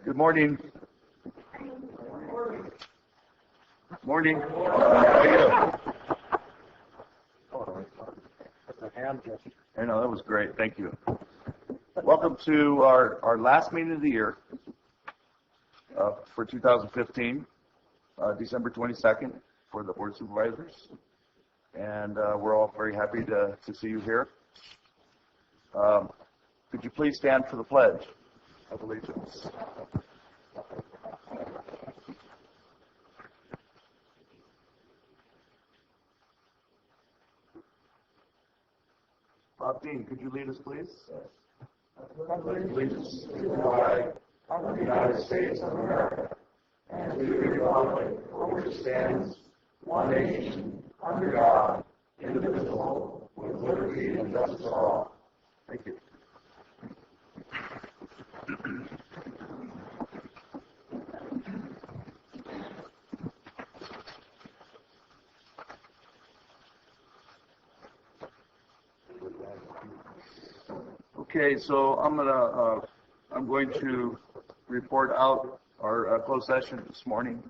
Good morning. Morning. I know, that was great. Thank you. Welcome to our last meeting of the year for 2015, December 22nd for the Board of Supervisors. And we're all very happy to see you here. Could you please stand for the Pledge of Allegiance? Bob Dean, could you lead us, please? I pledge allegiance to the flag of the United States of America and to the republic for which it stands, one nation, under God, indivisible, with liberty and justice for all. Thank you. Okay, so I'm going to report out our closed session this morning.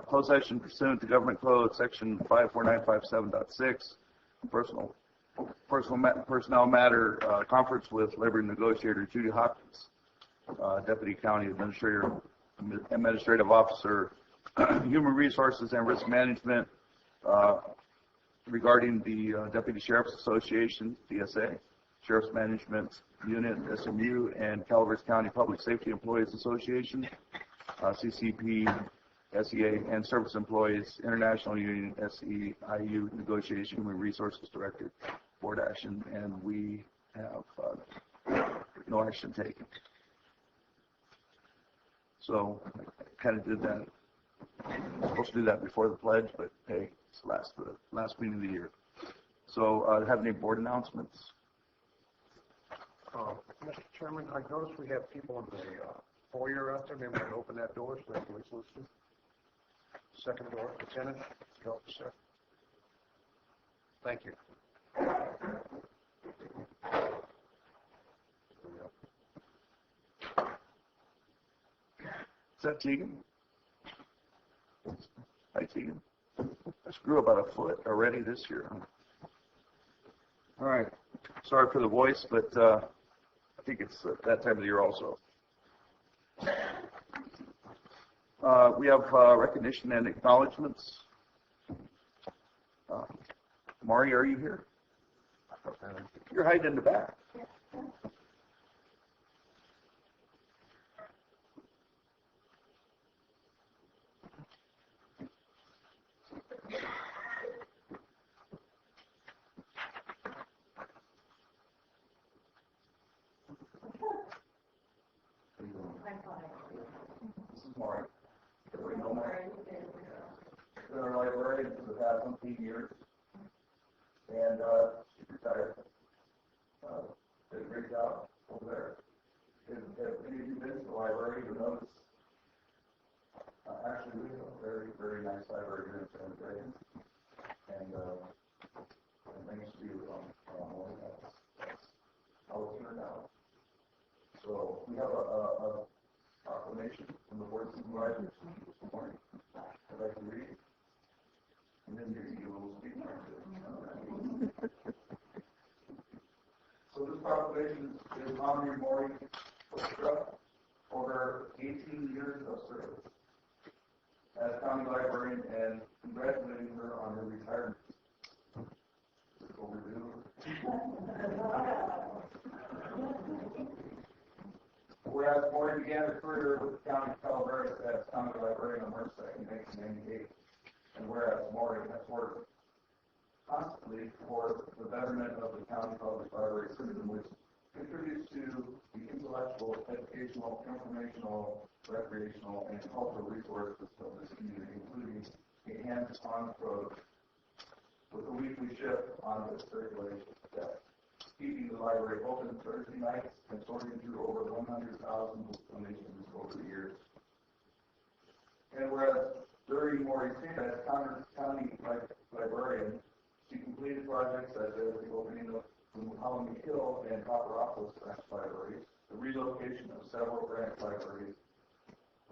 Closed session pursuant to Government Code Section 54957.6, personnel matter conference with Labor Negotiator Judy Hopkins, Deputy County Administrative Officer, Human Resources and Risk Management, regarding the Deputy Sheriff's Association, DSA, Sheriff's Management Unit, SMU, and Calaveras County Public Safety Employees Association, CCP, SEA, and Service Employees International Union, SEIU, Negotiation Human Resources Director, Board Action, and we have no action taken. So I kind of did that. I'm supposed to do that before the pledge, but hey, it's the last meeting of the year. So, have any board announcements? Mr. Chairman, I noticed we have people in the foyer out there. Maybe we can open that door so they can listen. Second door, Lieutenant, officer. Thank you. Is that Tegan? Hi, Tegan. I just grew about a foot already this year. All right. Sorry for the voice, but I think it's that time of the year also. We have recognition and acknowledgments. Mari, are you here? You're hiding in the back. This is Mari. Everybody know Mari? She's been our librarian for the past 17 years, and she's retired. Did a great job over there. Have any of you been to the library? You notice? Actually, we have a very, very nice library here in San Diego, and thanks to you, that's how it turned out. So we have a proclamation from the Board of Supervisors this morning. I'd like to read, and then you will speak. So this proclamation is honoring Maury for her 18 years of service as county librarian and congratulating her on her retirement. This is overdue. Whereas Maury began her career with the County of Calaveras as county librarian on March 2nd, 1998, and whereas Maury has worked constantly for the betterment of the county public library system, which contributes to the intellectual, educational, informational, recreational, and cultural resources of this community, including a hands-on approach with a weekly shift on the circulation desk, keeping the library open Thursday nights and sorting through over 100,000 donations over the years. And whereas during Maury's tenure as county librarian, she completed projects such as the opening of the Colony Hill and Copper Office libraries, the relocation of several branch libraries,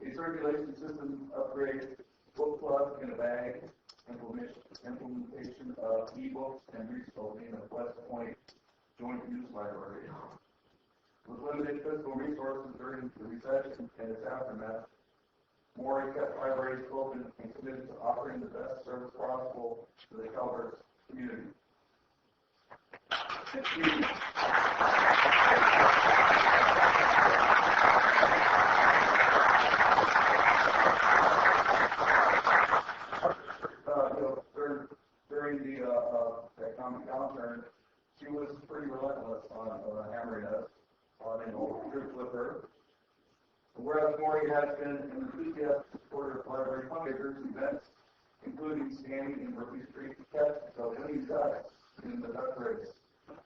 a circulation system upgrade, book club in a bag, implementation of e-books and resourcing of West Point Joint Use Library. With limited fiscal resources during the recession and its aftermath, Maury kept libraries open and committed to offering the best service possible to the Calaveras community. During the economic downturn, she was pretty relentless on hammering us on trips with her. Whereas Maury has been an enthusiastic supporter of library fundraisers events, including standing in Berkeley Street to catch the winning ducks in the duck race,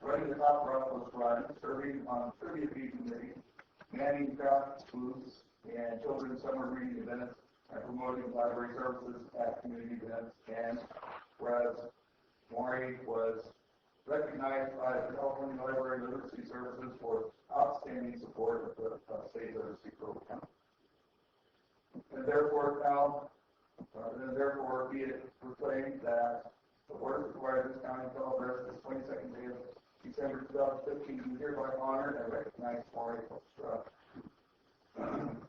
running the top Rockville's run, serving on trivia bee committee, manning craft booths and children's summer reading events, and promoting library services at community events. And whereas Maury was recognized by the California Library Literacy Services for outstanding support of the state literacy program. And therefore be it proclaimed that the Board of Supervisors County of Calaveras, this 22nd day of December 2015, do hereby honor and recognize Maury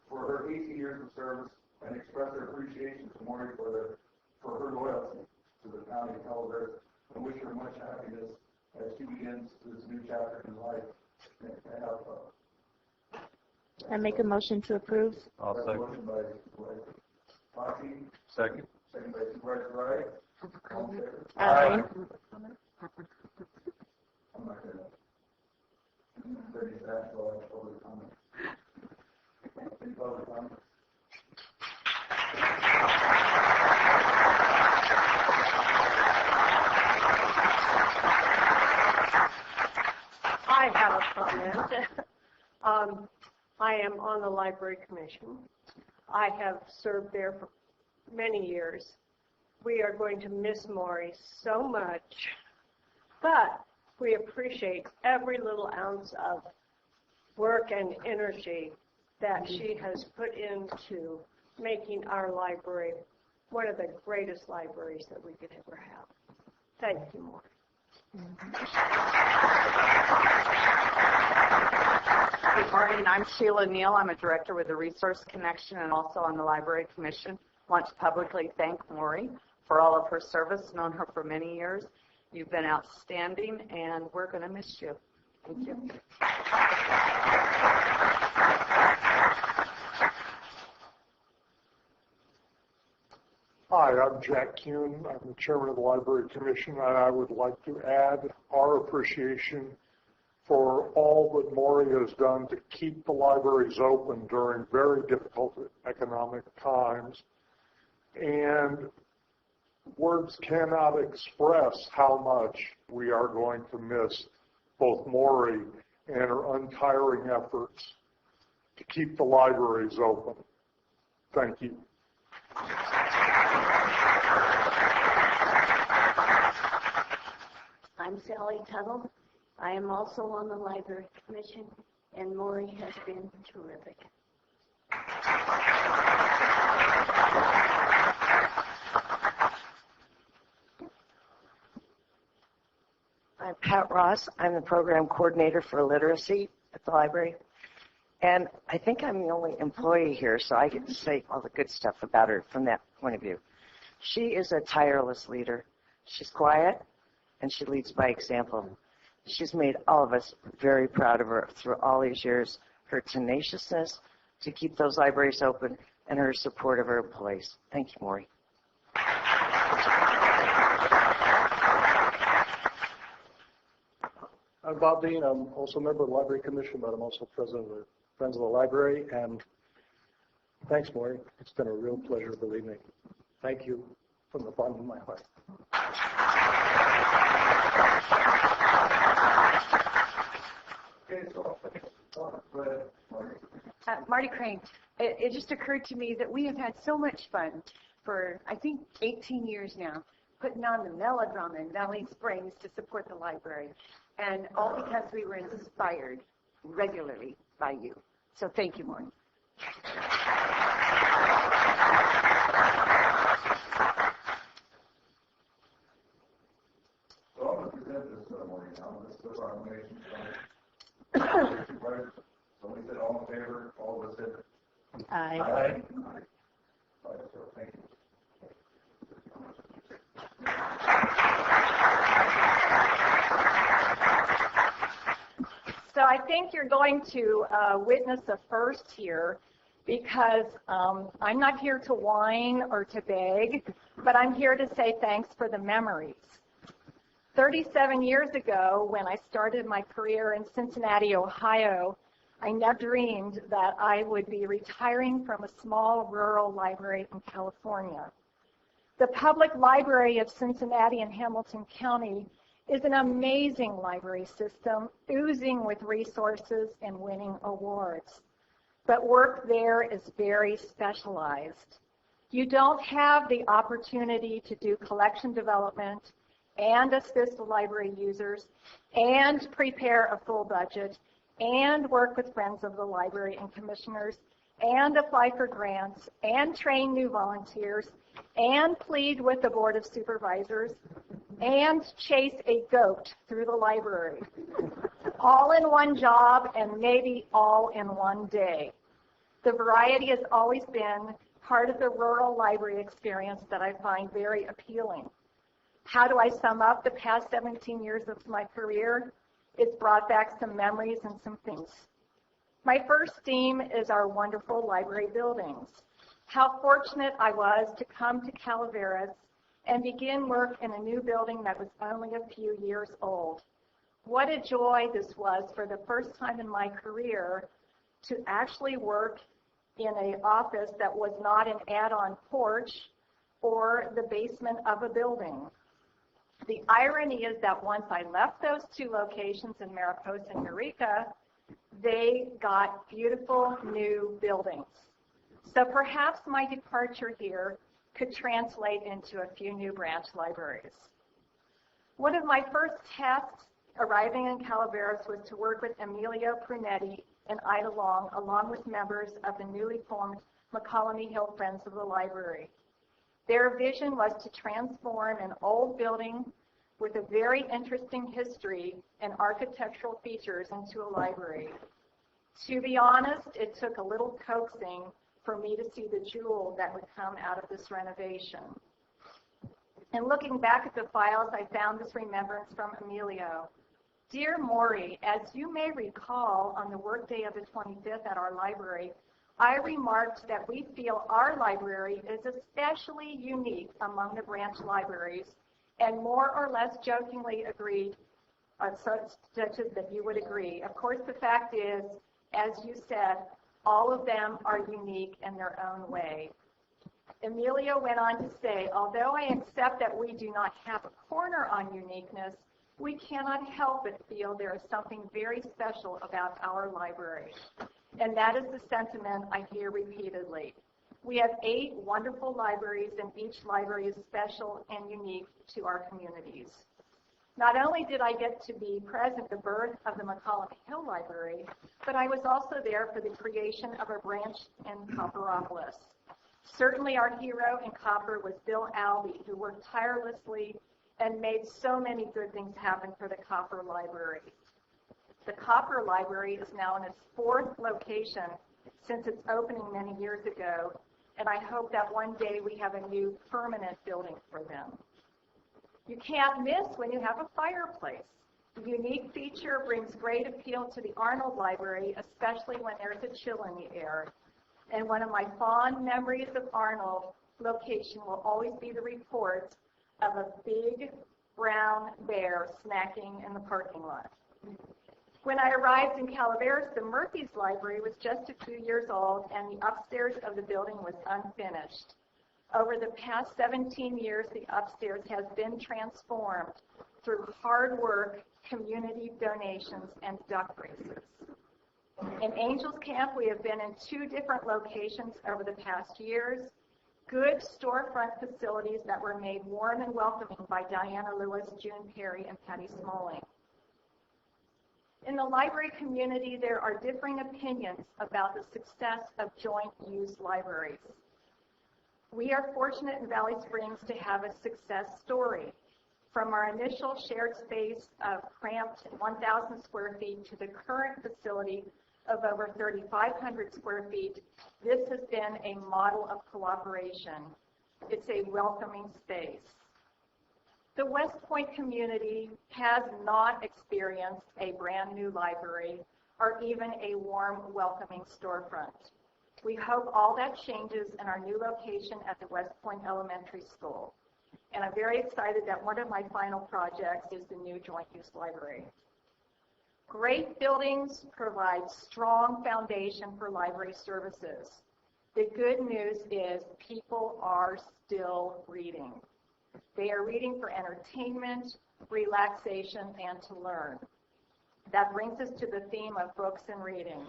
for her 18 years of service and express their appreciation to Maury for her loyalty to the County of Calaveras, and wish her much happiness as she begins this new chapter in life. I make a motion to approve. I'll second. Motion by Supervisor Foxy. Second. Second by Supervisor Wright. All in favor? Aye. I'm not going to finish that until I have public comment. Any public comment? I have a comment. I am on the Library Commission. I have served there for many years. We are going to miss Maury so much, but we appreciate every little ounce of work and energy that she has put into making our library one of the greatest libraries that we could ever have. Thank you, Maury. Good morning. I'm Sheila Neal. I'm a director with the Resource Connection and also on the Library Commission. I want to publicly thank Maury for all of her service. Known her for many years. You've been outstanding, and we're going to miss you. Thank you. Hi, I'm Jack Kuhn. I'm the chairman of the Library Commission, and I would like to add our appreciation for all that Maury has done to keep the libraries open during very difficult economic times. And words cannot express how much we are going to miss both Maury and her untiring efforts to keep the libraries open. Thank you. I'm Sally Tuttle. I am also on the Library Commission, and Maury has been terrific. I'm Pat Ross. I'm the program coordinator for literacy at the library. And I think I'm the only employee here, so I get to say all the good stuff about her from that point of view. She is a tireless leader. She's quiet, and she leads by example. She's made all of us very proud of her through all these years, her tenaciousness to keep those libraries open, and her support of her employees. Thank you, Maury. I'm Bob Dean. I'm also a member of the Library Commission, but I'm also president of the Friends of the Library. And thanks, Maury. It's been a real pleasure, believe me. Thank you from the bottom of my heart. Marty Crane. It just occurred to me that we have had so much fun for, I think, 18 years now, putting on the melodrama in Valley Springs to support the library. And all because we were inspired regularly by you. So thank you, Maureen. So I'm going to present this ceremony now. This is the proclamation from the Supervisors. Somebody said all in favor. All of us said Aye. aye. Aye. So thank you. So I think you're going to witness a first here, because I'm not here to whine or to beg, but I'm here to say thanks for the memories. 37 years ago, when I started my career in Cincinnati, Ohio, I never dreamed that I would be retiring from a small rural library in California. The Public Library of Cincinnati and Hamilton County is an amazing library system, oozing with resources and winning awards. But work there is very specialized. You don't have the opportunity to do collection development and assist the library users and prepare a full budget and work with friends of the library and commissioners and apply for grants and train new volunteers and plead with the Board of Supervisors and chase a goat through the library. All in one job and maybe all in one day. The variety has always been part of the rural library experience that I find very appealing. How do I sum up the past 17 years of my career? It's brought back some memories and some things. My first theme is our wonderful library buildings. How fortunate I was to come to Calaveras and begin work in a new building that was only a few years old. What a joy this was for the first time in my career to actually work in an office that was not an add-on porch or the basement of a building. The irony is that once I left those two locations in Mariposa and Eureka, they got beautiful new buildings. So perhaps my departure here could translate into a few new branch libraries. One of my first tasks arriving in Calaveras was to work with Emilio Prunetti and Ida Long, along with members of the newly formed McCollum Hill Friends of the Library. Their vision was to transform an old building with a very interesting history and architectural features into a library. To be honest, it took a little coaxing for me to see the jewel that would come out of this renovation. And looking back at the files, I found this remembrance from Emilio. Dear Maury, as you may recall, on the workday of the 25th at our library, I remarked that we feel our library is especially unique among the branch libraries, and more or less jokingly agreed, such as that you would agree. Of course, the fact is, as you said, all of them are unique in their own way. Emilio went on to say, although I accept that we do not have a corner on uniqueness, we cannot help but feel there is something very special about our library. And that is the sentiment I hear repeatedly. We have 8 wonderful libraries, and each library is special and unique to our communities. Not only did I get to be present at the birth of the McCollum Hill Library, but I was also there for the creation of a branch in Copperopolis. Certainly our hero in Copper was Bill Albee, who worked tirelessly and made so many good things happen for the Copper Library. The Copper Library is now in its 4th location since its opening many years ago, and I hope that one day we have a new permanent building for them. You can't miss when you have a fireplace. The unique feature brings great appeal to the Arnold Library, especially when there's a chill in the air. And one of my fond memories of Arnold location will always be the report of a big brown bear snacking in the parking lot. When I arrived in Calaveras, the Murphy's Library was just a few years old, and the upstairs of the building was unfinished. Over the past 17 years, the upstairs has been transformed through hard work, community donations, and duck races. In Angels Camp, we have been in 2 different locations over the past years. Good storefront facilities that were made warm and welcoming by Diana Lewis, June Perry, and Patty Smalling. In the library community, there are differing opinions about the success of joint-use libraries. We are fortunate in Valley Springs to have a success story. From our initial shared space of cramped 1,000 square feet to the current facility of over 3,500 square feet, this has been a model of cooperation. It's a welcoming space. The West Point community has not experienced a brand new library or even a warm, welcoming storefront. We hope all that changes in our new location at the West Point Elementary School. And I'm very excited that one of my final projects is the new joint-use library. Great buildings provide strong foundation for library services. The good news is people are still reading. They are reading for entertainment, relaxation, and to learn. That brings us to the theme of books and reading.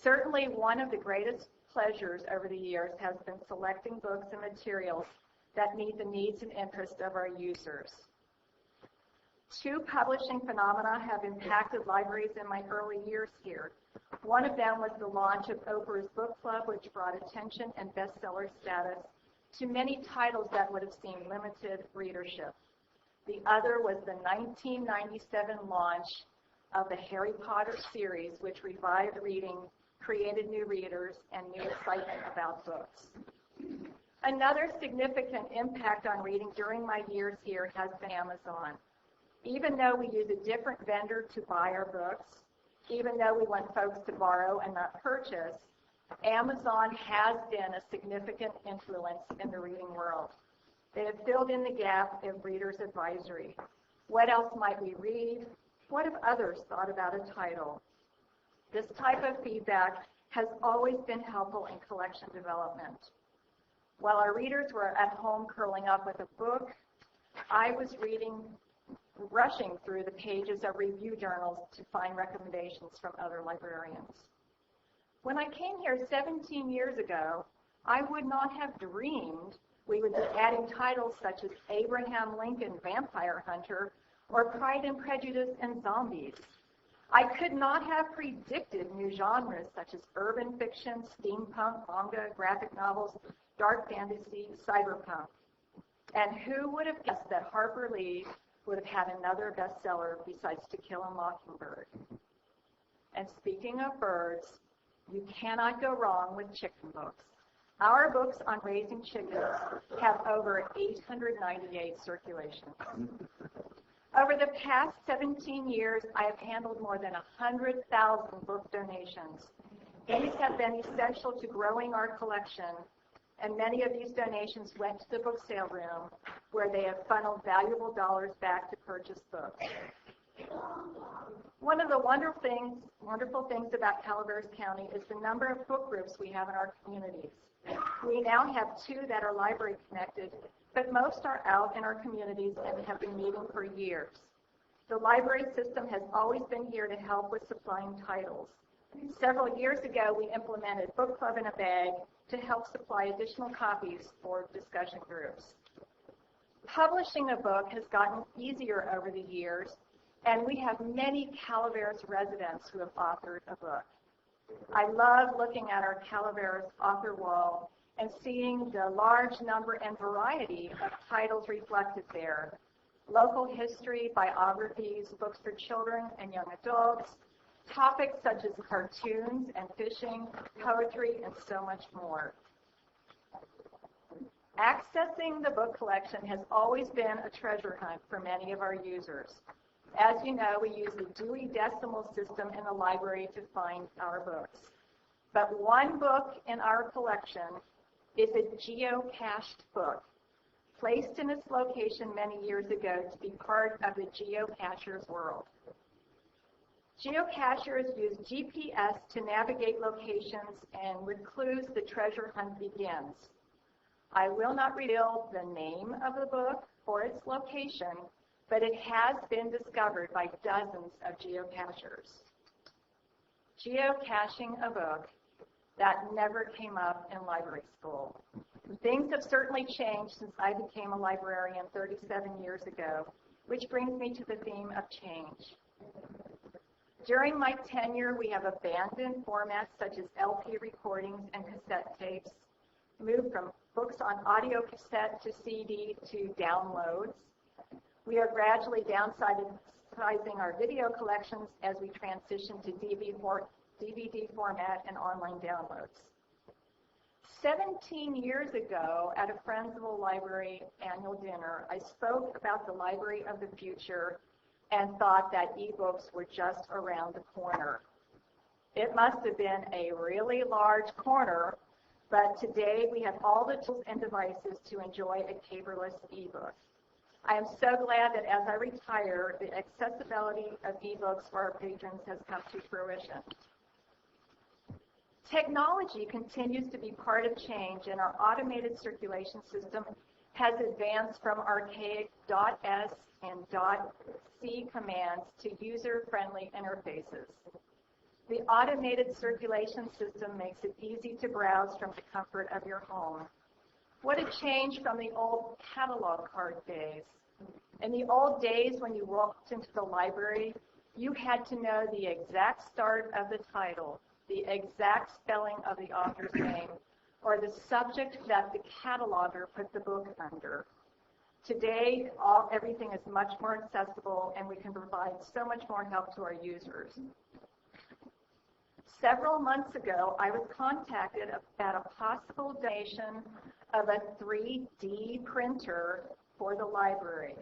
Certainly one of the greatest pleasures over the years has been selecting books and materials that meet the needs and interests of our users. Two publishing phenomena have impacted libraries in my early years here. One of them was the launch of Oprah's Book Club, which brought attention and bestseller status to many titles that would have seen limited readership. The other was the 1997 launch of the Harry Potter series, which revived reading, created new readers, and new excitement about books. Another significant impact on reading during my years here has been Amazon. Even though we use a different vendor to buy our books, even though we want folks to borrow and not purchase, Amazon has been a significant influence in the reading world. They have filled in the gap of Reader's Advisory. What else might we read? What have others thought about a title? This type of feedback has always been helpful in collection development. While our readers were at home curling up with a book, I was rushing through the pages of review journals to find recommendations from other librarians. When I came here 17 years ago, I would not have dreamed we would be adding titles such as Abraham Lincoln Vampire Hunter or Pride and Prejudice and Zombies. I could not have predicted new genres such as urban fiction, steampunk, manga, graphic novels, dark fantasy, cyberpunk. And who would have guessed that Harper Lee would have had another bestseller besides To Kill a Mockingbird? And speaking of birds, you cannot go wrong with chicken books. Our books on raising chickens have over 898 circulations. Over the past 17 years, I have handled more than 100,000 book donations. These have been essential to growing our collection, and many of these donations went to the book sale room, where they have funneled valuable dollars back to purchase books. One of the wonderful things about Calaveras County is the number of book groups we have in our communities. We now have 2 that are library connected, but most are out in our communities and have been meeting for years. The library system has always been here to help with supplying titles. Several years ago, we implemented Book Club in a Bag to help supply additional copies for discussion groups. Publishing a book has gotten easier over the years, and we have many Calaveras residents who have authored a book. I love looking at our Calaveras author wall and seeing the large number and variety of titles reflected there. Local history, biographies, books for children and young adults, topics such as cartoons and fishing, poetry, and so much more. Accessing the book collection has always been a treasure hunt for many of our users. As you know, we use the Dewey Decimal System in the library to find our books. But one book in our collection is a geocached book, placed in its location many years ago to be part of the geocacher's world. Geocachers use GPS to navigate locations, and with clues, the treasure hunt begins. I will not reveal the name of the book or its location, but it has been discovered by dozens of geocachers. Geocaching a book, that never came up in library school. Things have certainly changed since I became a librarian 37 years ago, which brings me to the theme of change. During my tenure, we have abandoned formats such as LP recordings and cassette tapes, moved from books on audio cassette to CD to downloads. We are gradually downsizing our video collections as we transition to DVD format and online downloads. 17 years ago, at a Friends of the Library annual dinner, I spoke about the library of the future and thought that ebooks were just around the corner. It must have been a really large corner, but today we have all the tools and devices to enjoy a paperless ebook. I am so glad that as I retire, the accessibility of ebooks for our patrons has come to fruition. Technology continues to be part of change, and our automated circulation system has advanced from archaic .s and .c commands to user-friendly interfaces. The automated circulation system makes it easy to browse from the comfort of your home. What a change from the old catalog card days. In the old days when you walked into the library, you had to know the exact start of the title, the exact spelling of the author's name, or the subject that the cataloger put the book under. Today, everything is much more accessible, and we can provide so much more help to our users. Several months ago, I was contacted about a possible donation of a 3D printer for the library.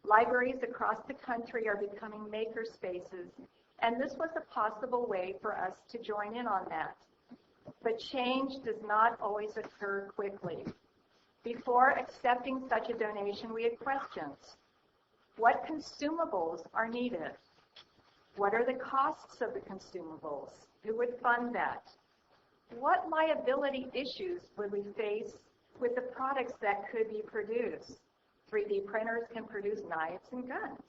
Libraries across the country are becoming maker spaces, and this was a possible way for us to join in on that. But change does not always occur quickly. Before accepting such a donation, we had questions. What consumables are needed? What are the costs of the consumables? Who would fund that? What liability issues would we face with the products that could be produced? 3D printers can produce knives and guns.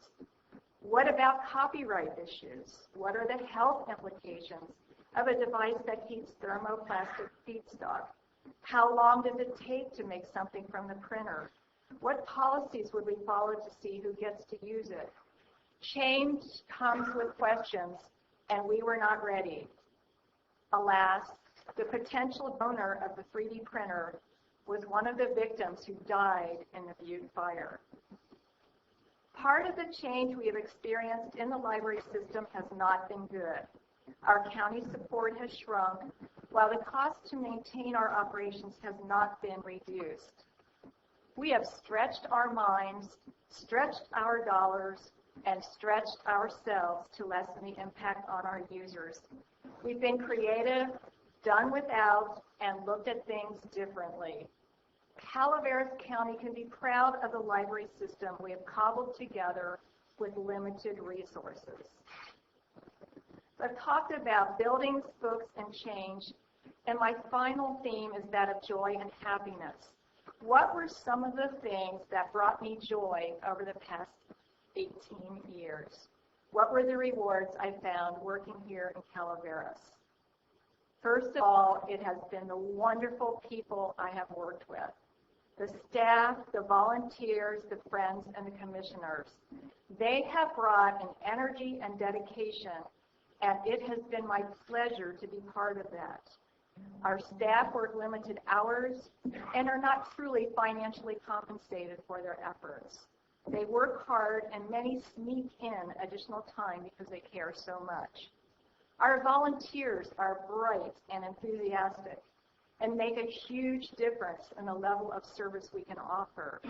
What about copyright issues? What are the health implications of a device that heats thermoplastic feedstock? How long does it take to make something from the printer? What policies would we follow to see who gets to use it? Change comes with questions, and we were not ready. Alas, the potential donor of the 3D printer was one of the victims who died in the Butte fire. Part of the change we have experienced in the library system has not been good. Our county support has shrunk, while the cost to maintain our operations has not been reduced. We have stretched our minds, stretched our dollars, and stretched ourselves to lessen the impact on our users. We've been creative, done without, and looked at things differently. Calaveras County can be proud of the library system we have cobbled together with limited resources. I've talked about buildings, books, and change, and my final theme is that of joy and happiness. What were some of the things that brought me joy over the past 18 years? What were the rewards I found working here in Calaveras? First of all, it has been the wonderful people I have worked with. The staff, the volunteers, the friends, and the commissioners. They have brought an energy and dedication, and it has been my pleasure to be part of that. Our staff work limited hours and are not truly financially compensated for their efforts. They work hard, and many sneak in additional time because they care so much. Our volunteers are bright and enthusiastic and make a huge difference in the level of service we can offer.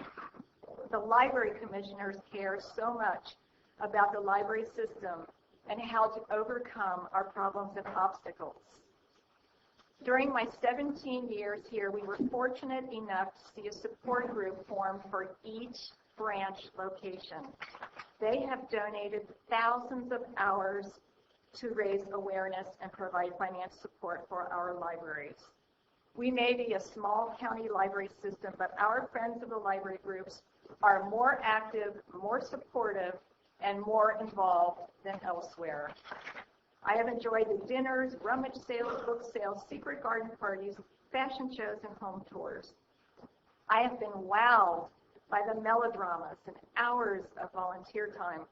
The library commissioners care so much about the library system and how to overcome our problems and obstacles. During my 17 years here, we were fortunate enough to see a support group formed for each branch location. They have donated thousands of hours to raise awareness and provide financial support for our libraries. We may be a small county library system, but our Friends of the Library groups are more active, more supportive, and more involved than elsewhere. I have enjoyed the dinners, rummage sales, book sales, secret garden parties, fashion shows, and home tours. I have been wowed by the melodramas and hours of volunteer time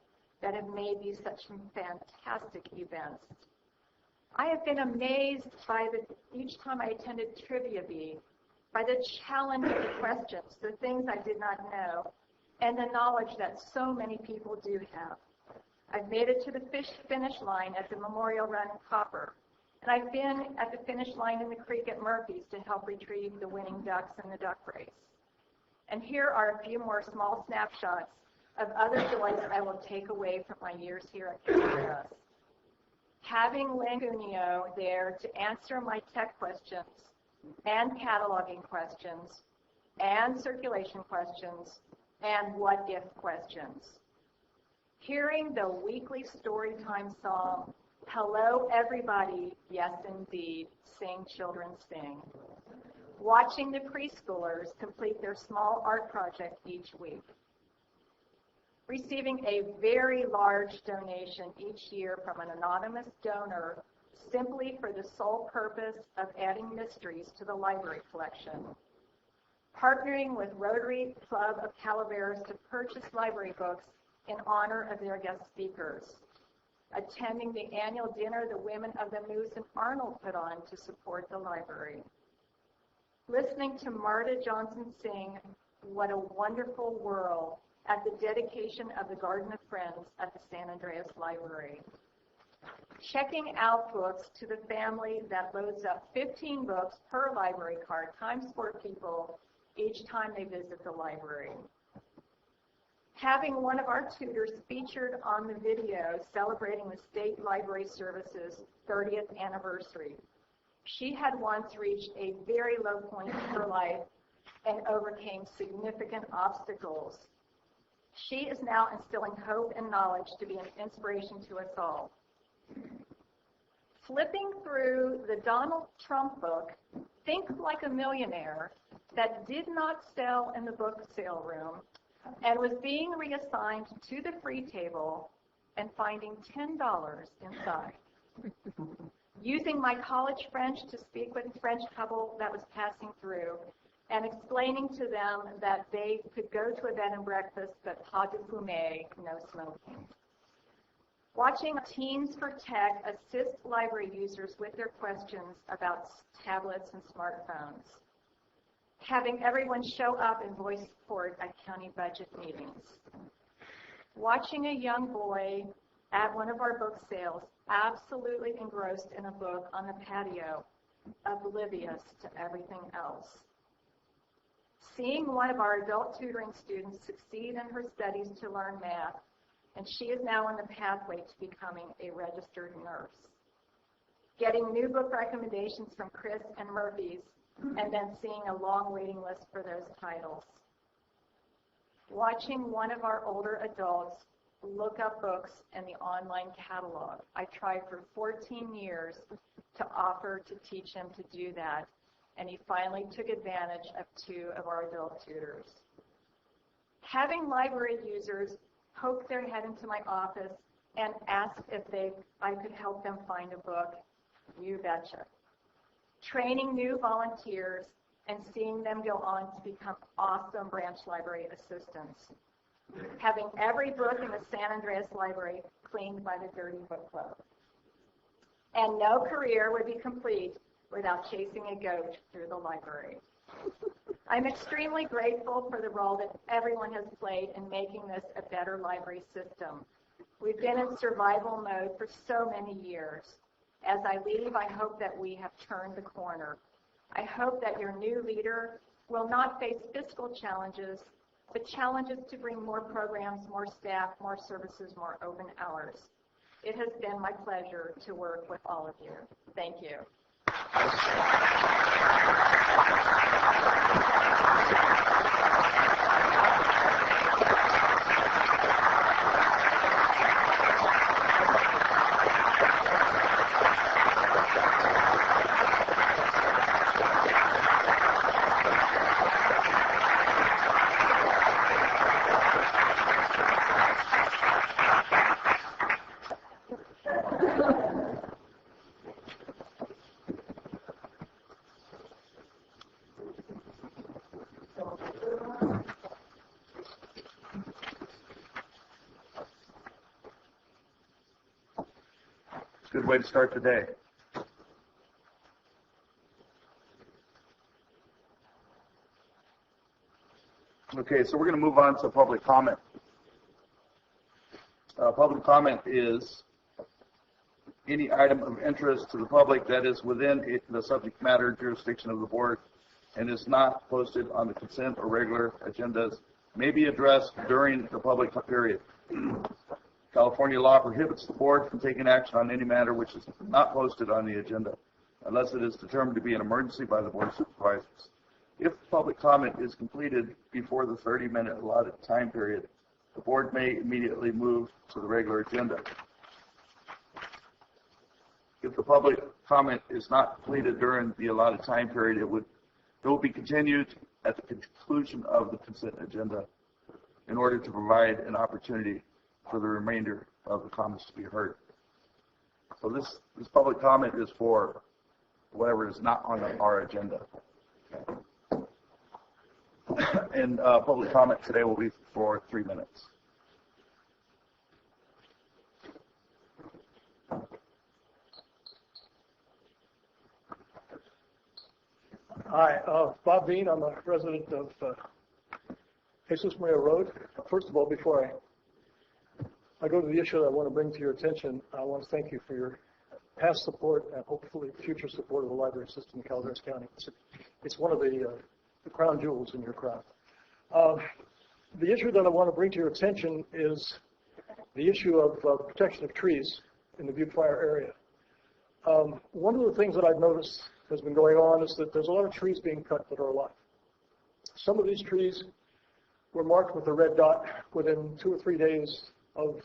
that have made these such fantastic events. I have been amazed by each time I attended Trivia Bee, by the challenge of the questions, the things I did not know, and the knowledge that so many people do have. I've made it to the finish line at the Memorial Run in Copper, and I've been at the finish line in the creek at Murphy's to help retrieve the winning ducks in the duck race. And here are a few more small snapshots of other joys I will take away from my years here at Calaveras. Having Lynn Cuneo there to answer my tech questions and cataloging questions and circulation questions and what-if questions. Hearing the weekly Storytime song, "Hello Everybody, Yes Indeed, Sing Children Sing." Watching the preschoolers complete their small art project each week. Receiving a very large donation each year from an anonymous donor simply for the sole purpose of adding mysteries to the library collection. Partnering with Rotary Club of Calaveras to purchase library books in honor of their guest speakers. Attending the annual dinner the women of the Moose and Arnold put on to support the library. Listening to Marta Johnson sing "What a Wonderful World" at the dedication of the Garden of Friends at the San Andreas Library. Checking out books to the family that loads up 15 books per library card times 4 people each time they visit the library. Having one of our tutors featured on the video celebrating the State Library Service's 30th anniversary. She had once reached a very low point in her life and overcame significant obstacles. She is now instilling hope and knowledge to be an inspiration to us all. Flipping through the Donald Trump book, Think Like a Millionaire, that did not sell in the book sale room and was being reassigned to the free table and finding $10 inside. Using my college French to speak with a French couple that was passing through and explaining to them that they could go to a bed and breakfast, but pas de fumée, no smoking. Watching Teens for Tech assist library users with their questions about tablets and smartphones. Having everyone show up and voice support at county budget meetings. Watching a young boy at one of our book sales absolutely engrossed in a book on the patio, oblivious to everything else. Seeing one of our adult tutoring students succeed in her studies to learn math, and she is now on the pathway to becoming a registered nurse. Getting new book recommendations from Chris and Murphy's, and then seeing a long waiting list for those titles. Watching one of our older adults look up books in the online catalog. I tried for 14 years to offer to teach him to do that, and he finally took advantage of 2 of our adult tutors. Having library users poke their head into my office and ask if I could help them find a book, you betcha. Training new volunteers and seeing them go on to become awesome branch library assistants. Having every book in the San Andreas Library cleaned by the Dirty Book Club. And no career would be complete without chasing a goat through the library. I'm extremely grateful for the role that everyone has played in making this a better library system. We've been in survival mode for so many years. As I leave, I hope that we have turned the corner. I hope that your new leader will not face fiscal challenges, but challenges to bring more programs, more staff, more services, more open hours. It has been my pleasure to work with all of you. Thank you. Good way to start the day. Okay, so we're going to move on to public comment. Public comment is any item of interest to the public that is within the subject matter jurisdiction of the board and is not posted on the consent or regular agendas may be addressed during the public period. California law prohibits the board from taking action on any matter which is not posted on the agenda unless it is determined to be an emergency by the board of supervisors. If public comment is completed before the 30-minute allotted time period, the board may immediately move to the regular agenda. If the public comment is not completed during the allotted time period, it will be continued at the conclusion of the consent agenda in order to provide an opportunity for the remainder of the comments to be heard. So this public comment is for whatever is not on our agenda. And public comment today will be for 3 minutes. Hi, Bob Bean. I'm a resident of Jesus Maria Road. First of all, before I go to the issue that I want to bring to your attention, I want to thank you for your past support and hopefully future support of the library system in Calaveras County. It's one of the crown jewels in your crown. The issue that I want to bring to your attention is the issue of protection of trees in the Butte Fire area. One of the things that I've noticed has been going on is that there's a lot of trees being cut that are alive. Some of these trees were marked with a red dot within 2 or 3 days of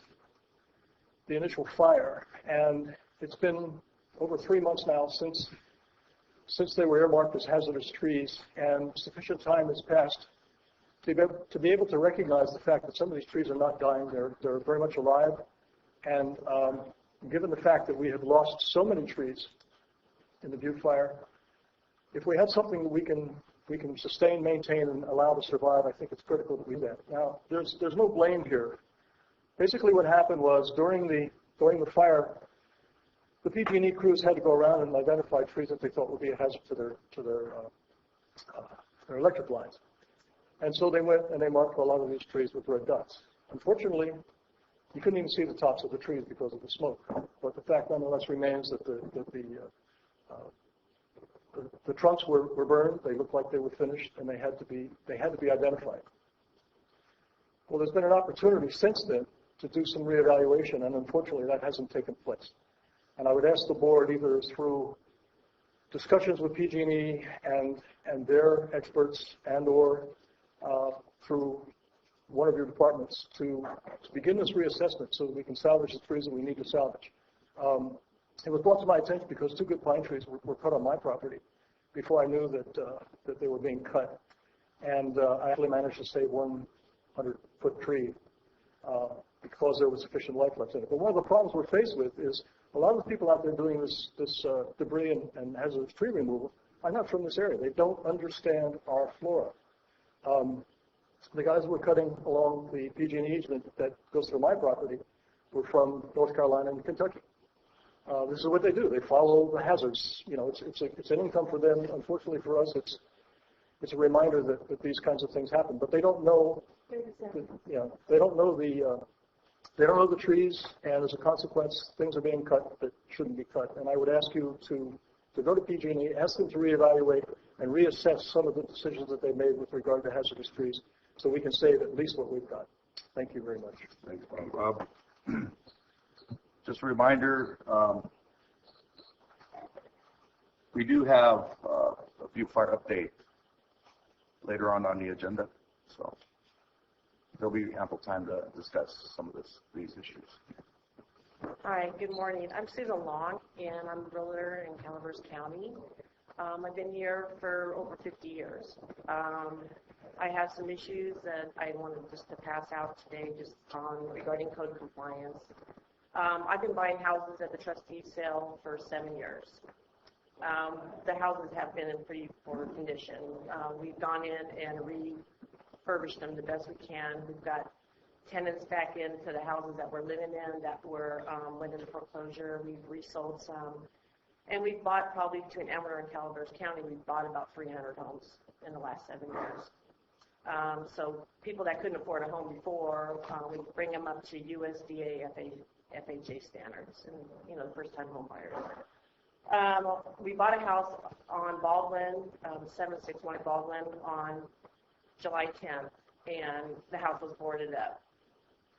the initial fire, and it's been over 3 months now since they were earmarked as hazardous trees, and sufficient time has passed to be able to recognize the fact that some of these trees are not dying, they're very much alive, and given the fact that we have lost so many trees in the Butte Fire, if we had something that we can sustain, maintain, and allow to survive, I think it's critical that we do that. Now, there's no blame here. Basically, what happened was during the fire, the PG&E crews had to go around and identify trees that they thought would be a hazard to their electric lines, and so they went and they marked a lot of these trees with red dots. Unfortunately, you couldn't even see the tops of the trees because of the smoke. But the fact nonetheless remains that the trunks were burned. They looked like they were finished, and they had to be identified. Well, there's been an opportunity since then to do some reevaluation, and unfortunately that hasn't taken place. And I would ask the board, either through discussions with PG&E and their experts, and/or through one of your departments, to begin this reassessment so that we can salvage the trees that we need to salvage. It was brought to my attention because 2 good pine trees were cut on my property before I knew that they were being cut, and I actually managed to save 100-foot tree because there was sufficient life left in it. But one of the problems we're faced with is a lot of the people out there doing this debris and hazardous tree removal are not from this area. They don't understand our flora. The guys who were cutting along the PG&E easement that goes through my property were from North Carolina and Kentucky. This is what they do. They follow the hazards. You know, it's an income for them. Unfortunately for us, it's a reminder that these kinds of things happen. But they don't know. They don't know the trees, and as a consequence, things are being cut that shouldn't be cut. And I would ask you to go to PG&E, ask them to reevaluate and reassess some of the decisions that they made with regard to hazardous trees, so we can save at least what we've got. Thank you very much. Thanks, Bob. Just a reminder, we do have a Butte Fire update later on the agenda, so there'll be ample time to discuss some of these issues. Hi, good morning. I'm Susan Long, and I'm a realtor in Calaveras County. I've been here for over 50 years. I have some issues that I wanted just to pass out today just regarding code compliance. I've been buying houses at the trustee sale for 7 years. The houses have been in pretty poor condition. We've gone in and refurbished them the best we can. We've got tenants back into the houses that we're living in that were went into foreclosure. We've resold some. And we've bought probably between Amarillo and Calaveras County, we've bought about 300 homes in the last 7 years. So people that couldn't afford a home before, we bring them up to USDA FHA standards and, you know, first-time home buyers. We bought a house on Baldwin, 761 Baldwin on July 10th, and the house was boarded up.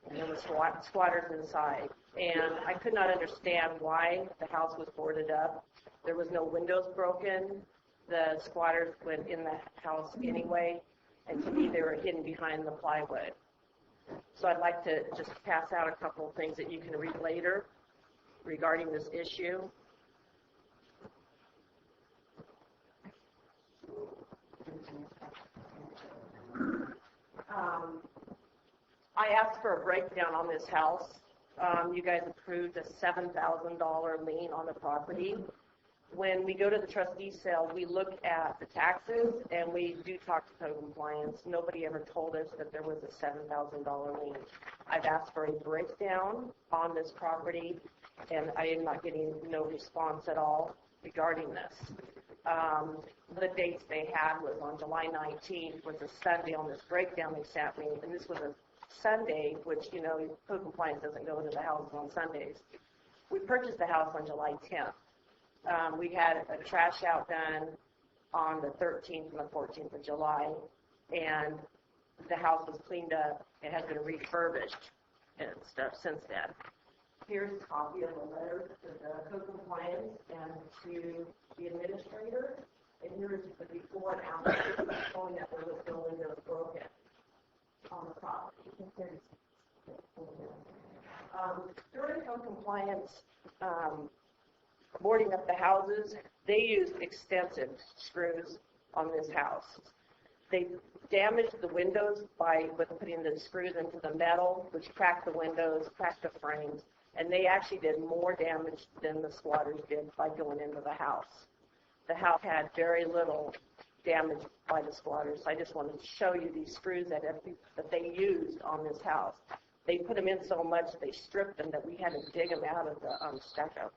And there was squatters inside. And I could not understand why the house was boarded up. There was no windows broken. The squatters went in the house anyway, and to me they were hidden behind the plywood. So I'd like to just pass out a couple of things that you can read later regarding this issue. I asked for a breakdown on this house. You guys approved a $7,000 lien on the property. When we go to the trustee sale, we look at the taxes and we do talk to code compliance. Nobody ever told us that there was a $7,000 lien. I've asked for a breakdown on this property, and I am not getting no response at all regarding this. The dates they had was on July 19th, was a Sunday on this breakdown they sent me, and this was a Sunday, which, you know, code compliance doesn't go into the houses on Sundays. We purchased the house on July 10th. We had a trash out done on the 13th and the 14th of July, and the house was cleaned up. It has been refurbished and stuff since then. Here's a copy of the letter to the code compliance and to the administrator, and here's the before and after showing that there was no windows broken on the property. During code compliance, boarding up the houses, they used extensive screws on this house. They damaged the windows with putting the screws into the metal, which cracked the windows, cracked the frames, and they actually did more damage than the squatters did by going into the house. The house had very little damage by the squatters. I just wanted to show you these screws that they used on this house. They put them in so much they stripped them that we had to dig them out of the stucco.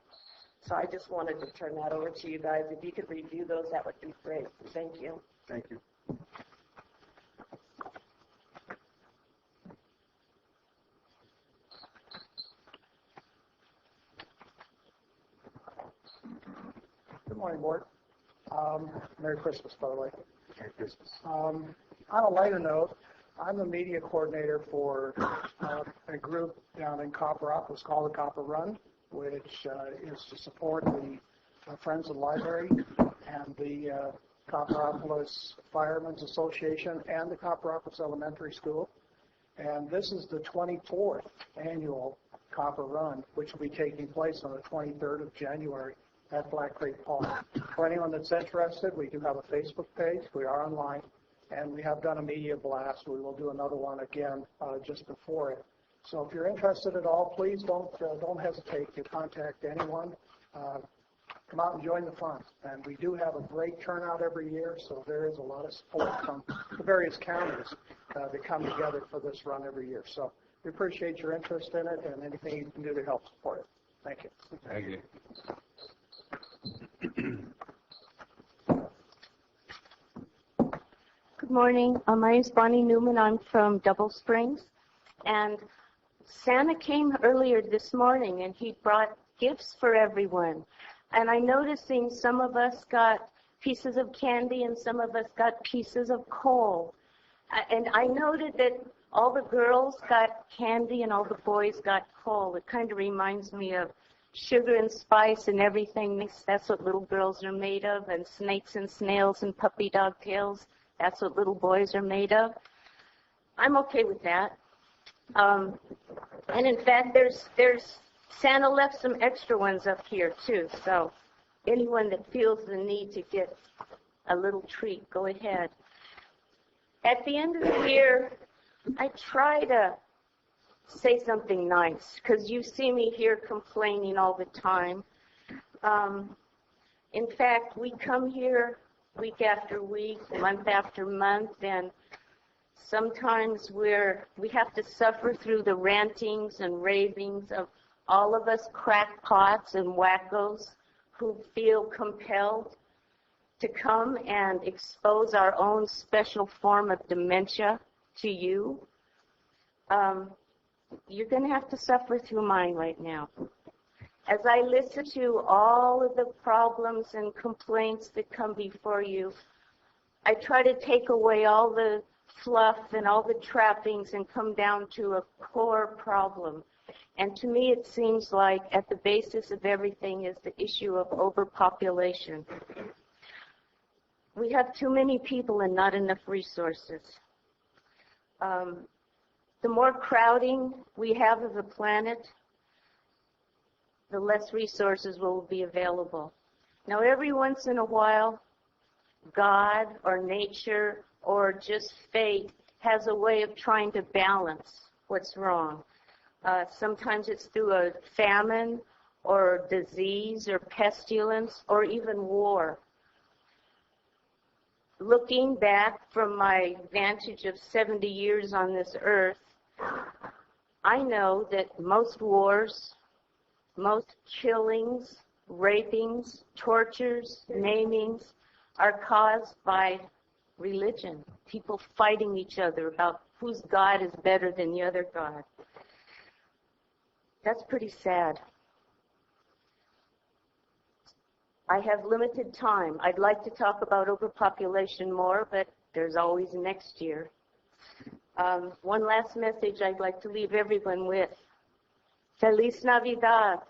So I just wanted to turn that over to you guys. If you could review those, that would be great. Thank you. Thank you. Good morning, Board. Merry Christmas, by the way. Merry Christmas. On a lighter note, I'm the media coordinator for a group down in Copperopolis called the Copper Run, which is to support the Friends of the Library and the Copperopolis Firemen's Association and the Copperopolis Elementary School. And this is the 24th annual Copper Run, which will be taking place on the 23rd of January at Black Creek Park. For anyone that's interested, we do have a Facebook page. We are online, and we have done a media blast. We will do another one again just before it. So if you're interested at all, please don't hesitate to contact anyone. Come out and join the fun. And we do have a great turnout every year, so there is a lot of support from the various counties that come together for this run every year. So we appreciate your interest in it and anything you can do to help support it. Thank you. Thank you. Good morning. My name is Bonnie Newman. I'm from Double Springs. And Santa came earlier this morning, and he brought gifts for everyone. And I'm noticing some of us got pieces of candy and some of us got pieces of coal. And I noted that all the girls got candy and all the boys got coal. It kind of reminds me of sugar and spice and everything. That's what little girls are made of, and snakes and snails and puppy dog tails. That's what little boys are made of. I'm okay with that. And in fact, there's Santa left some extra ones up here too. So anyone that feels the need to get a little treat, go ahead. At the end of the year, I try to say something nice, because you see me here complaining all the time. In fact, we come here week after week, month after month, and Sometimes we have to suffer through the rantings and ravings of all of us crackpots and wackos who feel compelled to come and expose our own special form of dementia to you. You're going to have to suffer through mine right now. As I listen to all of the problems and complaints that come before you, I try to take away all the fluff and all the trappings and come down to a core problem. And to me, it seems like at the basis of everything is the issue of overpopulation. We have too many people and not enough resources. The more crowding we have of the planet, the less resources will be available. Now, every once in a while, God or nature or just fate has a way of trying to balance what's wrong. Sometimes it's through a famine or disease or pestilence or even war. Looking back from my vantage of 70 years on this earth, I know that most wars, most killings, rapings, tortures, maimings are caused by religion, people fighting each other about whose God is better than the other God. That's pretty sad. I have limited time. I'd like to talk about overpopulation more, but there's always next year. One last message I'd like to leave everyone with. Feliz Navidad,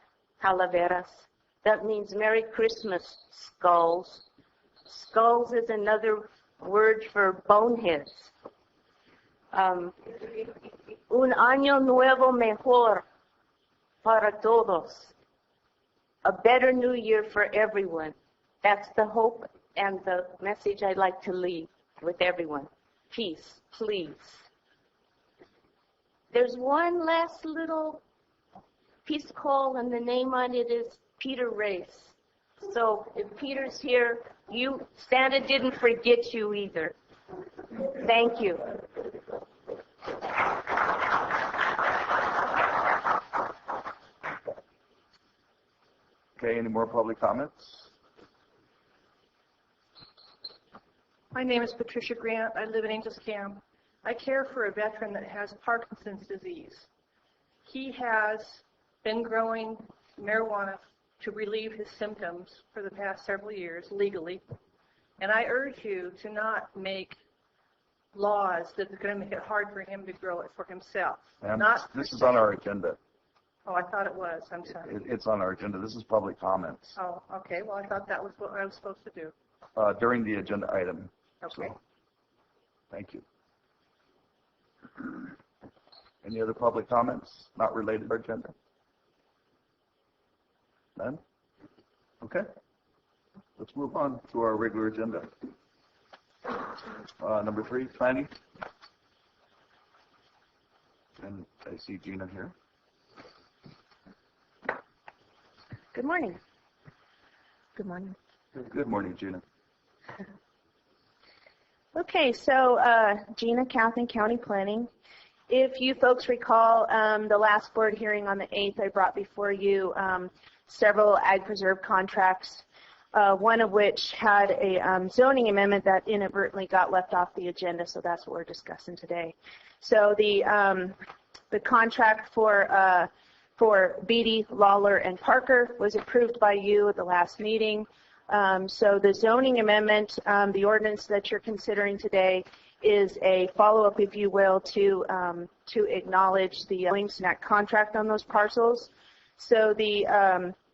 Calaveras. That means Merry Christmas, skulls. Skulls is another word for boneheads. Un año nuevo mejor para todos. A better new year for everyone. That's the hope and the message I'd like to leave with everyone. Peace, please. There's one last little piece of coal, and the name on it is Peter Race. So if Peter's here, Santa didn't forget you either. Thank you. Okay, any more public comments? My name is Patricia Grant. I live in Angels Camp. I care for a veteran that has Parkinson's disease. He has been growing marijuana to relieve his symptoms for the past several years legally. And I urge you to not make laws that are going to make it hard for him to grow it for himself. This is on our agenda. Oh, I thought it was. I'm sorry. It's on our agenda. This is public comments. Oh, okay. Well, I thought that was what I was supposed to do. During the agenda item. Okay. So, thank you. Any other public comments not related to our agenda? None? Okay. Let's move on to our regular agenda. Number 3, planning. And I see Gina here. Good morning. Good morning. Good morning, Gina. Okay, so Gina, Catherine, County Planning. If you folks recall, the last board hearing on the 8th, I brought before you several ag preserve contracts, one of which had a zoning amendment that inadvertently got left off the agenda, so that's what we're discussing today. So the contract for Beatty, Lawler, and Parker was approved by you at the last meeting. So the zoning amendment, the ordinance that you're considering today, is a follow-up, if you will, to acknowledge the Williamson Act contract on those parcels. So the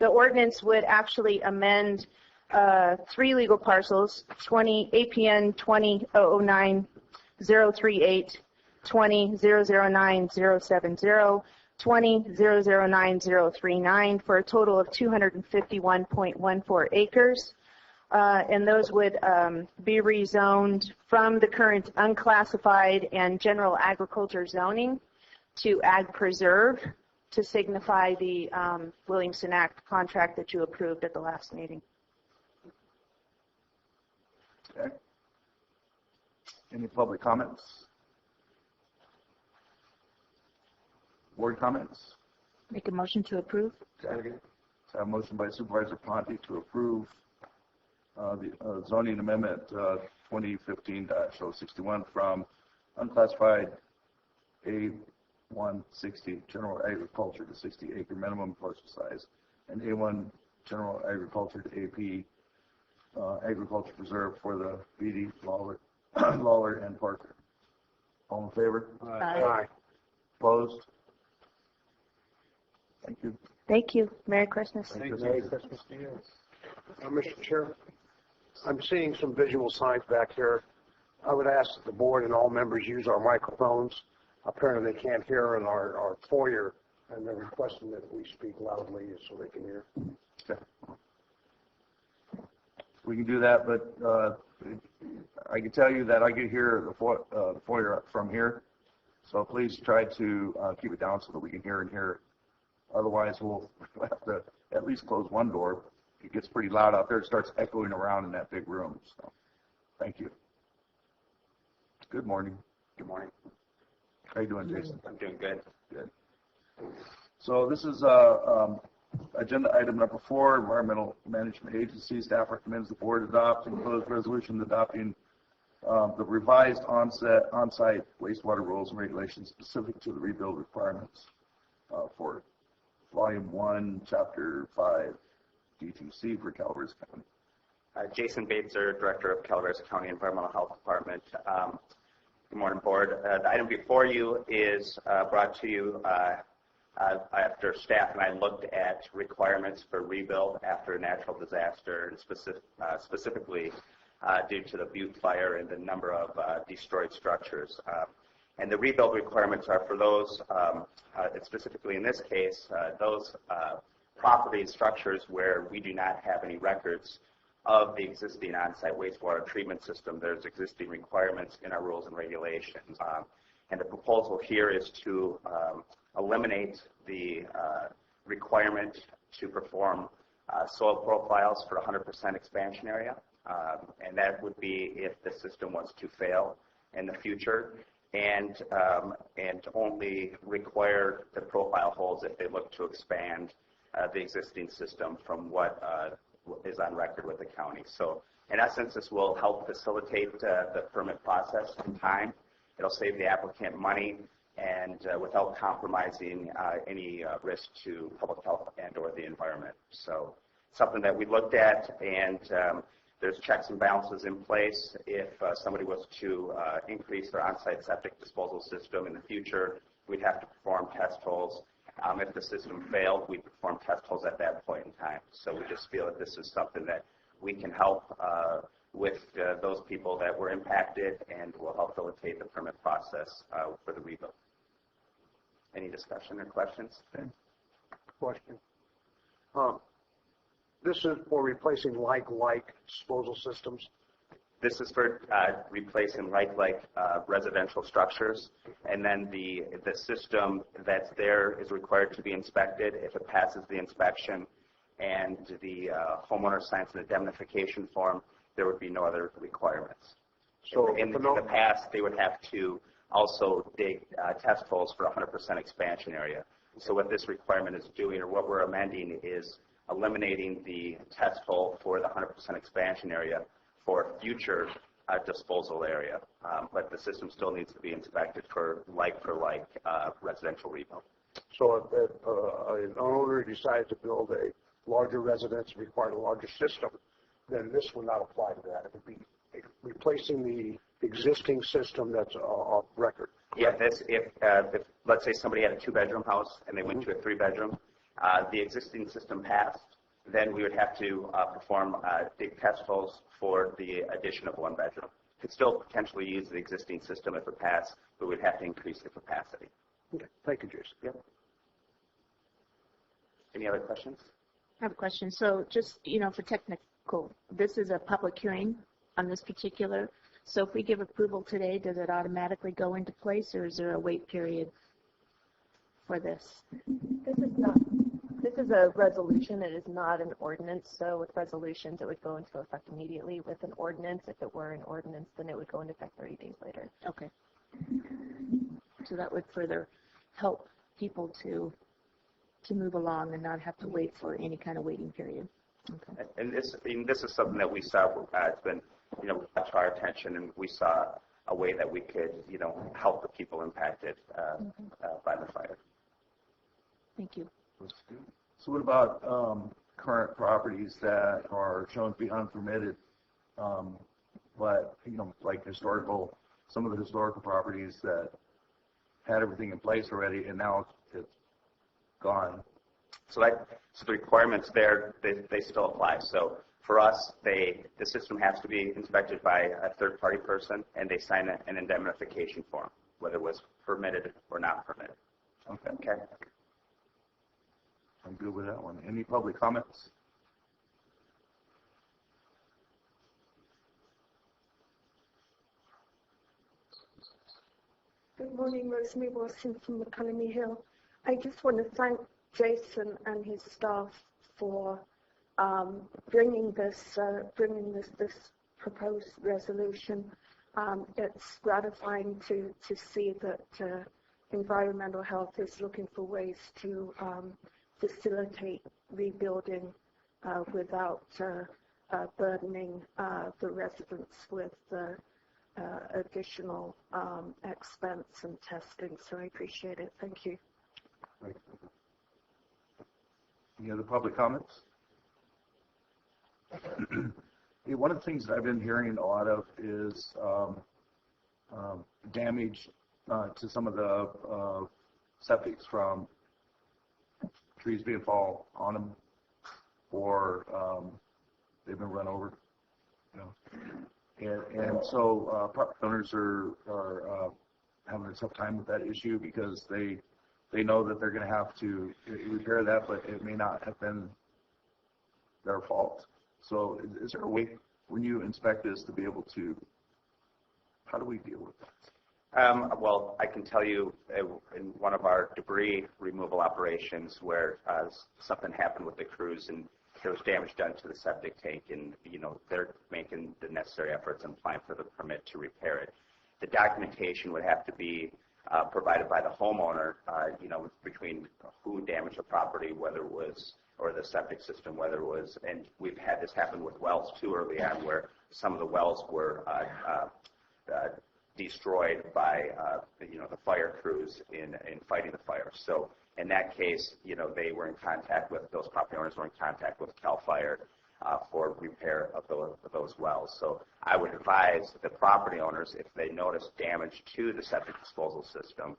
ordinance would actually amend 3 legal parcels: 20 APN 20.009.038, 20.009.070, 20.009.039 for a total of 251.14 acres. And those would be rezoned from the current unclassified and general agriculture zoning to ag preserve to signify the Williamson Act contract that you approved at the last meeting. Okay. Any public comments? Board comments? Make a motion to approve. Second. So I have a motion by Supervisor Ponte to approve the zoning amendment 2015-061 from unclassified A160 general agriculture to 60 acre minimum parcel size and A1 general agriculture to AP agriculture preserve for the Beatty, Lawler, and Parker. All in favor? Aye. Opposed? Thank you. Thank you. Merry Christmas. Thank you. Merry Christmas to you. Mr. Chair, I'm seeing some visual signs back here. I would ask that the board and all members use our microphones. Apparently they can't hear in our foyer, and they're requesting that we speak loudly so they can hear. Okay. We can do that, but I can tell you that I can hear the foyer from here, so please try to keep it down so that we can hear and hear. Otherwise, we'll have to at least close one door. It gets pretty loud out there. It starts echoing around in that big room. So, thank you. Good morning. Good morning. How you doing, Jason? I'm doing good. Good. So this is agenda item number 4, Environmental Management Agency. Staff recommends the board adopt and proposed resolution adopting the revised on-site wastewater rules and regulations specific to the rebuild requirements for Volume 1, Chapter 5, D2C for Calaveras County. Jason Bateser, Director of Calaveras County Environmental Health Department. Good morning, Board. The item before you is brought to you after staff and I looked at requirements for rebuild after a natural disaster, and specifically due to the Butte fire and the number of destroyed structures. And the rebuild requirements are for those, specifically in this case, those property structures where we do not have any records of the existing on-site wastewater treatment system. There's existing requirements in our rules and regulations. And the proposal here is to eliminate the requirement to perform soil profiles for 100% expansion area. And that would be if the system was to fail in the future, and only require the profile holes if they look to expand the existing system from what is on record with the county. So in essence, this will help facilitate the permit process in time. It'll save the applicant money and without compromising any risk to public health and or the environment. So something that we looked at, and there's checks and balances in place. If somebody was to increase their on-site septic disposal system in the future, we'd have to perform test holes. If the system failed, we perform test holes at that point in time. So we just feel that this is something that we can help with those people that were impacted, and will help facilitate the permit process for the rebuild. Any discussion or questions? Okay. Question. This is for replacing like disposal systems. This is for replacing like residential structures, and then the system that's there is required to be inspected. If it passes the inspection and the homeowner signs an indemnification form, there would be no other requirements. So in the past, they would have to also dig test holes for 100% expansion area. So what this requirement is doing, or what we're amending, is eliminating the test hole for the 100% expansion area for future disposal area. But the system still needs to be inspected for like residential rebuild. So if an owner decides to build a larger residence, require a larger system, then this would not apply to that. It would be replacing the existing system that's off record. Yeah, if let's say somebody had a 2-bedroom house and they went to a 3-bedroom, the existing system passed, then we would have to perform dig test holes for the addition of 1 bedroom. Could still potentially use the existing system if it passed, but we'd have to increase the capacity. Okay. Thank you, Jason. Yep. Any other questions? I have a question. So just, for technical, this is a public hearing on this particular. So if we give approval today, does it automatically go into place, or is there a wait period for this? This is a resolution. It is not an ordinance. So with resolutions, it would go into effect immediately. With an ordinance, if it were an ordinance, then it would go into effect 30 days later. Okay. So that would further help people to move along and not have to wait for any kind of waiting period. Okay. And this is something that we saw. It's been, brought to our attention, and we saw a way that we could, help the people impacted by the fire. Thank you. So what about current properties that are shown to be unpermitted, but, like some of the historical properties that had everything in place already and now it's gone? So the requirements there, they still apply. So for us, the system has to be inspected by a third-party person, and they sign an indemnification form, whether it was permitted or not permitted. Okay. I'm good with that one. Any public comments? Good morning, Rosemary Wilson from McCullough Hill. I just want to thank Jason and his staff for bringing this proposed resolution. It's gratifying to see that environmental health is looking for ways to facilitate rebuilding without burdening the residents with additional expense and testing. So I appreciate it. Thank you. Right. Any other public comments? One of the things that I've been hearing a lot of is damage to some of the septics from trees being fall on them, or they've been run over. And so property owners are having a tough time with that issue because they know that they're going to have to repair that, but it may not have been their fault. So is there a way when you inspect this to be able to, how do we deal with that? Well, I can tell you in one of our debris removal operations where something happened with the crews and there was damage done to the septic tank, and they're making the necessary efforts and applying for the permit to repair it. The documentation would have to be provided by the homeowner, between who damaged the property, whether it was, or the septic system, whether it was, and we've had this happen with wells too early on, where some of the wells were destroyed by the fire crews in fighting the fire. So in that case, they were in contact with, those property owners were in contact with CAL FIRE for repair of those wells. So I would advise the property owners, if they notice damage to the septic disposal system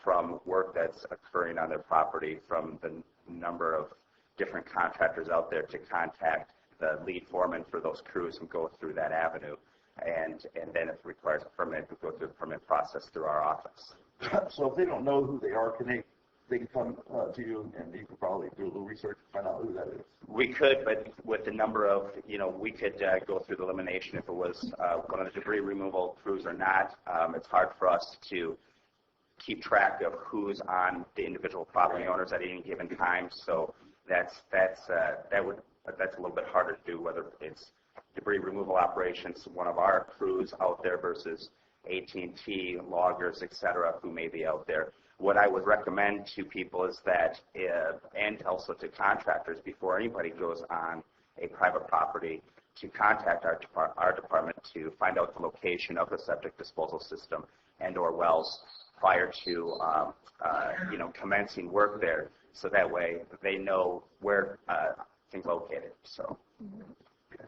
from work that's occurring on their property, from the number of different contractors out there, to contact the lead foreman for those crews and go through that avenue. And then if it requires a permit, we go through the permit process through our office. So if they don't know who they are, they can come to you, and you could probably do a little research to find out who that is. We could, but with the number of, we could go through the elimination if it was one of the debris removal crews or not. It's hard for us to keep track of who's on the individual property owners at any given time. So that's a little bit harder to do, whether it's debris removal operations, one of our crews out there versus AT&T, loggers, et cetera, who may be out there. What I would recommend to people is that, and also to contractors, before anybody goes on a private property, to contact our department to find out the location of the septic disposal system and/or wells prior to commencing work there, so that way they know where things are located. So. Okay.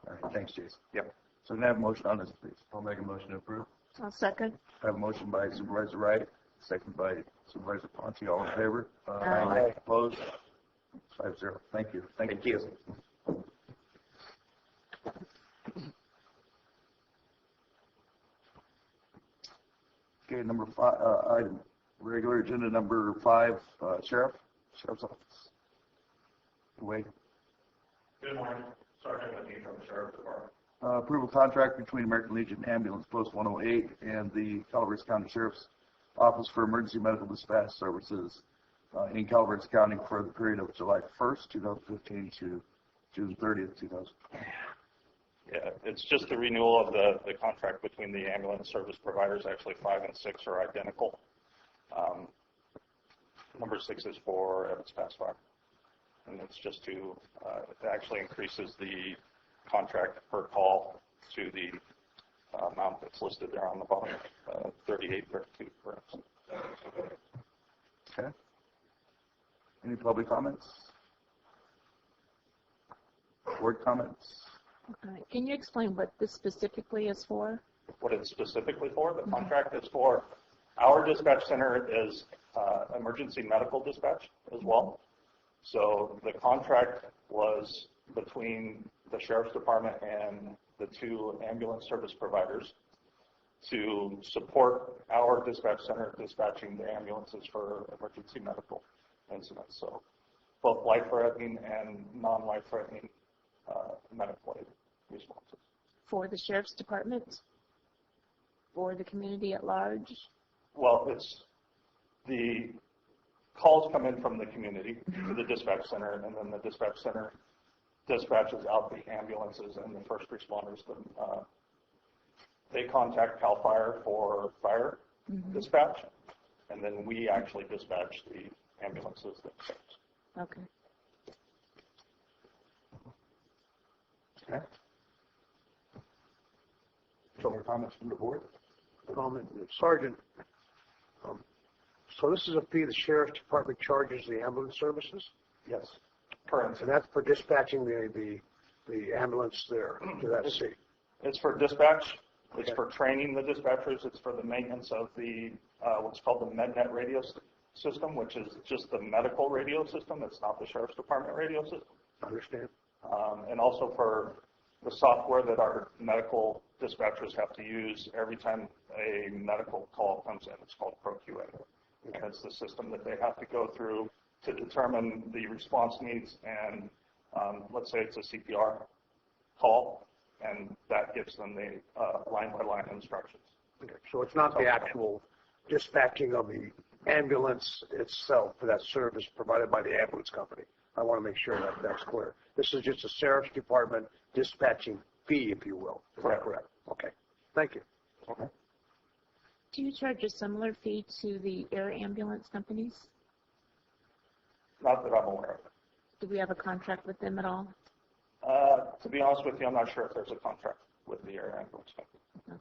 All right. Thanks, Jason. Yep. So can I have a motion on this, please? I'll make a motion to approve. I'll second. I have a motion by Supervisor Wright, second by Supervisor Ponte. All in favor? Aye. Opposed? 5-0. Thank you. Thank you. Okay, number 5, item, regular agenda number 5, Sheriff's Office. Wait. Good morning. Sergeant McGee from the Sheriff's Department. Approval contract between American Legion Ambulance Post 108 and the Calaveras County Sheriff's Office for Emergency Medical Dispatch Services in Calaveras County for the period of July 1st, 2015 to June 30th, 2015. Yeah, it's just the renewal of the contract between the ambulance service providers. Actually, 5 and 6 are identical. Number 6 is for Evans Pass Fire. And it's just to, it actually increases the contract per call to the amount that's listed there on the bottom, 3832 per instance. Okay. Any public comments? Board comments? Can you explain what this specifically is for? What it's specifically for, the contract is for, our dispatch center is emergency medical dispatch as well. So the contract was between the Sheriff's Department and the 2 ambulance service providers to support our dispatch center dispatching the ambulances for emergency medical incidents. So both life-threatening and non-life-threatening medical aid responses. For the Sheriff's Department? For the community at large? Well, it's the calls come in from the community to the dispatch center, and then the dispatch center dispatches out the ambulances and the first responders. They contact CAL FIRE for fire dispatch, and then we actually dispatch the ambulances themselves. Okay. Okay. Some more comments from the board? Comment, Sergeant. So this is a fee the Sheriff's Department charges the ambulance services? Yes. Current. And that's for dispatching the ambulance there to that seat? It's for dispatch. It's for training the dispatchers. It's for the maintenance of the what's called the MedNet radio system, which is just the medical radio system. It's not the Sheriff's Department radio system. I understand. And also for the software that our medical dispatchers have to use every time a medical call comes in. It's called ProQA. And it's the system that they have to go through to determine the response needs. And let's say it's a CPR call, and that gives them the line-by-line instructions. Okay. So it's not the actual dispatching of the ambulance itself for that service provided by the ambulance company. I want to make sure that that's clear. This is just a Sheriff's Department dispatching fee, if you will. Is that correct? Okay. Thank you. Okay. Do you charge a similar fee to the air ambulance companies? Not that I'm aware of. Do we have a contract with them at all? To be honest with you, I'm not sure if there's a contract with the air ambulance company.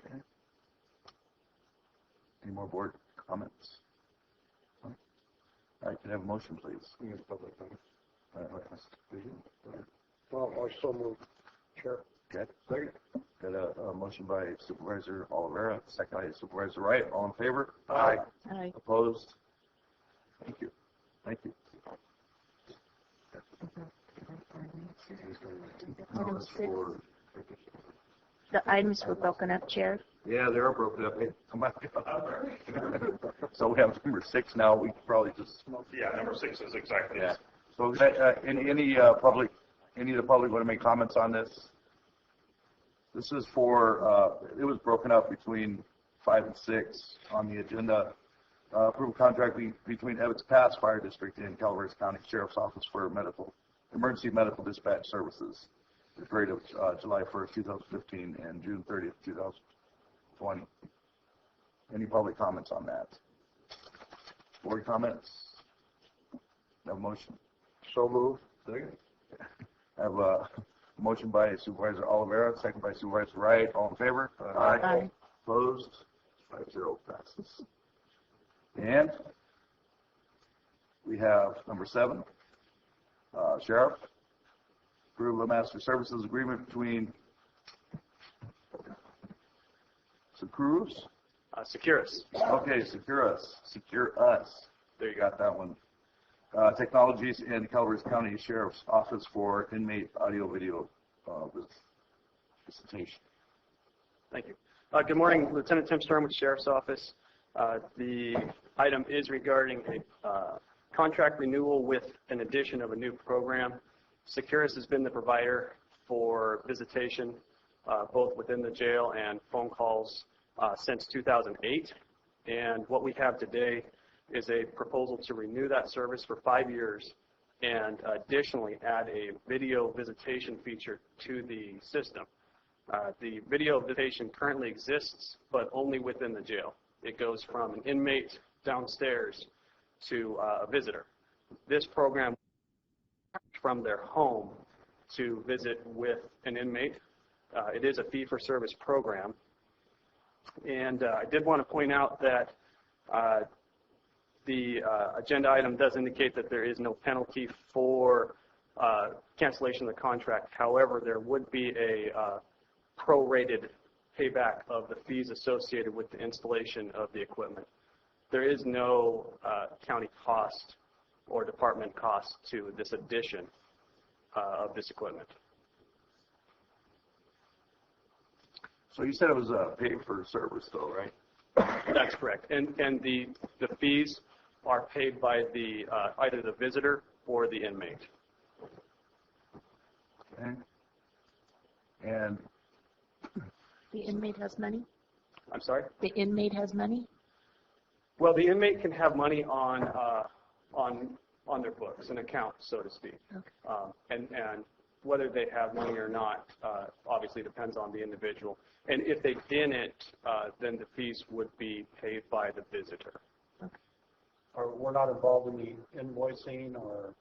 Okay. Any more board comments? All right, can I have a motion, please? Public comment. Well, I so move, Chair. Okay. Second. Got a motion by Supervisor Oliveira, second by Supervisor Wright. All in favor? Aye. Aye. Opposed? Thank you. Thank you. Item 6. The items were broken up, Chair. Yeah, they are broken up. Hey, come on. So we have number 6 now. We could probably just. Yeah, number 6 is exactly. Yeah. So any public, any of the public want to make comments on this? This is for. It was broken up between 5 and 6 on the agenda. Approval contract between Evans Pass Fire District and Calaveras County Sheriff's Office for emergency medical dispatch services. The period of July 1st, 2015 and June 30th, 2020. Any public comments on that? Board comments? No motion. So move. Second. I have a motion by Supervisor Oliveira, second by Supervisor Wright. All in favor? Aye. Aye. Opposed? 5-0 passes. And we have number 7, Sheriff. Approval of Master Services Agreement between Securus? Securus. Okay, Securus. Secure Us. There you got that one. Technologies and Calaveras County Sheriff's Office for inmate audio-video visitation. Thank you. Good morning, Lieutenant Tim Storm with the Sheriff's Office. The item is regarding a contract renewal with an addition of a new program. Securus has been the provider for visitation, both within the jail and phone calls since 2008. And what we have today is a proposal to renew that service for 5 years and additionally add a video visitation feature to the system. The video visitation currently exists, but only within the jail. It goes from an inmate downstairs to a visitor. This program from their home to visit with an inmate. It is a fee-for-service program. And I did want to point out that the agenda item does indicate that there is no penalty for cancellation of the contract. However, there would be a prorated payback of the fees associated with the installation of the equipment. There is no county cost or department cost to this addition of this equipment. So you said it was a pay-for-service, though, right? That's correct. And the fees are paid by the either the visitor or the inmate. Okay. And The inmate has money? I'm sorry? The inmate has money? Well, the inmate can have money on their books, an account, so to speak. Okay. And whether they have money or not obviously depends on the individual. And if they didn't, then the fees would be paid by the visitor. Okay. Or we're not involved in the invoicing or?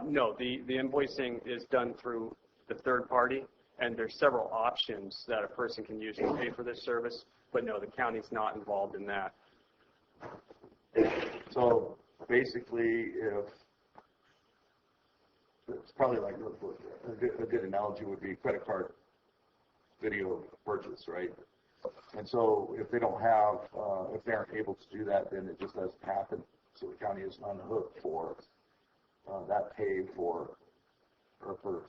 No, the invoicing is done through the third party, and there's several options that a person can use to pay for this service, but no, the county's not involved in that. so basically, if it's probably like a good analogy would be credit card video purchase, right? And so if they don't have, if they aren't able to do that, then it just doesn't happen. So the county is on the hook for that pay for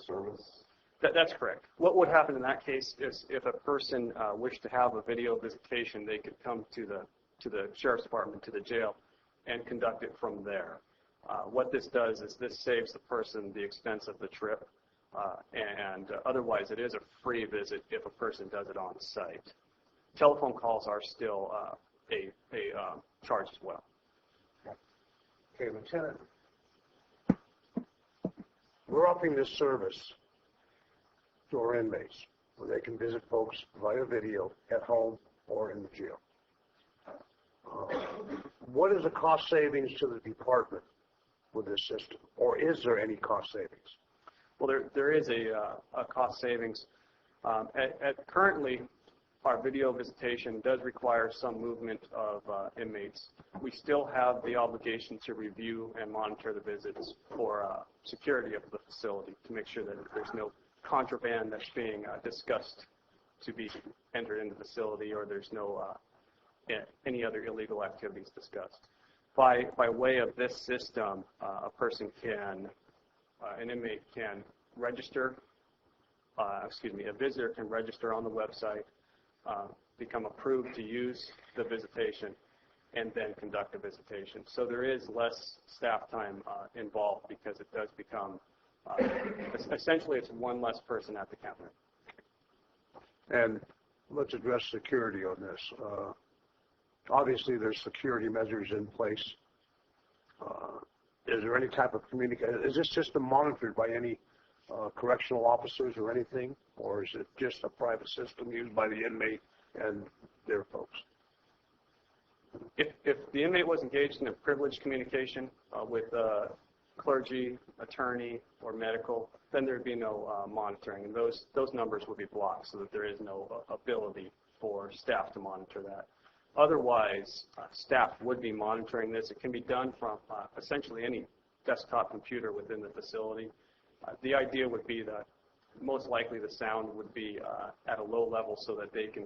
service. That's correct. What would happen in that case is if a person wished to have a video visitation, they could come to the sheriff's department, to the jail, and conduct it from there. What this does is this saves the person the expense of the trip, and otherwise it is a free visit if a person does it on site. Telephone calls are still a charge as well. Okay, Lieutenant, we're offering this service to our inmates where they can visit folks via video at home or in the jail. What is the cost savings to the department with this system, or is there any cost savings? Well, there is a cost savings. Currently, our video visitation does require some movement of inmates. We still have the obligation to review and monitor the visits for security of the facility to make sure that there's no contraband that's being discussed to be entered into the facility, or there's no any other illegal activities discussed. By way of this system, an inmate can register, a visitor can register on the website, become approved to use the visitation, and then conduct a visitation. So there is less staff time involved because it does become, essentially it's one less person at the counter. And let's address security on this. Obviously, there's security measures in place. Is there any type of communication? Is this system monitored by any correctional officers or anything, or is it just a private system used by the inmate and their folks? If the inmate was engaged in a privileged communication with clergy, attorney, or medical, then there would be no monitoring, and those numbers would be blocked so that there is no ability for staff to monitor that. Otherwise, staff would be monitoring this. It can be done from essentially any desktop computer within the facility. The idea would be that most likely the sound would be at a low level so that they can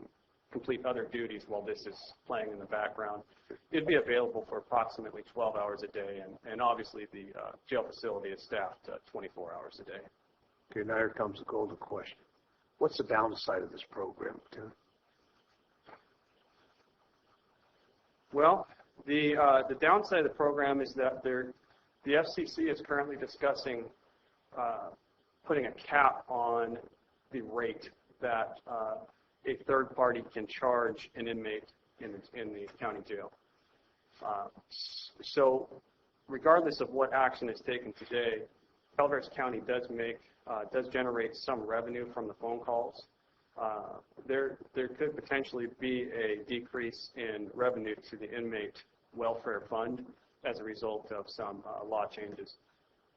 complete other duties while this is playing in the background. It'd be available for approximately 12 hours a day, and obviously the jail facility is staffed 24 hours a day. Okay, now here comes the golden question. What's the downside of this program, Lieutenant? Well, the downside of the program is that the FCC is currently discussing putting a cap on the rate that a third party can charge an inmate in the county jail. So regardless of what action is taken today, Calaveras County does generate some revenue from the phone calls. there could potentially be a decrease in revenue to the inmate welfare fund as a result of some law changes.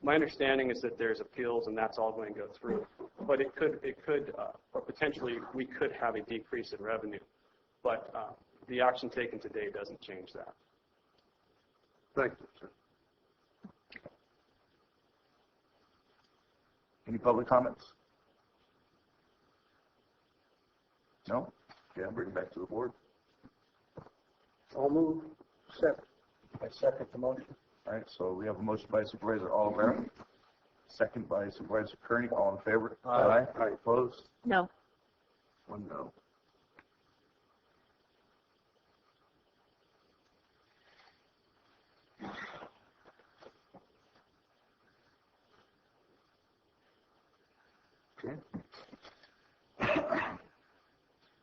My understanding is that there's appeals and that's all going to go through, but it could, or potentially we could have a decrease in revenue, but the action taken today doesn't change that. Thank you, sir. Any public comments? No? Okay, I'll bring it back to the board. I'll move. Second. I second the motion. All right, so we have a motion by Supervisor Olivera, second by Supervisor Kearney. All in favor? Aye. Aye. Opposed? No. One no. Okay.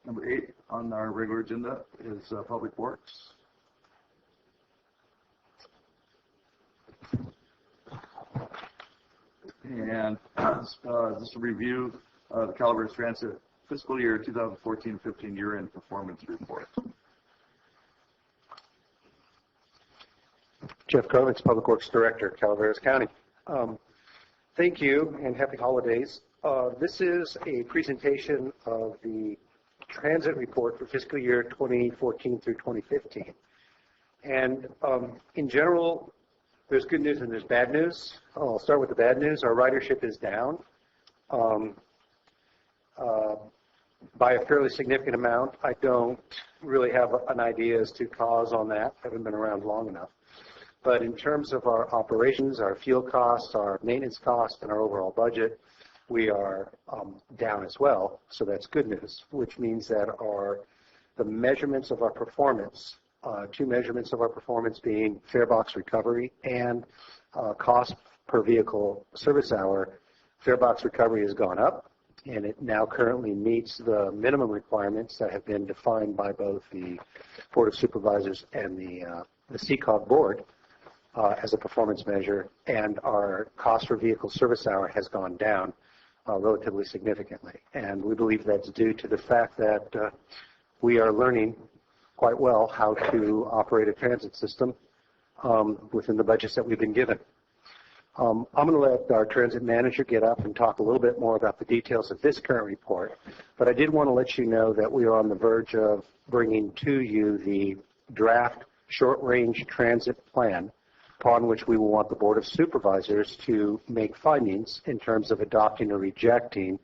Number 8 on our regular agenda is Public Works. And this is a review of the Calaveras Transit fiscal year 2014-15 year-end performance report. Jeff Kovitz, Public Works Director, Calaveras County. Thank you and happy holidays. This is a presentation of the transit report for fiscal year 2014 through 2015. And in general, there's good news and there's bad news. I'll start with the bad news. Our ridership is down by a fairly significant amount. I don't really have an idea as to cause on that. I haven't been around long enough. But in terms of our operations, our fuel costs, our maintenance costs, and our overall budget, we are down as well. So that's good news, which means that the measurements of our performance, 2 measurements of our performance being fare box recovery and cost per vehicle service hour, fare box recovery has gone up, and it now currently meets the minimum requirements that have been defined by both the Board of Supervisors and the CCOG board as a performance measure, and our cost per vehicle service hour has gone down relatively significantly. And we believe that's due to the fact that we are learning quite well how to operate a transit system within the budgets that we've been given. I'm going to let our transit manager get up and talk a little bit more about the details of this current report, but I did want to let you know that we are on the verge of bringing to you the draft short-range transit plan, upon which we will want the Board of Supervisors to make findings in terms of adopting or rejecting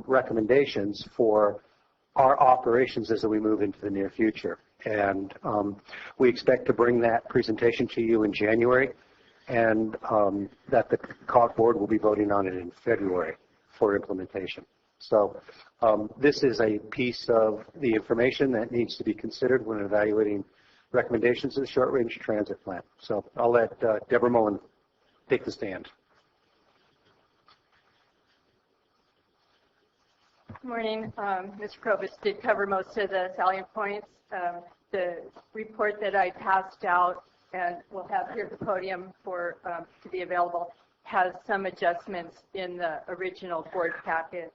recommendations for our operations as we move into the near future. And we expect to bring that presentation to you in January, and that the COG board will be voting on it in February for implementation. So this is a piece of the information that needs to be considered when evaluating recommendations of the short-range transit plan. So I'll let Deborah Mullen take the stand. Good morning. Mr. Kovitz did cover most of the salient points. The report that I passed out and we'll have here at the podium for to be available has some adjustments in the original board packet,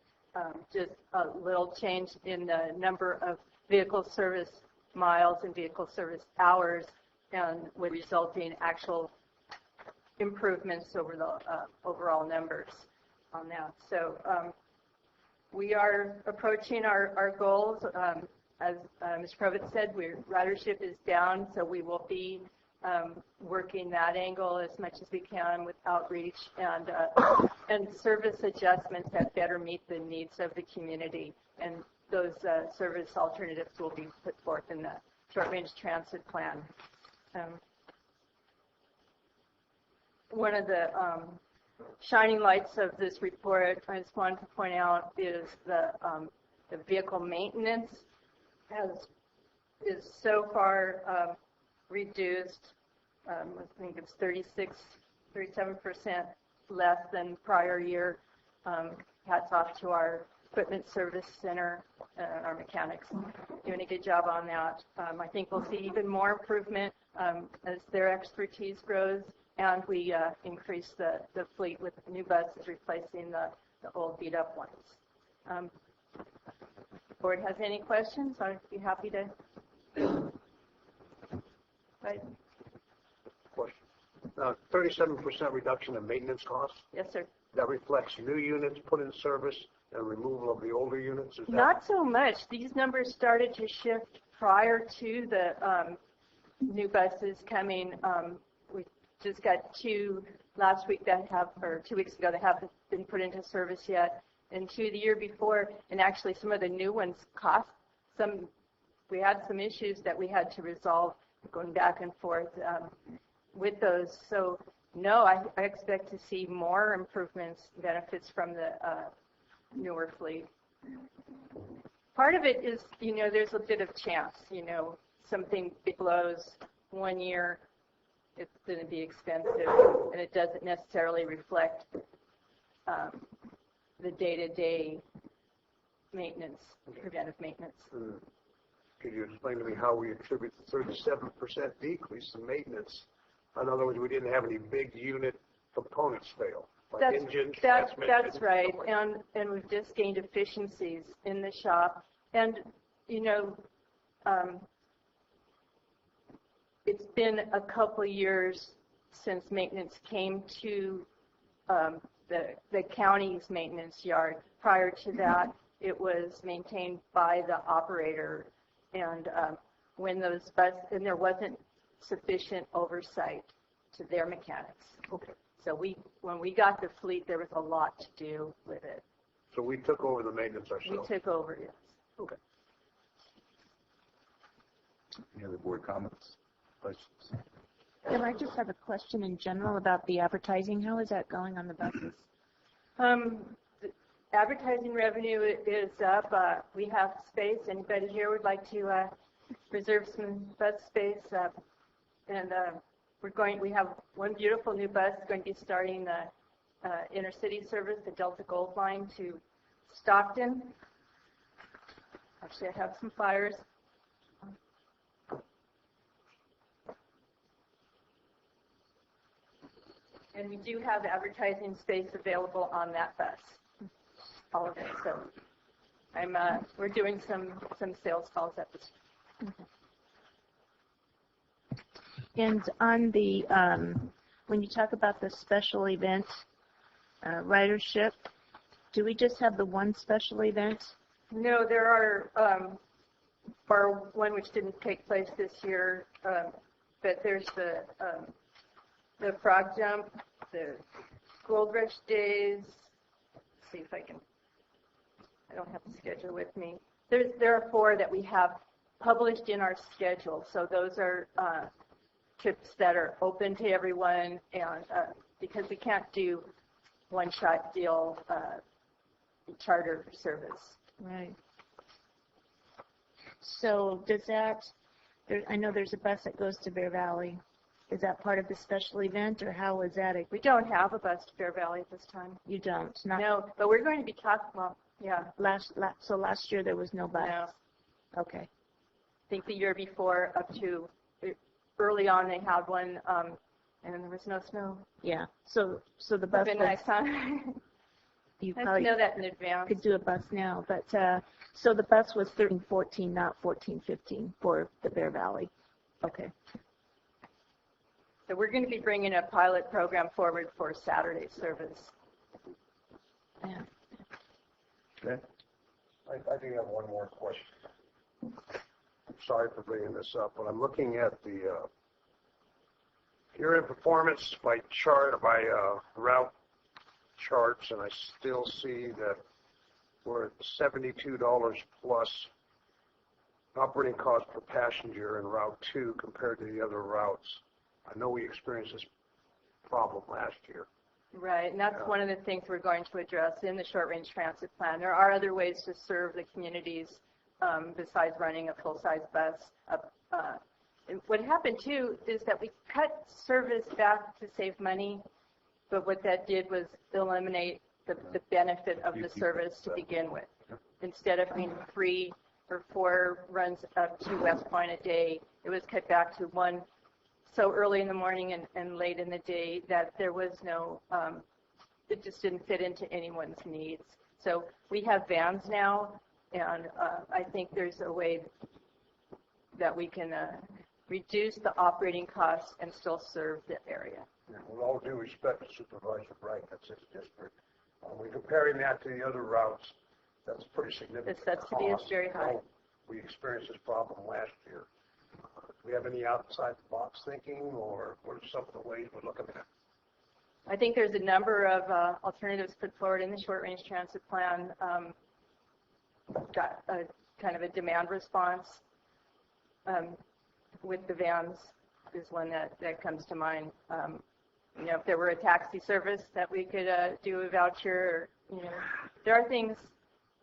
just a little change in the number of vehicle service miles and vehicle service hours, and with resulting actual improvements over the overall numbers on that. So we are approaching our goals. As Mr. Kovitz said, ridership is down, so we will be working that angle as much as we can with outreach and service adjustments that better meet the needs of the community. And those service alternatives will be put forth in the short-range transit plan. One of the shining lights of this report I just wanted to point out is the vehicle maintenance is so far reduced. I think it's 37% less than prior year. Hats off to our equipment service center and our mechanics doing a good job on that. I think we'll see even more improvement as their expertise grows, and we increase the fleet with new buses replacing the old beat-up ones. board has any questions, I'd be happy to. Right. Question. 37% reduction in maintenance costs. Yes, sir. That reflects new units put in service and removal of the older units? Is that Not so much. These numbers started to shift prior to the new buses coming. We just got two last week that have, or 2 weeks ago, that haven't been put into service yet. And 2 the year before, and actually some of the new ones cost some. We had some issues that we had to resolve going back and forth with those. So no, I expect to see more improvements, benefits from the newer fleet. Part of it is, there's a bit of chance, something blows 1 year, it's going to be expensive, and it doesn't necessarily reflect the day-to-day maintenance, preventive maintenance. Could you explain to me how we attribute the 37% decrease in maintenance? In other words, we didn't have any big unit components fail, like engines, That's right, and we've just gained efficiencies in the shop. And, it's been a couple years since maintenance came to the county's maintenance yard. Prior to that, it was maintained by the operator, and when those and there wasn't sufficient oversight to their mechanics. Okay. So when we got the fleet, there was a lot to do with it. So we took over the maintenance ourselves? We took over, yes. Okay. Any other board comments? Questions? Can I just have a question in general about the advertising? How is that going on the buses? The advertising revenue is up. We have space. Anybody here would like to reserve some bus space? And we have one beautiful new bus going to be starting the intercity service, the Delta Gold Line to Stockton. Actually, I have some flyers. And we do have advertising space available on that bus, all of it. So we're doing some sales calls at this. And on the, when you talk about the special event ridership, do we just have the one special event? No, there are, or one which didn't take place this year, but there's the frog jump, the Gold Rush Days. Let's see if I don't have the schedule with me. There are 4 that we have published in our schedule. So those are trips that are open to everyone, and because we can't do one-shot deal charter service. Right. So does that, I know there's a bus that goes to Bear Valley. Is that part of the special event, or how is that? We don't have a bus to Bear Valley at this time. You don't? No, but we're going to be talking, well, yeah. So last year there was no bus? No. Okay. I think the year before, up to early on, they had one, and then there was no snow. Yeah. So the bus was nice, huh? You I probably know that in advance. Could do a bus now, but so the bus was 13-14, not 14-15 for the Bear Valley. Okay. So we're going to be bringing a pilot program forward for Saturday service. Yeah. Okay. I do have one more question. I'm sorry for bringing this up, but I'm looking at the year-end performance by route charts, and I still see that we're at $72 plus operating cost per passenger in Route 2 compared to the other routes. I know we experienced this problem last year. Right, and that's one of the things we're going to address in the short-range transit plan. There are other ways to serve the communities besides running a full-size bus. And what happened, too, is that we cut service back to save money, but what that did was eliminate the benefit of the service to begin with. Instead of being 3 or 4 runs up to West Point a day, it was cut back to 1 so early in the morning and late in the day that there was no, it just didn't fit into anyone's needs. So we have vans now, And I think there's a way that we can reduce the operating costs and still serve the area. Yeah, with all due respect to Supervisor Bright, that's his district. When comparing that to the other routes, that's pretty significant. That city is very high. We experienced this problem last year. Do we have any outside-the-box thinking, or what are some of the ways we're looking at? I think there's a number of alternatives put forward in the short-range transit plan. Got a kind of a demand response with the vans is one that comes to mind. If there were a taxi service that we could do a voucher, there are things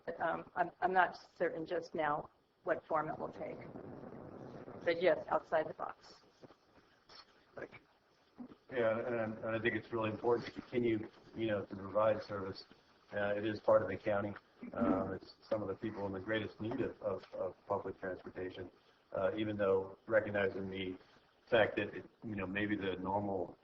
that, I'm not certain just now what form it will take. But yes, outside the box. Thank you. Yeah, and I think it's really important to continue, to provide service. It is part of the county. It's some of the people in the greatest need of public transportation, even though recognizing the fact that, maybe the normal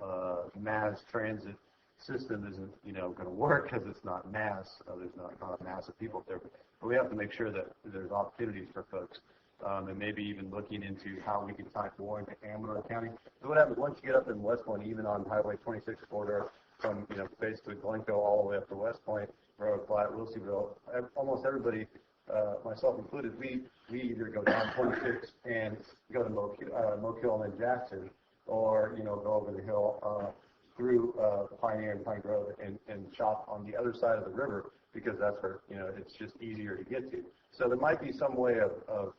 mass transit system isn't, going to work because it's not mass. There's not a mass of people there. But we have to make sure that there's opportunities for folks. And maybe even looking into how we can tie more into Amador County. So what happens once you get up in West Point, even on Highway 26 corridor, from basically Glencoe all the way up to West Point, Road Flat, Wilseyville, almost everybody, myself included, we either go down 26 and go to Mokill and then Jackson, or go over the hill through Pioneer and Pine Grove and shop on the other side of the river, because that's where it's just easier to get to. So there might be some way of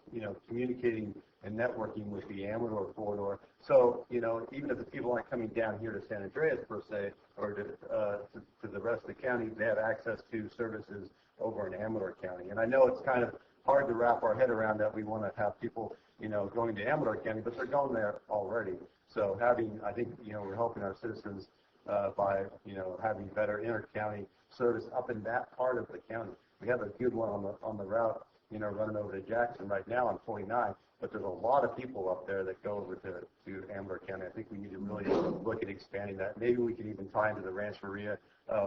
communicating and networking with the Amador corridor. So even if the people aren't coming down here to San Andreas per se, or to the rest of the county, they have access to services over in Amador County. And I know it's kind of hard to wrap our head around that we want to have people going to Amador County, but they're going there already. So I think we're helping our citizens by having better inter-county service up in that part of the county. We have a good one on the route, running over to Jackson right now on 49, but there's a lot of people up there that go over to Amador County. I think we need to really look at expanding that. Maybe we can even tie into the Rancheria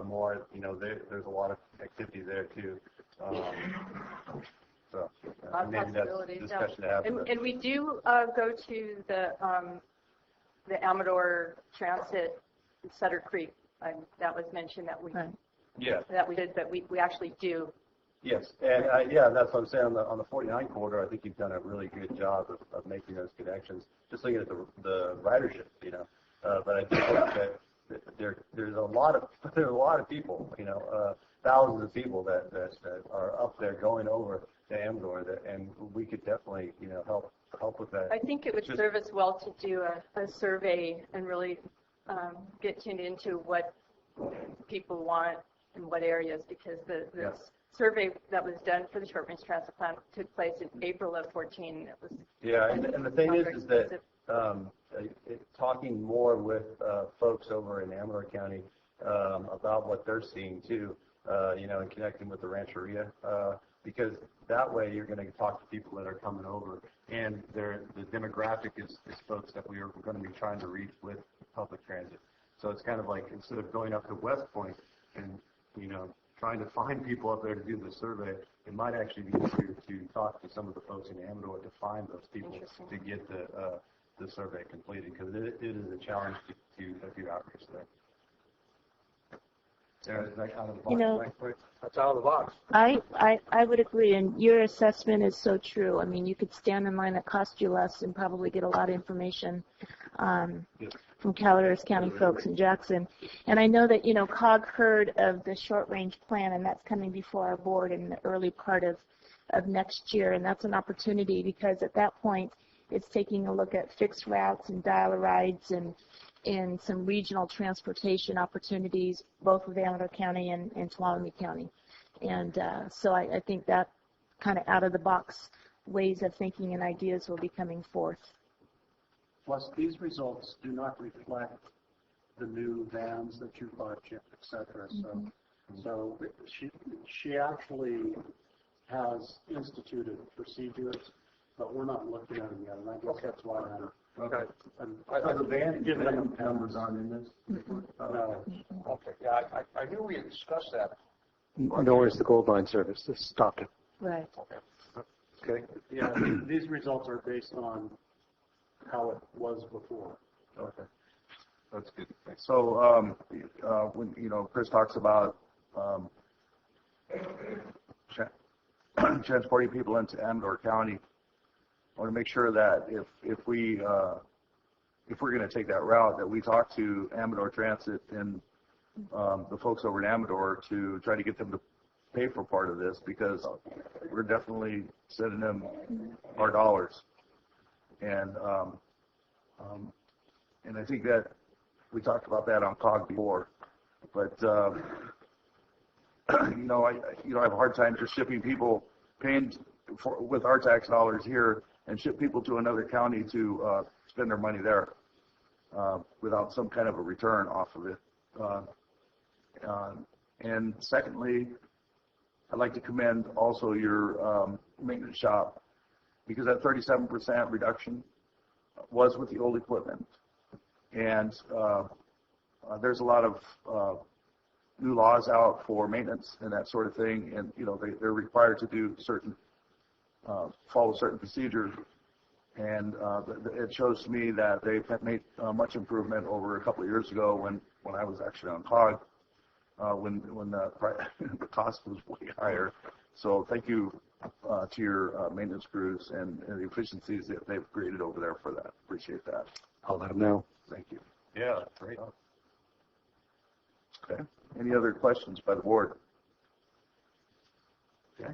more. There's a lot of activity there too. So maybe that's a discussion to have. And we do go to the Amador Transit Sutter Creek. That was mentioned that we that we did, but we actually do. Yes, and that's what I'm saying on the 49 corridor. I think you've done a really good job of making those connections. Just looking at the ridership, but I do think that there's a lot of people, thousands of people that are up there going over to Amador, and we could definitely help with that. I think it would serve us well to do a survey and really get tuned into what people want in what areas, because the survey that was done for the short-range transit plan took place in April of 14. It was and the thing is that talking more with folks over in Amador County about what they're seeing too, and connecting with the Rancheria, because that way you're going to talk to people that are coming over, and the demographic is folks that we are going to be trying to reach with public transit. So it's kind of like, instead of going up to West Point and trying to find people up there to do the survey, it might actually be easier to talk to some of the folks in Amador to find those people to get the survey completed, because it is a challenge to do outreach there. Sarah, is that out of the box? That's out of the box. I would agree, and your assessment is so true. I mean, you could stand in line that cost you less and probably get a lot of information from Calaveras County folks in Jackson. And I know that, COG heard of the short-range plan, and that's coming before our board in the early part of next year. And that's an opportunity, because at that point, it's taking a look at fixed routes and dial-a-rides and some regional transportation opportunities, both with Amador County and Tuolumne County. And so I think that kind of out-of-the-box ways of thinking and ideas will be coming forth. Plus, these results do not reflect the new vans that you budget, et cetera. So she actually has instituted procedures, but we're not looking at them yet, and I guess that's why I'm... Okay. Are the van numbers on in this? No. Okay. Yeah, I knew we had discussed that. No, it's the Gold Line service that stopped it. Right. Okay. Yeah, these results are based on how it was before. Okay. That's good. So, when, Chris talks about transporting people into Amador County, I want to make sure that if we're going to take that route, that we talk to Amador Transit and the folks over in Amador to try to get them to pay for part of this, because we're definitely sending them our dollars. And I think that we talked about that on COG before, but I have a hard time just shipping people, paying with our tax dollars here, and ship people to another county to spend their money there without some kind of a return off of it. And secondly, I'd like to commend also your maintenance shop, because that 37% reduction was with the old equipment. And there's a lot of new laws out for maintenance and that sort of thing, and they're required to do follow certain procedures. And it shows to me that they've made much improvement over a couple of years ago when I was actually on COG, when the cost was way higher. So thank you to your maintenance crews and the efficiencies that they've created over there for that. Appreciate that. I'll let them know. Thank you. Yeah, great. Okay. Any other questions by the board? Okay.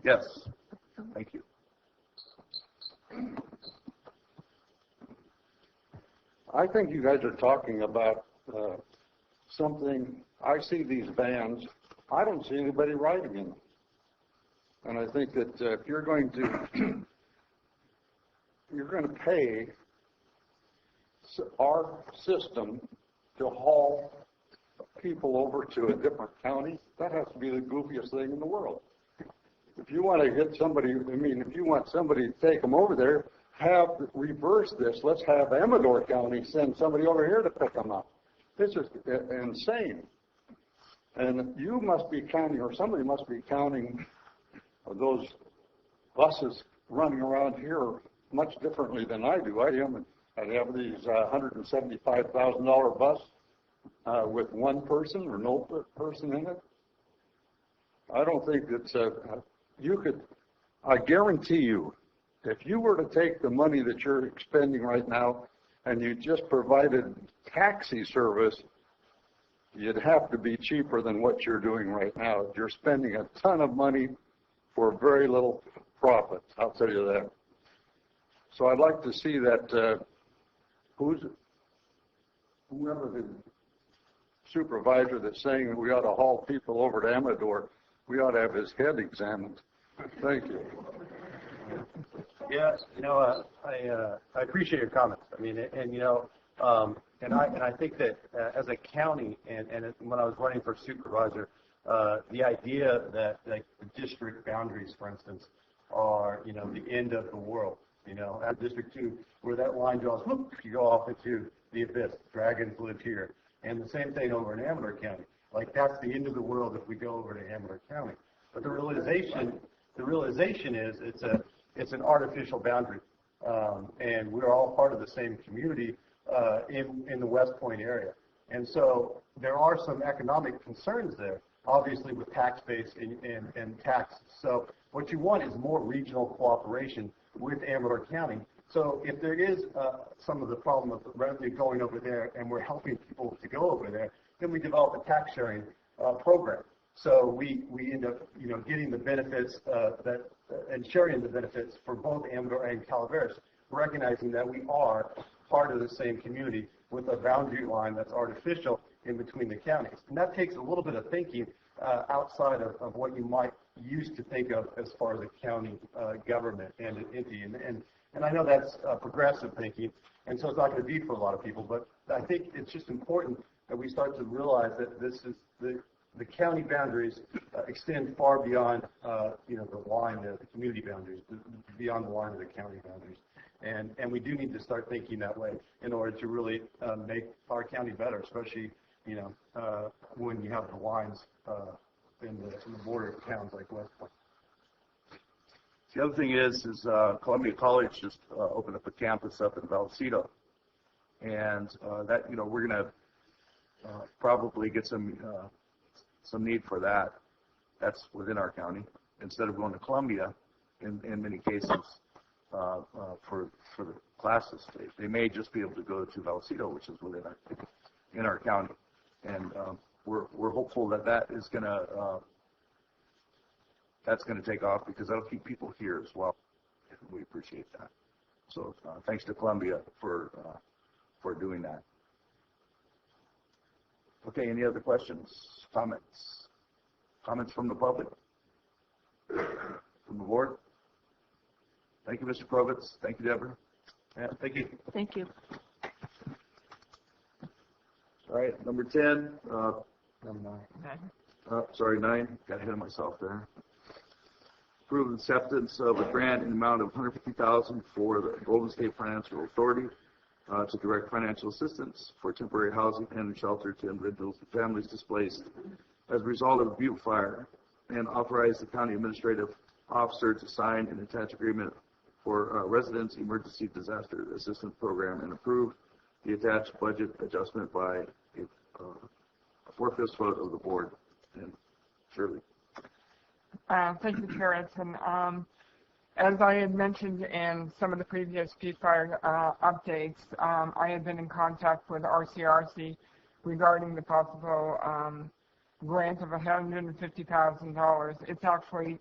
Yes. Thank you. I think you guys are talking about something. I see these vans. I don't see anybody riding in them. And I think that if you're going to pay our system to haul people over to a different county, that has to be the goofiest thing in the world. If you want to get somebody, if you want somebody to take them over there, reverse this. Let's have Amador County send somebody over here to pick them up. This is insane. And you must be counting, or somebody must be counting those buses running around here much differently than I do. I have these $175,000 bus with one person or no person in it. I don't think that I guarantee you, if you were to take the money that you're expending right now and you just provided taxi service, you'd have to be cheaper than what you're doing right now. You're spending a ton of money for very little profit, I'll tell you that. So I'd like to see that whoever the supervisor that's saying that we ought to haul people over to Amador, we ought to have his head examined. Thank you. Yeah, I appreciate your comments. And I think that as a county, and when I was running for supervisor, the idea that like the district boundaries, for instance, are the end of the world. At District 2, where that line draws, whoop, you go off into the abyss. Dragons live here, and the same thing over in Amador County. Like that's the end of the world if we go over to Amador County. But the realization is it's an artificial boundary, and we're all part of the same community in the West Point area. And so there are some economic concerns there, obviously with tax base and taxes. So what you want is more regional cooperation with Amador County. So if there is some of the problem of revenue going over there and we're helping people to go over there, then we develop a tax sharing program. So we end up getting the benefits and sharing the benefits for both Amador and Calaveras, recognizing that we are part of the same community with a boundary line that's artificial in between the counties. And that takes a little bit of thinking outside of what you might used to think of as far as a county government and an entity. And I know that's progressive thinking, and so it's not going to be for a lot of people, but I think it's just important that we start to realize that this is the county boundaries extend far beyond the line, the community boundaries, beyond the line of the county boundaries. And we do need to start thinking that way in order to really make our county better, especially when you have the lines in the border towns like West Point. The other thing is Columbia College just opened up a campus up in Vallecito, and that we're going to probably get some need for that. That's within our county instead of going to Columbia. In many cases, for the classes, they may just be able to go to Vallecito, which is within our county, and we're hopeful that is going to. That's going to take off because that'll keep people here as well. We appreciate that. So thanks to Columbia for doing that. Okay, any other questions, comments? Comments from the public? From the board? Thank you, Mr. Provitz. Thank you, Deborah. Yeah, thank you. Thank you. All right, number 10. Number 9. Sorry, 9. Got ahead of myself there. Approve acceptance of a grant in the amount of $150,000 for the Golden State Financial Authority to direct financial assistance for temporary housing and shelter to individuals and families displaced as a result of the Butte fire, and authorize the county administrative officer to sign an attached agreement for Residents Emergency Disaster Assistance Program and approve the attached budget adjustment by a 4/5 vote of the board. And Shirley. Thank you, Chair Edson. As I had mentioned in some of the previous Butte Fire updates, I had been in contact with RCRC regarding the possible grant of $150,000. It's actually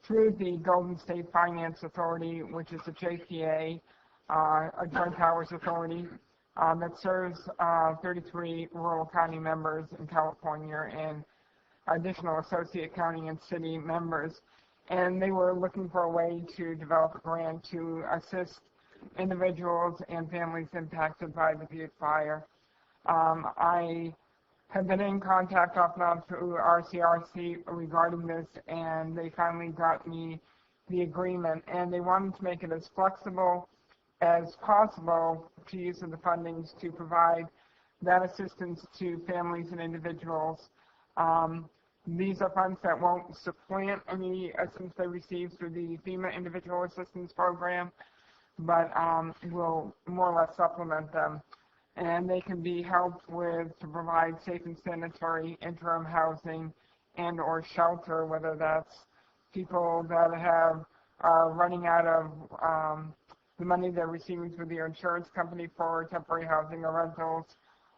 through the Golden State Finance Authority, which is a JPA, a Joint Powers Authority, that serves 33 rural county members in California and additional associate county and city members. And they were looking for a way to develop a grant to assist individuals and families impacted by the Butte fire. I have been in contact off and on through RCRC regarding this, and they finally got me the agreement, and they wanted to make it as flexible as possible to use of the fundings to provide that assistance to families and individuals. These are funds that won't supplant any assistance they receive through the FEMA Individual Assistance Program, but will more or less supplement them. And they can be helped with to provide safe and sanitary interim housing and or shelter, whether that's people that are running out of the money they're receiving through their insurance company for temporary housing or rentals,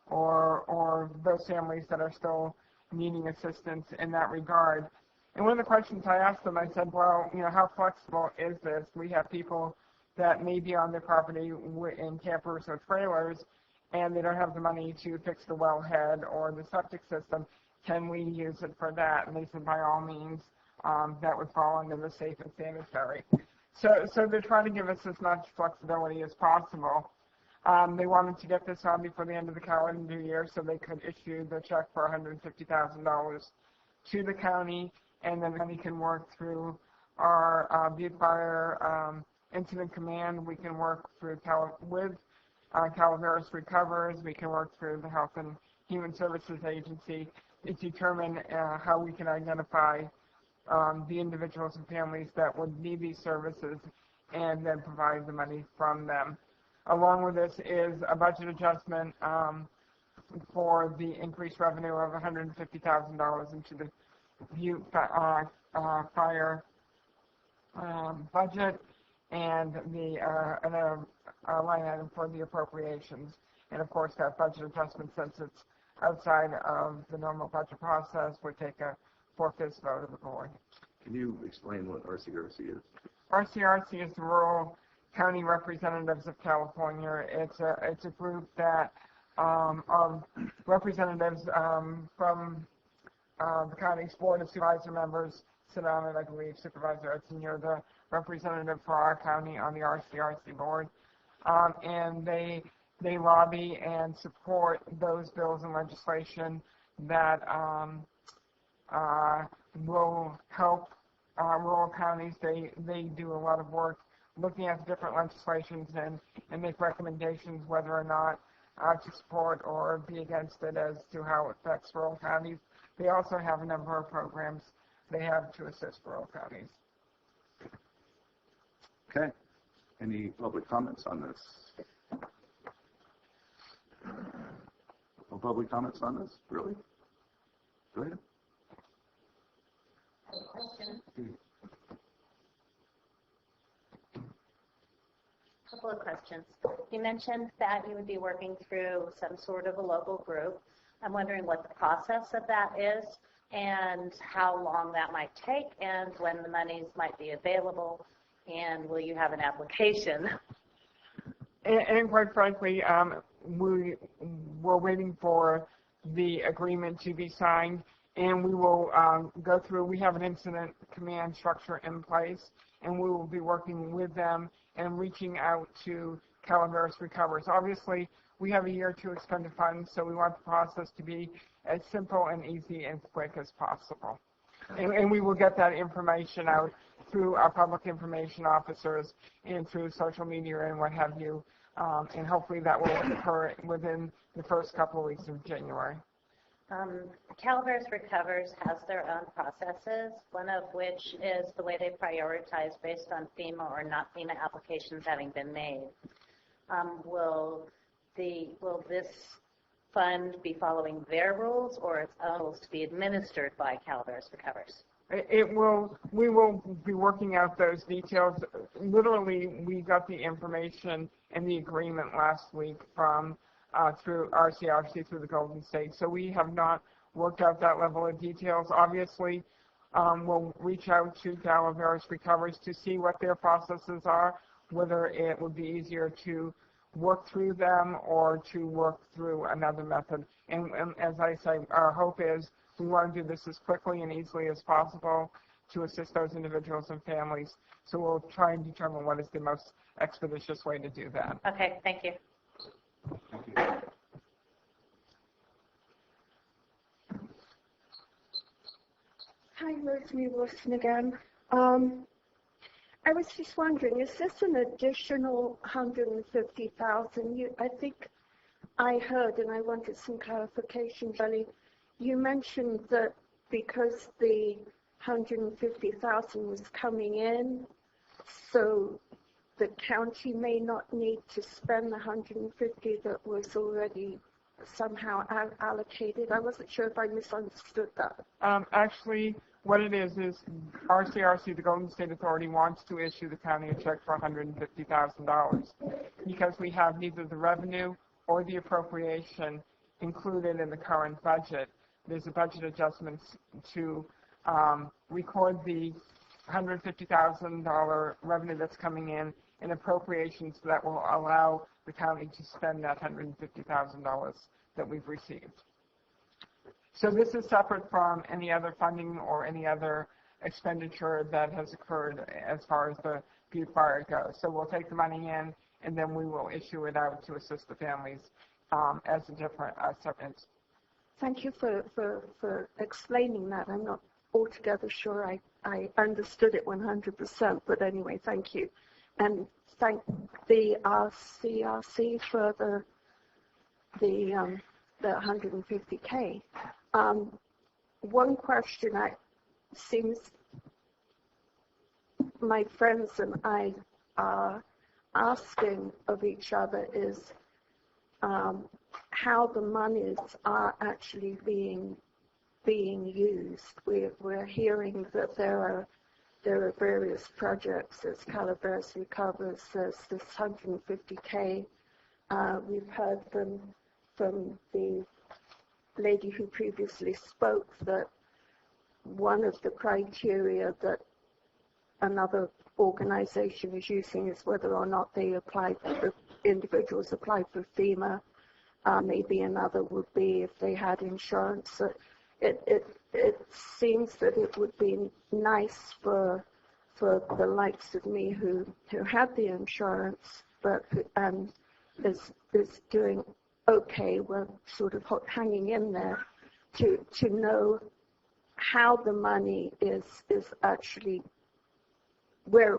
or those families that are still needing assistance in that regard. And one of the questions I asked them, I said, well, how flexible is this? We have people that may be on their property in campers or trailers, and they don't have the money to fix the wellhead or the septic system. Can we use it for that? And they said, by all means, that would fall under the safe and sanitary. So they're trying to give us as much flexibility as possible. They wanted to get this on before the end of the calendar year so they could issue the check for $150,000 to the county, and then the county can work through our Butte Fire Incident Command. We can work through with Calaveras Recovers. We can work through the Health and Human Services Agency to determine how we can identify the individuals and families that would need these services and then provide the money from them. Along with this is a budget adjustment for the increased revenue of $150,000 into the Butte fire budget, and the a line item for the appropriations. And of course, that budget adjustment, since it's outside of the normal budget process, would take a 4/5 vote of the board. Can you explain what RCRC is? RCRC is the Rural County Representatives of California. It's a group that of representatives from the county's board of supervisor members sit on it. I believe Supervisor Edson, you're the representative for our county on the RCRC board, and they lobby and support those bills and legislation that will help rural counties. They do a lot of work looking at different legislations and make recommendations whether or not to support or be against it as to how it affects rural counties. they also have a number of programs they have to assist rural counties. Okay. Any public comments on this? No public comments on this? Really? Go ahead. Couple of questions. You mentioned that you would be working through some sort of a local group. I'm wondering what the process of that is and how long that might take and when the monies might be available, and will you have an application? And quite frankly, we're waiting for the agreement to be signed, and we will go through. We have an incident command structure in place, and we will be working with them and reaching out to Calaveras Recovers. Obviously, we have a year to expend the funds, so we want the process to be as simple and easy and quick as possible. And we will get that information out through our public information officers and through social media and what have you, and hopefully that will occur within the first couple of weeks of January. Calaveras Recovers has their own processes, one of which is the way they prioritize based on FEMA or not FEMA applications having been made. Will this fund be following their rules or its own rules to be administered by Calaveras Recovers? We will be working out those details. Literally, we got the information and the agreement last week from through RCRC, through the Golden State. So we have not worked out that level of details. Obviously, we'll reach out to Calaveras Recovers to see what their processes are, whether it would be easier to work through them or to work through another method. And as I say, our hope is we want to do this as quickly and easily as possible to assist those individuals and families. So we'll try and determine what is the most expeditious way to do that. Okay, thank you. Hi, Rosemary Wilson again. I was just wondering, is this an additional $150,000? I think I heard, and I wanted some clarification, Jelly. You mentioned that because the $150,000 was coming in, so the county may not need to spend the $150,000 that was already somehow allocated. I wasn't sure if I misunderstood that. Actually, what it is RCRC, the Golden State Authority, wants to issue the county a check for $150,000 because we have neither the revenue or the appropriation included in the current budget. There's a budget adjustment to record the $150,000 revenue that's coming in appropriations that will allow the county to spend that $150,000 that we've received. So this is separate from any other funding or any other expenditure that has occurred as far as the Butte Fire goes. So we'll take the money in, and then we will issue it out to assist the families as a different separate. Thank you for explaining that. I'm not altogether sure I understood it 100%, but anyway, thank you. And thank the RCRC for the $150K. One question seems my friends and I are asking of each other is how the monies are actually being used. We're hearing that there are various projects. There's Calaveras Recovers. There's this $150K. We've heard from the lady who previously spoke that one of the criteria that another organization is using is whether or not they apply for individuals apply for FEMA. Maybe another would be if they had insurance. So it seems that it would be nice for the likes of me who had the insurance but is doing okay, we're sort of hanging in there, to know how the money is actually where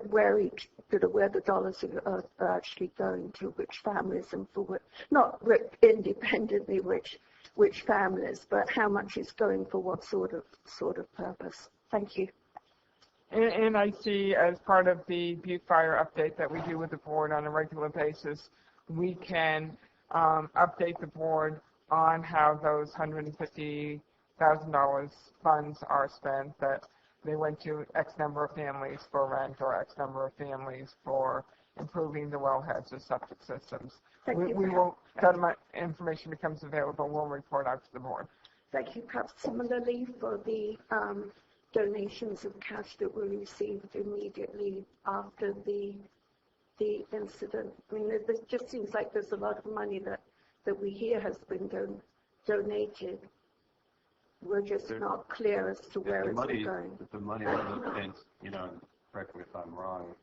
the dollars are actually going to which families and for what, not independently which which families, but how much is going for what sort of purpose. Thank you. And I see as part of the Butte Fire update that we do with the board on a regular basis, we can update the board on how those $150,000 funds are spent, that they went to X number of families for rent or X number of families for improving the wellheads or septic systems. We will, that information becomes available, we'll report out to the board. Thank you. Perhaps similarly for the donations of cash that were received immediately after the incident. I mean, it just seems like there's a lot of money that we hear has been donated. We're just not clear as to where it's going. The money, one of the things, correct me if I'm wrong,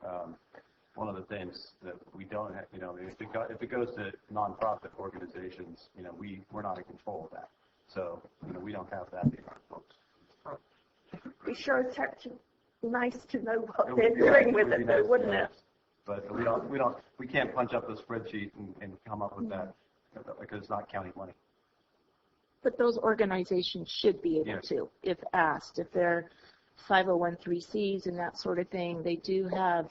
one of the things that we don't have, if it goes to nonprofit organizations, we're not in control of that. So, we don't have that in our books. Be sure it's actually nice to know what they're doing with it, though, wouldn't it? But we can't punch up a spreadsheet and come up with that because it's not county money. But those organizations should be able to, if asked. If they're 501(c)(3)s and that sort of thing, they do have,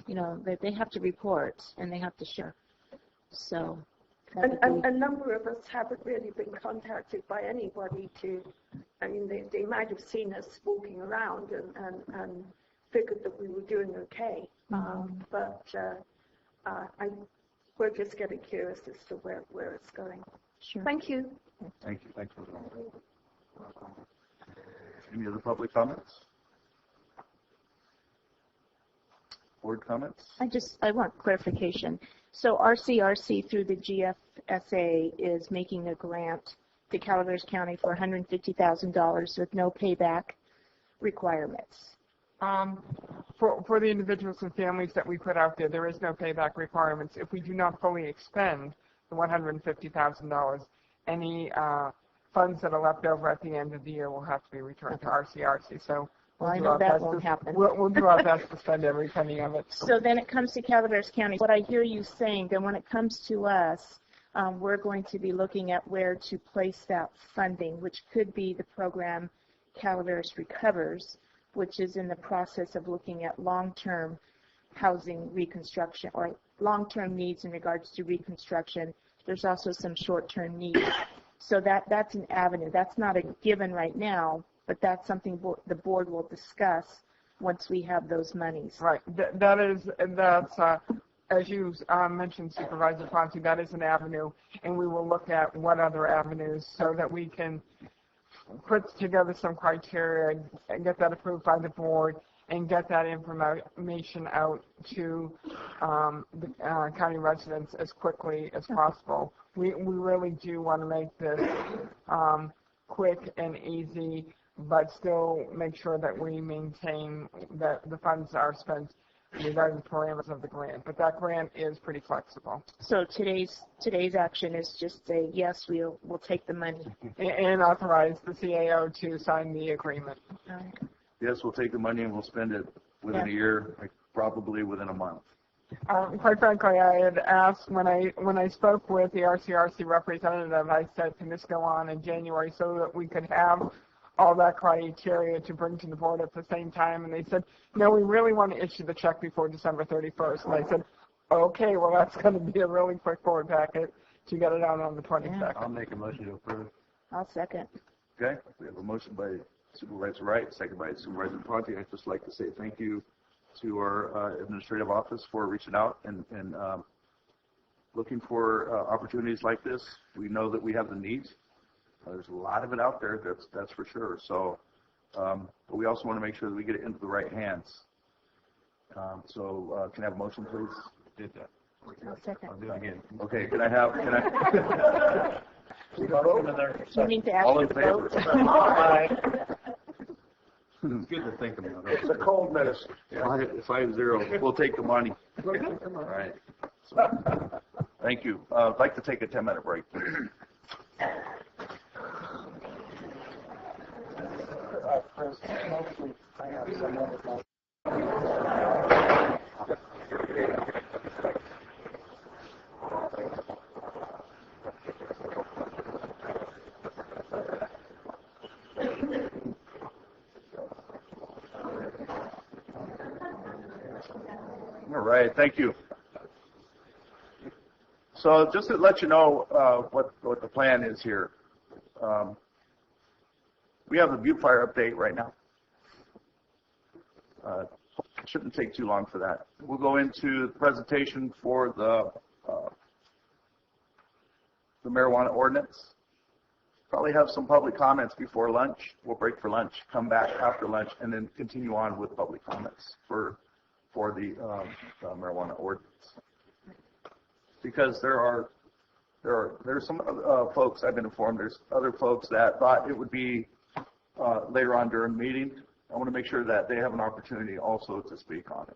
they have to report and they have to share. So. A number of us haven't really been contacted by anybody they might have seen us walking around and figured that we were doing okay. But we're just getting curious as to where it's going. Sure. Thank you. Thank you. Thanks for that. Any other public comments? Board comments? I want clarification. So RCRC through the GFSA is making a grant to Calaveras County for $150,000 with no payback requirements. For the individuals and families that we put out there is no payback requirements. If we do not fully expend the $150,000, any funds that are left over at the end of the year will have to be returned to RCRC. So I know that won't happen. We'll do our best to spend every penny of it. So then it comes to Calaveras County. What I hear you saying, then when it comes to us, we're going to be looking at where to place that funding, which could be the program Calaveras Recovers, which is in the process of looking at long-term housing reconstruction or long-term needs in regards to reconstruction. There's also some short-term needs. So that's an avenue. That's not a given right now, but that's something the board will discuss once we have those monies. Right. That's as you mentioned, Supervisor Fonte, that is an avenue, and we will look at what other avenues so that we can put together some criteria and get that approved by the board and get that information out to the county residents as quickly as possible. We really do want to make this quick and easy, but still make sure that we maintain that the funds are spent regarding the parameters of the grant. But that grant is pretty flexible. So today's action is just say, yes, we'll take the money. And authorize the CAO to sign the agreement. Yes, we'll take the money and we'll spend it within a year, probably within a month. Quite frankly, I had asked when I spoke with the RCRC representative, I said, can this go on in January so that we could have all that criteria to bring to the board at the same time? And they said, no, we really want to issue the check before December 31st. And I said, okay, well, that's going to be a really quick board packet to get it out on the 22nd. Yeah. I'll make a motion to approve. I'll second. Okay, we have a motion by Supervisor Wright, second by Supervisor Fonte. I'd just like to say thank you to our administrative office for reaching out and looking for opportunities like this. We know that we have the needs. There's a lot of it out there, that's for sure. So, but we also want to make sure that we get it into the right hands. Can I have a motion, please? Did that. I'll second. I'll do it again. Okay, can I? You need to ask all in for the favor? vote. It's good to think about. It's a cold medicine. 5-0. We'll take the money. All right. So, thank you. I'd like to take a 10-minute break. I have some other All right, thank you. So just to let you know what the plan is here. We have the Butte Fire update right now. Shouldn't take too long for that. We'll go into the presentation for the marijuana ordinance. Probably have some public comments before lunch. We'll break for lunch, come back after lunch, and then continue on with public comments for the marijuana ordinance. Because there's some folks, I've been informed, there's other folks that thought it would be later on during the meeting. I want to make sure that they have an opportunity also to speak on it.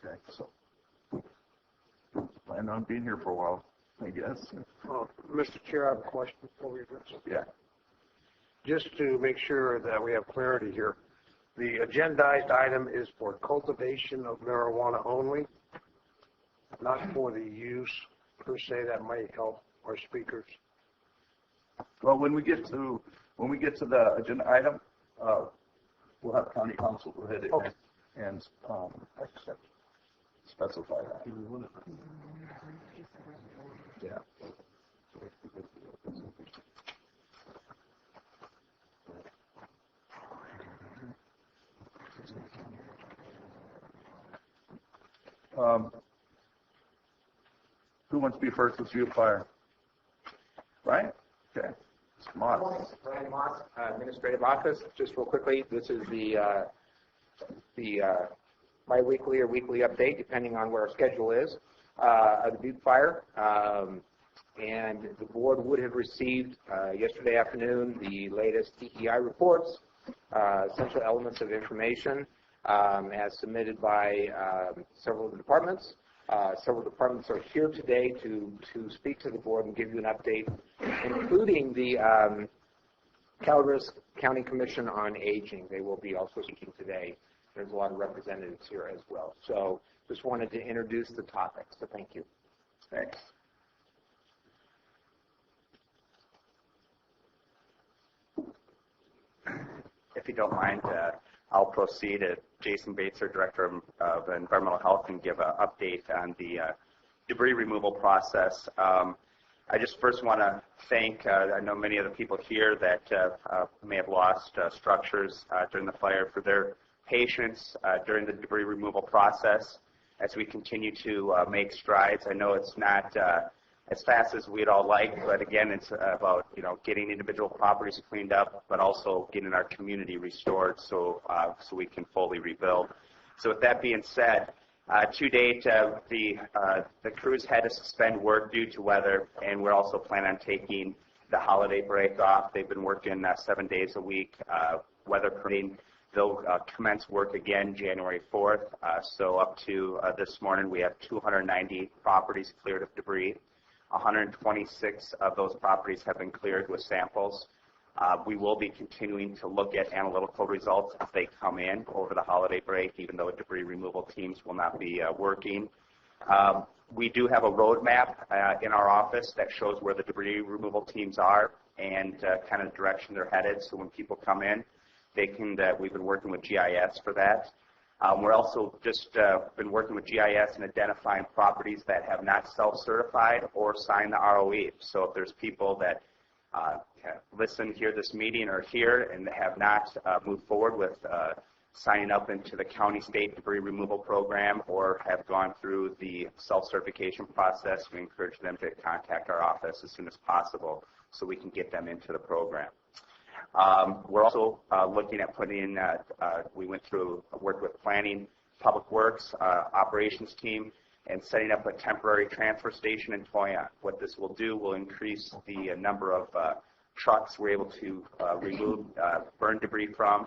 Okay, so plan on being here for a while, I guess. Mr. Chair, I have a question before we address it. Yeah. Just to make sure that we have clarity here, the agendized item is for cultivation of marijuana only, not for the use per se. That might help our speakers. Well, when we get to the agenda item, we'll have county council go ahead and specify that. Yeah. Who wants to be first with Butte Fire? Right? Okay. Moss. Brian Moss, Administrative Office. Just real quickly, this is the bi-weekly or weekly update, depending on where our schedule is, of the Butte Fire. And the board would have received yesterday afternoon the latest TEI reports, essential elements of information, as submitted by several of the departments. Several departments are here today to speak to the board and give you an update, including the Calaveras County Commission on Aging. They will be also speaking today. There's a lot of representatives here as well. So just wanted to introduce the topic. So thank you. Thanks. If you don't mind, I'll proceed. Jason Bates, our Director of Environmental Health, can give an update on the debris removal process. I just first want to thank, I know many of the people here that may have lost structures during the fire, for their patience during the debris removal process as we continue to make strides. I know it's not as fast as we'd all like, but again, it's about getting individual properties cleaned up, but also getting our community restored so we can fully rebuild. So with that being said, to date, the crews had to suspend work due to weather, and we're also planning on taking the holiday break off. They've been working 7 days a week, weather permitting. They'll commence work again January 4th. So up to this morning, we have 290 properties cleared of debris. 126 of those properties have been cleared with samples. We will be continuing to look at analytical results as they come in over the holiday break, even though debris removal teams will not be working. We do have a roadmap in our office that shows where the debris removal teams are and kind of the direction they're headed. So when people come in, they can. We've been working with GIS for that. We're also just been working with GIS and identifying properties that have not self-certified or signed the ROE. So if there's people that listen, hear this meeting, or here and have not moved forward with signing up into the county state debris removal program or have gone through the self-certification process, we encourage them to contact our office as soon as possible so we can get them into the program. We're also looking at putting, we worked with planning, public works, operations team, and setting up a temporary transfer station in Toyon. What this will do will increase the number of trucks we're able to remove burn debris from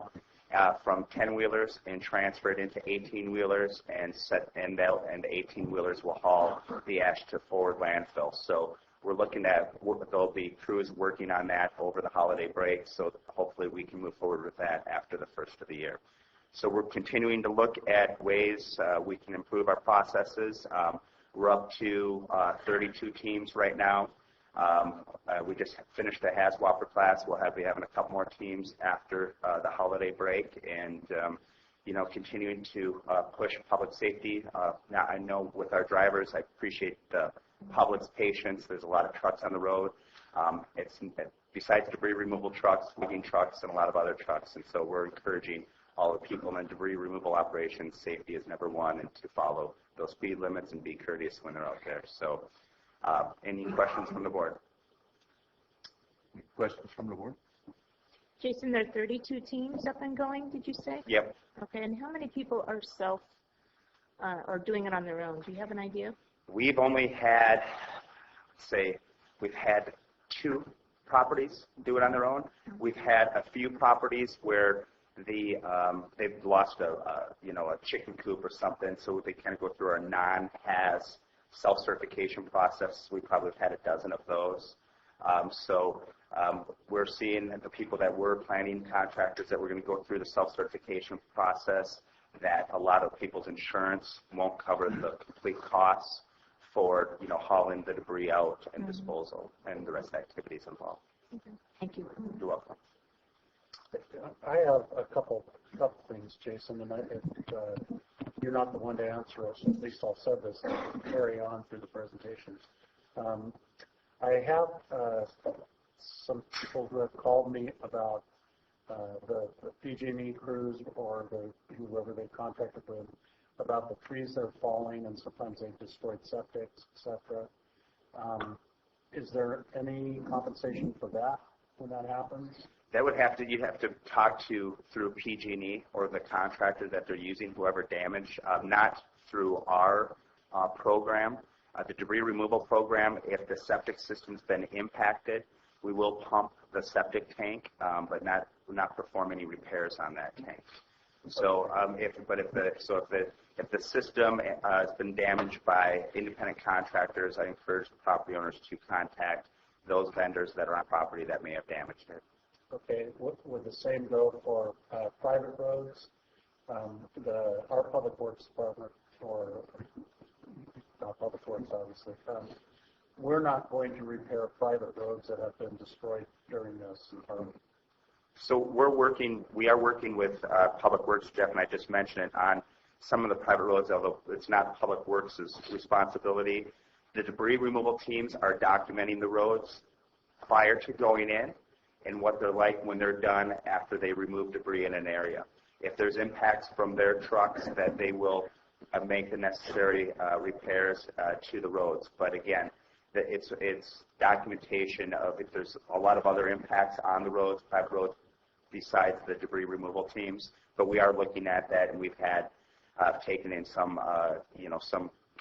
10-wheelers and transfer it into 18-wheelers, and the 18-wheelers will haul the ash to forward landfill. So we're looking at, there'll be crews working on that over the holiday break, so hopefully we can move forward with that after the first of the year. So we're continuing to look at ways we can improve our processes. We're up to 32 teams right now. We just finished the HAZWOPER class. We'll be having a couple more teams after the holiday break, and continuing to push public safety. Now, I know with our drivers, I appreciate the public's patience. There's a lot of trucks on the road. It's besides debris removal trucks, moving trucks, and a lot of other trucks. And so we're encouraging all the people in the debris removal operations. Safety is number one, and to follow those speed limits and be courteous when they're out there. So, any questions from the board? Questions from the board? Jason, there are 32 teams up and going, did you say? Yep. Okay, and how many people are or doing it on their own? Do you have an idea? We've only had, we've had 2 properties do it on their own. We've had a few properties where they've lost a chicken coop or something, so they kind of go through our non-HAZ self-certification process. We probably have had a dozen of those. We're seeing the people that we're planning, contractors that we're going to go through the self-certification process, that a lot of people's insurance won't cover the complete costs for hauling the debris out and disposal and the rest of the activities involved. Okay. Thank you. You're welcome. I have a couple things, Jason, and you're not the one to answer us. At least I'll say this and carry on through the presentation. I have some people who have called me about the PG&E crews or whoever they contracted with, about the trees that are falling, and sometimes they've destroyed septics, etc. Is there any compensation for that when that happens? That you'd have to talk to through PG&E or the contractor that they're using, whoever damaged, not through our program. The debris removal program, if the septic system's been impacted, we will pump the septic tank, but not perform any repairs on that tank. So if the system has been damaged by independent contractors, I encourage the property owners to contact those vendors that are on property that may have damaged it. Okay, would the same go for private roads? Our Public Works Department, or not Public Works, obviously, we're not going to repair private roads that have been destroyed during this. So we are working with Public Works, Jeff and I just mentioned it, on some of the private roads, although it's not Public Works' responsibility. The debris removal teams are documenting the roads prior to going in and what they're like when they're done after they remove debris in an area. If there's impacts from their trucks, that they will make the necessary repairs to the roads. But again, it's documentation of if there's a lot of other impacts on the roads, private roads, besides the debris removal teams. But we are looking at that, and we've had taken in some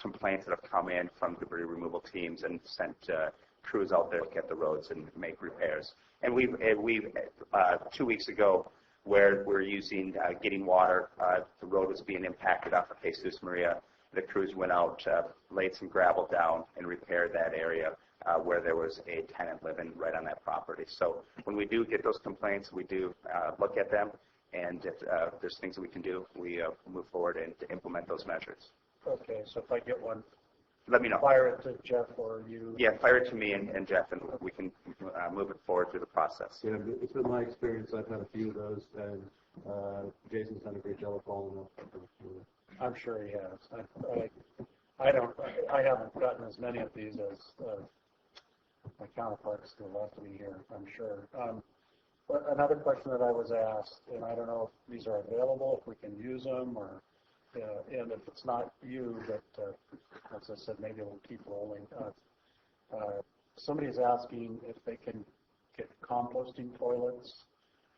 complaints that have come in from debris removal teams and sent crews out there to get the roads and make repairs. And we've 2 weeks ago, where we're using getting water, the road was being impacted off of Jesus Maria. The crews went out, laid some gravel down, and repaired that area where there was a tenant living right on that property. So when we do get those complaints, we do look at them, and if there's things that we can do, we move forward and implement those measures. Okay, so if I get one, let me know. Fire it to Jeff or you. Yeah, fire it to me and Jeff, and we can move it forward through the process. Yeah, it's been my experience. I've had a few of those, and Jason's done a great job of following up. I'm sure he has. I haven't gotten as many of these as my counterparts to the left of me here, I'm sure. But another question that I was asked, and I don't know if these are available, if we can use them, or and if it's not you, but as I said, maybe we'll keep rolling. Somebody's asking if they can get composting toilets,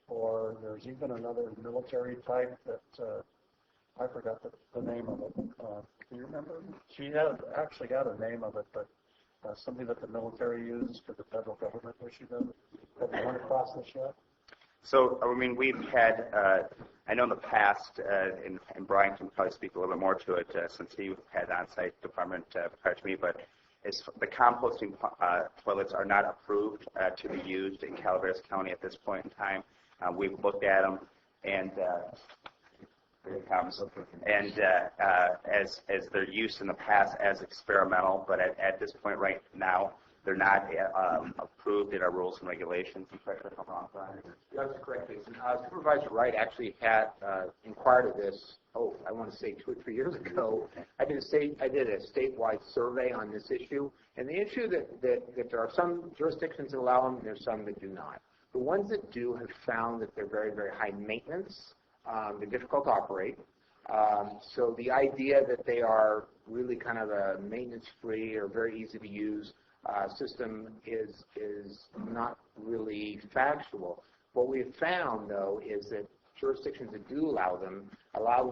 or there's even another military type that I forgot the name of it. Can you remember? She actually had a name of it, but something that the military uses for the federal government issued them. Have you run across this yet? So, I mean, we've had, I know in the past, and Brian can probably speak a little bit more to it since he had on-site department prior to me, but the composting toilets are not approved to be used in Calaveras County at this point in time. We've looked at them, and here it comes. And as their use in the past as experimental, but at this point right now, they're not approved in our rules and regulations. Correct me if I'm wrong, Brian. That's correct, Jason. Supervisor Wright actually had inquired of this, I want to say 2 or 3 years ago. I did a statewide survey on this issue, and the issue that there are some jurisdictions that allow them, there's some that do not. The ones that do have found that they're very, very high maintenance, they're difficult to operate. So the idea that they are really kind of a maintenance-free or very easy to use system is not really factual. What we have found, though, is that jurisdictions that do allow them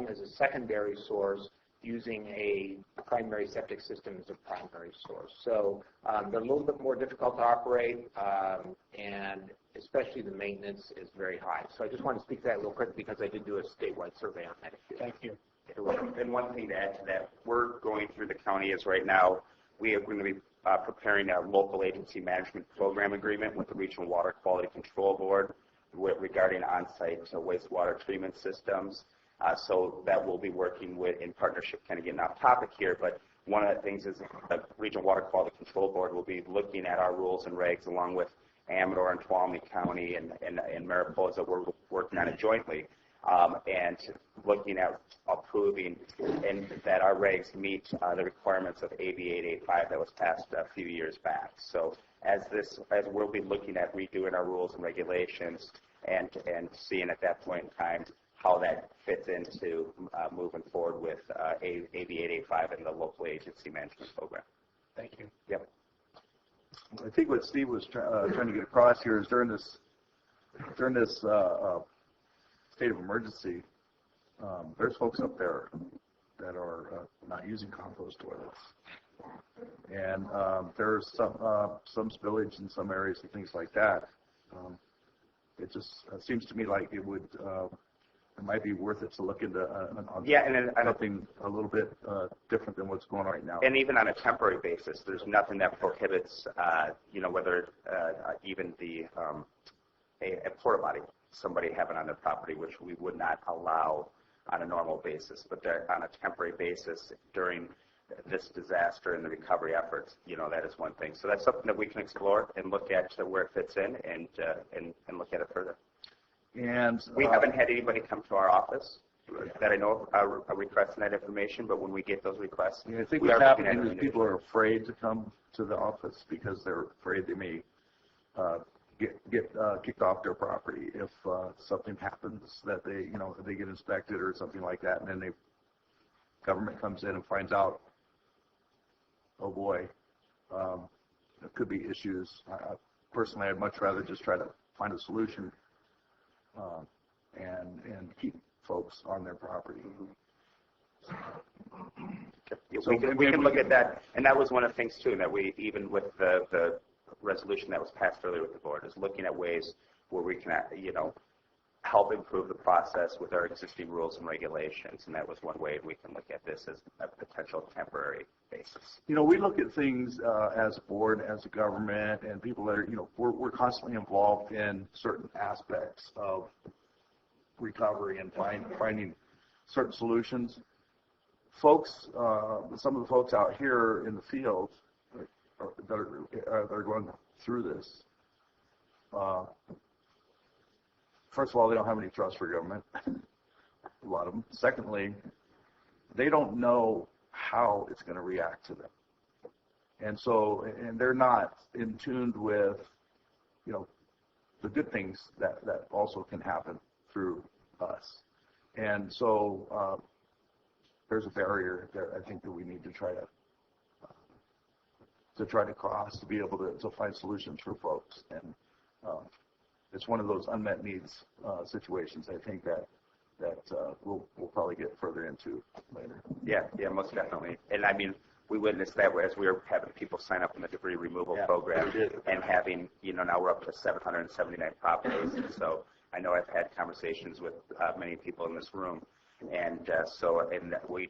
as a secondary source using a primary septic system as a primary source. So they're a little bit more difficult to operate, and especially the maintenance is very high. So I just want to speak to that real quick because I did do a statewide survey on that issue. Thank you. And one thing to add to that, we're going through the county is right now, we are going to be preparing a local agency management program agreement with the Regional Water Quality Control Board regarding on-site wastewater treatment systems. So that we'll be working with in partnership, kind of getting off topic here, but one of the things is the Regional Water Quality Control Board will be looking at our rules and regs along with Amador and Tuolumne County and Mariposa. We're working on it jointly. And looking at approving and that our regs meet the requirements of AB 885 that was passed a few years back. So as we'll be looking at redoing our rules and regulations and seeing at that point in time how that fits into moving forward with AB 885 and the local agency management program. Thank you. Yep. I think what Steve was trying to get across here is during this state of emergency, there's folks up there that are not using compost toilets, and there's some spillage in some areas and things like that. It just seems to me like it might be worth it to look into something a little bit different than what's going on right now. And even on a temporary basis, there's nothing that prohibits, whether even a porta potty somebody having on their property, which we would not allow on a normal basis, but on a temporary basis during this disaster and the recovery efforts, that is one thing. So that's something that we can explore and look at where it fits in and look at it further. And we haven't had anybody come to our office that I know of requesting that information, but when we get those requests, I think what's happening is people are afraid to come to the office because they're afraid they may get kicked off their property if something happens that they get inspected or something like that, and then government comes in and finds out, oh boy, there could be issues. Personally, I'd much rather just try to find a solution and keep folks on their property. So we can look at that, and that was one of the things too that we, even with the resolution that was passed earlier with the board, is looking at ways where we can help improve the process with our existing rules and regulations, and that was one way we can look at this as a potential temporary basis. We look at things as a board, as a government, and people that are, we're constantly involved in certain aspects of recovery and finding certain solutions. Folks, some of the folks out here in the field that are going through this, first of all, they don't have any trust for government, a lot of them. Secondly, they don't know how it's going to react to them. And so, and they're not in tune with, the good things that also can happen through us. And so there's a barrier there, I think, that we need to try to cross to be able to find solutions for folks. And it's one of those unmet needs situations, I think, that we'll probably get further into later. Yeah, most definitely. And I mean, we witnessed that as we were having people sign up in the debris removal program and having, now we're up to 779 properties. And so I know I've had conversations with many people in this room. And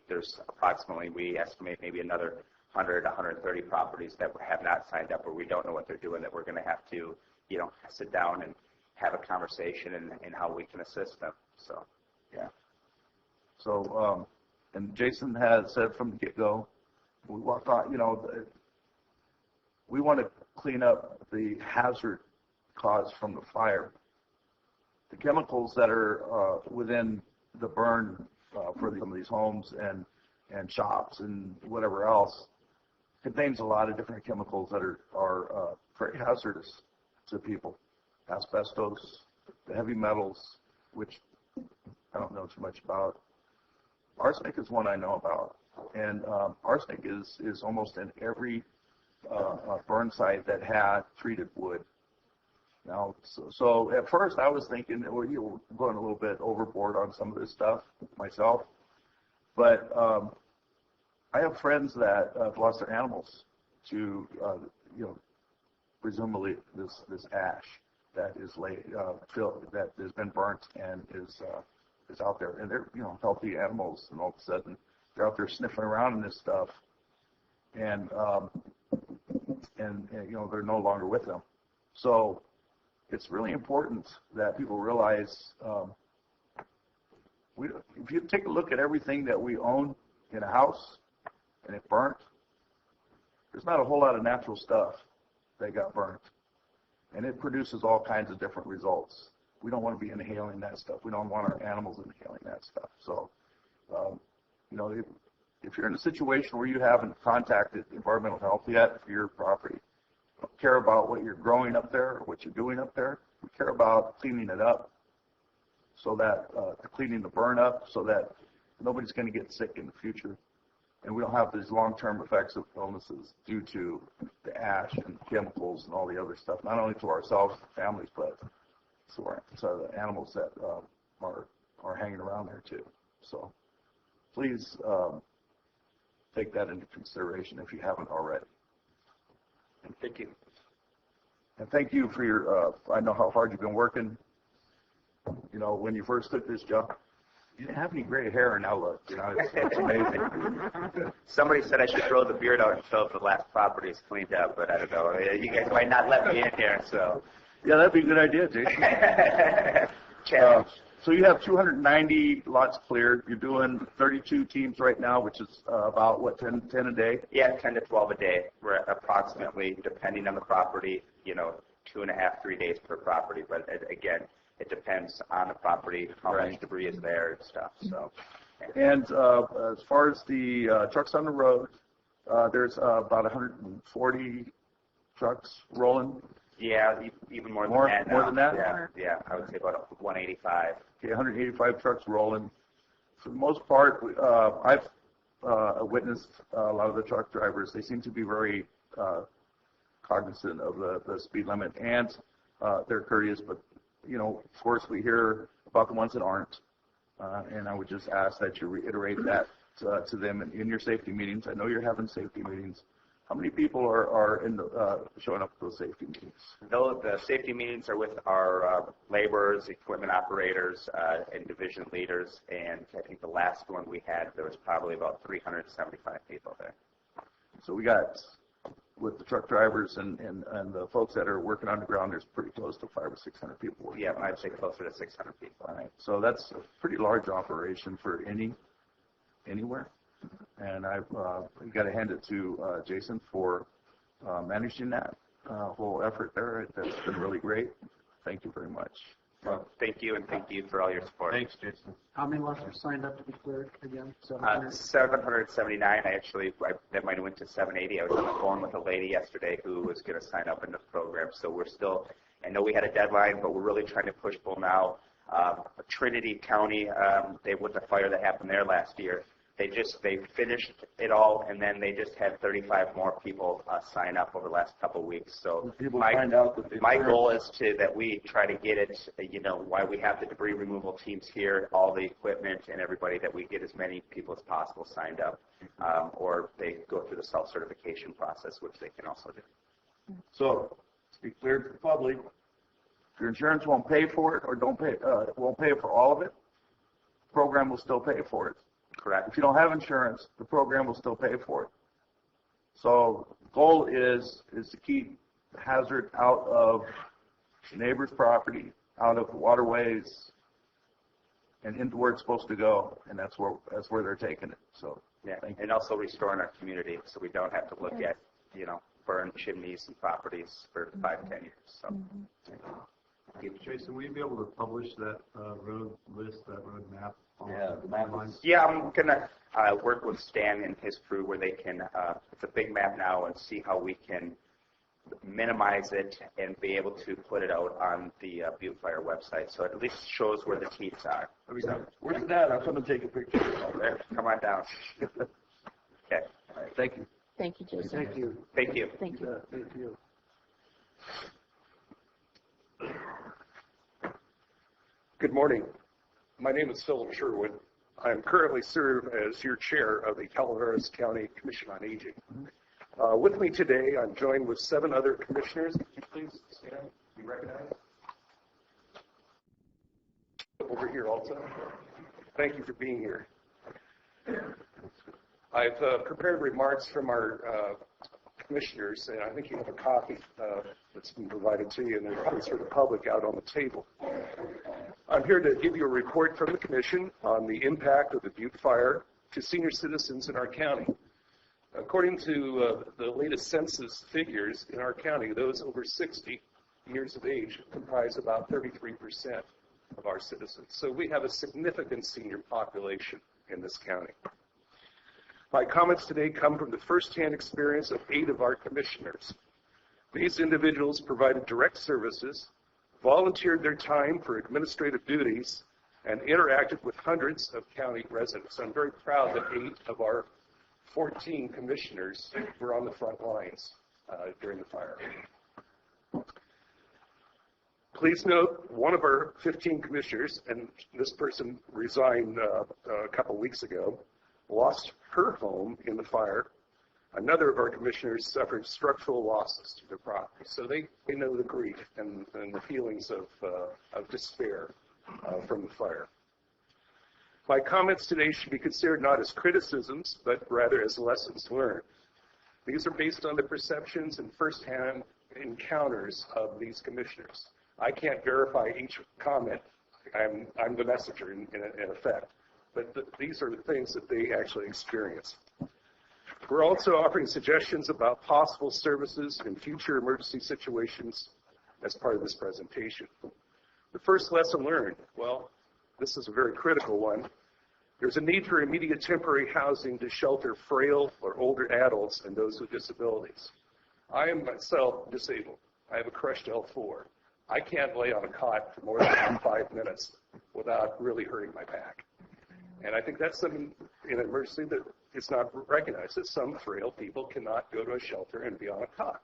there's approximately, we estimate maybe another 100, 130 properties that have not signed up, or we don't know what they're doing, that we're going to have to, sit down and have a conversation and how we can assist them. So, yeah. So, and Jason has said from the get-go, we want to clean up the hazard caused from the fire. The chemicals that are within the burn for some of these homes and shops and whatever else contains a lot of different chemicals that are very hazardous to people. Asbestos, the heavy metals, which I don't know too much about. Arsenic is one I know about, and arsenic is almost in every burn site that had treated wood. Now, so at first I was thinking, well, you know, going a little bit overboard on some of this stuff myself, but I have friends that have lost their animals to, you know, presumably this ash that is that has been burnt and is out there, and they're, you know, healthy animals, and all of a sudden they're out there sniffing around in this stuff, and you know, they're no longer with them. So it's really important that people realize if you take a look at everything that we own in a house and it burnt, there's not a whole lot of natural stuff that got burnt, and it produces all kinds of different results. We don't want to be inhaling that stuff. We don't want our animals inhaling that stuff. So, you know, if you're in a situation where you haven't contacted environmental health yet for your property, don't care about what you're growing up there or what you're doing up there. We care about cleaning it up, so that cleaning the burn up, so that nobody's going to get sick in the future, and we don't have these long-term effects of illnesses due to the ash and chemicals and all the other stuff, not only to ourselves and families, but to the animals that are hanging around there too. So please take that into consideration if you haven't already. And thank you. And thank you for your, I know how hard you've been working. You know, when you first took this job, you didn't have any gray hair, and now look, you know, it's amazing. Somebody said I should throw the beard out until the last property is cleaned up, but I don't know. You guys might not let me in here, so. Yeah, that'd be a good idea, Jason. So you have 290 lots cleared. You're doing 32 teams right now, which is about, what, 10 a day? Yeah, 10 to 12 a day. We're approximately, depending on the property, you know, 2.5, 3 days per property. But again, it depends on the property, how much debris is there and stuff. So. Yeah. And as far as the trucks on the road, there's about 140 trucks rolling. Yeah, even more than that. More than that? Yeah, I would say about 185. Okay, 185 trucks rolling. For the most part, I've witnessed a lot of the truck drivers. They seem to be very cognizant of the speed limit, and they're courteous. But, you know, of course, we hear about the ones that aren't. And I would just ask that you reiterate that to them in your safety meetings. I know you're having safety meetings. How many people are showing up to those safety meetings? The safety meetings are with our laborers, equipment operators, and division leaders. And I think the last one we had, there was probably about 375 people there. So we got, with the truck drivers and the folks that are working on the ground, there's pretty close to 500 or 600 people working. Yeah, I'd say closer to 600 people. All right. So that's a pretty large operation for anywhere. And I've got to hand it to Jason for managing that whole effort there. That's been really great. Thank you very much. Well, thank you, and thank you for all your support. Thanks, Jason. How many lots are signed up to be cleared again? 779. That might have went to 780. I was on the phone with a lady yesterday who was going to sign up in the program. So we're still, I know we had a deadline, but we're really trying to push people now. Trinity County, with the fire that happened there last year, they finished it all, and then they just had 35 more people sign up over the last couple of weeks. So my goal is that we try to get it, you know, why we have the debris removal teams here, all the equipment and everybody, that we get as many people as possible signed up, or they go through the self-certification process, which they can also do. So, to be clear to the public, if your insurance won't pay for it or won't pay for all of it, the program will still pay for it. Correct. If you don't have insurance, the program will still pay for it. So the goal is to keep the hazard out of the neighbor's property, out of the waterways, and into where it's supposed to go, and that's where they're taking it. So yeah, and also restoring our community, so we don't have to look at, you know, burn chimneys and properties for 5-10 years. So. Jason, will you be able to publish that road list, that road map? Yeah, I'm gonna work with Stan and his crew where they can. It's a big map now, and see how we can minimize it and be able to put it out on the Butte Fire website, so it at least shows where the teeth are. So, Where's that? I'll come and take a picture. there, come on down. Okay. All right, thank you. Thank you, Jason. Thank you. Thank you. Thank you. Thank you. Good morning. My name is Philip Sherwood. I am currently serve as your chair of the Calaveras County Commission on Aging. With me today, I'm joined with 7 other commissioners. Could you please stand? Be recognized. Over here also. Thank you for being here. I've prepared remarks from our commissioners, and I think you have a copy that's been provided to you, and there's copies for the public out on the table. I'm here to give you a report from the Commission on the impact of the Butte Fire to senior citizens in our county. According to the latest census figures in our county, those over 60 years of age comprise about 33% of our citizens. So we have a significant senior population in this county. My comments today come from the firsthand experience of 8 of our commissioners. These individuals provided direct services, volunteered their time for administrative duties, and interacted with hundreds of county residents. I'm very proud that 8 of our 14 commissioners were on the front lines during the fire. Please note, one of our 15 commissioners, and this person resigned a couple weeks ago, lost her home in the fire. Another of our commissioners suffered structural losses to their property. So they know the grief and the feelings of despair from the fire. My comments today should be considered not as criticisms, but rather as lessons learned. These are based on the perceptions and firsthand encounters of these commissioners. I can't verify each comment. I'm the messenger in effect. But these are the things that they actually experience. We're also offering suggestions about possible services in future emergency situations as part of this presentation. The first lesson learned, well, this is a very critical one. There's a need for immediate temporary housing to shelter frail or older adults and those with disabilities. I am myself disabled. I have a crushed L4. I can't lay on a cot for more than 5 minutes without really hurting my back. And I think that's something in an emergency that is not recognized, that some frail people cannot go to a shelter and be on a cot.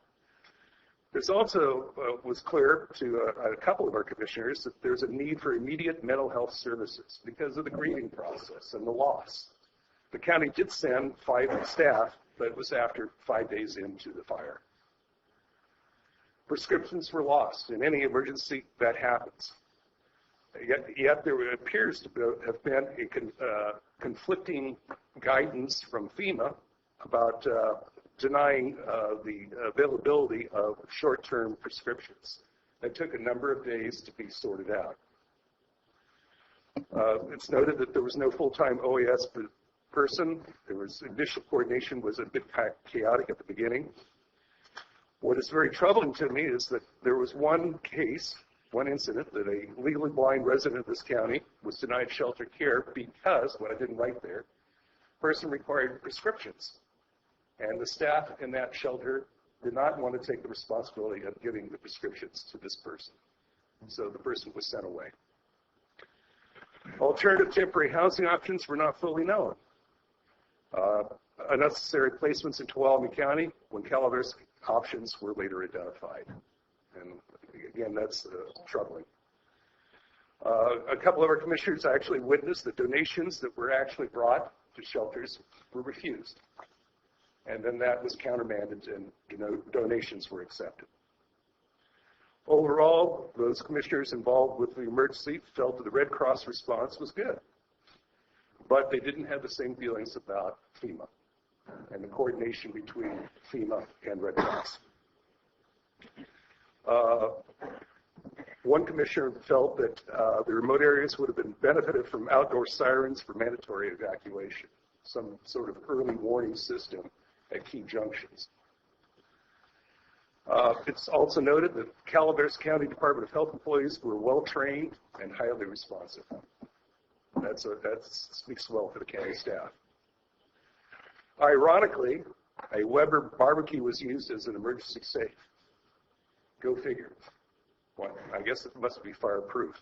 There's also was clear to a couple of our commissioners that there's a need for immediate mental health services because of the grieving process and the loss. The county did send 5 staff, but it was after 5 days into the fire. Prescriptions were lost. In any emergency, that happens. Yet there appears to have been a conflicting guidance from FEMA about denying the availability of short-term prescriptions. It took a number of days to be sorted out. It's noted that there was no full-time OAS person. Initial coordination was a bit chaotic at the beginning. What is very troubling to me is that there was one incident that a legally blind resident of this county was denied shelter care because, what I didn't write there, the person required prescriptions. And the staff in that shelter did not want to take the responsibility of giving the prescriptions to this person. So the person was sent away. Alternative temporary housing options were not fully known. Unnecessary placements in Tuolumne County when Calaveras options were later identified. And again, that's troubling. A couple of our commissioners actually witnessed the donations that were actually brought to shelters were refused. And then that was countermanded and donations were accepted. Overall, those commissioners involved with the emergency felt that the Red Cross response was good. But they didn't have the same feelings about FEMA and the coordination between FEMA and Red Cross. One commissioner felt that the remote areas would have been benefited from outdoor sirens for mandatory evacuation, some sort of early warning system at key junctions. It's also noted that Calaveras County Department of Health employees were well-trained and highly responsive. That speaks well for the county staff. Ironically, a Weber barbecue was used as an emergency safe. Go figure. Well, I guess it must be fireproof.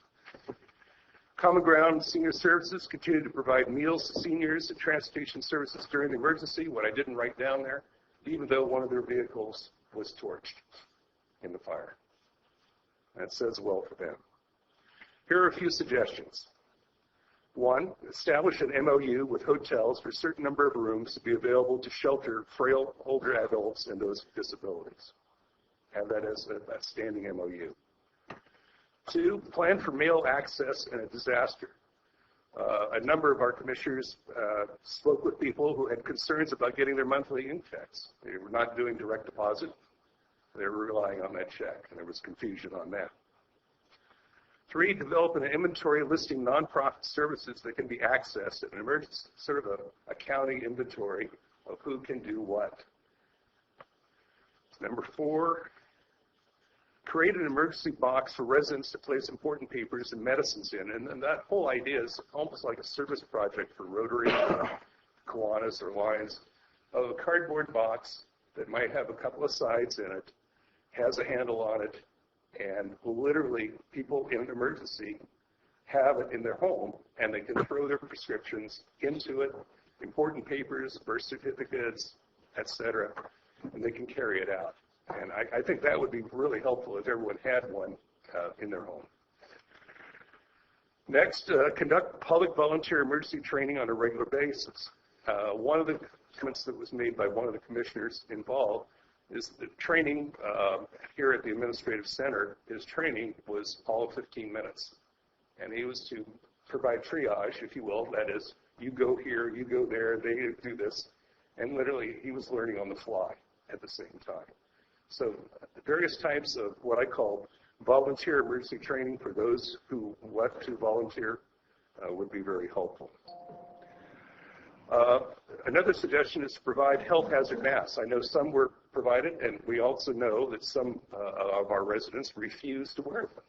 Common Ground Senior Services continue to provide meals to seniors and transportation services during the emergency, what I didn't write down there, even though one of their vehicles was torched in the fire. That says well for them. Here are a few suggestions. One, establish an MOU with hotels for a certain number of rooms to be available to shelter frail older adults and those with disabilities. Have that as a standing MOU. Two, plan for mail access in a disaster. A number of our commissioners spoke with people who had concerns about getting their monthly in-checks. They were not doing direct deposit. They were relying on that check, and there was confusion on that. Three, develop an inventory listing nonprofit services that can be accessed in an emergency, sort of a county inventory of who can do what. Number four, create an emergency box for residents to place important papers and medicines in. And that whole idea is almost like a service project for Rotary, Kiwanis, or Lions, of a cardboard box that might have a couple of sides in it, has a handle on it, and literally people in an emergency have it in their home, and they can throw their prescriptions into it, important papers, birth certificates, etc., and they can carry it out. And I think that would be really helpful if everyone had one in their home. Next, conduct public volunteer emergency training on a regular basis. One of the comments that was made by one of the commissioners involved is that training here at the administrative center, his training was all of 15 minutes. And he was to provide triage, if you will. That is, you go here, you go there, they do this. And literally, he was learning on the fly at the same time. So various types of what I call volunteer emergency training for those who want to volunteer would be very helpful. Another suggestion is to provide health hazard masks. I know some were provided, and we also know that some of our residents refuse to wear them.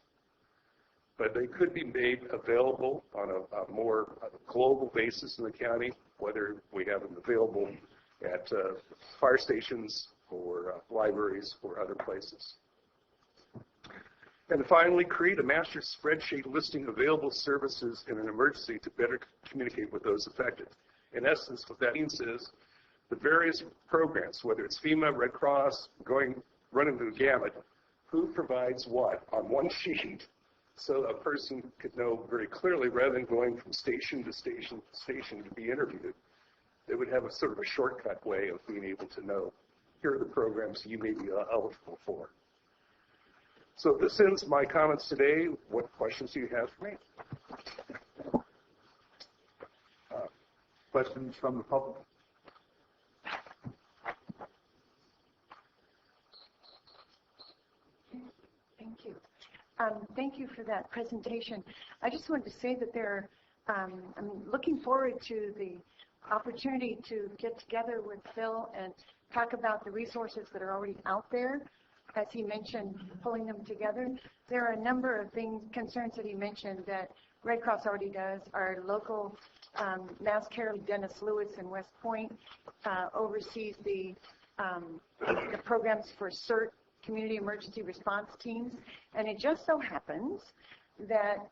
But they could be made available on a more global basis in the county, whether we have them available at fire stations or libraries or other places. And finally, create a master spreadsheet listing available services in an emergency to better communicate with those affected. In essence, what that means is the various programs, whether it's FEMA, Red Cross, running the gamut, who provides what on one sheet, so a person could know very clearly rather than going from station to station to station to be interviewed. They would have a sort of a shortcut way of being able to know, here are the programs you may be eligible for. So this ends my comments today. What questions do you have for me? Questions from the public? Thank you. Thank you for that presentation. I just wanted to say that I'm looking forward to the opportunity to get together with Phil and talk about the resources that are already out there. As he mentioned, pulling them together. There are a number of concerns that he mentioned that Red Cross already does. Our local mass care, Dennis Lewis in West Point, oversees the programs for CERT, Community Emergency Response Teams. And it just so happens that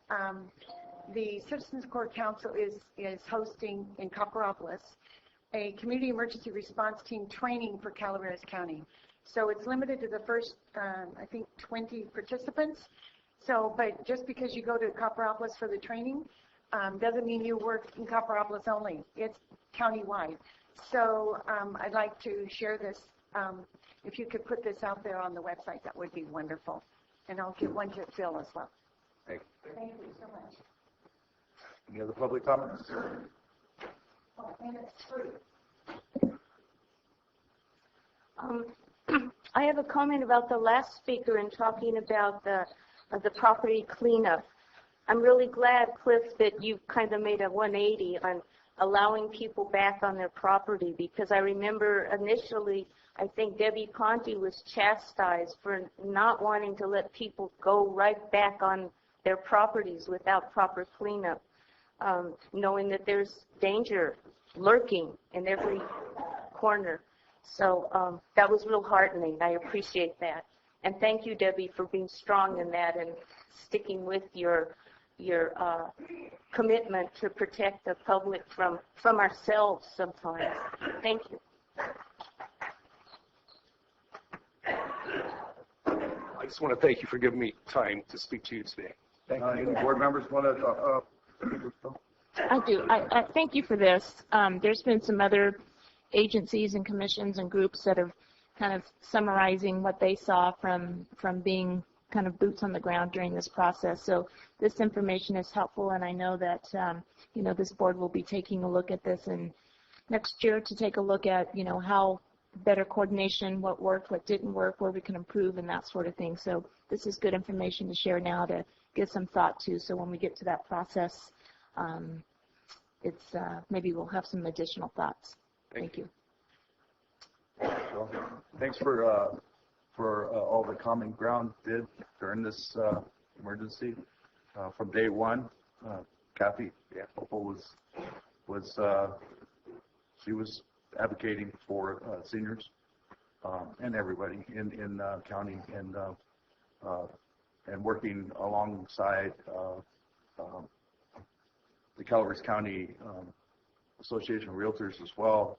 the Citizens Corps Council is hosting in Copperopolis a Community Emergency Response Team training for Calaveras County. So it's limited to the first, I think, 20 participants. So, but just because you go to Copperopolis for the training doesn't mean you work in Copperopolis only. It's countywide. So I'd like to share this. If you could put this out there on the website, that would be wonderful. And I'll give one to Phil as well. Thank you. Thank you so much. Any other public comments? Oh, and it's free. I have a comment about the last speaker in talking about the property cleanup. I'm really glad, Cliff, that you kind of made a 180 on allowing people back on their property, because I remember initially I think Debbie Conti was chastised for not wanting to let people go right back on their properties without proper cleanup, knowing that there's danger lurking in every corner. So that was real heartening. I appreciate that. And thank you, Debbie, for being strong in that and sticking with your commitment to protect the public from ourselves sometimes. Thank you. I just want to thank you for giving me time to speak to you today. Thank you. Any board members want to? I do. I thank you for this. There's been some other agencies and commissions and groups that have kind of summarizing what they saw from being kind of boots on the ground during this process. So this information is helpful, and I know that this board will be taking a look at this and next year to take a look at how better coordination, what worked, what didn't work, where we can improve, and that sort of thing. So this is good information to share now to give some thought to. So when we get to that process, maybe we'll have some additional thoughts. Thank you. Well, thanks for all the common ground did during this emergency from day one. Kathy Popo she was advocating for seniors and everybody in county and working alongside the Calaveras County Association of Realtors as well,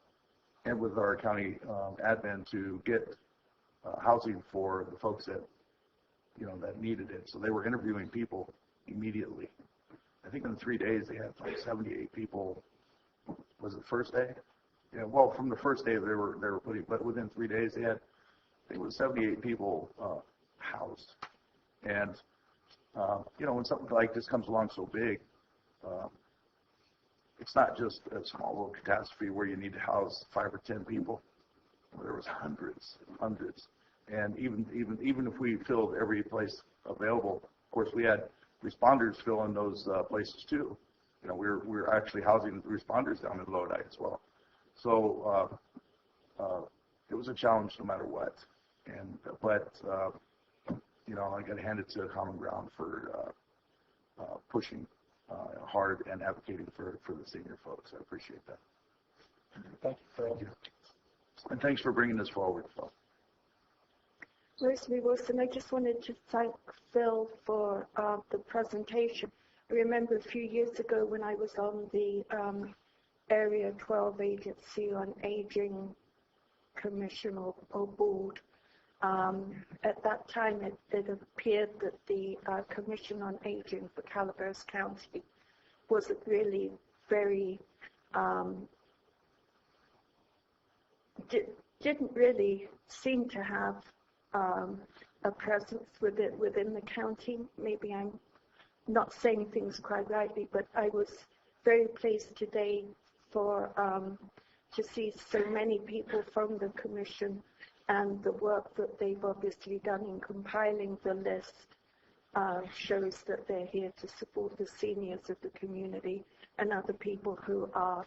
and with our county admin to get housing for the folks that needed it. So they were interviewing people immediately. I think in 3 days they had like 78 people. Was it the first day? Yeah. Well, from the first day they were putting, but within 3 days they had, I think it was 78 people housed. And when something like this comes along so big, it's not just a small little catastrophe where you need to house 5 or 10 people. There was hundreds. And even if we filled every place available, of course we had responders fill in those places too. We're actually housing responders down in Lodi as well. So it was a challenge no matter what. But I got to hand it to Common Ground for pushing hard and advocating for the senior folks. I appreciate that. Thank you, Phil. Thank you. And thanks for bringing this forward, Phil. Rosemary Wilson, I just wanted to thank Phil for the presentation. I remember a few years ago when I was on the Area 12 Agency on Aging Commission or Board. At that time, it appeared that the Commission on Aging for Calaveras County wasn't really very, didn't really seem to have a presence within the county. Maybe I'm not saying things quite rightly, but I was very pleased today to see so many people from the Commission, and the work that they've obviously done in compiling the list shows that they're here to support the seniors of the community and other people who are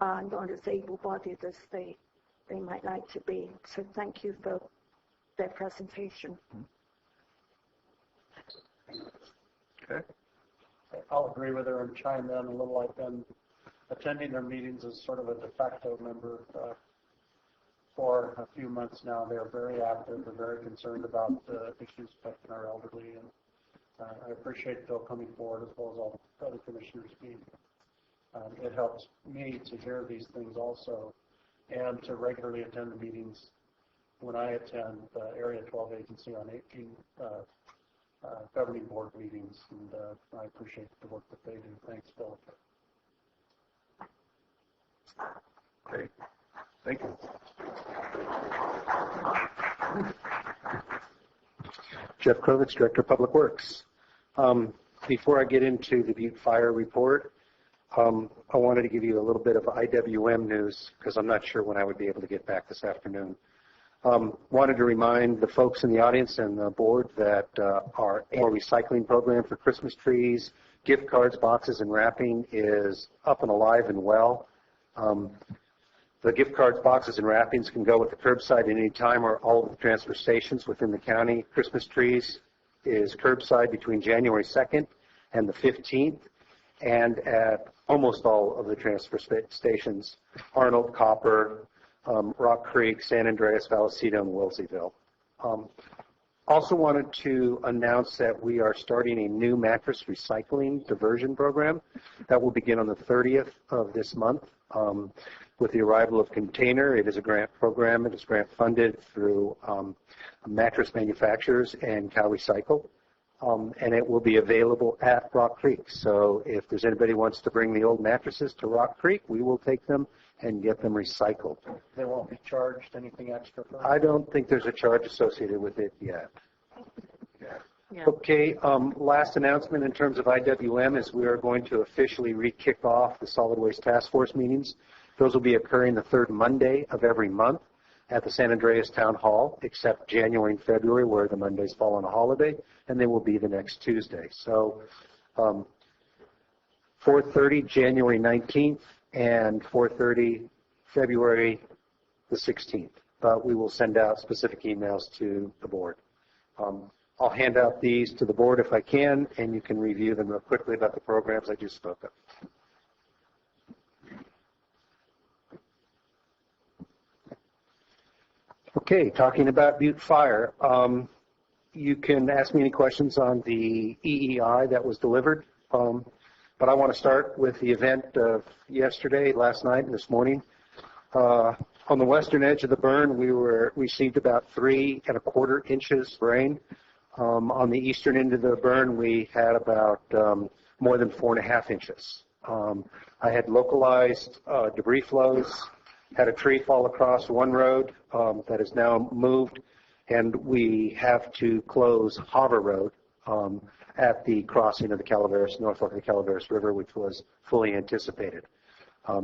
not as able-bodied as they might like to be. So thank you for their presentation. Okay. I'll agree with her and chime in a little. I've been attending their meetings as sort of a de facto member for a few months now. They're very active. They're very concerned about the issues affecting our elderly, and I appreciate Phil coming forward as well as all the other commissioners being. It helps me to hear these things also, and to regularly attend the meetings when I attend the Area 12 Agency on Aging governing board meetings, and I appreciate the work that they do. Thanks, Phil. Great. Thank you. Jeff Krovitz, Director of Public Works. Before I get into the Butte Fire report, I wanted to give you a little bit of IWM news because I'm not sure when I would be able to get back this afternoon. Wanted to remind the folks in the audience and the board that our annual recycling program for Christmas trees, gift cards, boxes, and wrapping is up and alive and well. The gift cards, boxes, and wrappings can go with the curbside at any time or all of the transfer stations within the county. Christmas trees is curbside between January 2nd and the 15th, and at almost all of the transfer stations, Arnold, Copper, Rock Creek, San Andreas, Vallecito, and Wilseyville. Also wanted to announce that we are starting a new mattress recycling diversion program that will begin on the 30th of this month. With the arrival of Container, it is a grant program. It is grant funded through mattress manufacturers and Cal Recycle. And it will be available at Rock Creek. So if there's anybody who wants to bring the old mattresses to Rock Creek, we will take them and get them recycled. They won't be charged anything extra for that? I don't think there's a charge associated with it yet. Yeah. Okay, last announcement in terms of IWM is we are going to officially re-kick off the Solid Waste Task Force meetings. Those will be occurring the third Monday of every month at the San Andreas Town Hall, except January and February where the Mondays fall on a holiday, and they will be the next Tuesday. So 4:30 January 19th and 4:30 February the 16th. But we will send out specific emails to the board. I'll hand out these to the board if I can, and you can review them real quickly about the programs I just spoke of. Okay, talking about Butte Fire. You can ask me any questions on the EEI that was delivered, but I want to start with the event of yesterday, last night, and this morning. On the western edge of the burn, we received about 3 1/4 inches rain. On the eastern end of the burn, we had about more than 4 1/2 inches. I had localized debris flows, had a tree fall across one road that is now moved, and we have to close Harbor Road at the crossing of the Calaveras, north fork of the Calaveras River, which was fully anticipated.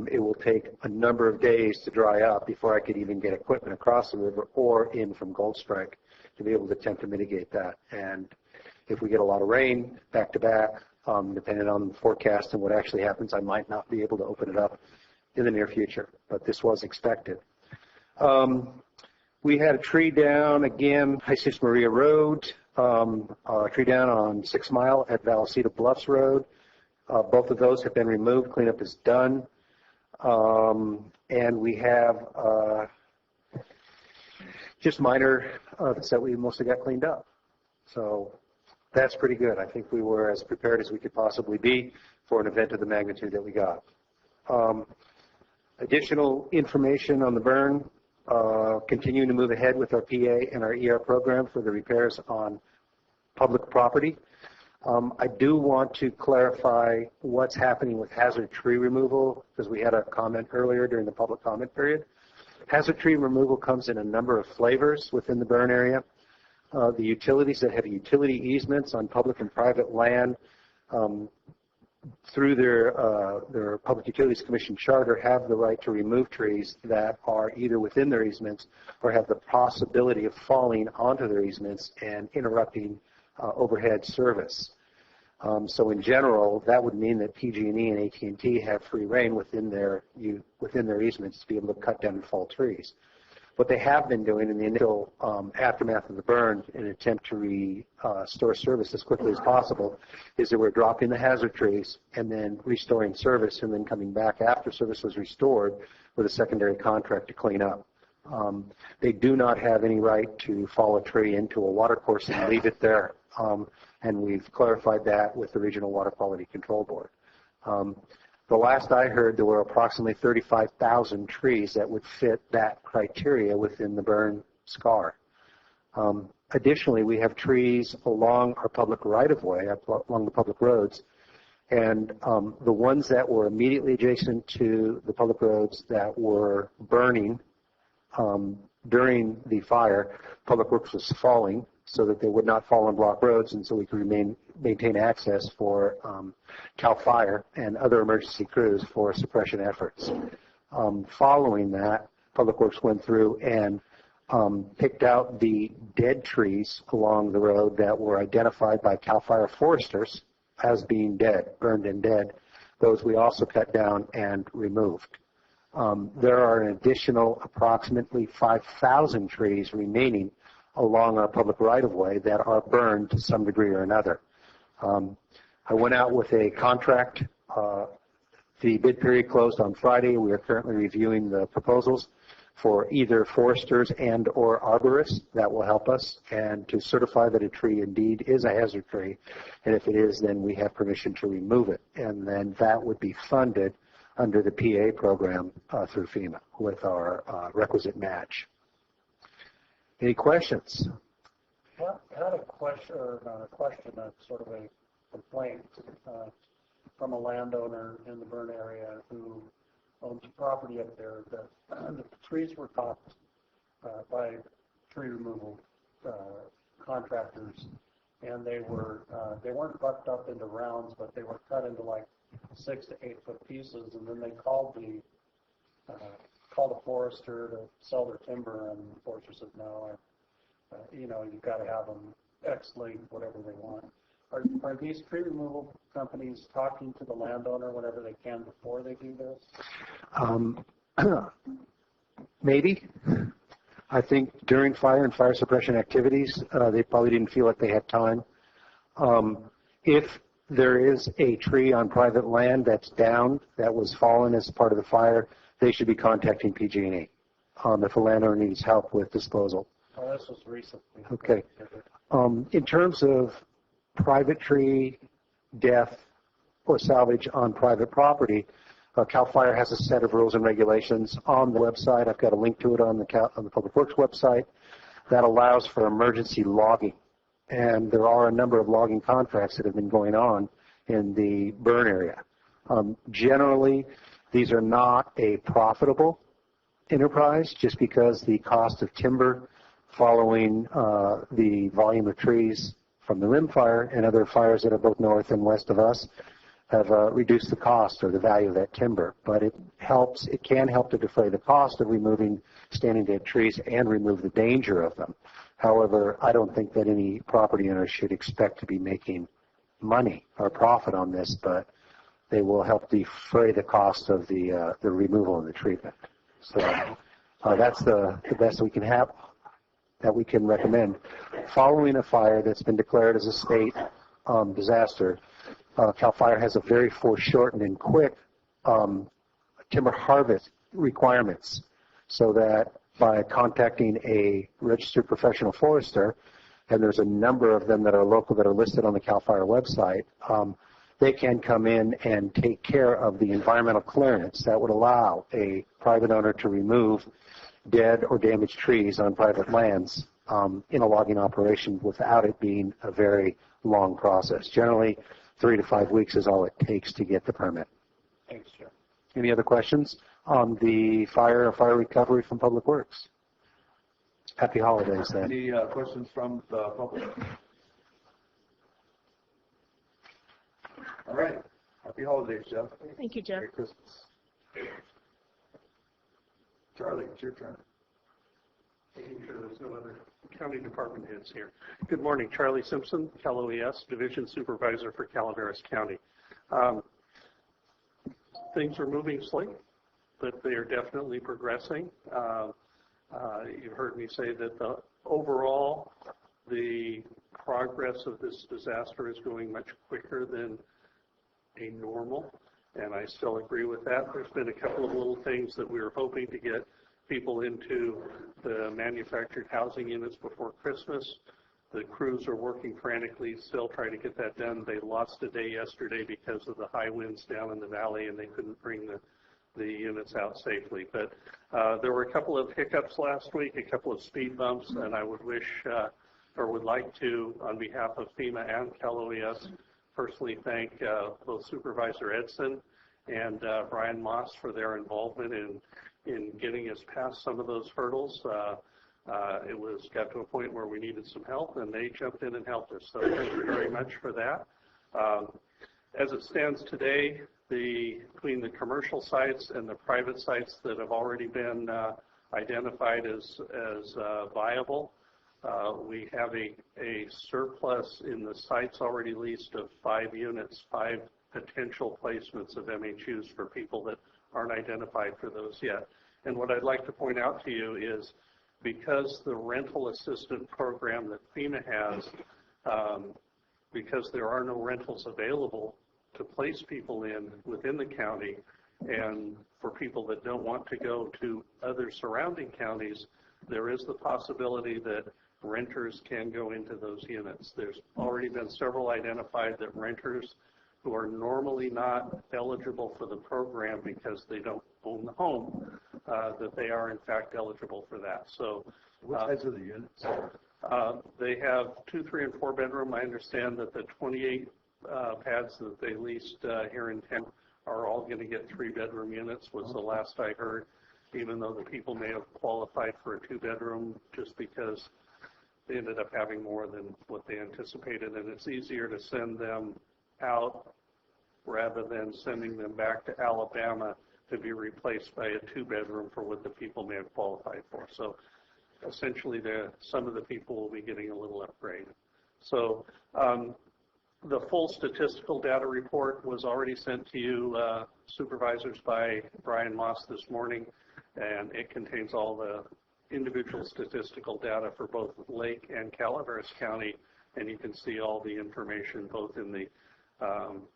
It will take a number of days to dry up before I could even get equipment across the river or in from Gold Strike to be able to attempt to mitigate that. And if we get a lot of rain back to back, depending on the forecast and what actually happens, I might not be able to open it up in the near future, but this was expected. We had a tree down again, Jesus Maria Road, a tree down on 6 Mile at Vallecito Bluffs Road. Both of those have been removed. Cleanup is done. And we have just minor that we mostly got cleaned up. So that's pretty good. I think we were as prepared as we could possibly be for an event of the magnitude that we got. Additional information on the burn, continuing to move ahead with our PA and our ER program for the repairs on public property. I do want to clarify what's happening with hazard tree removal, because we had a comment earlier during the public comment period. Hazard tree removal comes in a number of flavors within the burn area. The utilities that have utility easements on public and private land through their Public Utilities Commission charter have the right to remove trees that are either within their easements or have the possibility of falling onto their easements and interrupting overhead service. So in general, that would mean that PG&E and AT&T have free rein within their easements to be able to cut down and fall trees. What they have been doing in the initial aftermath of the burn in an attempt to restore service as quickly as possible is that we're dropping the hazard trees and then restoring service and then coming back after service was restored with a secondary contract to clean up. They do not have any right to fall a tree into a water course and leave it there. And we've clarified that with the Regional Water Quality Control Board. The last I heard, there were approximately 35,000 trees that would fit that criteria within the burn scar. Additionally, we have trees along our public right-of-way, along the public roads, and the ones that were immediately adjacent to the public roads that were burning during the fire, Public Works was falling so that they would not fall on block roads and so we could maintain access for CAL FIRE and other emergency crews for suppression efforts. Following that, Public Works went through and picked out the dead trees along the road that were identified by CAL FIRE foresters as being dead, burned and dead. Those we also cut down and removed. There are an additional approximately 5,000 trees remaining along our public right-of-way that are burned to some degree or another. I went out with a contract. The bid period closed on Friday. We are currently reviewing the proposals for either foresters and or arborists. That will help us and to certify that a tree indeed is a hazard tree. And if it is, then we have permission to remove it. And then that would be funded under the PA program through FEMA with our requisite match. Any questions? Well, I had a question, or not a question, sort of a complaint from a landowner in the burn area who owns property up there that the trees were topped by tree removal contractors, and they weren't bucked up into rounds, but they were cut into like 6 to 8 foot pieces, and then they called a forester to sell their timber, and the forester said no, you've got to have them X length, whatever they want. Are these tree removal companies talking to the landowner whenever they can before they do this? Maybe. I think during fire and fire suppression activities, they probably didn't feel like they had time. If there is a tree on private land that's down, that was fallen as part of the fire, they should be contacting PG&E if a landowner needs help with disposal. Oh, this was recently. Okay. In terms of private tree death or salvage on private property, CAL FIRE has a set of rules and regulations on the website. I've got a link to it on the Public Works website that allows for emergency logging. And there are a number of logging contracts that have been going on in the burn area. Generally, these are not a profitable enterprise just because the cost of timber following the volume of trees from the rim fire and other fires that are both north and west of us have reduced the cost or the value of that timber. But it can help to defray the cost of removing standing dead trees and remove the danger of them. However, I don't think that any property owner should expect to be making money or profit on this, but they will help defray the cost of the removal and the treatment. So that's the best we can have, that we can recommend. Following a fire that's been declared as a state disaster, CAL FIRE has a very foreshortened and quick timber harvest requirements, so that by contacting a registered professional forester, and there's a number of them that are local that are listed on the CAL FIRE website, they can come in and take care of the environmental clearance that would allow a private owner to remove dead or damaged trees on private lands in a logging operation without it being a very long process. Generally, 3 to 5 weeks is all it takes to get the permit. Thanks, Joe. Any other questions on the fire or fire recovery from Public Works? Happy holidays, then. Any questions from the public? All right. Happy holidays, Jeff. Thank you, Jeff. Merry Christmas. Charlie, it's your turn. Making sure there's no other county department heads here. Good morning, Charlie Simpson, Cal OES, Division Supervisor for Calaveras County. Things are moving slowly, but they are definitely progressing. You've heard me say that overall, the progress of this disaster is going much quicker than a normal, and I still agree with that. There's been a couple of little things that we were hoping to get people into the manufactured housing units before Christmas. The crews are working frantically, still trying to get that done. They lost a day yesterday because of the high winds down in the valley, and they couldn't bring the units out safely. But there were a couple of hiccups last week, a couple of speed bumps, and I would wish or would like to, on behalf of FEMA and Cal OES, personally thank both Supervisor Edson and Brian Moss for their involvement in getting us past some of those hurdles. It got to a point where we needed some help, and they jumped in and helped us. So thank you very much for that. As it stands today, between the commercial sites and the private sites that have already been identified as viable, we have a surplus in the sites already leased of 5 units, 5 potential placements of MHUs for people that aren't identified for those yet. And what I'd like to point out to you is because the rental assistant program that FEMA has, because there are no rentals available to place people in within the county, and for people that don't want to go to other surrounding counties, there is the possibility that renters can go into those units. There's already been several identified that renters who are normally not eligible for the program because they don't own the home, that they are in fact eligible for that. So, what size are the units? They have 2, 3, and 4 bedroom. I understand that the 28 pads that they leased here in town are all going to get 3-bedroom units, was the last I heard, even though the people may have qualified for a 2-bedroom just because they ended up having more than what they anticipated, and it's easier to send them out rather than sending them back to Alabama to be replaced by a 2-bedroom for what the people may have qualified for. So essentially, some of the people will be getting a little upgrade. So the full statistical data report was already sent to you, supervisors, by Brian Moss this morning, and it contains all the individual statistical data for both Lake and Calaveras County, and you can see all the information both in the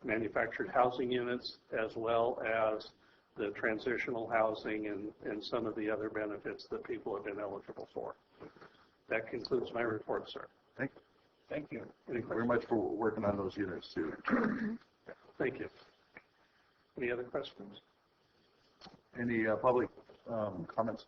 manufactured housing units as well as the transitional housing and some of the other benefits that people have been eligible for. That concludes my report, sir. Thank you. Thank you. Thank you very much for working on those units, too. Thank you. Any other questions? Any public comments?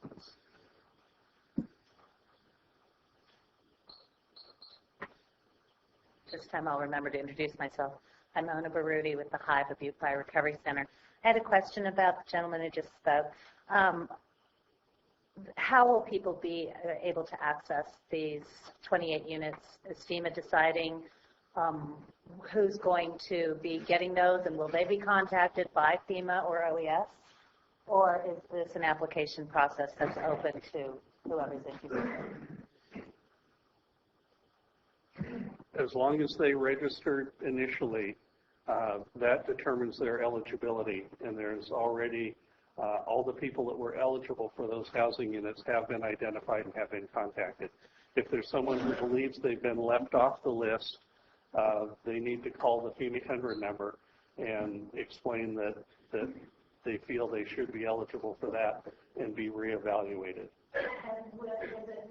This time I'll remember to introduce myself. I'm Mona Baruti with the Hive, the Butte Fire Recovery Center. I had a question about the gentleman who just spoke. How will people be able to access these 28 units? Is FEMA deciding who's going to be getting those, and will they be contacted by FEMA or OES? Or is this an application process that's open to whoever's interested? As long as they register initially, that determines their eligibility, and there's already all the people that were eligible for those housing units have been identified and have been contacted. If there's someone who believes they've been left off the list, they need to call the FEMA 100 number and explain that they feel they should be eligible for that and be reevaluated. And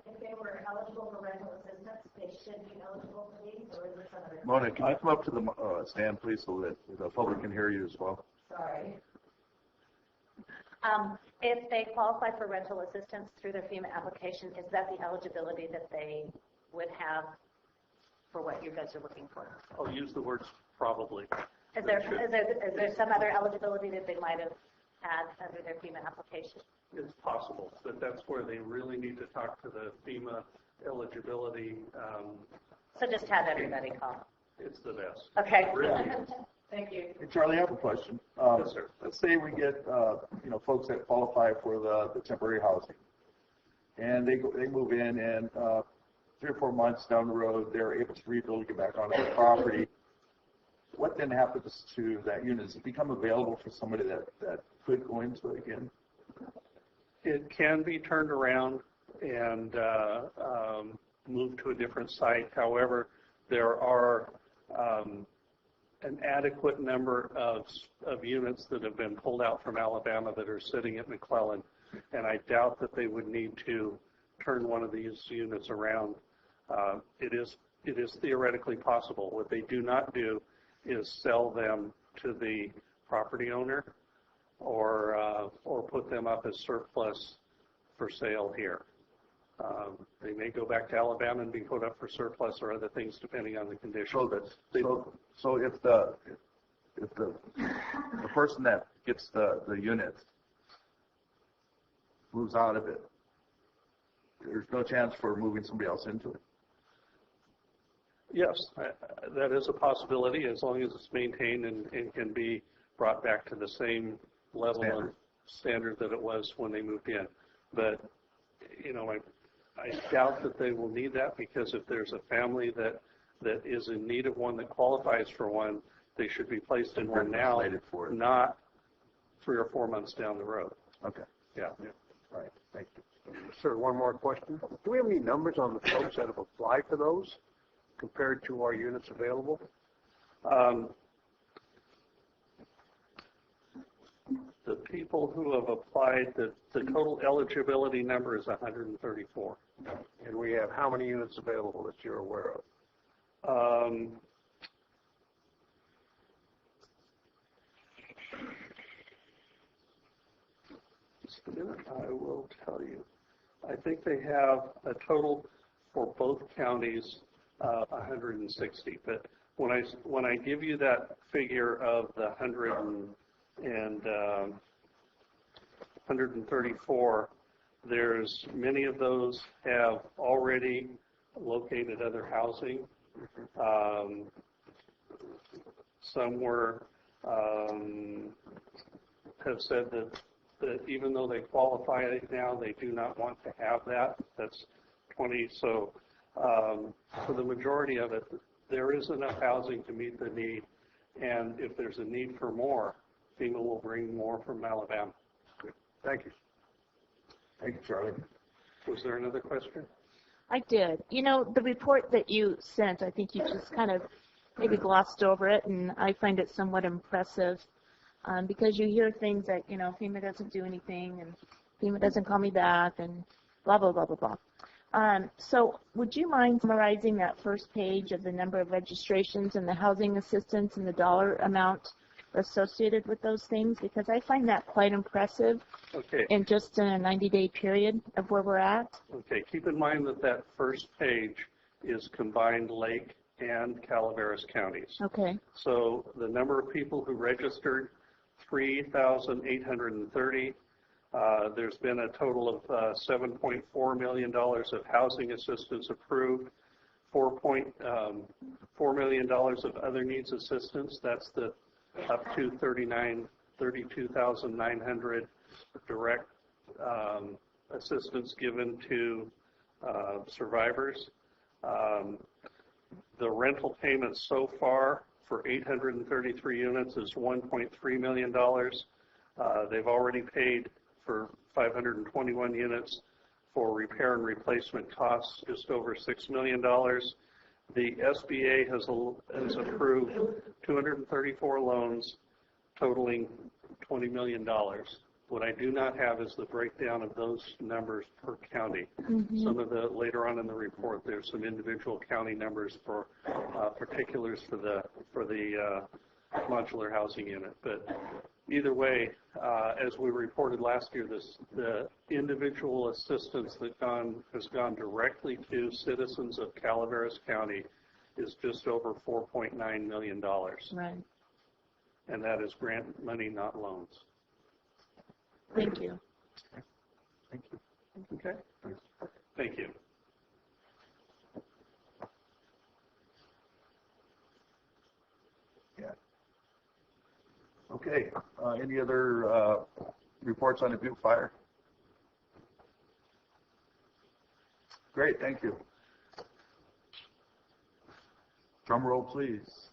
if they were eligible for rental assistance, they should be eligible for these, or is this other? Mona, can you come up to the stand, please, so that the public can hear you as well? Sorry. If they qualify for rental assistance through their FEMA application, is that the eligibility that they would have for what you guys are looking for? I'll use the words probably. Is there some other eligibility that they might have had under their FEMA application? It's possible, but that's where they really need to talk to the FEMA eligibility. So just have everybody call. It's the best. Okay. Really. Thank you. Hey, Charlie, I have a question. Yes, sir. Let's say we get folks that qualify for the temporary housing, and they move in, and 3 or 4 months down the road, they're able to rebuild, get back onto the property. What then happens to that unit? Does it become available for somebody that could go into it again? It can be turned around and moved to a different site. However, there are an adequate number of units that have been pulled out from Alabama that are sitting at McClellan, and I doubt that they would need to turn one of these units around. It is theoretically possible. What they do not do is sell them to the property owner or put them up as surplus for sale here. They may go back to Alabama and be put up for surplus or other things depending on the condition. So if the person that gets the unit moves out of it, there's no chance for moving somebody else into it? Yes, that is a possibility as long as it's maintained and can be brought back to the same level of standard that it was when they moved in. But, I doubt that they will need that, because if there's a family that is in need of one that qualifies for one, they should be placed in one now, not 3 or 4 months down the road. Okay. Yeah. All right, thank you. Sir, one more question. Do we have any numbers on the folks that have applied for those compared to our units available? The people who have applied, the total eligibility number is 134. And we have how many units available that you're aware of? Just a minute, I will tell you. I think they have a total for both counties 160. But when I give you that figure of the 134, there's many of those have already located other housing. Some were have said that even though they qualify now, they do not want to have that. That's 20. So for the majority of it, there is enough housing to meet the need. And if there's a need for more, FEMA will bring more from Alabama. Good. Thank you. Thank you, Charlie. Was there another question? I did. You know, the report that you sent, I think you just kind of maybe glossed over it, and I find it somewhat impressive because you hear things that, you know, FEMA doesn't do anything, and FEMA doesn't call me back, and blah, blah, blah, blah, blah. So would you mind summarizing that first page of the number of registrations and the housing assistance and the dollar amount associated with those things? Because I find that quite impressive in just a 90-day period of where we're at. Okay, keep in mind that that first page is combined Lake and Calaveras counties. Okay. So the number of people who registered, 3,830. There's been a total of $7.4 million of housing assistance approved, $4.4 million of other needs assistance. That's the up to 32,900 direct assistance given to survivors. The rental payments so far for 833 units is $1.3 million. They've already paid for 521 units for repair and replacement costs, just over $6 million. The SBA has approved 234 loans totaling $20 million. What I do not have is the breakdown of those numbers per county. Mm-hmm. Some of the, later on in the report, there's some individual county numbers for particulars for the modular housing unit. But either way, as we reported last year, the individual assistance that has gone directly to citizens of Calaveras County is just over $4.9 million. Right. And that is grant money, not loans. Thank you. Thank you. Okay. Thank you. Yeah. Okay. Any other reports on the Butte fire? Great. Thank you. Drum roll, please.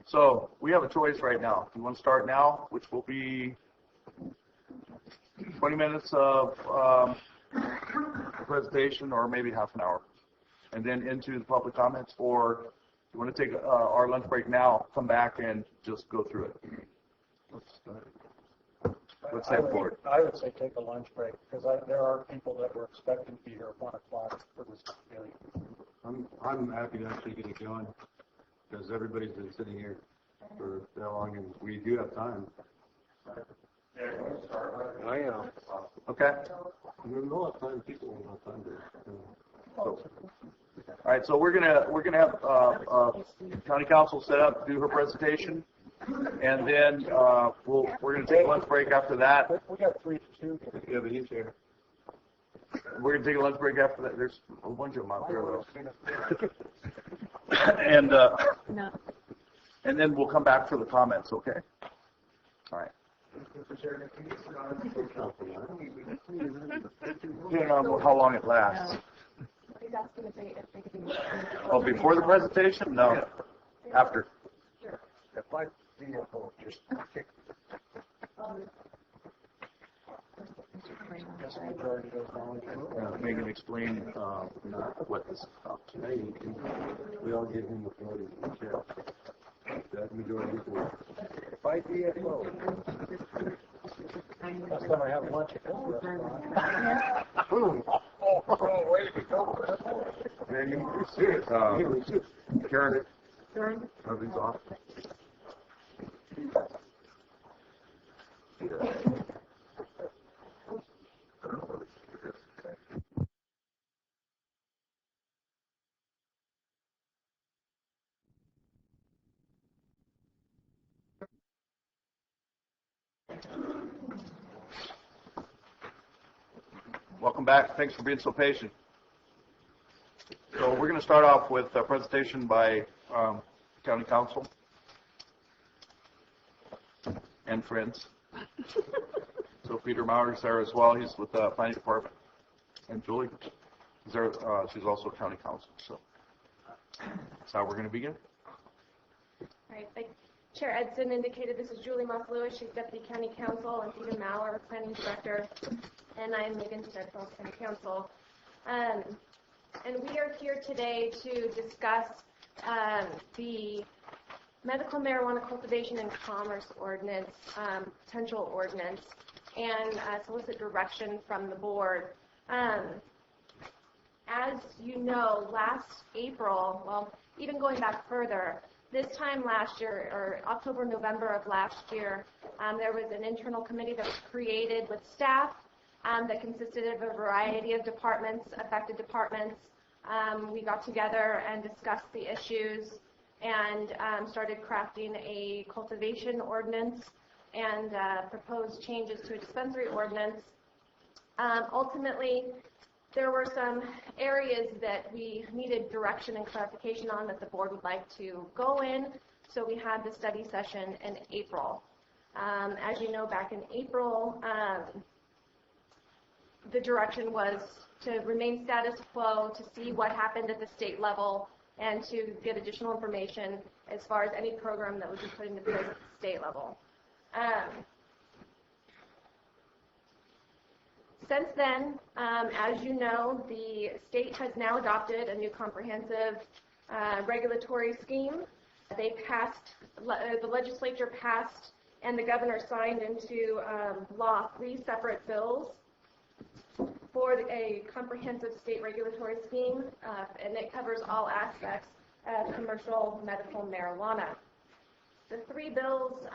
So we have a choice right now. You want to start now, which will be 20 minutes of presentation, or maybe half an hour, and then into the public comments, or you want to take our lunch break now, come back and just go through it. Let's say forward. I would say take a lunch break, because there are people that were expecting to be here at 1 o'clock for this hearing. I'm happy to actually get it going, because everybody's been sitting here for that long, and we do have time. I am. Okay. We'll have time. People will have time to. All right. So we're gonna have county council set up, do her presentation, and then we're gonna take a lunch break after that. We got 3 to 2. Yeah, but he's here. We're gonna take a lunch break after that. There's a bunch of them out there though. And then we'll come back for the comments. Okay. All right. Depending on how long it lasts. Oh, before the presentation? No. After. CFO, just Megan explained what this is about. We all give him authority to chair. That majority vote. by CFO. Last time I have lunch at this restaurant. Boom. Oh, way to go. Man, you're serious. Karen, are these off? Welcome back. Thanks for being so patient. So we're going to start off with a presentation by County Council and friends. So Peter Maurer is there as well. He's with the Planning Department. And Julie is there. She's also County Council. So that's how we're going to begin. All right. Like Chair Edson indicated, this is Julie Moss-Lewis. She's Deputy County Council, and Peter Maurer, Planning Director. And I am Megan Steadfeld, County Council. And we are here today to discuss the medical marijuana cultivation and commerce ordinance, potential ordinance, and solicit direction from the board. As you know, last April, well, even going back further, this time last year, or October, November of last year, there was an internal committee that was created with staff that consisted of a variety of departments, affected departments. We got together and discussed the issues and started crafting a cultivation ordinance and proposed changes to a dispensary ordinance. Ultimately, there were some areas that we needed direction and clarification on that the board would like to go in, so we had the study session in April. As you know, back in April, the direction was to remain status quo, to see what happened at the state level, and to get additional information as far as any program that would be put into place at the state level. Since then, as you know, the state has now adopted a new comprehensive regulatory scheme. They passed, the legislature passed, and the governor signed into law 3 separate bills for a comprehensive state regulatory scheme, and it covers all aspects of commercial medical marijuana. The 3 bills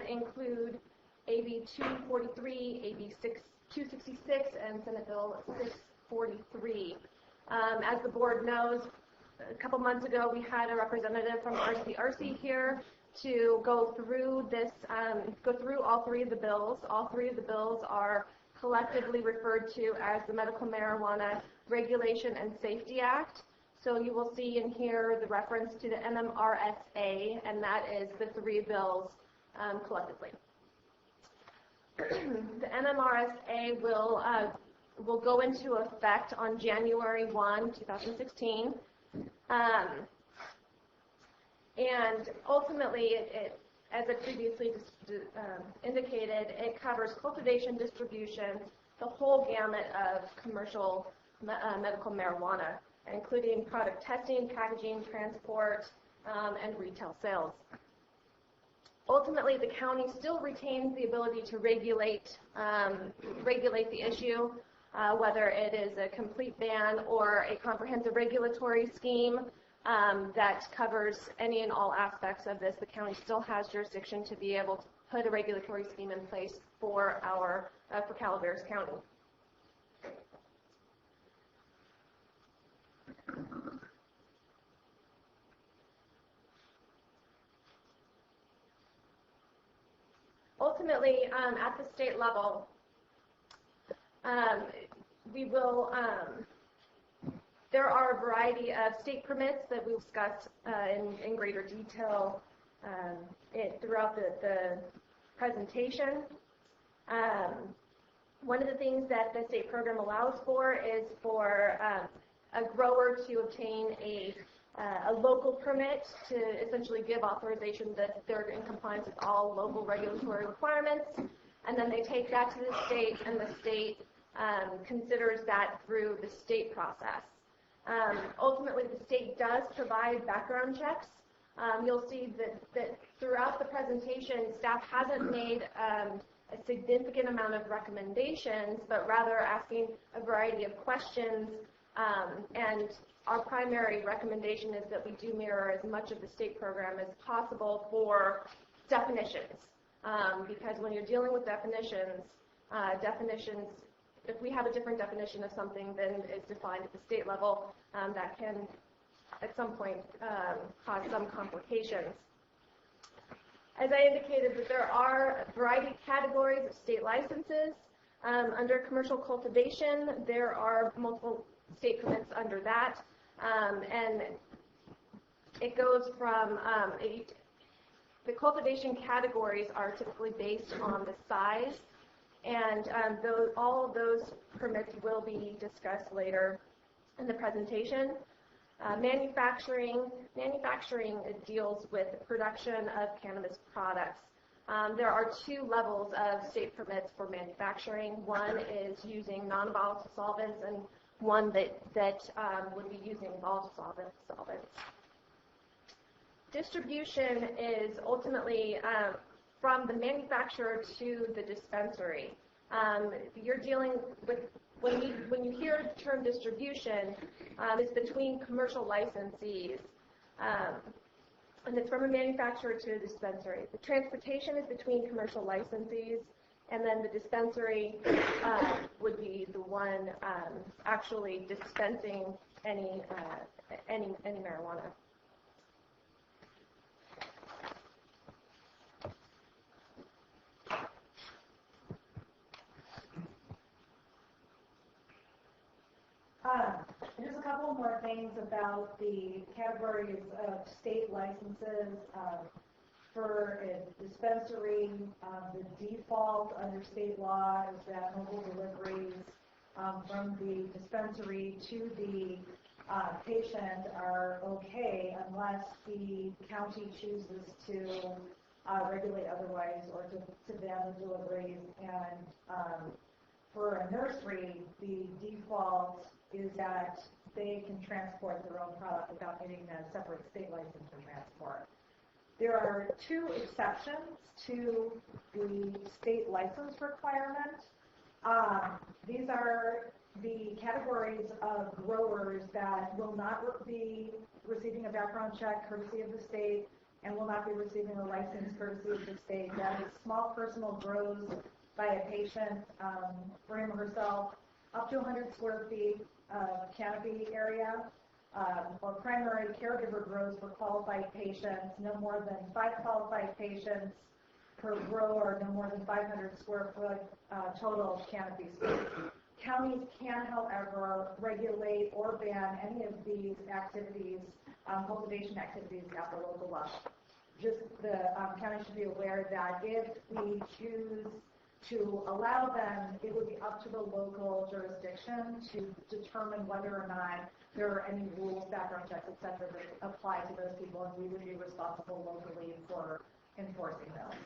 include AB 243, AB 266, and Senate Bill 643. As the board knows, a couple months ago we had a representative from RCRC here to go through this, go through all 3 of the bills. All 3 of the bills are collectively referred to as the Medical Marijuana Regulation and Safety Act. So you will see in here the reference to the MMRSA, and that is the 3 bills collectively. The MMRSA will go into effect on January 1, 2016. And ultimately, as I previously indicated, it covers cultivation, distribution, the whole gamut of commercial medical marijuana, including product testing, packaging, transport, and retail sales. Ultimately, the county still retains the ability to regulate the issue, whether it is a complete ban or a comprehensive regulatory scheme that covers any and all aspects of this. The county still has jurisdiction to be able to put a regulatory scheme in place for for Calaveras County. Ultimately, at the state level, we will. There are a variety of state permits that we'll discuss in greater detail throughout the presentation. One of the things that the state program allows for is for a grower to obtain a a local permit to essentially give authorization that they're in compliance with all local regulatory requirements, and then they take that to the state, and the state considers that through the state process. Ultimately, the state does provide background checks. You'll see that throughout the presentation, staff hasn't made a significant amount of recommendations, but rather asking a variety of questions. And our primary recommendation is that we do mirror as much of the state program as possible for definitions. Because when you're dealing with definitions, if we have a different definition of something than is defined at the state level, that can at some point cause some complications. As I indicated, that there are a variety of categories of state licenses. Under commercial cultivation, there are multiple state permits under that, and it goes from the cultivation categories are typically based on the size, and all of those permits will be discussed later in the presentation. Manufacturing deals with the production of cannabis products. There are two levels of state permits for manufacturing. One is using non-volatile solvents, and one that would be using volatile solvents. Distribution is ultimately from the manufacturer to the dispensary. You're dealing with, when you hear the term distribution, it's between commercial licensees. And it's from a manufacturer to a dispensary. The transportation is between commercial licensees, and then the dispensary would be the one actually dispensing any marijuana. Just a couple more things about the categories of state licenses. For a dispensary, the default under state law is that mobile deliveries from the dispensary to the patient are okay unless the county chooses to regulate otherwise or to ban the deliveries. And for a nursery, the default is that they can transport their own product without needing a separate state license for transport. There are two exceptions to the state license requirement. These are the categories of growers that will not be receiving a background check courtesy of the state and will not be receiving a license courtesy of the state. That is small personal grows by a patient for him or herself up to 100 square feet canopy area, or primary caregiver grows for qualified patients, no more than 5 qualified patients per grower, no more than 500 square foot total canopy space. Counties can, however, regulate or ban any of these activities, cultivation activities at the local level. Just the county should be aware that if we choose to allow them, it would be up to the local jurisdiction to determine whether or not there are any rules, background checks, et cetera, that apply to those people, and we would be responsible locally for enforcing those.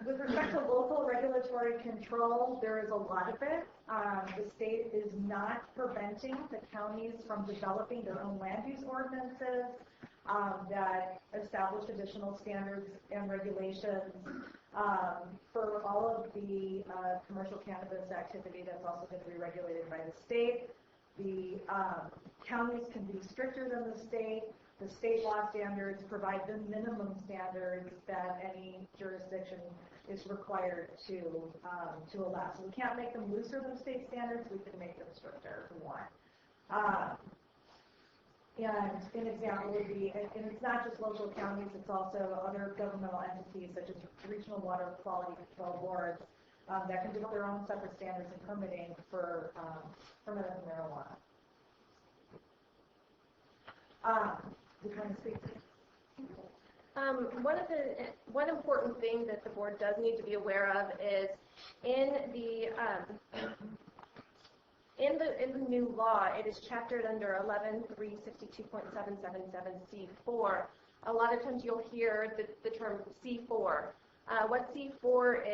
With respect to local regulatory control, there is a lot of it. The state is not preventing the counties from developing their own land use ordinances that establish additional standards and regulations for all of the commercial cannabis activity that's also going to be regulated by the state. The counties can be stricter than the state. The state law standards provide the minimum standards that any jurisdiction is required to allow. So we can't make them looser than state standards. We can make them stricter if we want. And an example would be, and it's not just local counties, it's also other governmental entities such as regional water quality control boards that can develop their own separate standards and permitting for medical marijuana. Do you want to speak? One important thing that the board does need to be aware of is in In the new law, it is chaptered under 11.362.777C4. A lot of times you'll hear the term C4. What C4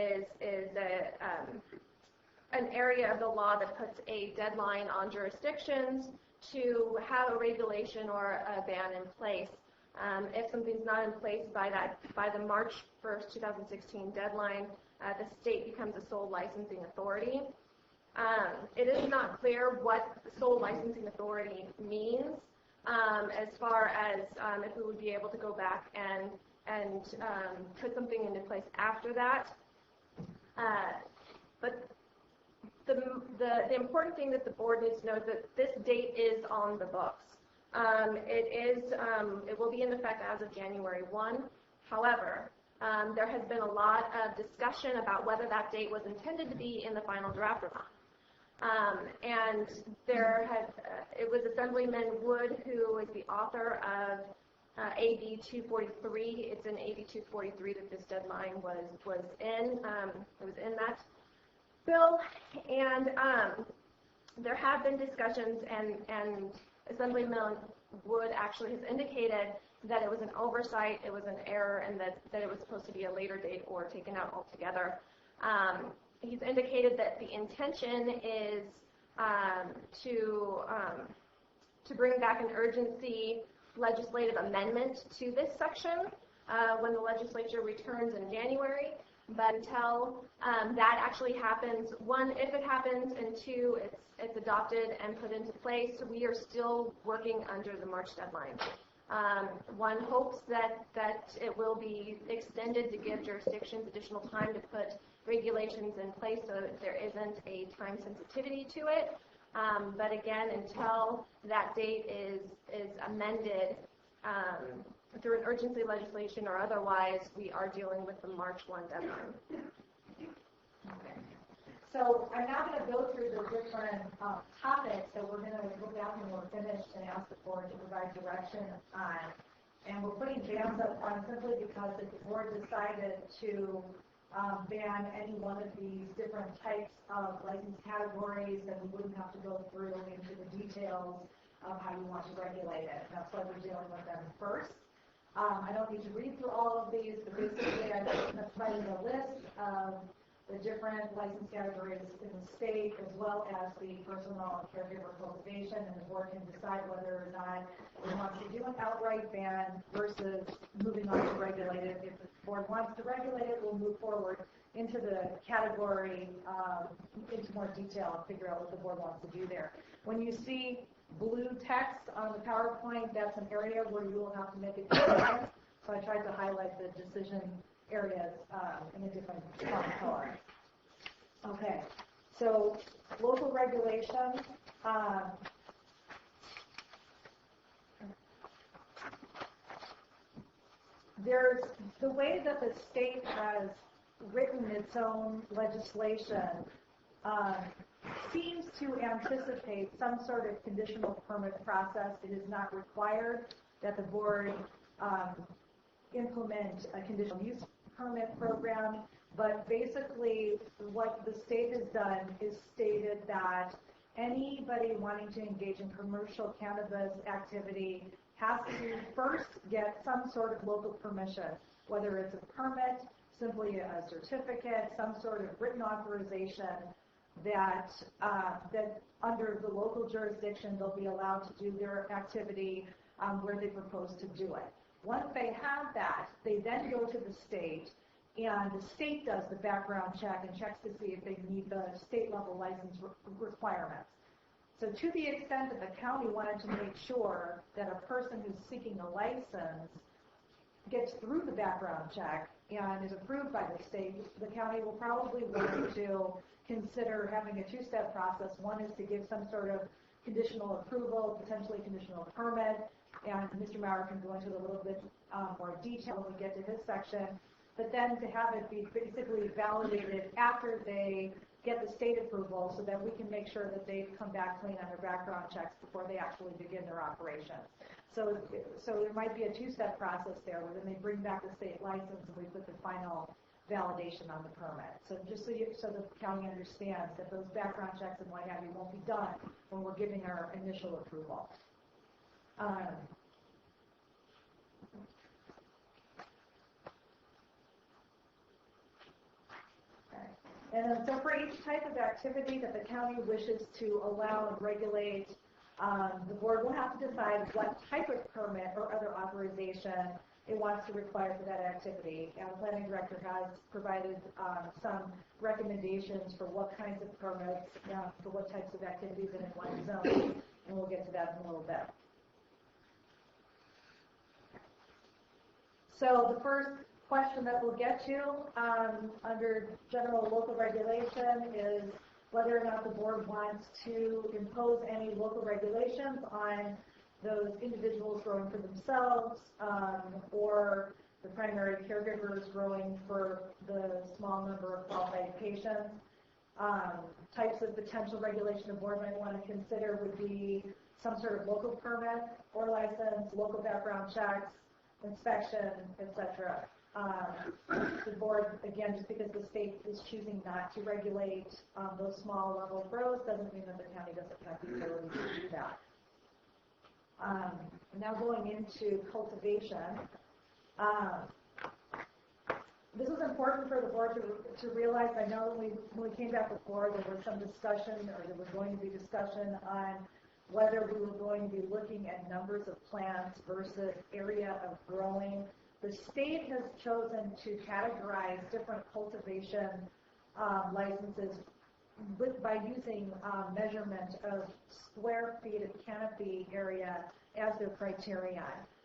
is an area of the law that puts a deadline on jurisdictions to have a regulation or a ban in place. If something's not in place by the March 1st, 2016 deadline, the state becomes a sole licensing authority. It is not clear what sole licensing authority means as far as if we would be able to go back and put something into place after that. But the important thing that the board needs to know is that this date is on the books. It will be in effect as of January 1. However, there has been a lot of discussion about whether that date was intended to be in the final draft or not. And it was Assemblyman Wood who is the author of AB 243. It's in AB 243 that this deadline was in. It was in that bill, and there have been discussions, and Assemblyman Wood actually has indicated that it was an oversight, it was an error, and that it was supposed to be a later date or taken out altogether. He's indicated that the intention is to bring back an urgency legislative amendment to this section when the legislature returns in January. But until that actually happens, one, if it happens, and two, it's adopted and put into place, we are still working under the March deadline. One hopes that it will be extended to give jurisdictions additional time to put regulations in place so that there isn't a time sensitivity to it. But again, until that date is amended through an urgency legislation or otherwise, we are dealing with the March 1 deadline. Okay. So I'm now going to go through the different topics that we're going to look at when we're finished and ask the board to provide direction on. And we're putting bans up on simply because if the board decided to ban any one of these different types of license categories, then we wouldn't have to go through into the details of how you want to regulate it. That's why we're dealing with them first. I don't need to read through all of these, but basically I've provided a list of the different license categories in the state, as well as the personal and caregiver cultivation, and the board can decide whether or not it wants to do an outright ban versus moving on to regulate it. If the board wants to regulate it, we'll move forward into the category, into more detail and figure out what the board wants to do there. When you see blue text on the PowerPoint, that's an area where you will have to make a decision. So I tried to highlight the decision areas in a different color. Okay, so local regulation. There's the way that the state has written its own legislation seems to anticipate some sort of conditional permit process. It is not required that the board implement a conditional use permit program, but basically what the state has done is stated that anybody wanting to engage in commercial cannabis activity has to first get some sort of local permission, whether it's a permit, simply a certificate, some sort of written authorization that under the local jurisdiction they'll be allowed to do their activity where they propose to do it. Once they have that, they then go to the state, and the state does the background check and checks to see if they meet the state level license requirements. So to the extent that the county wanted to make sure that a person who's seeking a license gets through the background check and is approved by the state, the county will probably want to consider having a two-step process. One is to give some sort of conditional approval, potentially conditional permit, and Mr. Maurer can go into a little bit more detail when we get to his section, but then to have it be basically validated after they get the state approval so that we can make sure that they've come back clean on their background checks before they actually begin their operation. So there might be a two-step process there where then they bring back the state license and we put the final validation on the permit. So just so the county understands that those background checks and what have you won't be done when we're giving our initial approval. And then so for each type of activity that the county wishes to allow and regulate, the board will have to decide what type of permit or other authorization it wants to require for that activity. And the planning director has provided some recommendations for what kinds of permits, for what types of activities in one zone, and we'll get to that in a little bit. So the first question that we'll get to under general local regulation is whether or not the board wants to impose any local regulations on those individuals growing for themselves or the primary caregivers growing for the small number of qualified patients. Types of potential regulation the board might want to consider would be some sort of local permit or license, local background checks, inspection, etc. The board, again, just because the state is choosing not to regulate those small level grows doesn't mean that the county doesn't have the ability to do that. Now going into cultivation, this is important for the board to realize. I know when we came back before, there was some discussion, or there was going to be discussion on whether we were going to be looking at numbers of plants versus area of growing. The state has chosen to categorize different cultivation licenses by using measurement of square feet of canopy area as their criterion.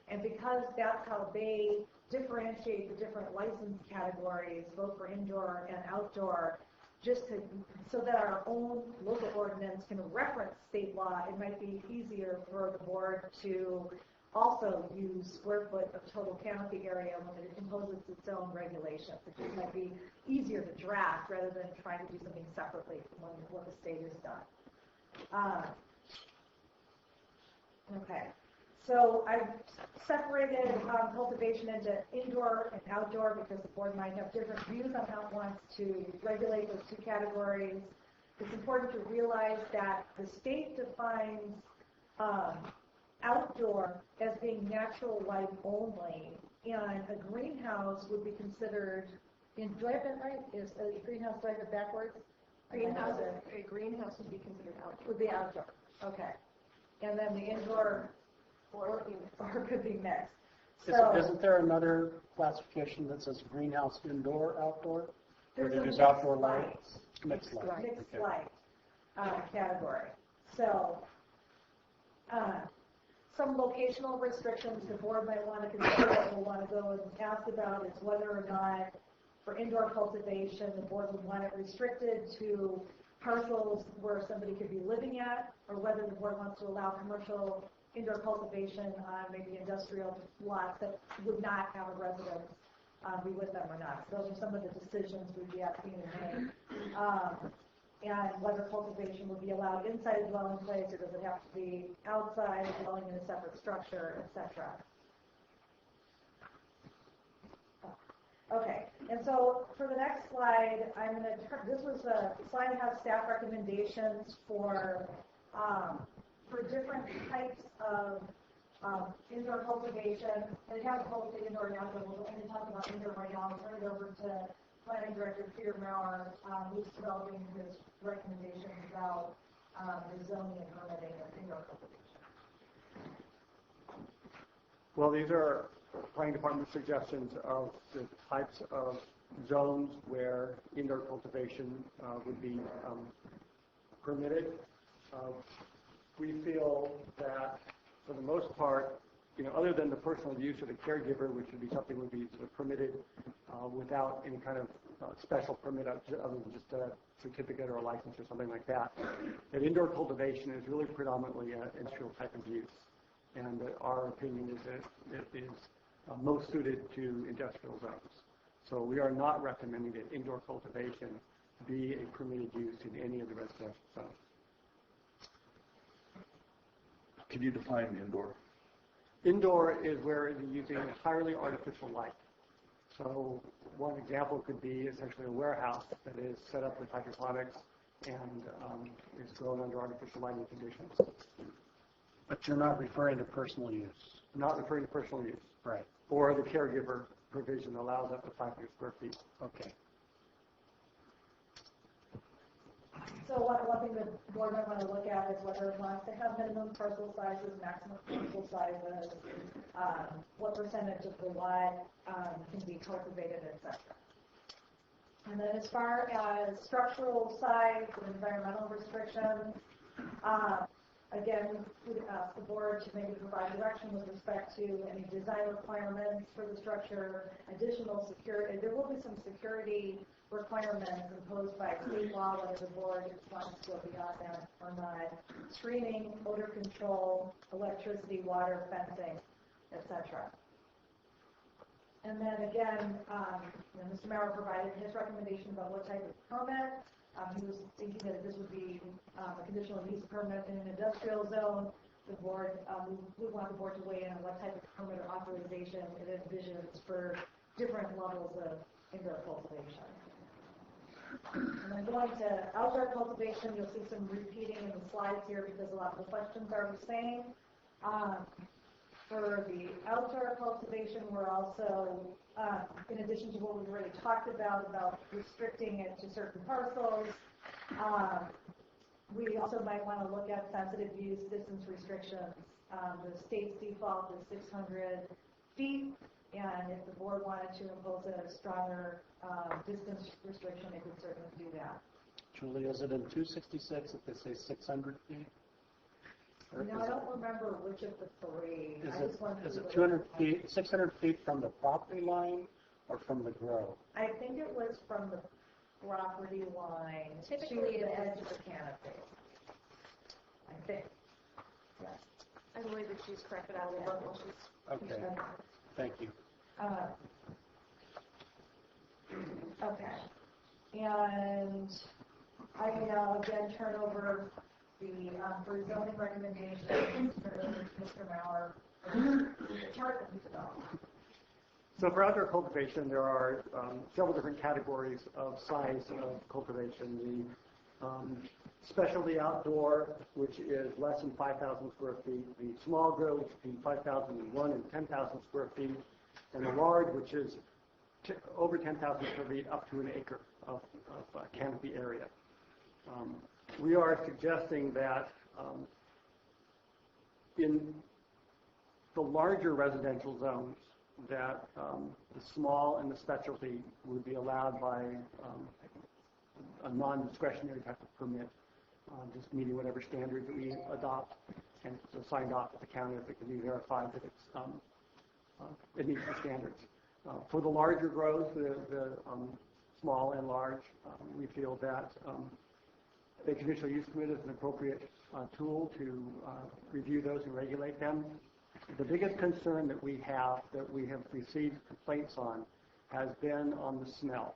And because that's how they differentiate the different license categories, both for indoor and outdoor, so that our own local ordinance can reference state law, it might be easier for the board to also use square foot of total canopy area when it imposes its own regulations. It just might be easier to draft rather than trying to do something separately from what the state has done. Okay, so I've separated cultivation into indoor and outdoor because the board might have different views on how it wants to regulate those two categories. It's important to realize that the state defines outdoor as being natural light only, and a greenhouse would be considered, do I have that right? Is a greenhouse, do I have it backwards? A greenhouse would be considered outdoor. Would be outdoor, okay. And then the indoor or could be mixed. So, isn't there another classification that says greenhouse indoor, outdoor? Or there's is a outdoor light? Mixed light. Mixed light category. So, some locational restrictions the board might want to consider or will want to go and ask about is whether or not for indoor cultivation the board would want it restricted to parcels where somebody could be living at, or whether the board wants to allow commercial indoor cultivation on maybe industrial lots that would not have a residence be with them or not. So those are some of the decisions we'd be asking to make. And whether cultivation would be allowed inside a dwelling place, or does it have to be outside, dwelling in a separate structure, etc. Okay, and so for the next slide, this was a slide that has staff recommendations for different types of indoor cultivation. And it has both the indoor and outdoor. We're going to talk about indoor right now. I'll turn it over to Planning Director Peter Maurer, who's developing his recommendations about the zoning and permitting of indoor cultivation. Well, these are planning department suggestions of the types of zones where indoor cultivation would be permitted. We feel that, for the most part, other than the personal use of the caregiver, which would be something would be sort of permitted without any kind of special permit other than just a certificate or a license or something like that, that indoor cultivation is really predominantly an industrial type of use. And our opinion is that it is most suited to industrial zones. So we are not recommending that indoor cultivation be a permitted use in any of the residential zones. Can you define indoor? Indoor is where you're using highly artificial light. So one example could be essentially a warehouse that is set up with hydroponics and is grown under artificial lighting conditions. But you're not referring to personal use? Not referring to personal use. Right. Or the caregiver provision allows up to 500 square feet. Okay. So one thing the board might want to look at is whether it wants to have minimum parcel sizes, maximum parcel sizes, what percentage of the lot can be cultivated, etc. And then as far as structural size and environmental restrictions, again, we would ask the board to maybe provide direction with respect to any design requirements for the structure, additional security. There will be some security requirements imposed by state law, whether the board wants to go beyond that or not. Screening, odor control, electricity, water, fencing, etc. And then again, Mr. Maurer provided his recommendation about what type of permit. He was thinking that this would be a conditional use permit in an industrial zone. The board, we want the board to weigh in on what type of permit or authorization it envisions for different levels of indoor cultivation. And then going to outdoor cultivation, you'll see some repeating in the slides here because a lot of the questions are the same. For the outdoor cultivation, we're also, in addition to what we've already talked about restricting it to certain parcels, we also might want to look at sensitive use distance restrictions. The state's default is 600 feet, and if the board wanted to impose a stronger distance restriction, it could certainly do that. Julie, is it in 266 if they say 600 feet? No, I don't remember which of the three. Is it 200 feet, 600 feet from the property line or from the grow? I think it was from the property line to the edge of the canopy. I think. Yes. I believe that she's correct, but I will look while she's. Okay. Thank you. Okay. And I will now again turn over the for zoning recommendations to Mr. Maurer. The chart that we developed. So for outdoor cultivation, there are several different categories of size of cultivation. The specialty outdoor, which is less than 5,000 square feet. The small grow, which is between 5,001 and 10,000 square feet. And the large, which is over 10,000 square feet up to an acre of canopy area. We are suggesting that in the larger residential zones, that the small and the specialty would be allowed by a non-discretionary type of permit, just meeting whatever standards that we adopt, and it's signed off at the county if it can be verified that it meets the standards. For the larger grows, the small and large, we feel that the conditional use permit is an appropriate tool to review those and regulate them. The biggest concern that we have received complaints on has been on the smell.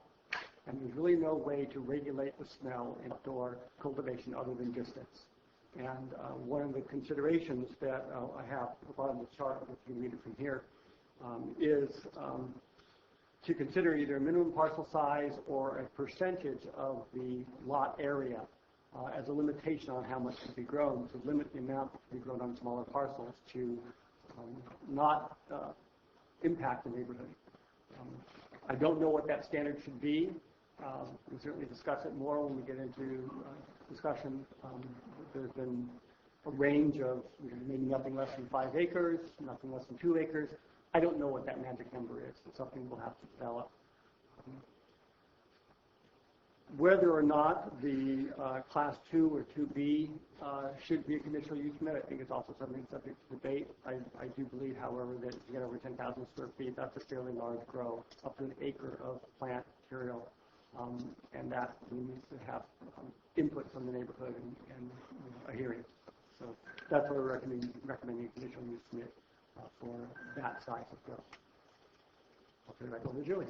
And there's really no way to regulate the smell in outdoor cultivation other than distance. And one of the considerations that I have at the bottom of the chart, if you read it from here, is to consider either a minimum parcel size or a percentage of the lot area as a limitation on how much can be grown, to limit the amount that can be grown on smaller parcels to not impact the neighborhood. I don't know what that standard should be. We'll certainly discuss it more when we get into discussion. There's been a range of maybe nothing less than 5 acres, nothing less than 2 acres. I don't know what that magic number is. It's something we'll have to develop. Whether or not the Class 2 or 2B should be a conditional use permit, I think it's also something subject to debate. I do believe, however, that if you get over 10,000 square feet, that's a fairly large grow, up to an acre of plant material, and that needs to have input from the neighborhood and a hearing. So that's what we're recommending a conditional use permit for that size of grow. I'll turn it back over to Julie.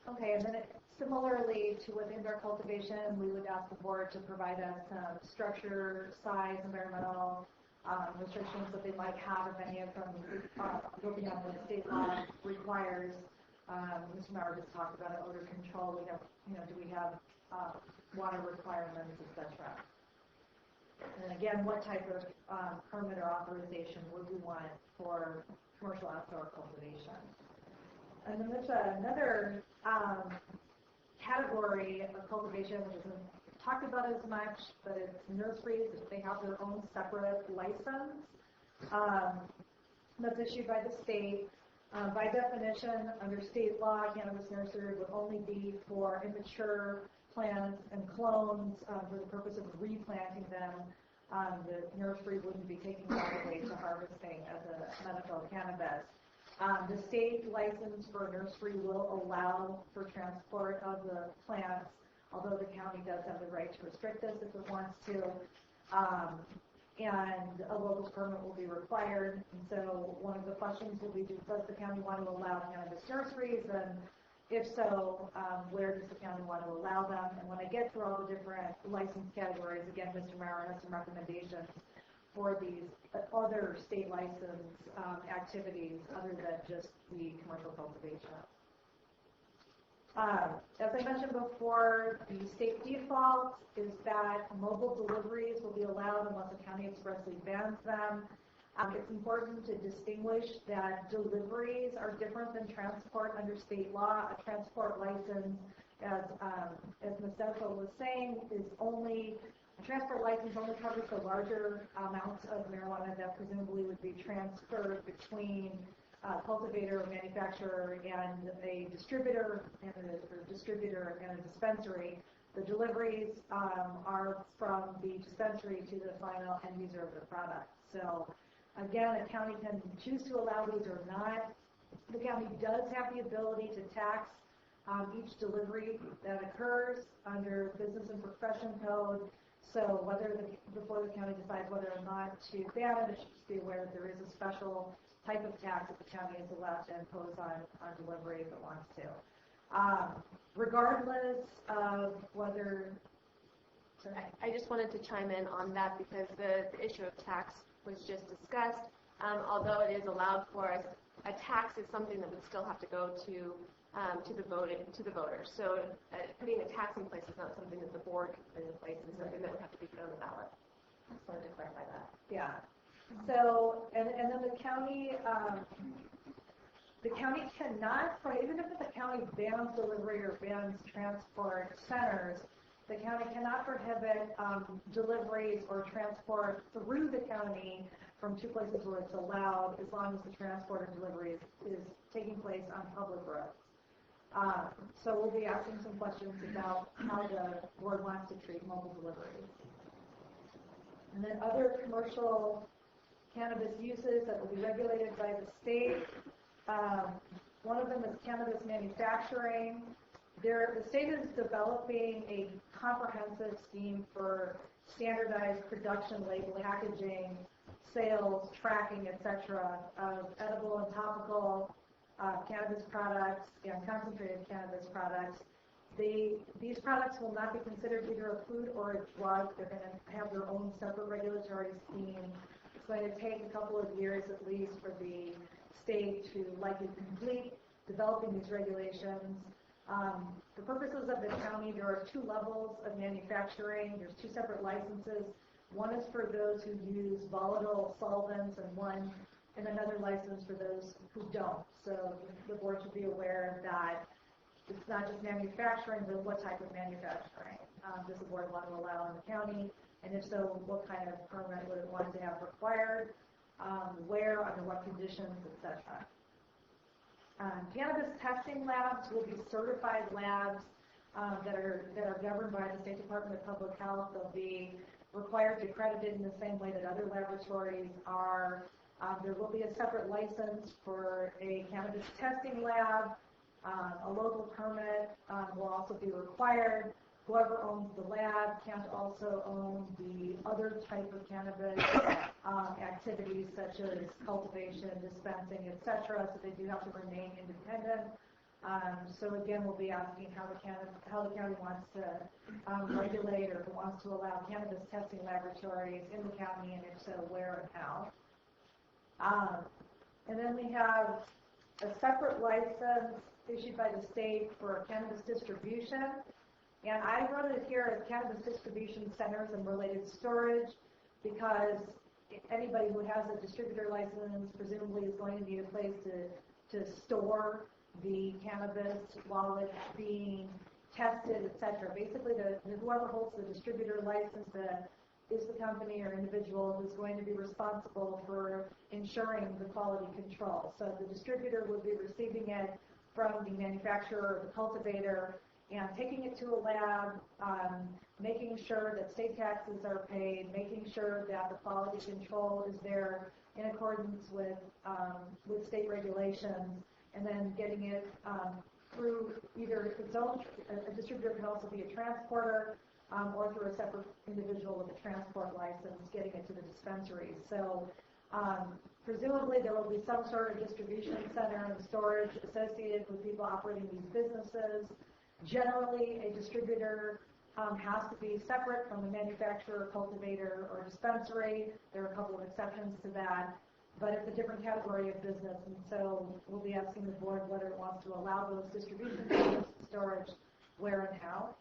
Okay, and then similarly to with indoor cultivation, we would ask the board to provide us structure, size, environmental restrictions that they might have, if any of them, looking at what state law requires. Mr. Maurer just talked about odor control. We have, do we have water requirements, etc. And again, what type of permit or authorization would we want for commercial outdoor cultivation? And then there's another category of cultivation which isn't talked about as much, but it's nurseries. They have their own separate license that's issued by the state. By definition, under state law, cannabis nursery would only be for immature plants and clones for the purpose of replanting them. The nursery wouldn't be taking all the way to harvesting as a medical cannabis. The state license for a nursery will allow for transport of the plants, although the county does have the right to restrict this if it wants to. And a local permit will be required. And so one of the questions will be, does the county want to allow cannabis nurseries? And if so, where does the county want to allow them? And when I get through all the different license categories, again, Mr. Maurer has some recommendations for these other state license activities other than just the commercial cultivation. As I mentioned before, the state default is that mobile deliveries will be allowed unless the county expressly bans them. It's important to distinguish that deliveries are different than transport under state law. A transport license, as Ms. Sedfeld was saying, a transport license only covers the larger amounts of marijuana that presumably would be transferred between cultivator or manufacturer and a distributor and a dispensary. The deliveries are from the dispensary to the final end user of the product. So again, a county can choose to allow these or not. The county does have the ability to tax each delivery that occurs under Business and Profession Code. So before the county decides whether or not to ban it, it should just be aware that there is a special type of tax that the county is allowed to impose on delivery if it wants to. Regardless of whether... I just wanted to chime in on that because the issue of tax was just discussed. Although it is allowed for us, a tax is something that would still have to go to the voters. So putting a tax in place is not something that the board can put in place. It's something that would have to be put on the ballot. I just wanted to clarify that. Yeah. So, and then the county cannot, even if the county bans delivery or bans transport centers, the county cannot prohibit deliveries or transport through the county from two places where it's allowed, as long as the transport or delivery is taking place on public roads. So we'll be asking some questions about how the board wants to treat mobile deliveries. And then other commercial cannabis uses that will be regulated by the state. One of them is cannabis manufacturing. The state is developing a comprehensive scheme for standardized production, labeling, packaging, sales, tracking, etc. of edible and topical cannabis products and concentrated cannabis products. These products will not be considered either a food or a drug. They're going to have their own separate regulatory scheme. It's going to take a couple of years at least for the state to likely complete developing these regulations. The purposes of the county, there are two levels of manufacturing. There's two separate licenses. One is for those who use volatile solvents and another license for those who don't. So the board should be aware that it's not just manufacturing, but what type of manufacturing does the board want to allow in the county? And if so, what kind of permit would it want to have required? Where, under what conditions, etc. Cannabis testing labs will be certified labs that are governed by the State Department of Public Health. They'll be required to be accredited in the same way that other laboratories are. There will be a separate license for a cannabis testing lab. A local permit will also be required. Whoever owns the lab can't also own the other type of cannabis activities such as cultivation, dispensing, etc. So they do have to remain independent. So again, we'll be asking how the county wants to regulate or wants to allow cannabis testing laboratories in the county, and if so, where and how. And then we have a separate license issued by the state for cannabis distribution. And I wrote it here as cannabis distribution centers and related storage because anybody who has a distributor license presumably is going to need a place to store the cannabis while it's being tested, etc. Basically, whoever holds the distributor license is the company or individual who's going to be responsible for ensuring the quality control. So the distributor would be receiving it from the manufacturer or the cultivator and taking it to a lab, making sure that state taxes are paid, making sure that the quality control is there in accordance with state regulations, and then getting it through either its own, a distributor can also be a transporter, or through a separate individual with a transport license, getting it to the dispensaries. So presumably there will be some sort of distribution center and storage associated with people operating these businesses. Generally, a distributor has to be separate from a manufacturer, cultivator, or dispensary. There are a couple of exceptions to that, but it's a different category of business, and so we'll be asking the board whether it wants to allow those distribution centers, storage, where and how.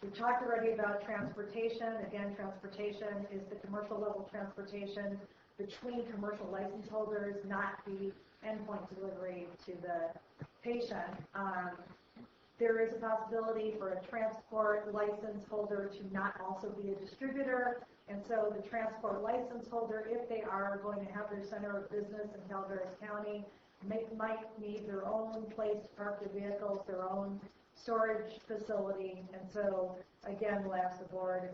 We talked already about transportation. Again, transportation is the commercial level transportation between commercial license holders, not the endpoint delivery to the patient. There is a possibility for a transport license holder to not also be a distributor, and so the transport license holder, if they are going to have their center of business in Calaveras County, might need their own place to park their vehicles, their own storage facility, and so again, we'll ask the board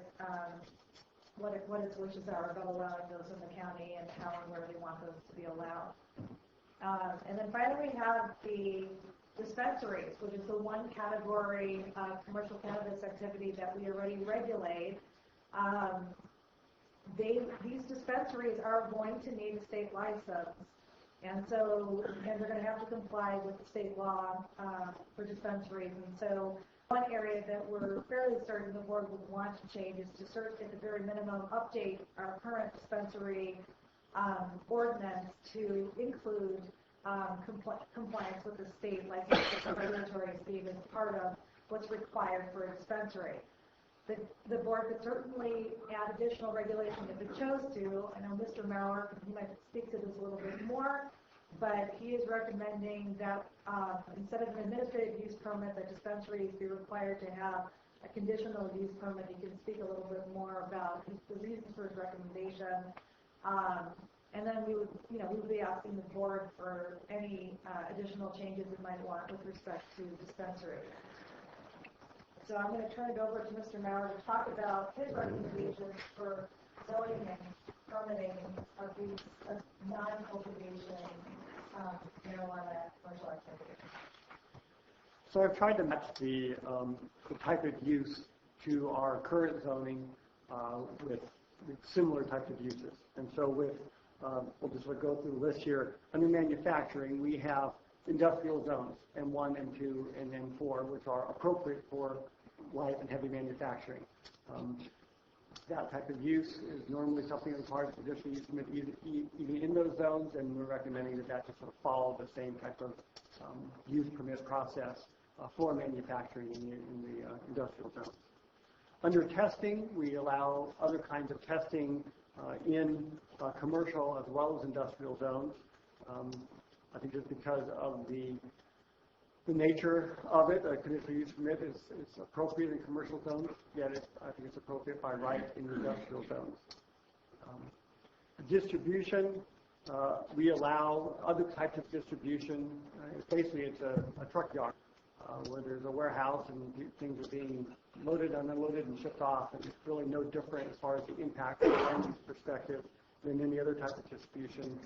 what its wishes are about allowing those in the county and how and where they want those to be allowed. And then finally, we have the dispensaries, which is the one category of commercial cannabis activity that we already regulate. These dispensaries are going to need a state license, and so they're going to have to comply with the state law for dispensaries. And so one area that we're fairly certain the board would want to change is to at the very minimum update our current dispensary ordinance to include compliance with the state licensing regulatory scheme as part of what's required for a dispensary. The board could certainly add additional regulation if it chose to. I know Mr. Maurer, he might speak to this a little bit more, but he is recommending that instead of an administrative use permit, that dispensaries be required to have a conditional use permit. He can speak a little bit more about the reasons for his recommendation. And then we would be asking the board for any additional changes it might want with respect to dispensaries. So I'm going to turn it over to Mr. Maurer to talk about his recommendations for zoning and permitting of these non-cultivation marijuana commercial activities. So I've tried to match the type of use to our current zoning with similar types of uses. And so we'll just go through the list here. Under manufacturing, we have industrial zones, M1, M2, and M4, which are appropriate for light and heavy manufacturing. That type of use is normally something that requires a conditional use permit even in those zones, and we're recommending that just sort of follow the same type of use permit process for manufacturing in the industrial zones. Under testing, we allow other kinds of testing in commercial as well as industrial zones. I think just because of the nature of it, a conditional use permit is appropriate in commercial zones, yet I think it's appropriate by right in industrial zones. Distribution, we allow other types of distribution. Basically, it's a truck yard where there's a warehouse and things are being loaded and unloaded and shipped off, and it's really no different as far as the impact from a land use perspective than any other type of distribution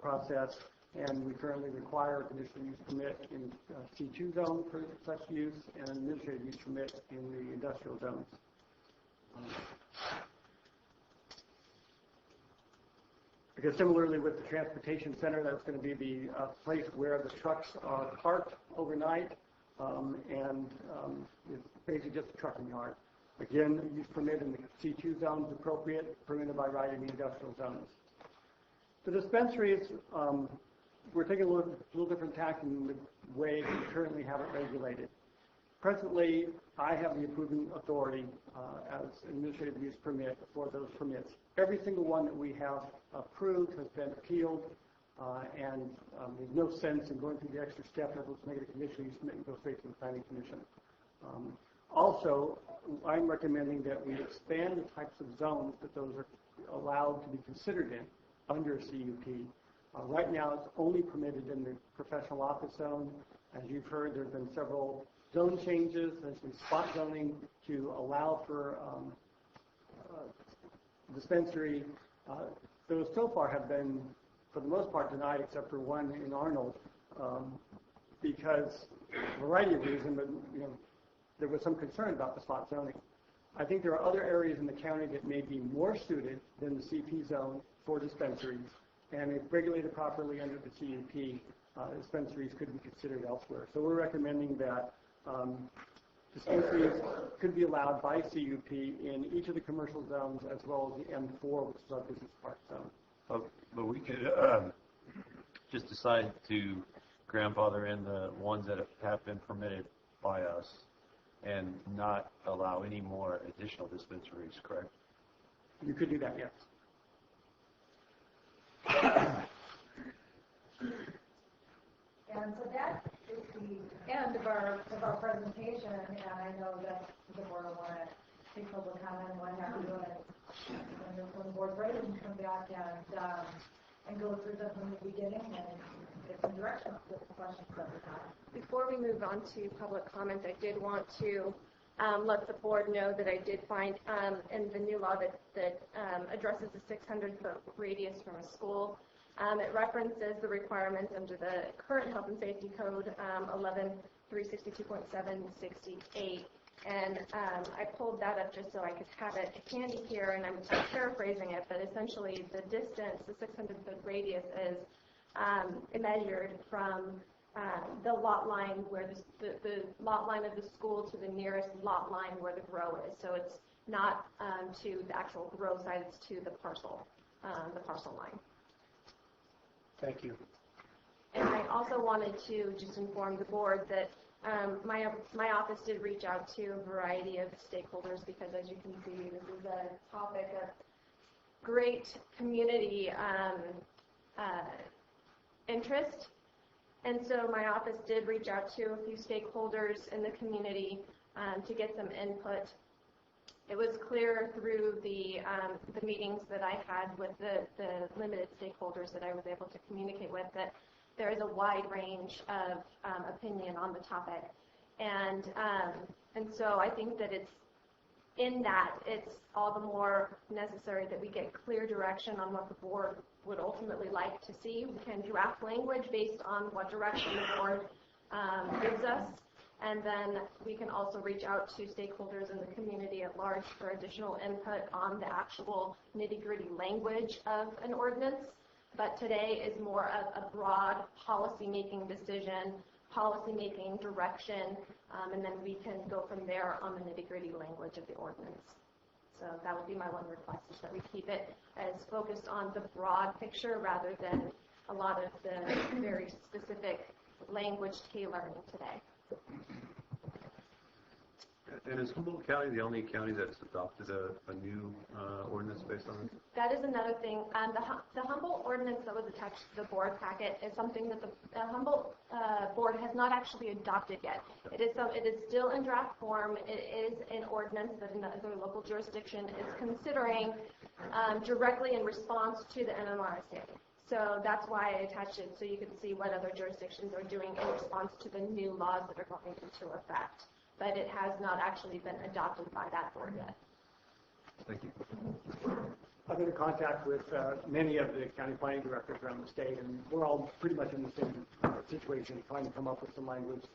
process. And we currently require a conditional use permit in C2 zone for such use and an administrative use permit in the industrial zones. Because similarly with the transportation center, that's going to be the place where the trucks are parked overnight, it's basically just a trucking yard. Again, use permit in the C2 zone is appropriate, permitted by right in the industrial zones. The dispensaries, we're taking a little different tack in the way we currently have it regulated. Presently, I have the approving authority as administrative use permit for those permits. Every single one that we have approved has been appealed, and there's no sense in going through the extra step of let's make it a conditional use permit and go straight to the planning commission. Also, I'm recommending that we expand the types of zones that those are allowed to be considered in under a CUP. Right now, it's only permitted in the professional office zone. As you've heard, there have been several zone changes, essentially spot zoning to allow for dispensary. Those so far have been, for the most part, denied except for one in Arnold because a variety of reasons, but there was some concern about the spot zoning. I think there are other areas in the county that may be more suited than the CP zone for dispensaries, and if regulated properly under the CUP, dispensaries could be considered elsewhere. So we're recommending that dispensaries could be allowed by CUP in each of the commercial zones as well as the M4, which is our business park zone. But we could just decide to grandfather in the ones that have been permitted by us and not allow any more additional dispensaries, correct? You could do that, yes. And so that is the end of our presentation, and I know that the board will want to take public comment and what have you, and when the board's ready, we can come back and go through them from the beginning and get some direction with the questions that we have. Before we move on to public comment, I did want to let the board know that I did find in the new law that addresses the 600-foot radius from a school. It references the requirements under the current health and safety code 11-362.768, and I pulled that up just so I could have it handy here, and I'm paraphrasing it, but essentially the distance, the 600-foot radius, is measured from the lot line where the lot line of the school to the nearest lot line where the grow is. So it's not to the actual grow side, it's to the parcel line. Thank you. And I also wanted to just inform the board that my office did reach out to a variety of stakeholders because, as you can see, this is a topic of great community interest. And so my office did reach out to a few stakeholders in the community to get some input. It was clear through the meetings that I had with the limited stakeholders that I was able to communicate with that there is a wide range of opinion on the topic, and so I think that it's all the more necessary that we get clear direction on what the board would ultimately like to see. We can draft language based on what direction the board gives us. And then we can also reach out to stakeholders in the community at large for additional input on the actual nitty-gritty language of an ordinance. But today is more of a broad policy-making decision, policy-making direction, and then we can go from there on the nitty-gritty language of the ordinance. So that would be my one request, is that we keep it as focused on the broad picture rather than a lot of the very specific language tailoring today. And is Humboldt County the only county that's adopted a new ordinance based on this? That is another thing. The Humboldt ordinance that was attached to the board packet is something that the Humboldt board has not actually adopted yet. It is still in draft form. It is an ordinance that another local jurisdiction is considering directly in response to the MMRSA. So that's why I attached it, so you can see what other jurisdictions are doing in response to the new laws that are going into effect. But it has not actually been adopted by that board yet. Thank you. I've been in contact with many of the county planning directors around the state, and we're all pretty much in the same situation, trying to come up with some language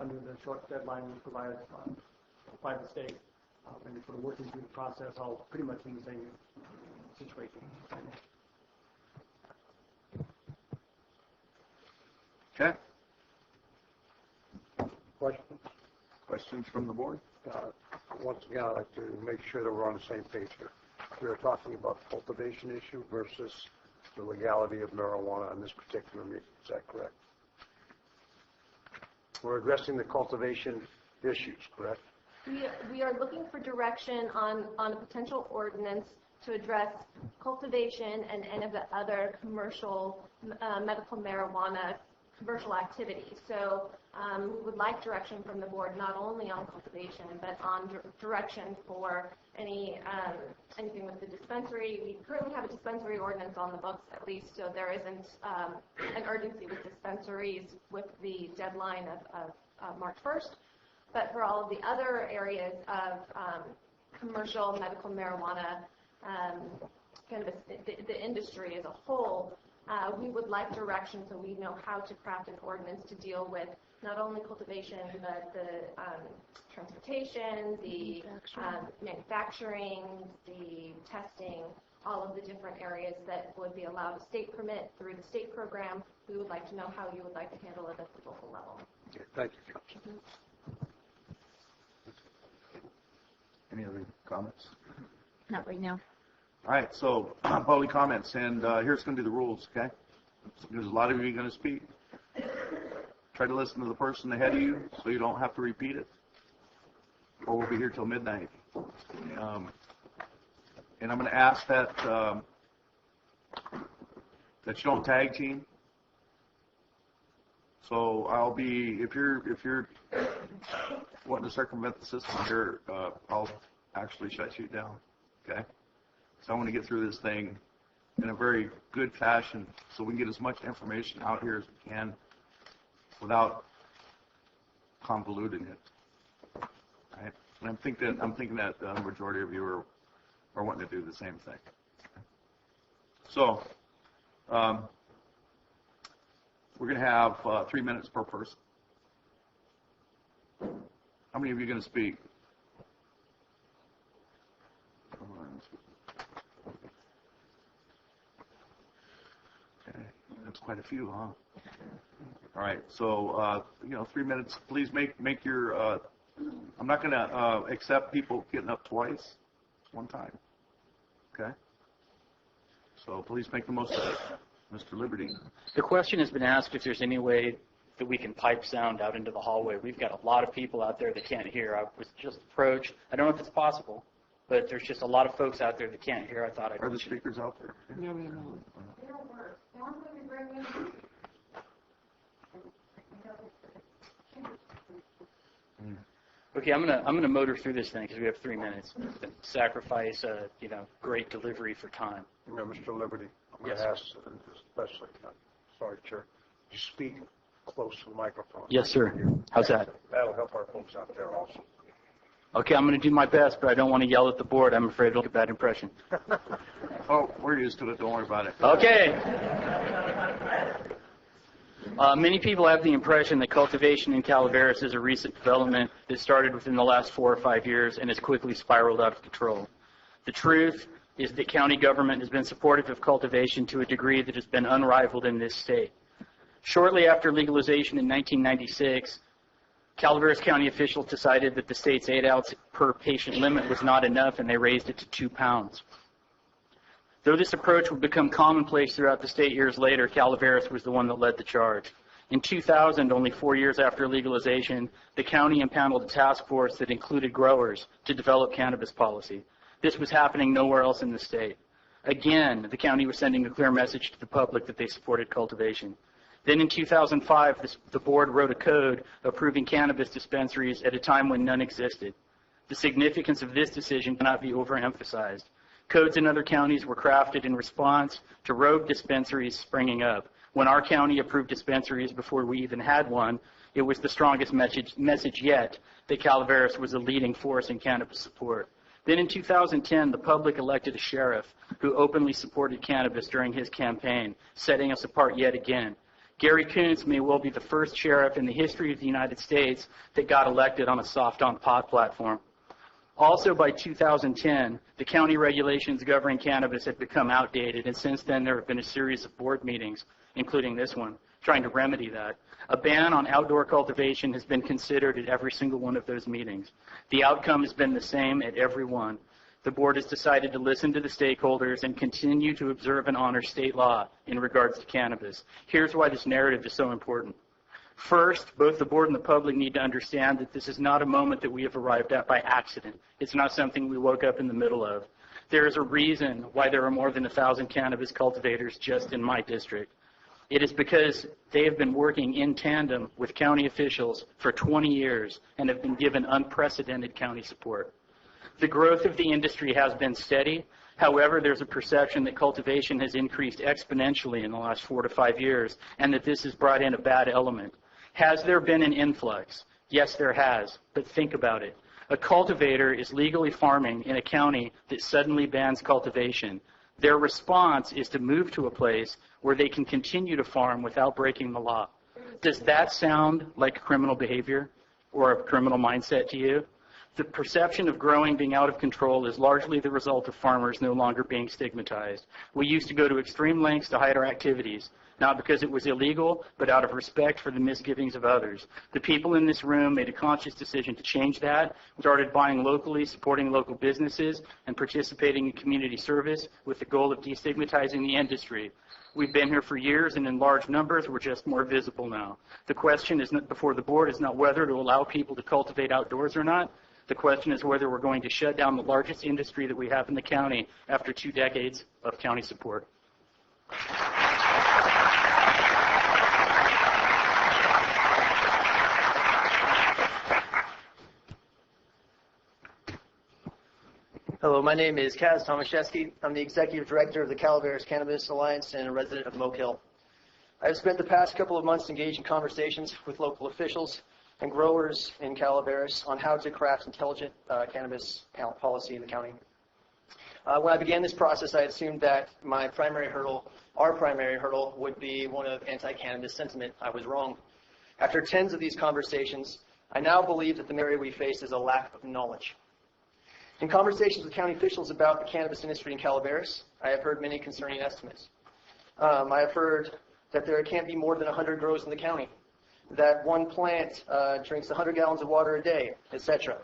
under the short deadline provided by the state. And sort of working through the process, all pretty much in the same situation. Okay. Questions? Questions from the board? Once again, I'd like to make sure that we're on the same page here. We are talking about the cultivation issue versus the legality of marijuana on this particular meeting. Is that correct? We're addressing the cultivation issues, correct? We are looking for direction on a potential ordinance to address cultivation and any of the other commercial medical marijuana commercial activities. So we would like direction from the board not only on cultivation but on direction for anything with the dispensary. We currently have a dispensary ordinance on the books at least, so there isn't an urgency with dispensaries with the deadline of March 1st. But for all of the other areas of commercial medical marijuana, cannabis, the industry as a whole, we would like direction so we know how to craft an ordinance to deal with not only cultivation but the transportation, the manufacturing, the testing, all of the different areas that would be allowed a state permit through the state program. We would like to know how you would like to handle it at the local level. Okay, thank you, Councilman. Any other comments? Not right now. All right, so public comments, and here's going to be the rules, okay? There's a lot of you going to speak. Try to listen to the person ahead of you so you don't have to repeat it, or we'll be here till midnight. And I'm going to ask that that you don't tag team. So I'll be, if you're wanting to circumvent the system here, I'll actually shut you down, okay? So I want to get through this thing in a very good fashion so we can get as much information out here as we can without convoluting it. Right? And I'm thinking that the majority of you are wanting to do the same thing. So we're going to have 3 minutes per person. How many of you are going to speak? Okay, that's quite a few, huh? All right, so 3 minutes. Please make your. I'm not going to accept people getting up twice. One time. Okay. So please make the most of it, Mr. Liberty. The question has been asked if there's any way that we can pipe sound out into the hallway. We've got a lot of people out there that can't hear. I was just approached. I don't know if it's possible, but there's just a lot of folks out there that can't hear. I thought I'd. Are the speakers out there? No, no. They don't work. The ones that we bring in. Okay, I'm gonna motor through this thing because we have 3 minutes. Sacrifice, great delivery for time. You know, Mr. Liberty, I'm going to ask, especially, sorry, Chair, you speak close to the microphone. Yes, sir. How's that? That'll help our folks out there also. Okay, I'm going to do my best, but I don't want to yell at the board. I'm afraid it'll get a bad impression. Oh, we're used to it. Don't worry about it. Okay. Many people have the impression that cultivation in Calaveras is a recent development that started within the last 4 or 5 years and has quickly spiraled out of control. The truth is that county government has been supportive of cultivation to a degree that has been unrivaled in this state. Shortly after legalization in 1996, Calaveras County officials decided that the state's 8 ounce per patient limit was not enough, and they raised it to 2 pounds. Though this approach would become commonplace throughout the state years later, Calaveras was the one that led the charge. In 2000, only 4 years after legalization, the county impaneled a task force that included growers to develop cannabis policy. This was happening nowhere else in the state. Again, the county was sending a clear message to the public that they supported cultivation. Then in 2005, the board wrote a code approving cannabis dispensaries at a time when none existed. The significance of this decision cannot be overemphasized. Codes in other counties were crafted in response to rogue dispensaries springing up. When our county approved dispensaries before we even had one, it was the strongest message yet that Calaveras was a leading force in cannabis support. Then in 2010, the public elected a sheriff who openly supported cannabis during his campaign, setting us apart yet again. Gary Kuntz may well be the first sheriff in the history of the United States that got elected on a soft-on-pot platform. Also by 2010, the county regulations governing cannabis had become outdated, and since then there have been a series of board meetings, including this one, trying to remedy that. A ban on outdoor cultivation has been considered at every single one of those meetings. The outcome has been the same at every one. The board has decided to listen to the stakeholders and continue to observe and honor state law in regards to cannabis. Here's why this narrative is so important. First, both the board and the public need to understand that this is not a moment that we have arrived at by accident. It's not something we woke up in the middle of. There is a reason why there are more than 1,000 cannabis cultivators just in my district. It is because they have been working in tandem with county officials for 20 years and have been given unprecedented county support. The growth of the industry has been steady. However, there's a perception that cultivation has increased exponentially in the last 4 to 5 years and that this has brought in a bad element. Has there been an influx? Yes, there has. But think about it. A cultivator is legally farming in a county that suddenly bans cultivation. Their response is to move to a place where they can continue to farm without breaking the law. Does that sound like criminal behavior or a criminal mindset to you? The perception of growing being out of control is largely the result of farmers no longer being stigmatized. We used to go to extreme lengths to hide our activities, not because it was illegal, but out of respect for the misgivings of others. The people in this room made a conscious decision to change that, started buying locally, supporting local businesses, and participating in community service with the goal of destigmatizing the industry. We've been here for years, and in large numbers, we're just more visible now. The question is not, before the board is not whether to allow people to cultivate outdoors or not. The question is whether we're going to shut down the largest industry that we have in the county after 2 decades of county support. Hello, my name is Kaz Tomaszewski. I'm the Executive Director of the Calaveras Cannabis Alliance and a resident of Moke Hill. I've spent the past couple of months engaged in conversations with local officials and growers in Calaveras on how to craft intelligent cannabis policy in the county. When I began this process, I assumed that our primary hurdle, would be one of anti-cannabis sentiment. I was wrong. After tens of these conversations, I now believe that the area we face is a lack of knowledge. In conversations with county officials about the cannabis industry in Calaveras, I have heard many concerning estimates. I have heard that there can't be more than 100 grows in the county, that one plant drinks 100 gallons of water a day, etc.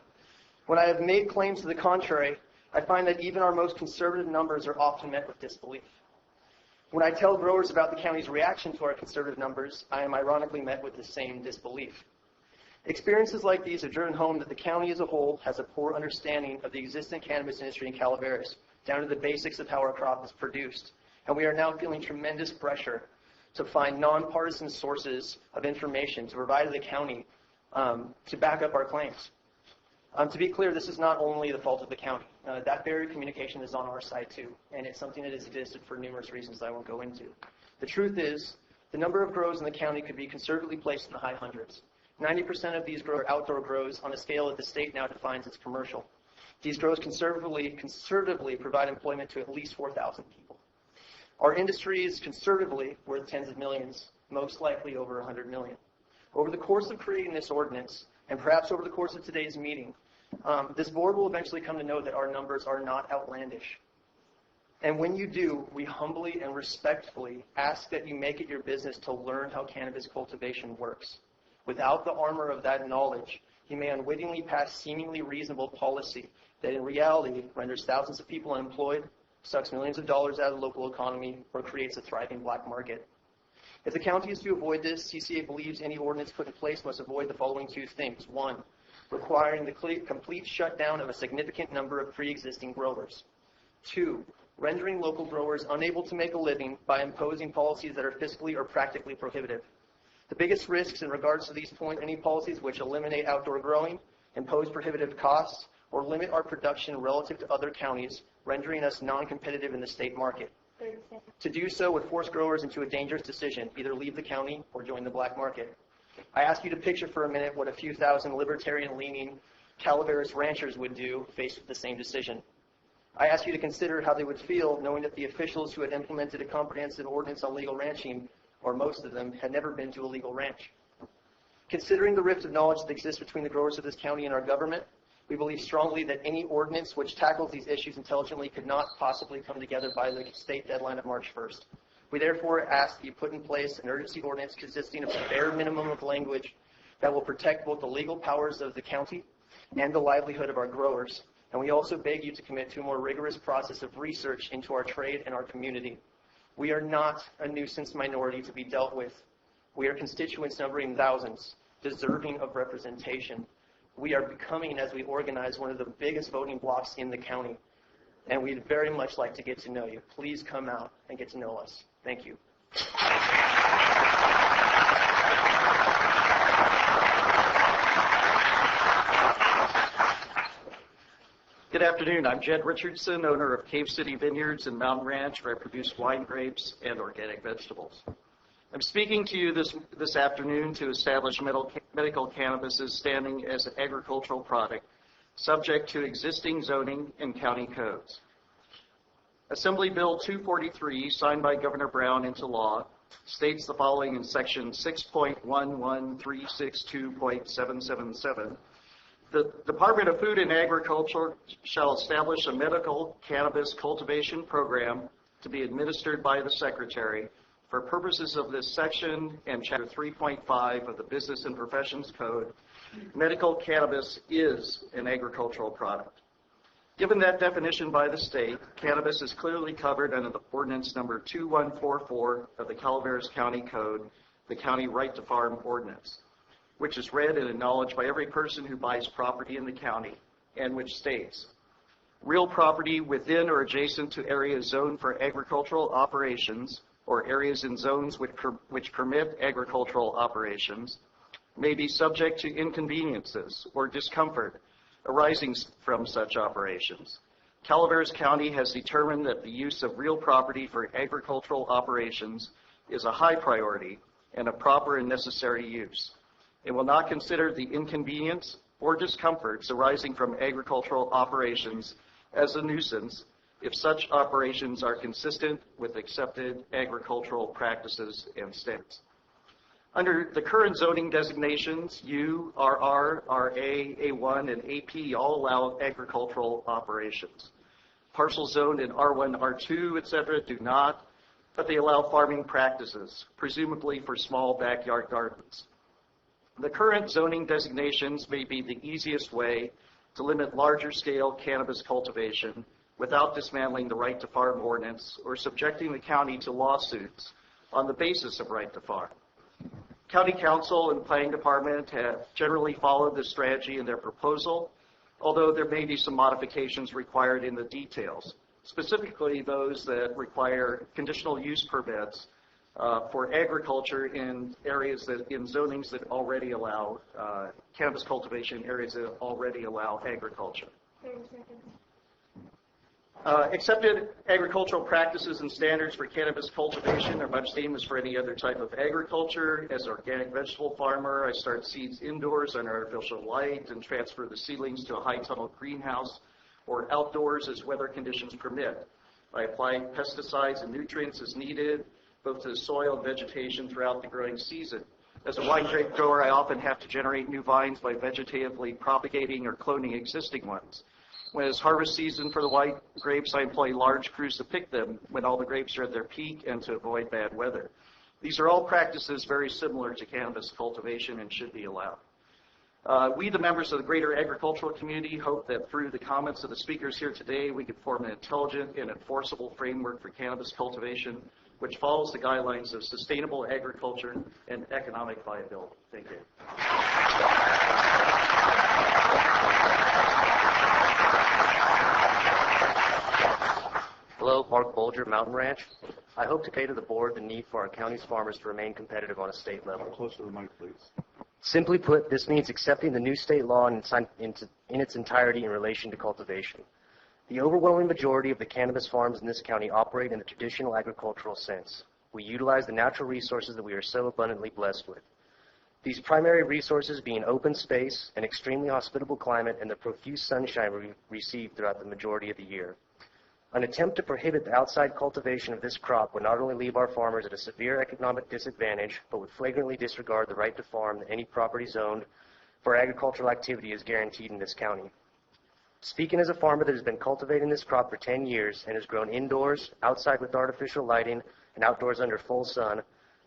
When I have made claims to the contrary, I find that even our most conservative numbers are often met with disbelief. When I tell growers about the county's reaction to our conservative numbers, I am ironically met with the same disbelief. Experiences like these have driven home that the county as a whole has a poor understanding of the existing cannabis industry in Calaveras, down to the basics of how our crop is produced. And we are now feeling tremendous pressure to find nonpartisan sources of information to provide to the county to back up our claims. To be clear, this is not only the fault of the county. That barrier of communication is on our side too, and it's something that has existed for numerous reasons that I won't go into. The truth is, the number of grows in the county could be conservatively placed in the high hundreds. 90% of these grows are outdoor grows on a scale that the state now defines as commercial. These grows conservatively provide employment to at least 4,000 people. Our industry is conservatively worth tens of millions, most likely over 100 million. Over the course of creating this ordinance, and perhaps over the course of today's meeting, this board will eventually come to know that our numbers are not outlandish. And when you do, we humbly and respectfully ask that you make it your business to learn how cannabis cultivation works. Without the armor of that knowledge, you may unwittingly pass seemingly reasonable policy that in reality renders thousands of people unemployed, sucks millions of dollars out of the local economy, or creates a thriving black market. If the county is to avoid this, CCA believes any ordinance put in place must avoid the following 2 things. 1, requiring the complete shutdown of a significant number of pre-existing growers. 2, rendering local growers unable to make a living by imposing policies that are fiscally or practically prohibitive. The biggest risks in regards to these points, any policies which eliminate outdoor growing, impose prohibitive costs, or limit our production relative to other counties, rendering us non-competitive in the state market. To do so would force growers into a dangerous decision, either leave the county or join the black market. I ask you to picture for a minute what a few thousand libertarian-leaning Calaveras ranchers would do faced with the same decision. I ask you to consider how they would feel knowing that the officials who had implemented a comprehensive ordinance on legal ranching, or most of them, had never been to a legal ranch. Considering the rift of knowledge that exists between the growers of this county and our government, we believe strongly that any ordinance which tackles these issues intelligently could not possibly come together by the state deadline of March 1st. We therefore ask that you put in place an urgency ordinance consisting of the bare minimum of language that will protect both the legal powers of the county and the livelihood of our growers. And we also beg you to commit to a more rigorous process of research into our trade and our community. We are not a nuisance minority to be dealt with. We are constituents numbering thousands, deserving of representation. We are becoming, as we organize, one of the biggest voting blocks in the county. And we'd very much like to get to know you. Please come out and get to know us. Thank you. Good afternoon. I'm Jed Richardson, owner of Cave City Vineyards and Mountain Ranch, where I produce wine grapes and organic vegetables. I'm speaking to you this afternoon to establish medical cannabis's standing as an agricultural product, subject to existing zoning and county codes. Assembly Bill 243, signed by Governor Brown into law, states the following in Section 6.11362.777. The Department of Food and Agriculture shall establish a medical cannabis cultivation program to be administered by the Secretary. For purposes of this section and Chapter 3.5 of the Business and Professions Code, medical cannabis is an agricultural product. Given that definition by the state, cannabis is clearly covered under the ordinance number 2144 of the Calaveras County Code, the County Right to Farm Ordinance, which is read and acknowledged by every person who buys property in the county, and which states, real property within or adjacent to areas zoned for agricultural operations or areas in zones which permit agricultural operations may be subject to inconveniences or discomfort arising from such operations. Calaveras County has determined that the use of real property for agricultural operations is a high priority and a proper and necessary use. It will not consider the inconvenience or discomforts arising from agricultural operations as a nuisance if such operations are consistent with accepted agricultural practices and standards. Under the current zoning designations, U, RR, RA, A1, and AP all allow agricultural operations. Parcels zoned in R1, R2, etc. do not, but they allow farming practices, presumably for small backyard gardens. The current zoning designations may be the easiest way to limit larger scale cannabis cultivation without dismantling the right to farm ordinance or subjecting the county to lawsuits on the basis of right to farm. County Council and Planning Department have generally followed this strategy in their proposal, although there may be some modifications required in the details, specifically those that require conditional use permits for agriculture in areas in zonings that already allow cannabis cultivation, areas that already allow agriculture. 30 seconds. Accepted agricultural practices and standards for cannabis cultivation are much same as for any other type of agriculture. As an organic vegetable farmer, I start seeds indoors under artificial light and transfer the seedlings to a high tunnel greenhouse or outdoors as weather conditions permit. I apply pesticides and nutrients as needed, both to the soil and vegetation throughout the growing season. As a wine grape grower, I often have to generate new vines by vegetatively propagating or cloning existing ones. When it's harvest season for the white grapes, I employ large crews to pick them when all the grapes are at their peak and to avoid bad weather. These are all practices very similar to cannabis cultivation and should be allowed. We, the members of the greater agricultural community, hope that through the comments of the speakers here today, we can form an intelligent and enforceable framework for cannabis cultivation, which follows the guidelines of sustainable agriculture and economic viability. Thank you. Hello, Mark Bolger, Mountain Ranch. I hope to convey to the board the need for our county's farmers to remain competitive on a state level. Closer to the mic, please. Simply put, this means accepting the new state law in its entirety in relation to cultivation. The overwhelming majority of the cannabis farms in this county operate in the traditional agricultural sense. We utilize the natural resources that we are so abundantly blessed with. These primary resources being open space, an extremely hospitable climate, and the profuse sunshine we receive throughout the majority of the year. An attempt to prohibit the outside cultivation of this crop would not only leave our farmers at a severe economic disadvantage, but would flagrantly disregard the right to farm that any property zoned for agricultural activity is guaranteed in this county. Speaking as a farmer that has been cultivating this crop for 10 years and has grown indoors, outside with artificial lighting, and outdoors under full sun,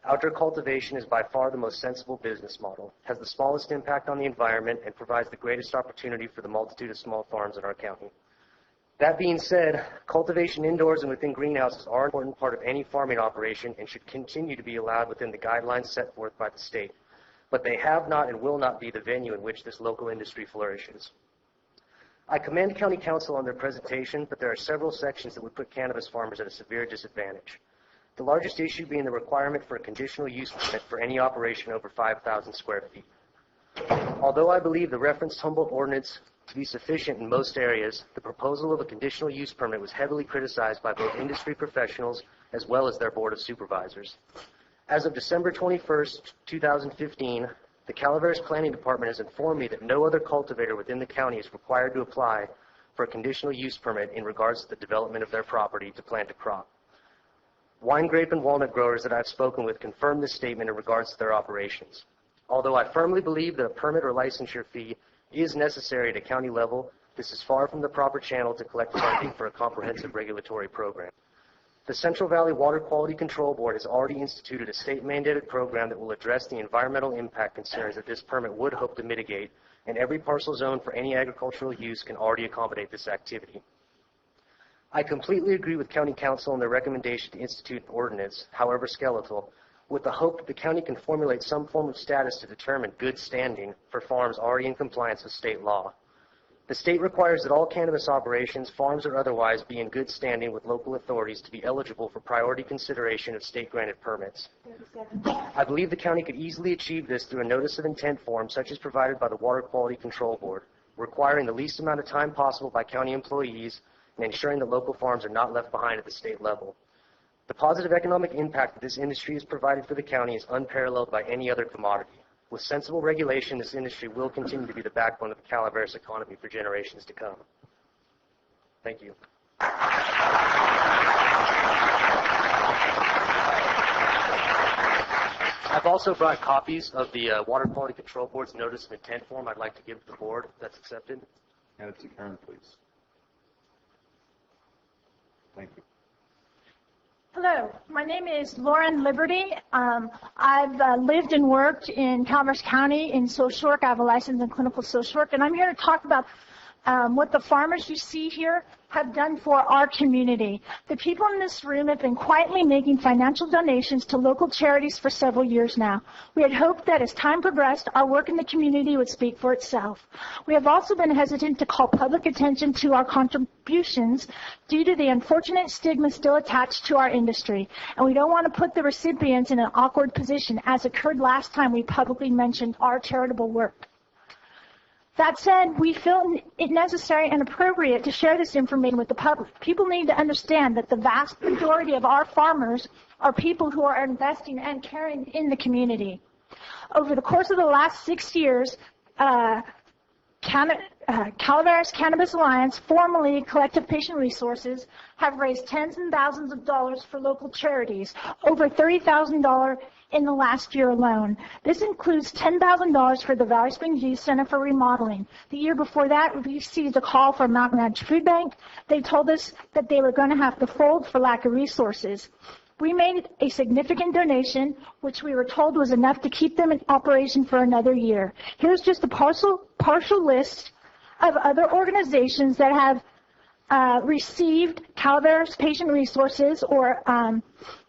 outdoor cultivation is by far the most sensible business model, has the smallest impact on the environment, and provides the greatest opportunity for the multitude of small farms in our county. That being said, cultivation indoors and within greenhouses are an important part of any farming operation and should continue to be allowed within the guidelines set forth by the state. But they have not and will not be the venue in which this local industry flourishes. I commend County Council on their presentation, but there are several sections that would put cannabis farmers at a severe disadvantage. The largest issue being the requirement for a conditional use permit for any operation over 5,000 square feet. Although I believe the referenced Humboldt ordinance to be sufficient in most areas, the proposal of a conditional use permit was heavily criticized by both industry professionals as well as their Board of Supervisors. As of December 21st, 2015, the Calaveras Planning Department has informed me that no other cultivator within the county is required to apply for a conditional use permit in regards to the development of their property to plant a crop. Wine, grape, and walnut growers that I've spoken with confirm this statement in regards to their operations. Although I firmly believe that a permit or licensure fee is necessary at a county level, this is far from the proper channel to collect funding for a comprehensive regulatory program. The Central Valley Water Quality Control Board has already instituted a state-mandated program that will address the environmental impact concerns that this permit would hope to mitigate, and every parcel zone for any agricultural use can already accommodate this activity. I completely agree with County Council on their recommendation to institute an ordinance, however skeletal, with the hope that the county can formulate some form of status to determine good standing for farms already in compliance with state law. The state requires that all cannabis operations, farms or otherwise, be in good standing with local authorities to be eligible for priority consideration of state-granted permits. I believe the county could easily achieve this through a notice of intent form such as provided by the Water Quality Control Board, requiring the least amount of time possible by county employees and ensuring that local farms are not left behind at the state level. The positive economic impact that this industry has provided for the county is unparalleled by any other commodity. With sensible regulation, this industry will continue to be the backbone of the Calaveras economy for generations to come. Thank you. I've also brought copies of the Water Quality Control Board's Notice of Intent form I'd like to give to the board, if that's accepted. Hand it to Karen, please. Thank you. Hello, my name is Lauren Liberty. I've lived and worked in Calaveras County in social work. I have a license in clinical social work, and I'm here to talk about what the farmers you see here have done for our community. The people in this room have been quietly making financial donations to local charities for several years now. We had hoped that as time progressed, our work in the community would speak for itself. We have also been hesitant to call public attention to our contributions due to the unfortunate stigma still attached to our industry, and we don't want to put the recipients in an awkward position, as occurred last time we publicly mentioned our charitable work. That said, we feel it necessary and appropriate to share this information with the public. People need to understand that the vast majority of our farmers are people who are investing and caring in the community. Over the course of the last 6 years, Calaveras Cannabis Alliance, formerly Collective Patient Resources, have raised tens and thousands of dollars for local charities, over $30,000 in the last year alone. This includes $10,000 for the Valley Springs Youth Center for remodeling. The year before that, we received a call from Mountain Ranch Food Bank. They told us that they were going to have to fold for lack of resources. We made a significant donation, which we were told was enough to keep them in operation for another year. Here's just a partial list of other organizations that have received Calaveras Patient Resources or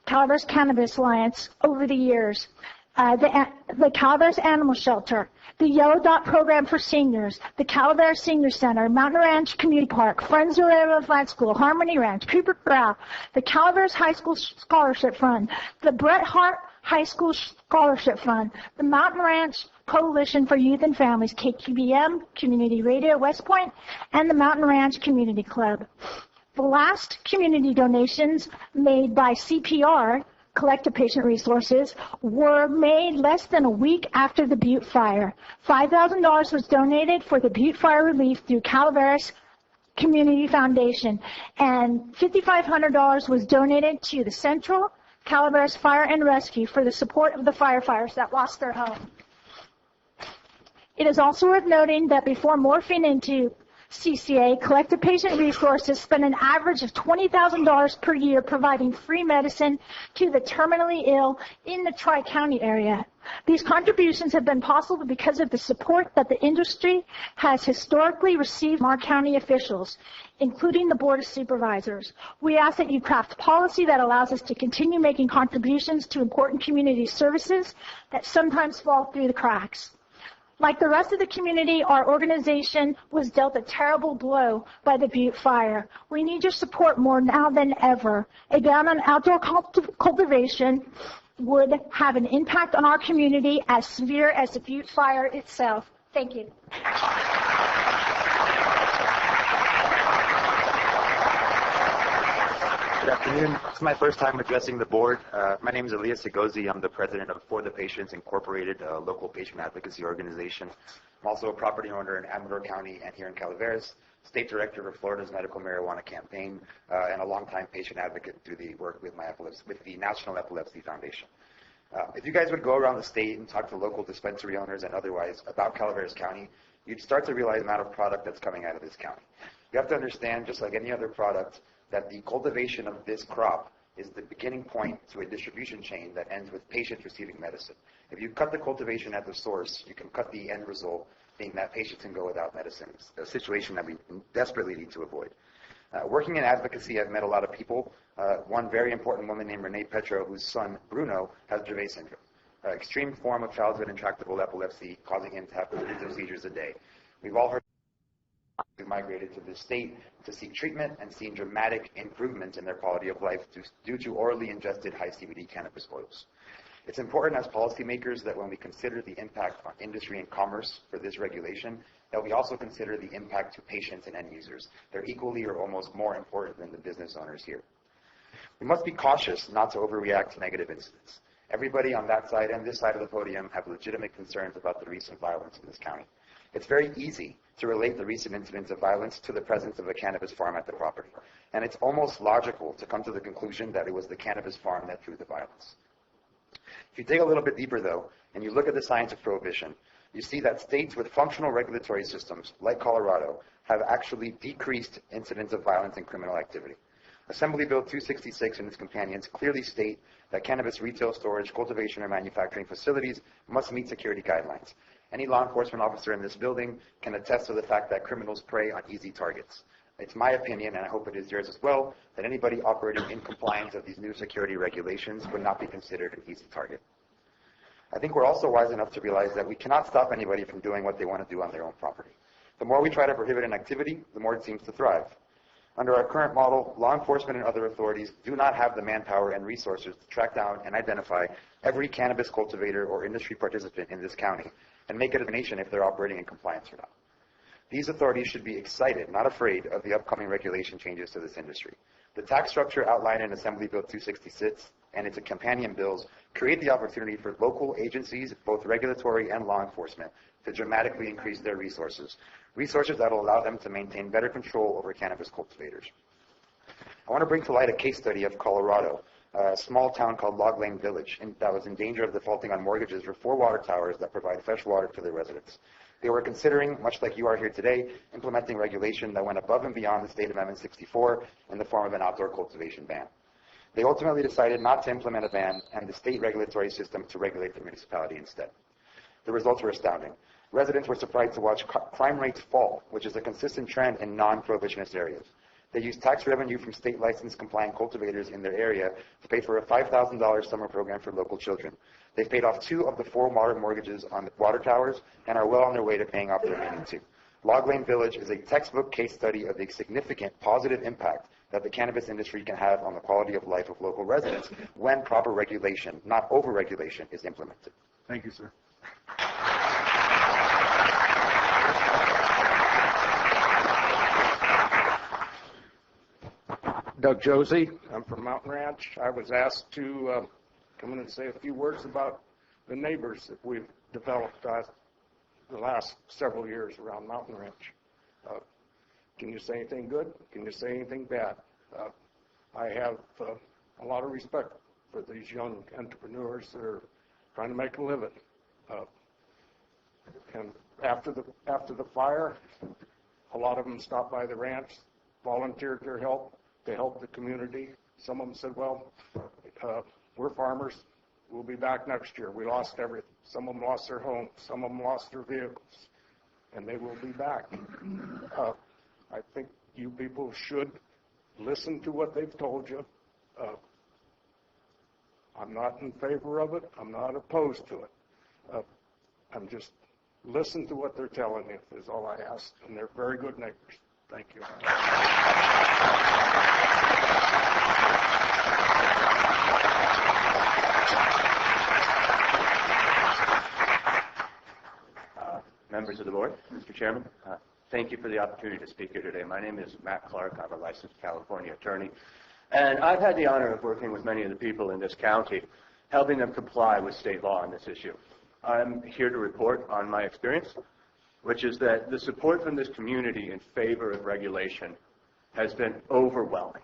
Calaveras Cannabis Alliance over the years. The Calaveras Animal Shelter, the Yellow Dot Program for Seniors, the Calaveras Senior Center, Mountain Ranch Community Park, Friends of Railroad Flat School, Harmony Ranch, Cooper Corral, the Calaveras High School Scholarship Fund, the Bret Hart High School Scholarship Fund, the Mountain Ranch Coalition for Youth and Families, KQBM, Community Radio West Point, and the Mountain Ranch Community Club. The last community donations made by CPR, Collective Patient Resources, were made less than a week after the Butte fire. $5,000 was donated for the Butte fire relief through Calaveras Community Foundation, and $5,500 was donated to the Central Calaveras Fire and Rescue for the support of the firefighters that lost their home. It is also worth noting that before morphing into CCA, Collective Patient Resources, spend an average of $20,000 per year providing free medicine to the terminally ill in the Tri-County area. These contributions have been possible because of the support that the industry has historically received from our county officials, including the Board of Supervisors. We ask that you craft policy that allows us to continue making contributions to important community services that sometimes fall through the cracks. Like the rest of the community, our organization was dealt a terrible blow by the Butte fire. We need your support more now than ever. A ban on outdoor cultivation would have an impact on our community as severe as the Butte fire itself. Thank you. Good afternoon. It's my first time addressing the board. My name is Elias Segozi. I'm the president of For the Patients Incorporated, a local patient advocacy organization. I'm also a property owner in Amador County and here in Calaveras, state director of Florida's medical marijuana campaign, and a longtime patient advocate through the work with the National Epilepsy Foundation. If you guys would go around the state and talk to local dispensary owners and otherwise about Calaveras County, you'd start to realize the amount of product that's coming out of this county. You have to understand, just like any other product, that the cultivation of this crop is the beginning point to a distribution chain that ends with patients receiving medicine. If you cut the cultivation at the source, you can cut the end result, being that patients can go without medicine. It's a situation that we desperately need to avoid. Working in advocacy, I've met a lot of people. One very important woman named Renee Petro, whose son, Bruno, has Dravet syndrome, an extreme form of childhood intractable epilepsy, causing him to have hundreds of seizures a day. We've all heard who migrated to the state to seek treatment and seen dramatic improvement in their quality of life due to orally ingested high CBD cannabis oils. It's important as policymakers that when we consider the impact on industry and commerce for this regulation, that we also consider the impact to patients and end users. They're equally or almost more important than the business owners here. We must be cautious not to overreact to negative incidents. Everybody on that side and this side of the podium have legitimate concerns about the recent violence in this county. It's very easy to relate the recent incidents of violence to the presence of a cannabis farm at the property. And it's almost logical to come to the conclusion that it was the cannabis farm that drew the violence. If you dig a little bit deeper, though, and you look at the science of prohibition, you see that states with functional regulatory systems, like Colorado, have actually decreased incidents of violence and criminal activity. Assembly Bill 266 and its companions clearly state that cannabis retail, storage, cultivation, or manufacturing facilities must meet security guidelines. Any law enforcement officer in this building can attest to the fact that criminals prey on easy targets. It's my opinion, and I hope it is yours as well, that anybody operating in compliance of these new security regulations would not be considered an easy target. I think we're also wise enough to realize that we cannot stop anybody from doing what they want to do on their own property. The more we try to prohibit an activity, the more it seems to thrive. Under our current model, law enforcement and other authorities do not have the manpower and resources to track down and identify every cannabis cultivator or industry participant in this county and make a determination if they're operating in compliance or not. These authorities should be excited, not afraid, of the upcoming regulation changes to this industry. The tax structure outlined in Assembly Bill 266 and its companion bills create the opportunity for local agencies, both regulatory and law enforcement, to dramatically increase their resources that will allow them to maintain better control over cannabis cultivators. I want to bring to light a case study of Colorado, a small town called Log Lane Village, that was in danger of defaulting on mortgages for 4 water towers that provide fresh water to their residents. They were considering, much like you are here today, implementing regulation that went above and beyond the State Amendment 64 in the form of an outdoor cultivation ban. They ultimately decided not to implement a ban and the state regulatory system to regulate the municipality instead. The results were astounding. Residents were surprised to watch crime rates fall, which is a consistent trend in non-prohibitionist areas. They used tax revenue from state license compliant cultivators in their area to pay for a $5,000 summer program for local children. They've paid off 2 of the 4 water mortgages on the water towers and are well on their way to paying off the remaining 2. Log Lane Village is a textbook case study of the significant positive impact that the cannabis industry can have on the quality of life of local residents when proper regulation, not over-regulation, is implemented. Thank you, sir. Doug Josie, I'm from Mountain Ranch. I was asked to come in and say a few words about the neighbors that we've developed the last several years around Mountain Ranch. Can you say anything good? Can you say anything bad? I have a lot of respect for these young entrepreneurs that are trying to make a living. And after the fire, A lot of them stopped by the ranch, volunteered their help to help the community. Some of them said, well, we're farmers. We'll be back next year. We lost everything. Some of them lost their homes. Some of them lost their vehicles. And they will be back. I think you people should listen to what they've told you. I'm not in favor of it. I'm not opposed to it. I'm just listen to what they're telling you is all I ask. And they're very good neighbors. Thank you. Members of the board, Mr. Chairman, thank you for the opportunity to speak here today. My name is Matt Clark. I'm a licensed California attorney, and I've had the honor of working with many of the people in this county, helping them comply with state law on this issue. I'm here to report on my experience, which is that the support from this community in favor of regulation has been overwhelming.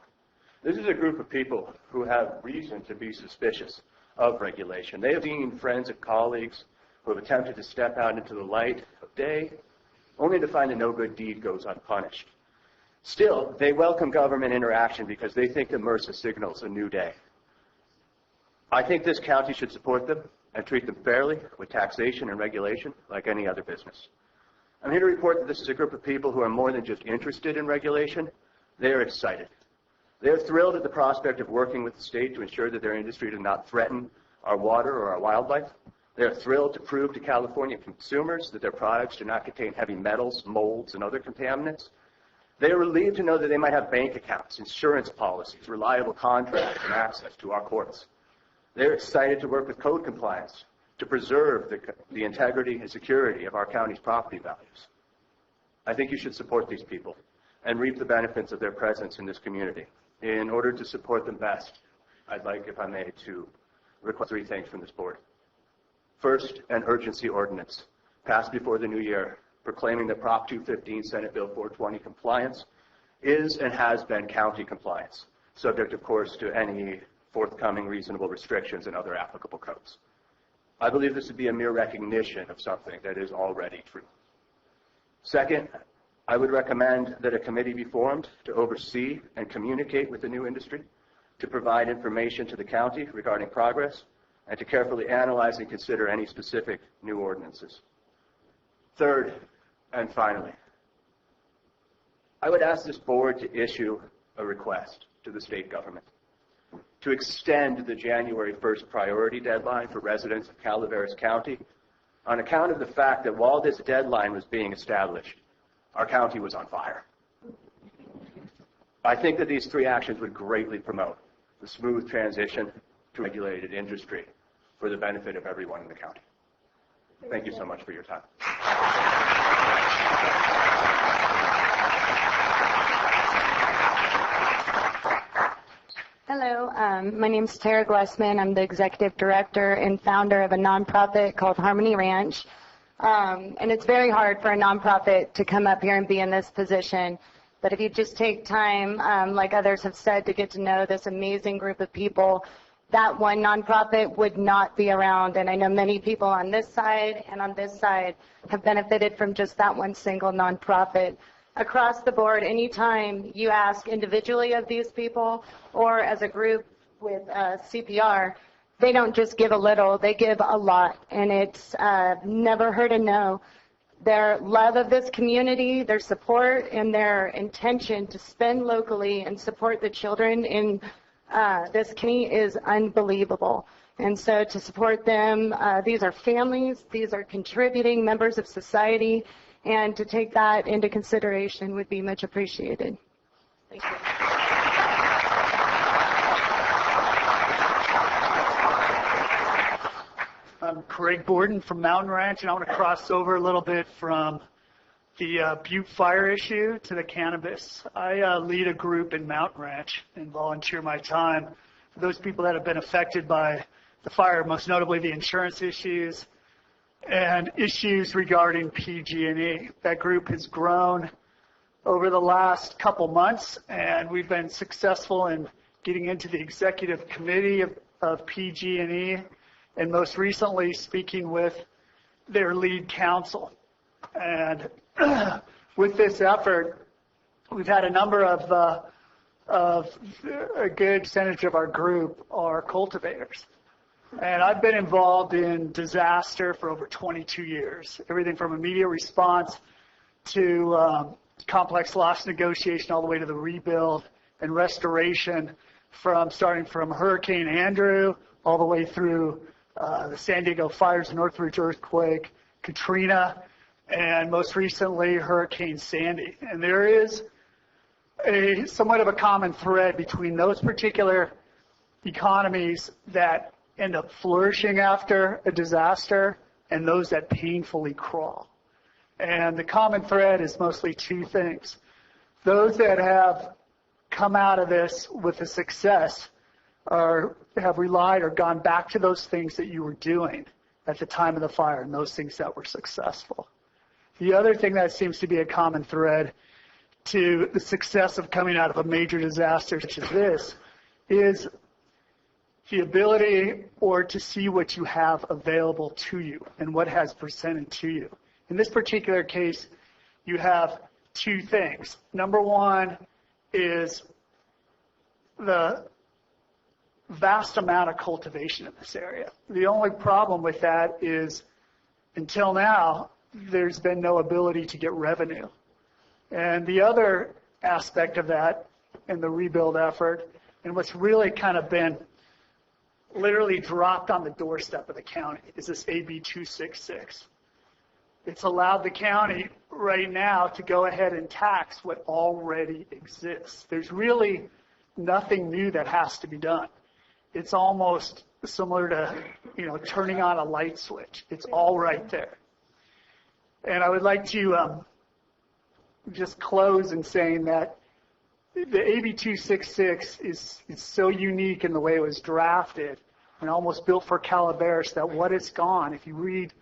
This is a group of people who have reason to be suspicious of regulation. They have seen friends and colleagues who have attempted to step out into the light of day, only to find that no good deed goes unpunished. Still, they welcome government interaction because they think that MRSA signals a new day. I think this county should support them and treat them fairly with taxation and regulation like any other business. I'm here to report that this is a group of people who are more than just interested in regulation. They are excited. They are thrilled at the prospect of working with the state to ensure that their industry does not threaten our water or our wildlife. They are thrilled to prove to California consumers that their products do not contain heavy metals, molds, and other contaminants. They are relieved to know that they might have bank accounts, insurance policies, reliable contracts, and access to our courts. They are excited to work with code compliance to preserve the integrity and security of our county's property values. I think you should support these people and reap the benefits of their presence in this community. In order to support them best, I'd like, if I may, to request three things from this board. First, an urgency ordinance passed before the new year proclaiming that Prop 215 Senate Bill 420 compliance is and has been county compliance, subject, of course, to any forthcoming reasonable restrictions and other applicable codes. I believe this would be a mere recognition of something that is already true. Second, I would recommend that a committee be formed to oversee and communicate with the new industry, to provide information to the county regarding progress, and to carefully analyze and consider any specific new ordinances. Third, and finally, I would ask this board to issue a request to the state government to extend the January 1st priority deadline for residents of Calaveras County on account of the fact that while this deadline was being established, our county was on fire. I think that these three actions would greatly promote the smooth transition to regulated industry for the benefit of everyone in the county. Thank you so much for your time. Hello, my name is Tara Glessman. I'm the executive director and founder of a nonprofit called Harmony Ranch. And it's very hard for a nonprofit to come up here and be in this position. But if you just take time, like others have said, to get to know this amazing group of people, that one nonprofit would not be around. And I know many people on this side and on this side have benefited from just that one single nonprofit. Across the board, anytime you ask individually of these people or as a group with CPR, they don't just give a little, they give a lot. And it's never hurt a no. Their love of this community, their support, and their intention to spend locally and support the children in this community is unbelievable. And so to support them, these are families, these are contributing members of society, and to take that into consideration would be much appreciated. Thank you. I'm Craig Borden from Mountain Ranch, and I want to cross over a little bit from the Butte fire issue to the cannabis. I lead a group in Mountain Ranch and volunteer my time for those people that have been affected by the fire, most notably the insurance issues and issues regarding PG&E. That group has grown over the last couple months, and we've been successful in getting into the executive committee of PG&E, and most recently speaking with their lead counsel. And with this effort, we've had a number of a good percentage of our group are cultivators. And I've been involved in disaster for over 22 years, everything from immediate response to complex loss negotiation all the way to the rebuild and restoration, starting from Hurricane Andrew all the way through the San Diego fires, Northridge earthquake, Katrina, and most recently Hurricane Sandy. And there is somewhat of a common thread between those particular economies that end up flourishing after a disaster and those that painfully crawl. And the common thread is mostly two things. Those that have come out of this with a success have relied or gone back to those things that you were doing at the time of the fire and those things that were successful. The other thing that seems to be a common thread to the success of coming out of a major disaster such as this is the ability or to see what you have available to you and what has presented to you. In this particular case, you have two things. Number one is the vast amount of cultivation in this area. The only problem with that is until now, there's been no ability to get revenue. And the other aspect of that in the rebuild effort, and what's really kind of been literally dropped on the doorstep of the county, is this AB 266. It's allowed the county right now to go ahead and tax what already exists. There's really nothing new that has to be done. It's almost similar to, turning on a light switch. It's all right there. And I would like to just close in saying that the AB 266 is so unique in the way it was drafted and almost built for Calaveras that what it's gone, if you read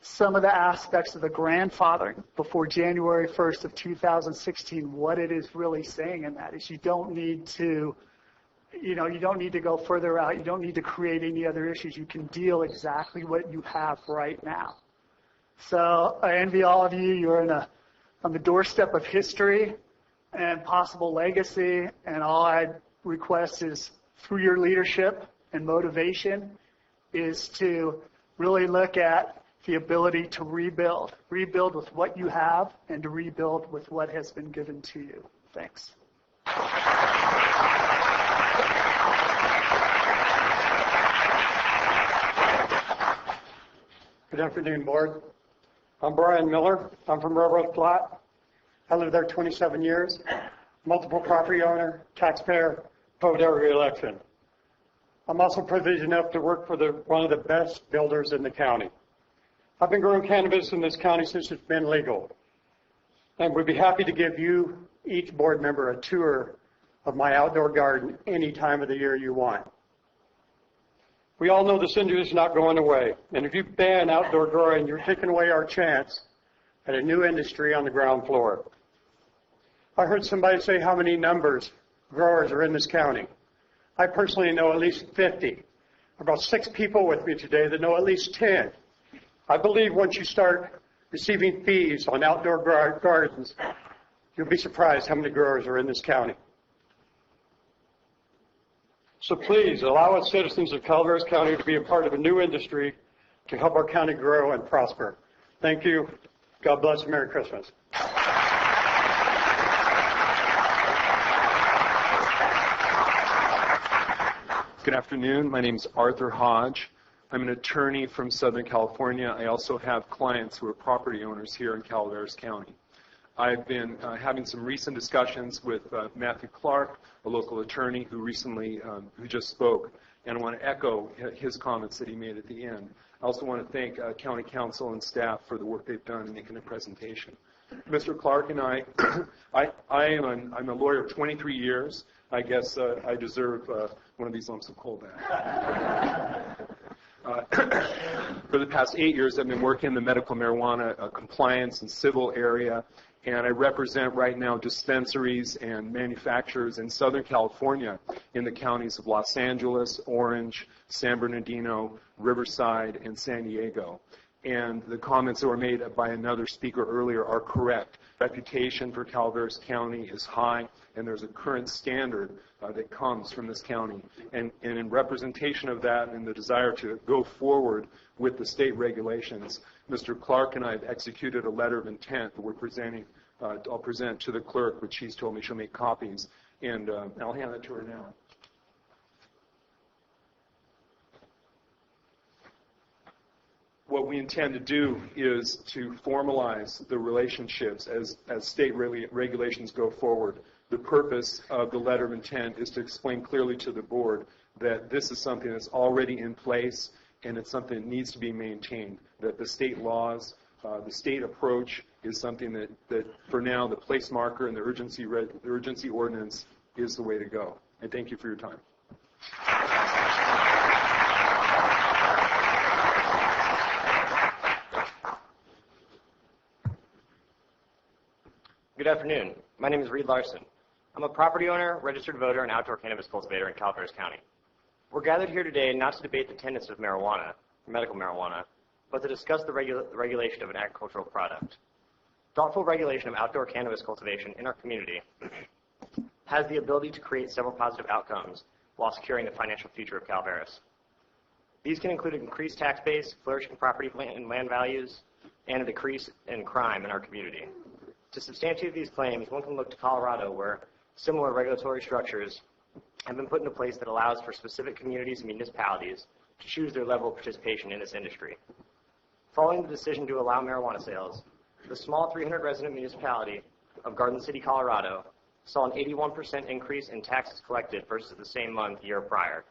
some of the aspects of the grandfathering before January 1st of 2016, what it is really saying in that is you don't need to go further out. You don't need to create any other issues. You can deal exactly what you have right now. So I envy all of you. You're on the doorstep of history and possible legacy, and all I request is through your leadership and motivation is to really look at the ability to rebuild with what you have and to rebuild with what has been given to you. Thanks. Good afternoon, Board. I'm Brian Miller. I'm from Railroad Flat. I lived there 27 years. Multiple property owner, taxpayer, voted every election. I'm also privileged enough to work for one of the best builders in the county. I've been growing cannabis in this county since it's been legal. And we'd be happy to give you, each board member, a tour of my outdoor garden any time of the year you want. We all know this industry is not going away. And if you ban outdoor growing, you're taking away our chance at a new industry on the ground floor. I heard somebody say how many growers are in this county. I personally know at least 50. About 6 people with me today that know at least 10. I believe once you start receiving fees on outdoor gardens, you'll be surprised how many growers are in this county. So please allow us citizens of Calaveras County to be a part of a new industry to help our county grow and prosper. Thank you. God bless and Merry Christmas. Good afternoon. My name is Arthur Hodge. I'm an attorney from Southern California. I also have clients who are property owners here in Calaveras County. I've been having some recent discussions with Matthew Clark, a local attorney who just spoke, and I want to echo his comments that he made at the end. I also want to thank County Council and staff for the work they've done in making a presentation. Mr. Clark and I'm a lawyer of 23 years. I guess I deserve one of these lumps of coal back. For the past 8 years, I've been working in the medical marijuana compliance and civil area, and I represent right now dispensaries and manufacturers in Southern California in the counties of Los Angeles, Orange, San Bernardino, Riverside, and San Diego. And the comments that were made by another speaker earlier are correct. Reputation for Calaveras County is high, and there's a current standard that comes from this county. And in representation of that and the desire to go forward with the state regulations, Mr. Clark and I have executed a letter of intent that we're presenting. I'll present to the clerk, which she's told me she'll make copies, and I'll hand that to her now. What we intend to do is to formalize the relationships as state regulations go forward. The purpose of the letter of intent is to explain clearly to the board that this is something that's already in place and it's something that needs to be maintained, that the state laws, the state approach is something that for now the place marker and the urgency ordinance is the way to go. And thank you for your time. Good afternoon. My name is Reed Larson. I'm a property owner, registered voter, and outdoor cannabis cultivator in Calaveras County. We're gathered here today not to debate the tenets of marijuana, medical marijuana, but to discuss the regulation of an agricultural product. Thoughtful regulation of outdoor cannabis cultivation in our community has the ability to create several positive outcomes while securing the financial future of Calaveras. These can include an increased tax base, flourishing property and land values, and a decrease in crime in our community. To substantiate these claims, one can look to Colorado, where similar regulatory structures have been put into place that allows for specific communities and municipalities to choose their level of participation in this industry. Following the decision to allow marijuana sales, the small 300-resident municipality of Garden City, Colorado, saw an 81% increase in taxes collected versus the same month year prior.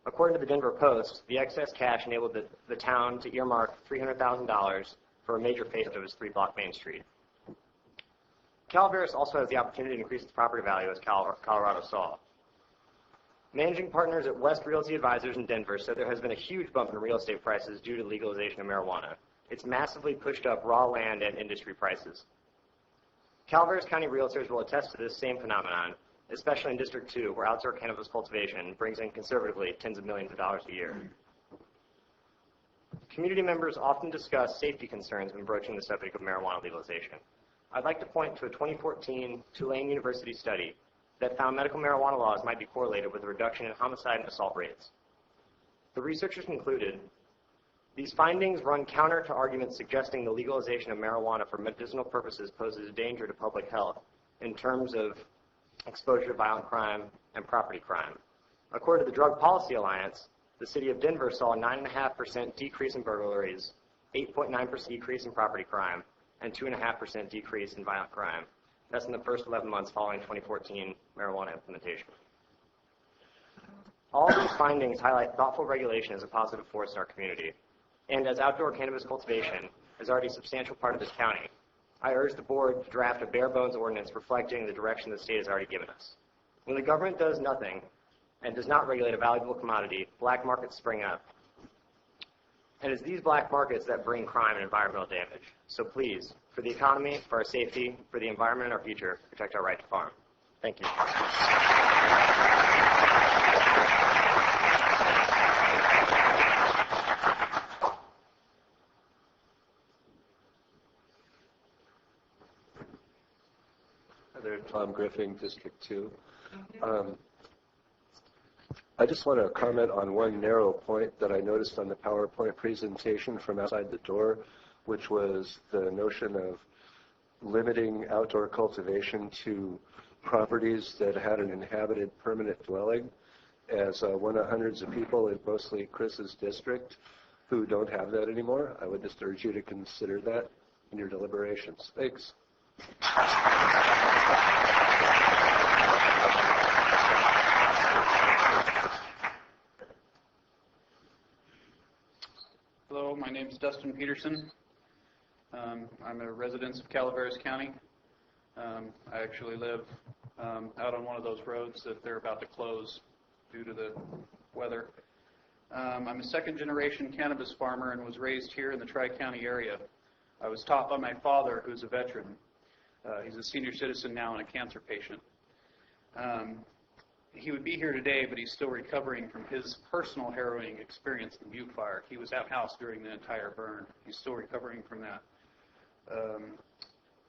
According to the Denver Post, the excess cash enabled the town to earmark $300,000 for a major facelift of its 3-block Main Street. Calaveras also has the opportunity to increase its property value, as Colorado saw. Managing partners at West Realty Advisors in Denver said there has been a huge bump in real estate prices due to legalization of marijuana. It's massively pushed up raw land and industry prices. Calaveras County realtors will attest to this same phenomenon, especially in District 2, where outdoor cannabis cultivation brings in conservatively tens of millions of dollars a year. Community members often discuss safety concerns when broaching the subject of marijuana legalization. I'd like to point to a 2014 Tulane University study that found medical marijuana laws might be correlated with a reduction in homicide and assault rates. The researchers concluded these findings run counter to arguments suggesting the legalization of marijuana for medicinal purposes poses a danger to public health in terms of exposure to violent crime and property crime. According to the Drug Policy Alliance, the city of Denver saw a 9.5% decrease in burglaries, 8.9% decrease in property crime, and 2.5% decrease in violent crime. That's in the first 11 months following 2014 marijuana implementation. All of these findings highlight thoughtful regulation as a positive force in our community. And as outdoor cannabis cultivation is already a substantial part of this county, I urge the board to draft a bare-bones ordinance reflecting the direction the state has already given us. When the government does nothing and does not regulate a valuable commodity, black markets spring up. And it's these black markets that bring crime and environmental damage. So please, for the economy, for our safety, for the environment and our future, protect our right to farm. Thank you. Hi there, Tom Griffin, District 2. I just want to comment on one narrow point that I noticed on the PowerPoint presentation from outside the door, which was the notion of limiting outdoor cultivation to properties that had an inhabited permanent dwelling. As one of hundreds of people in mostly Chris's district who don't have that anymore, I would just urge you to consider that in your deliberations. Thanks. Hello, my name is Dustin Peterson. I'm a resident of Calaveras County. I actually live out on one of those roads that they're about to close due to the weather. I'm a second-generation cannabis farmer and was raised here in the Tri-County area. I was taught by my father, who's a veteran. He's a senior citizen now and a cancer patient. he would be here today, but he's still recovering from his personal harrowing experience in the Butte fire. He was at house during the entire burn. He's still recovering from that.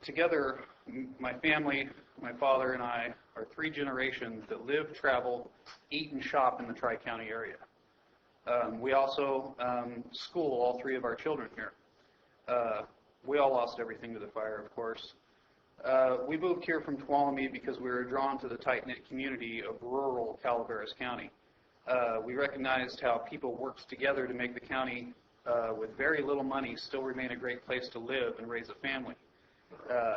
Together, my family, my father and I are 3 generations that live, travel, eat, and shop in the Tri-County area. We also school all 3 of our children here. We all lost everything to the fire, of course. We moved here from Tuolumne because we were drawn to the tight-knit community of rural Calaveras County. We recognized how people worked together to make the county, with very little money, still remain a great place to live and raise a family.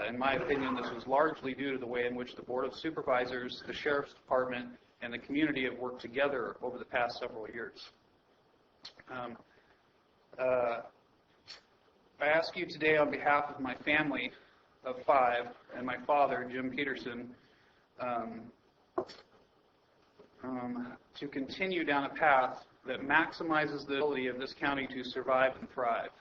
In my opinion, this was largely due to the way in which the Board of Supervisors, the Sheriff's Department, and the community have worked together over the past several years. I ask you today on behalf of my family of 5 and my father, Jim Peterson, to continue down a path that maximizes the ability of this county to survive and thrive.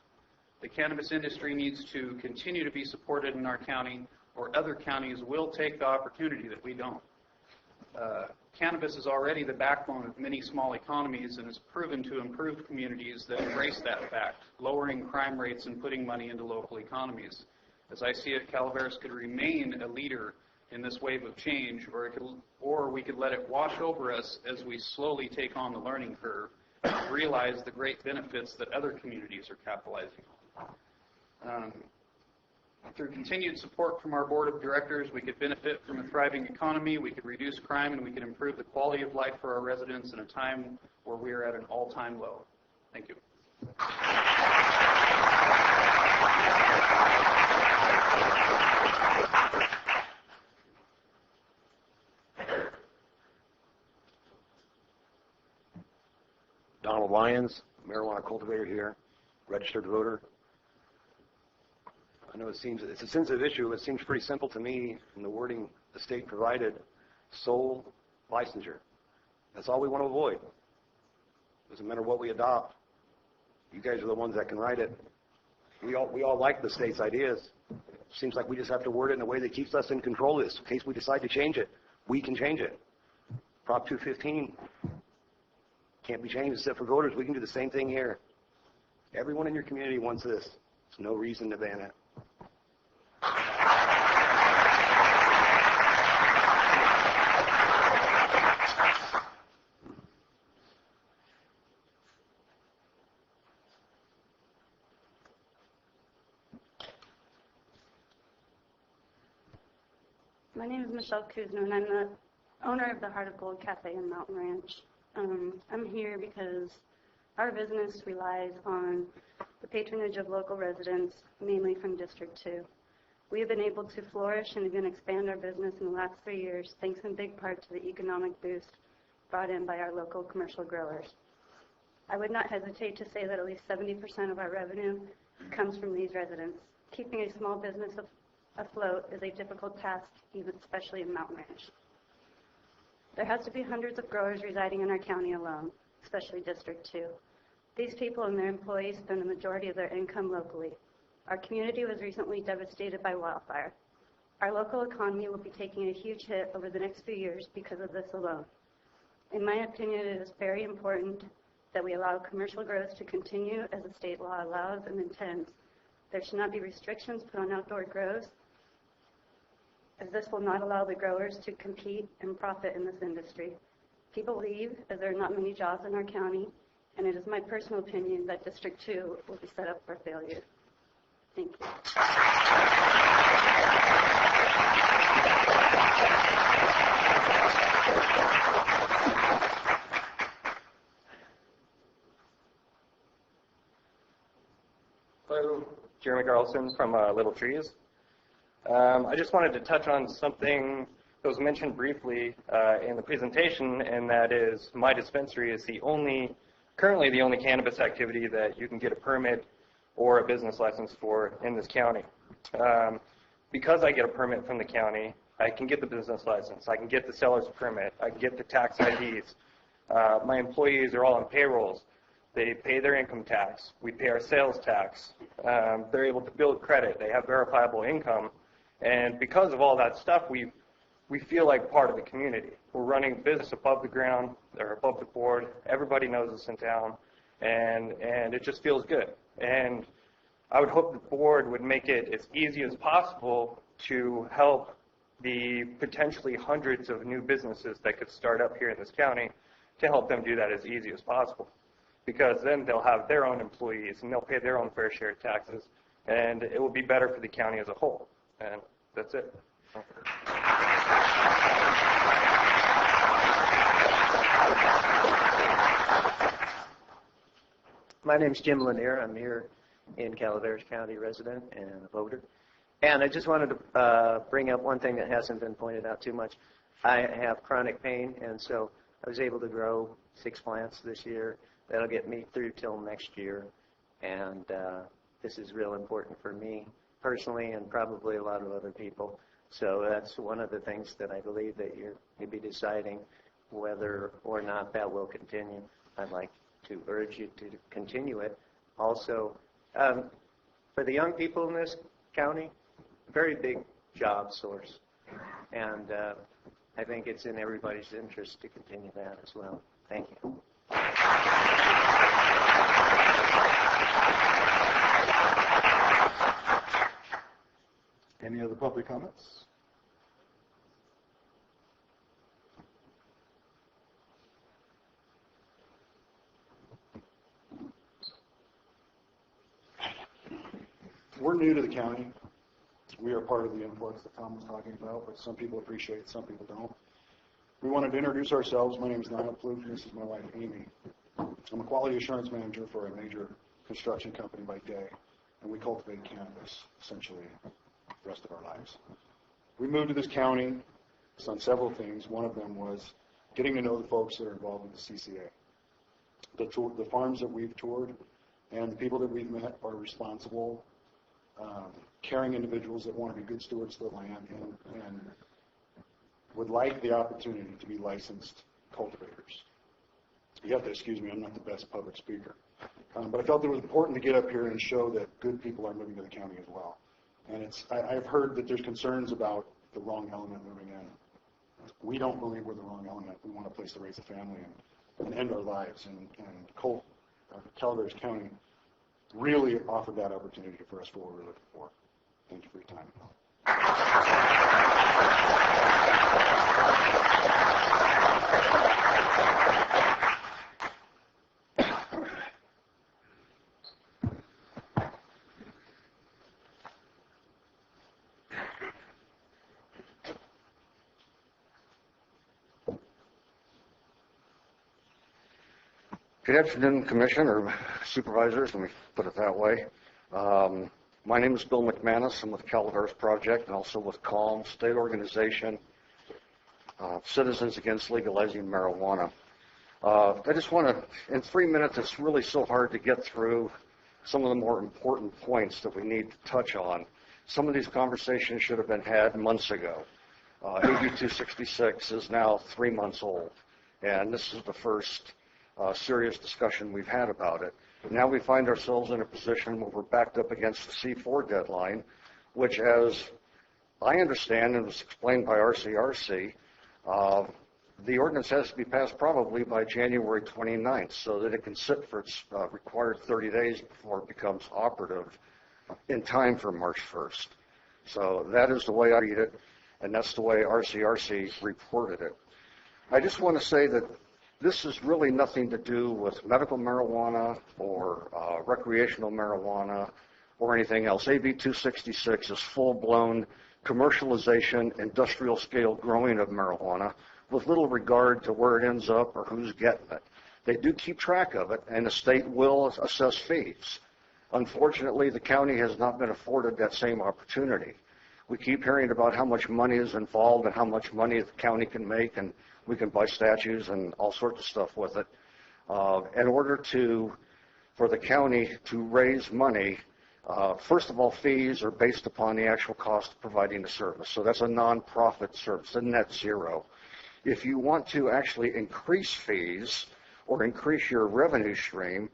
The cannabis industry needs to continue to be supported in our county, or other counties will take the opportunity that we don't. Cannabis is already the backbone of many small economies and has proven to improve communities that embrace that fact, lowering crime rates and putting money into local economies. As I see it, Calaveras could remain a leader in this wave of change, or we could let it wash over us as we slowly take on the learning curve and realize the great benefits that other communities are capitalizing on. Through continued support from our board of directors, we could benefit from a thriving economy, we could reduce crime, and we could improve the quality of life for our residents in a time where we are at an all-time low. Thank you. Donald Lyons, marijuana cultivator here, registered voter. I know it's a sensitive issue. It seems pretty simple to me in the wording the state provided, sole licensure. That's all we want to avoid. Doesn't matter what we adopt. You guys are the ones that can write it. We all like the state's ideas. Seems like we just have to word it in a way that keeps us in control of this. In case we decide to change it, we can change it. Prop 215 can't be changed except for voters. We can do the same thing here. Everyone in your community wants this. There's no reason to ban it. My name is Michelle Kuzma, and I'm the owner of the Heart of Gold Cafe in Mountain Ranch. I'm here because our business relies on the patronage of local residents, mainly from District 2. We have been able to flourish and even expand our business in the last 3 years, thanks in big part to the economic boost brought in by our local commercial growers. I would not hesitate to say that at least 70% of our revenue comes from these residents. Keeping a small business afloat is a difficult task, even especially in Mountain Ranch. There has to be hundreds of growers residing in our county alone, especially District 2. These people and their employees spend the majority of their income locally. Our community was recently devastated by wildfire. Our local economy will be taking a huge hit over the next few years because of this alone. In my opinion, it is very important that we allow commercial growth to continue as the state law allows and intends. There should not be restrictions put on outdoor grows, as this will not allow the growers to compete and profit in this industry. People leave as there are not many jobs in our county, and it is my personal opinion that District 2 will be set up for failure. Thank you. Hello, Jeremy Carlson from Little Trees. I just wanted to touch on something that was mentioned briefly in the presentation, and that is my dispensary is currently the only cannabis activity that you can get a permit or a business license for in this county. Because I get a permit from the county, I can get the business license, I can get the seller's permit, I can get the tax IDs. My employees are all on payrolls. They pay their income tax. We pay our sales tax. They're able to build credit. They have verifiable income. And because of all that stuff, we've we feel like part of the community. We're running business above the ground or above the board. Everybody knows us in town, and it just feels good. And I would hope the board would make it as easy as possible to help the potentially hundreds of new businesses that could start up here in this county, to help them do that as easy as possible. Because then they'll have their own employees and they'll pay their own fair share of taxes, and it will be better for the county as a whole. And that's it. My name's Jim Lanier. I'm here in Calaveras County, resident and a voter. And I just wanted to bring up one thing that hasn't been pointed out too much. I have chronic pain, and so I was able to grow 6 plants this year. That'll get me through till next year. And this is real important for me personally, and probably a lot of other people. So that's one of the things that I believe that you'll be deciding whether or not that will continue. I'd like to urge you to continue it. Also, for the young people in this county, very big job source. And I think it's in everybody's interest to continue that as well. Thank you. Any other public comments? We're new to the county. We are part of the influx that Tom was talking about, but some people appreciate it, some people don't. We wanted to introduce ourselves. My name is Niall Plouffe, and this is my wife, Amy. I'm a quality assurance manager for a major construction company by day, and we cultivate cannabis, essentially, the rest of our lives. We moved to this county based on several things. One of them was getting to know the folks that are involved with the CCA. The farms that we've toured and the people that we've met are responsible, caring individuals that want to be good stewards of the land and would like the opportunity to be licensed cultivators. You have to excuse me, I'm not the best public speaker. But I felt it was important to get up here and show that good people are moving to the county as well. And I've heard that there's concerns about the wrong element moving in. We don't believe we're the wrong element. We want a place to raise a family and end our lives. And Calaveras County really offered that opportunity for us for what we're looking for. Thank you for your time. Good afternoon, Commission or Supervisors, let me put it that way. My name is Bill McManus. I'm with Calaveras Project and also with CALM, state organization, Citizens Against Legalizing Marijuana. I just want to, in 3 minutes, it's really so hard to get through some of the more important points that we need to touch on. Some of these conversations should have been had months ago. AB 266 is now 3 months old, and this is the first serious discussion we've had about it. Now we find ourselves in a position where we're backed up against the C4 deadline, which, as I understand and was explained by RCRC, the ordinance has to be passed probably by January 29th so that it can sit for its required 30 days before it becomes operative in time for March 1st. So that is the way I read it, and that's the way RCRC reported it. I just want to say that this is really nothing to do with medical marijuana or recreational marijuana or anything else. AB 266 is full-blown commercialization, industrial-scale growing of marijuana with little regard to where it ends up or who's getting it. They do keep track of it, and the state will assess fees. Unfortunately, the county has not been afforded that same opportunity. We keep hearing about how much money is involved and how much money the county can make, and we can buy statues and all sorts of stuff with it. In order for the county to raise money, first of all, fees are based upon the actual cost of providing the service. So that's a nonprofit service, a net zero. If you want to actually increase fees or increase your revenue stream,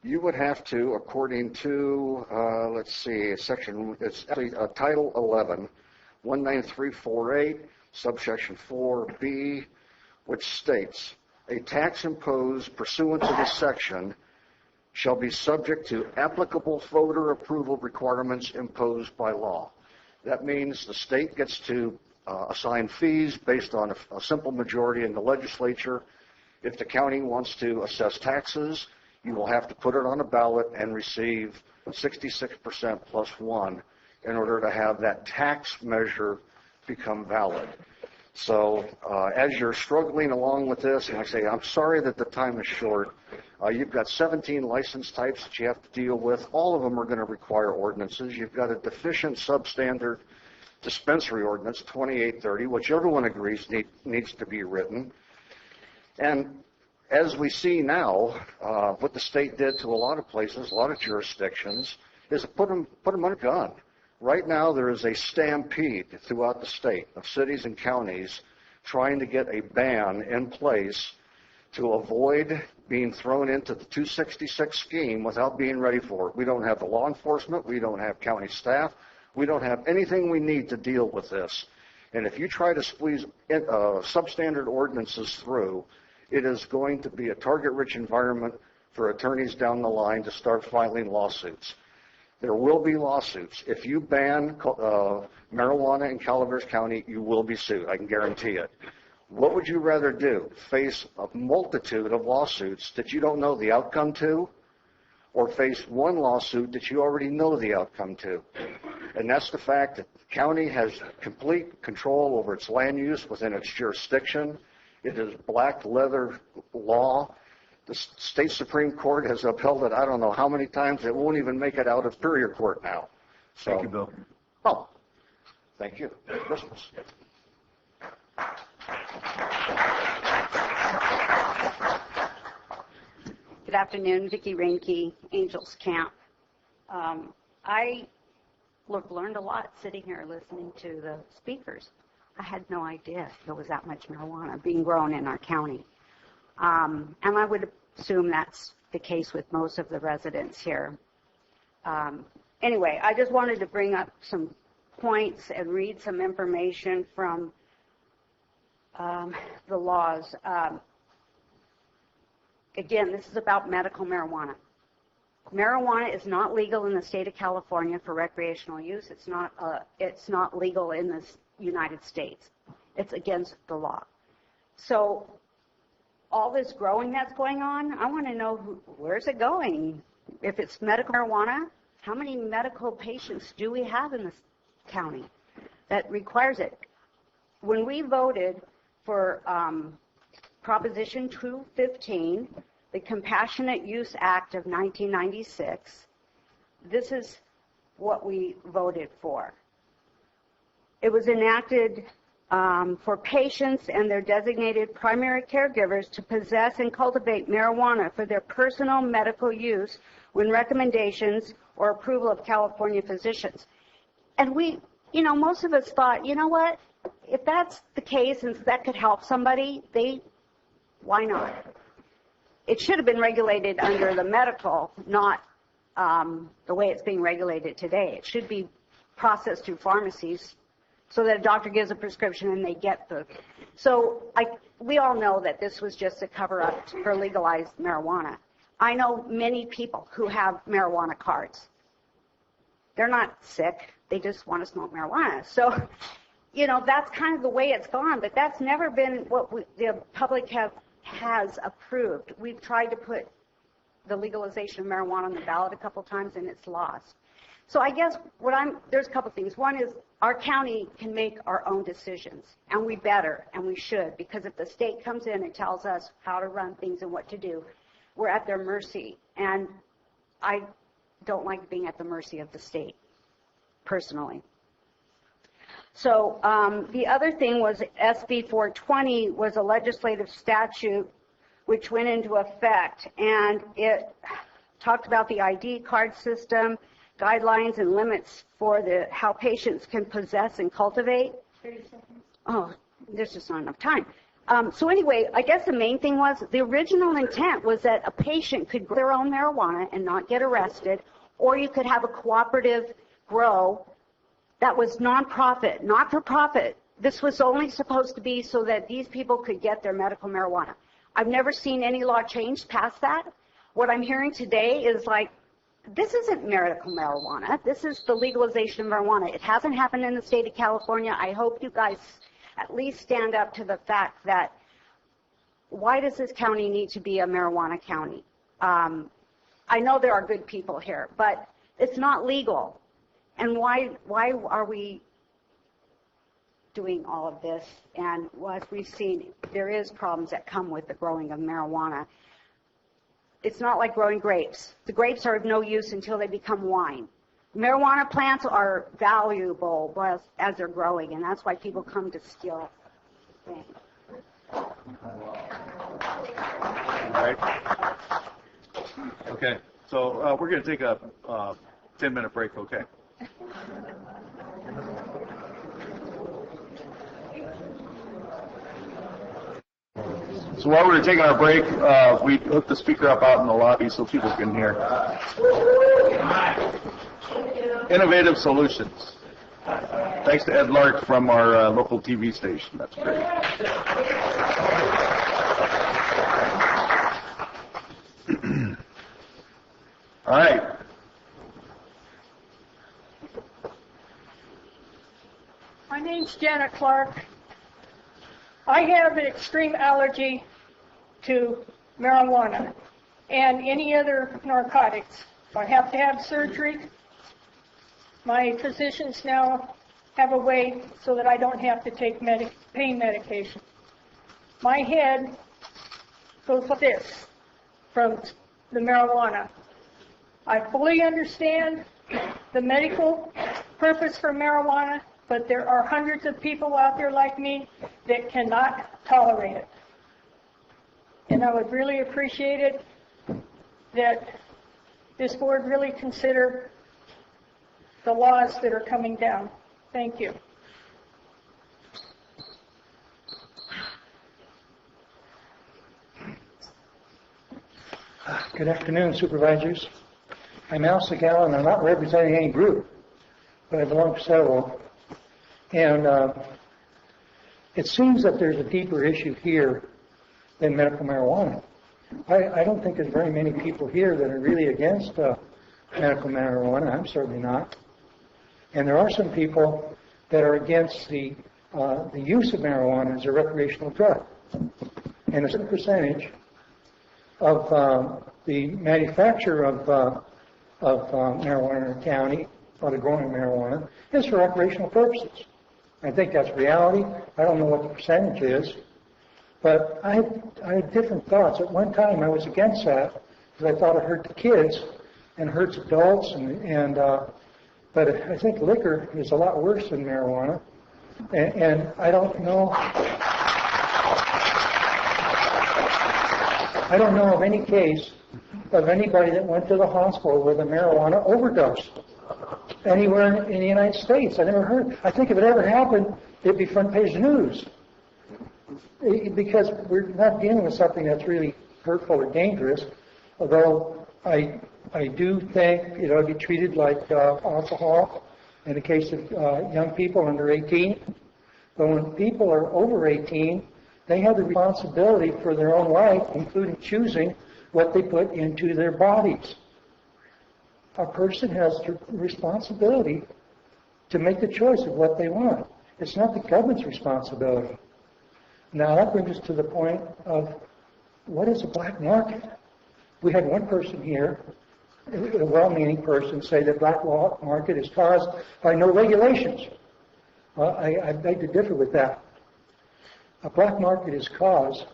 you would have to, according to, let's see, it's actually Title 11 19348, subsection 4B, which states, a tax imposed pursuant to this section shall be subject to applicable voter approval requirements imposed by law. That means the state gets to assign fees based on a simple majority in the legislature. If the county wants to assess taxes, you will have to put it on a ballot and receive 66% plus 1 in order to have that tax measure become valid. So as you're struggling along with this, and I say, I'm sorry that the time is short, you've got 17 license types that you have to deal with. All of them are going to require ordinances. You've got a deficient substandard dispensary ordinance, 2830, which everyone agrees needs to be written. And as we see now, what the state did to a lot of places, a lot of jurisdictions, is put them on a gun. Right now, there is a stampede throughout the state of cities and counties trying to get a ban in place to avoid being thrown into the 266 scheme without being ready for it. We don't have the law enforcement. We don't have county staff. We don't have anything we need to deal with this. And if you try to squeeze substandard ordinances through, it is going to be a target-rich environment for attorneys down the line to start filing lawsuits. There will be lawsuits. If you ban marijuana in Calaveras County, you will be sued. I can guarantee it. What would you rather do? Face a multitude of lawsuits that you don't know the outcome to, or face one lawsuit that you already know the outcome to? And that's the fact that the county has complete control over its land use within its jurisdiction. It is black leather law. The state Supreme Court has upheld it I don't know how many times. It won't even make it out of Superior Court now. So, Thank you, Bill. Oh, thank you. Merry Christmas. Good afternoon, Vicki Reinke, Angels Camp. I learned a lot sitting here listening to the speakers. I had no idea there was that much marijuana being grown in our county. And I would assume that's the case with most of the residents here. Anyway, I just wanted to bring up some points and read some information from the laws. Again, this is about medical marijuana. Marijuana is not legal in the state of California for recreational use. It's not legal in the United States. It's against the law. So all this growing that's going on, I want to know where's it going? If it's medical marijuana, how many medical patients do we have in this county that requires it? When we voted for Proposition 215, the Compassionate Use Act of 1996, this is what we voted for. It was enacted for patients and their designated primary caregivers to possess and cultivate marijuana for their personal medical use when recommendations or approval of California physicians. And we, most of us thought, you know what, if that's the case and that could help somebody, why not? It should have been regulated under the medical, not the way it's being regulated today. It should be processed through pharmacies so that a doctor gives a prescription and they get the. So we all know that this was just a cover-up for legalized marijuana. I know many people who have marijuana cards. They're not sick. They just want to smoke marijuana. So, that's kind of the way it's gone, but that's never been what the public has approved. We've tried to put the legalization of marijuana on the ballot a couple times, and it's lost. So I guess there's a couple things. One is our county can make our own decisions, and we better, and we should, because if the state comes in and tells us how to run things and what to do, we're at their mercy. And I don't like being at the mercy of the state, personally. So the other thing was SB 420 was a legislative statute which went into effect, and it talked about the ID card system, guidelines and limits for how patients can possess and cultivate. 30 seconds. Oh, there's just not enough time. So anyway, I guess the main thing was the original intent was that a patient could grow their own marijuana and not get arrested, or you could have a cooperative grow that was nonprofit, not for profit. This was only supposed to be so that these people could get their medical marijuana. I've never seen any law change past that. What I'm hearing today is like, this isn't medical marijuana. This is the legalization of marijuana. It hasn't happened in the state of California. I hope you guys at least stand up to the fact that why does this county need to be a marijuana county? I know there are good people here, but it's not legal. And why are we doing all of this? And as we've seen, there is problems that come with the growing of marijuana. It's not like growing grapes. The grapes are of no use until they become wine. Marijuana plants are valuable as they're growing, and that's why people come to steal things. All right. Okay. So we're going to take a 10-minute break, okay? So while we're taking our break, we hooked the speaker up out in the lobby so people can hear. Innovative solutions. Thanks to Ed Lark from our local TV station. That's great. All right. My name's Janet Clark. I have an extreme allergy to marijuana and any other narcotics. I have to have surgery. My physicians now have a way so that I don't have to take pain medication. My head goes like this from the marijuana. I fully understand the medical purpose for marijuana, but there are hundreds of people out there like me that cannot tolerate it. And I would really appreciate it that this board really consider the laws that are coming down. Thank you. Good afternoon, Supervisors. I'm Al Segal, and I'm not representing any group, but I belong to several. And it seems that there's a deeper issue here than medical marijuana. I don't think there's very many people here that are really against medical marijuana. I'm certainly not. And there are some people that are against the use of marijuana as a recreational drug. And a certain percentage of the manufacture of marijuana in the county, or the growing of marijuana, is for recreational purposes. I think that's reality. I don't know what the percentage is, but I had different thoughts. At one time, I was against that because I thought it hurt the kids and hurts adults, but I think liquor is a lot worse than marijuana, and I don't know. I don't know of any case of anybody that went to the hospital with a marijuana overdose anywhere in the United States. I never heard. I think if it ever happened, it'd be front page news, because we're not dealing with something that's really hurtful or dangerous. Although I do think it'd be treated like alcohol in the case of young people under 18. But when people are over 18, they have the responsibility for their own life, including choosing what they put into their bodies. A person has the responsibility to make the choice of what they want. It's not the government's responsibility. Now that brings us to the point of what is a black market? We had one person here, a well-meaning person, say that black market is caused by no regulations. Well, I beg to differ with that. A black market is caused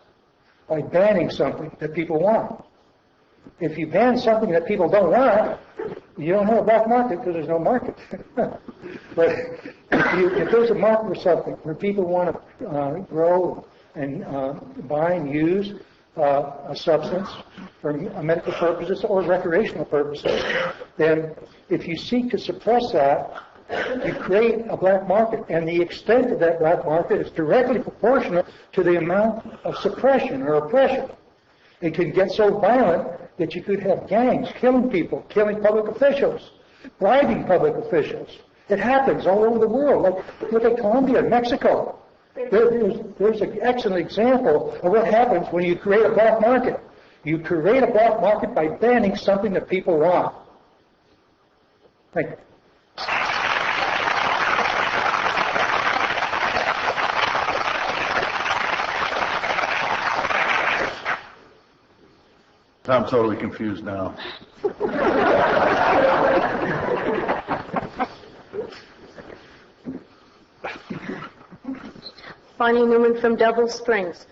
by banning something that people want. If you ban something that people don't want, you don't have a black market because there's no market. But if there's a market for something where people want to grow and buy and use a substance for medical purposes or recreational purposes, then if you seek to suppress that, you create a black market, and the extent of that black market is directly proportional to the amount of suppression or oppression. It could get so violent that you could have gangs killing people, killing public officials, bribing public officials. It happens all over the world. Look at Colombia, Mexico. There's an excellent example of what happens when you create a black market. You create a black market by banning something that people want. Thank you. I'm totally confused now. Bonnie Newman from Double Springs.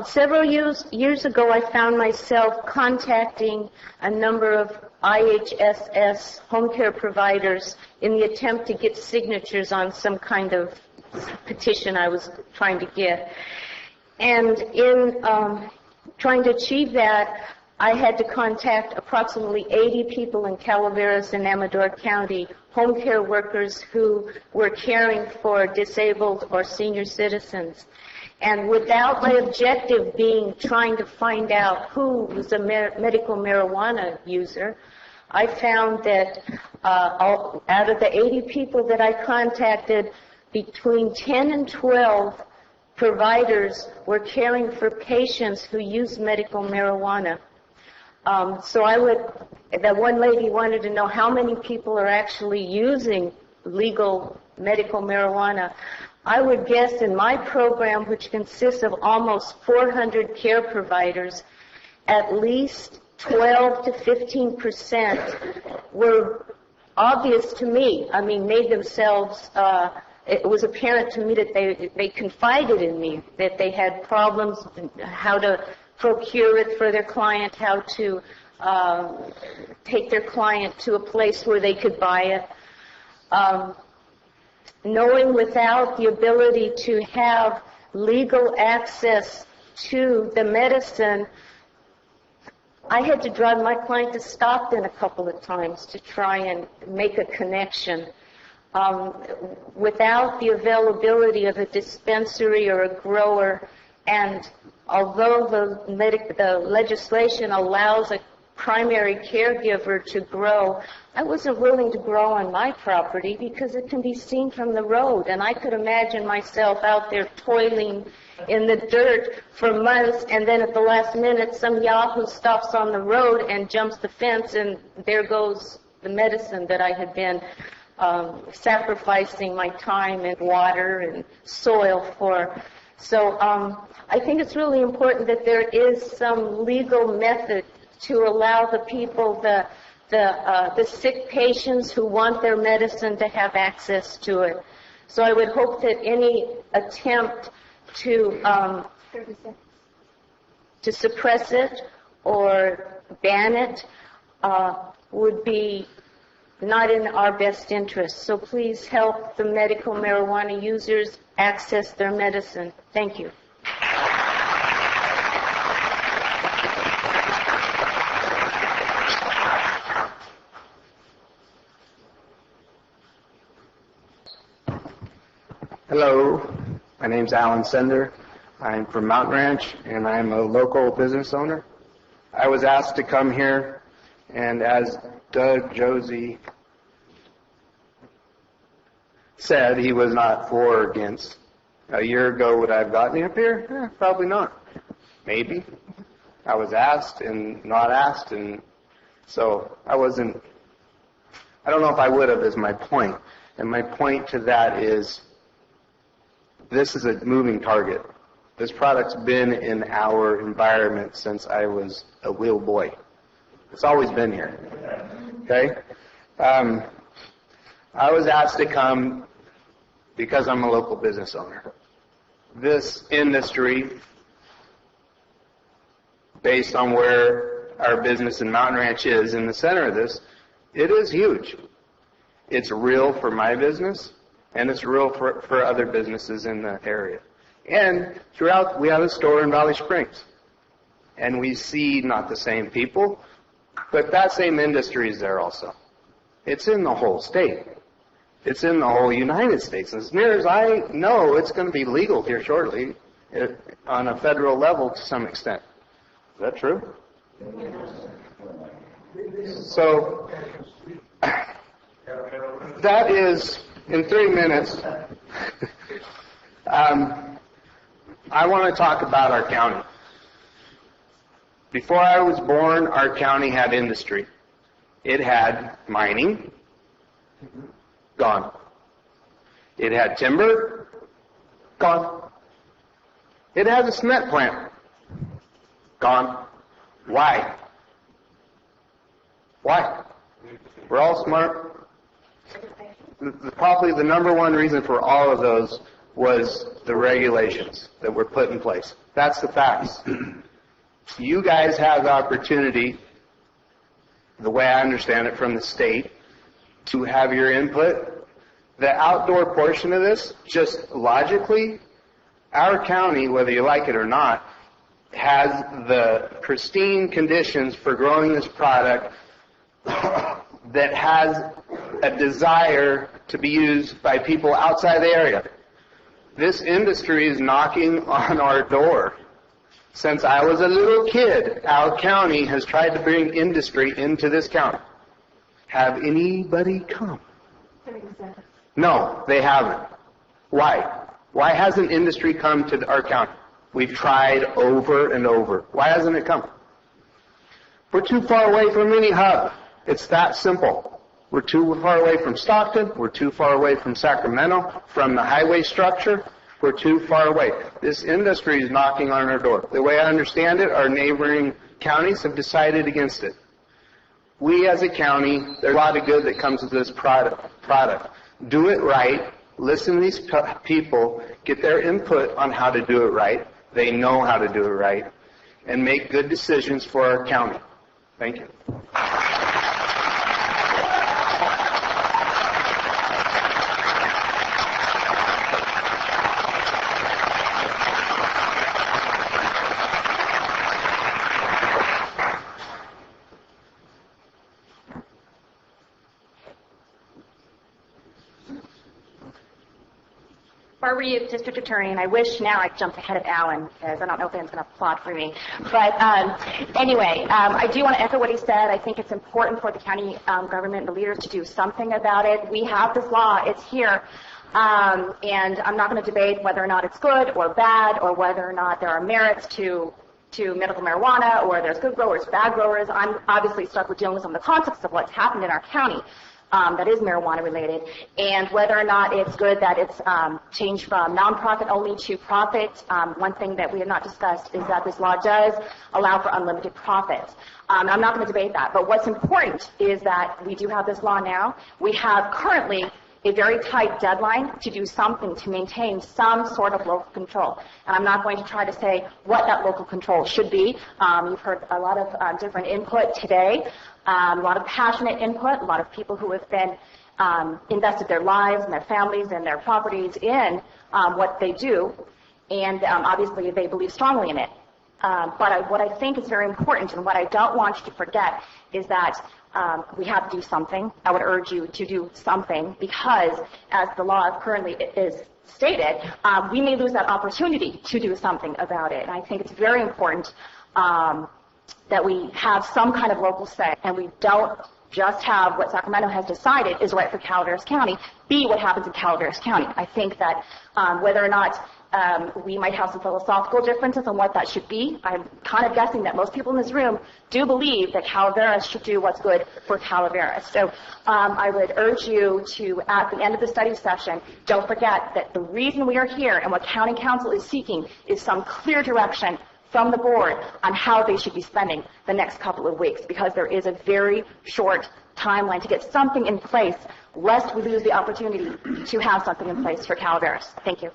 Several years ago, I found myself contacting a number of IHSS home care providers in the attempt to get signatures on some kind of petition I was trying to get. And in trying to achieve that, I had to contact approximately 80 people in Calaveras and Amador County, home care workers who were caring for disabled or senior citizens. And without my objective being trying to find out who was a medical marijuana user, I found that out of the 80 people that I contacted, between 10 and 12 providers were caring for patients who use medical marijuana. So that one lady wanted to know how many people are actually using legal medical marijuana. I would guess in my program, which consists of almost 400 care providers, at least 12 to 15% were obvious to me. I mean, made themselves, it was apparent to me that they confided in me, that they had problems, how to procure it for their client, how to take their client to a place where they could buy it. Knowing without the ability to have legal access to the medicine, I had to drive my client to Stockton a couple of times to try and make a connection. Without the availability of a dispensary or a grower, and although the legislation allows a primary caregiver to grow, I wasn't willing to grow on my property because it can be seen from the road, and I could imagine myself out there toiling in the dirt for months, and then at the last minute some yahoo stops on the road and jumps the fence, and there goes the medicine that I had been sacrificing my time and water and soil for. So I think it's really important that there is some legal method to allow the people, the sick patients who want their medicine, to have access to it. So I would hope that any attempt to suppress it or ban it would be not in our best interest. So please help the medical marijuana users access their medicine. Thank you. Hello, my name's Alan Sender. I'm from Mountain Ranch, and I'm a local business owner. I was asked to come here, and as Doug Josie said, he was not for or against. A year ago, would I have gotten up here? Probably not. Maybe. I was asked and not asked, and so I don't know if I would have, is my point. And my point to that is, this is a moving target. This product's been in our environment since I was a little boy. It's always been here. Okay? I was asked to come because I'm a local business owner. This industry, based on where our business in Mountain Ranch is in the center of this, it is huge. It's real for my business, and it's real for other businesses in the area. And throughout, we have a store in Valley Springs. And we see not the same people, but that same industry is there also. It's in the whole state. It's in the whole United States. As near as I know, it's going to be legal here shortly on a federal level to some extent. Is that true? So that is in 3 minutes, I want to talk about our county. Before I was born, our county had industry. It had mining, gone. It had timber, gone. It has a cement plant, gone. Why? Why? We're all smart. Probably the number one reason for all of those was the regulations that were put in place. That's the facts. You guys have the opportunity, the way I understand it from the state, to have your input. The outdoor portion of this, just logically, our county, whether you like it or not, has the pristine conditions for growing this product that has a desire to be used by people outside the area. This industry is knocking on our door. Since I was a little kid, our county has tried to bring industry into this county. Have anybody come? No, they haven't. Why? Why hasn't industry come to our county? We've tried over and over. Why hasn't it come? We're too far away from any hub. It's that simple. We're too far away from Stockton. We're too far away from Sacramento, from the highway structure. We're too far away. This industry is knocking on our door. The way I understand it, our neighboring counties have decided against it. We as a county, there's a lot of good that comes with this product. Do it right. Listen to these people. Get their input on how to do it right. They know how to do it right. And make good decisions for our county. Thank you. Barbara Youth, District Attorney, and I wish now I jumped ahead of Alan, because I don't know if anyone's going to applaud for me. But anyway, I do want to echo what he said. I think it's important for the county government and the leaders to do something about it. We have this law. It's here. And I'm not going to debate whether or not it's good or bad or whether or not there are merits to medical marijuana or there's good growers, bad growers. I'm obviously stuck with dealing with some of the context of what's happened in our county. That is marijuana related, and whether or not it's good that it's changed from nonprofit only to profit. One thing that we have not discussed is that this law does allow for unlimited profits. I'm not going to debate that, but what's important is that we do have this law now. We have currently a very tight deadline to do something to maintain some sort of local control. And I'm not going to try to say what that local control should be. You've heard a lot of different input today, a lot of passionate input, a lot of people who have been invested their lives and their families and their properties in what they do, and obviously they believe strongly in it. But what I think is very important and what I don't want you to forget is that we have to do something. I would urge you to do something because, as the law currently is stated, we may lose that opportunity to do something about it. And I think it's very important that we have some kind of local say, and we don't just have what Sacramento has decided is right for Calaveras County, be what happens in Calaveras County. I think that whether or not we might have some philosophical differences on what that should be. I'm kind of guessing that most people in this room do believe that Calaveras should do what's good for Calaveras. So I would urge you to, at the end of the study session, don't forget that the reason we are here and what County Council is seeking is some clear direction from the board on how they should be spending the next couple of weeks, because there is a very short timeline to get something in place, lest we lose the opportunity to have something in place for Calaveras. Thank you.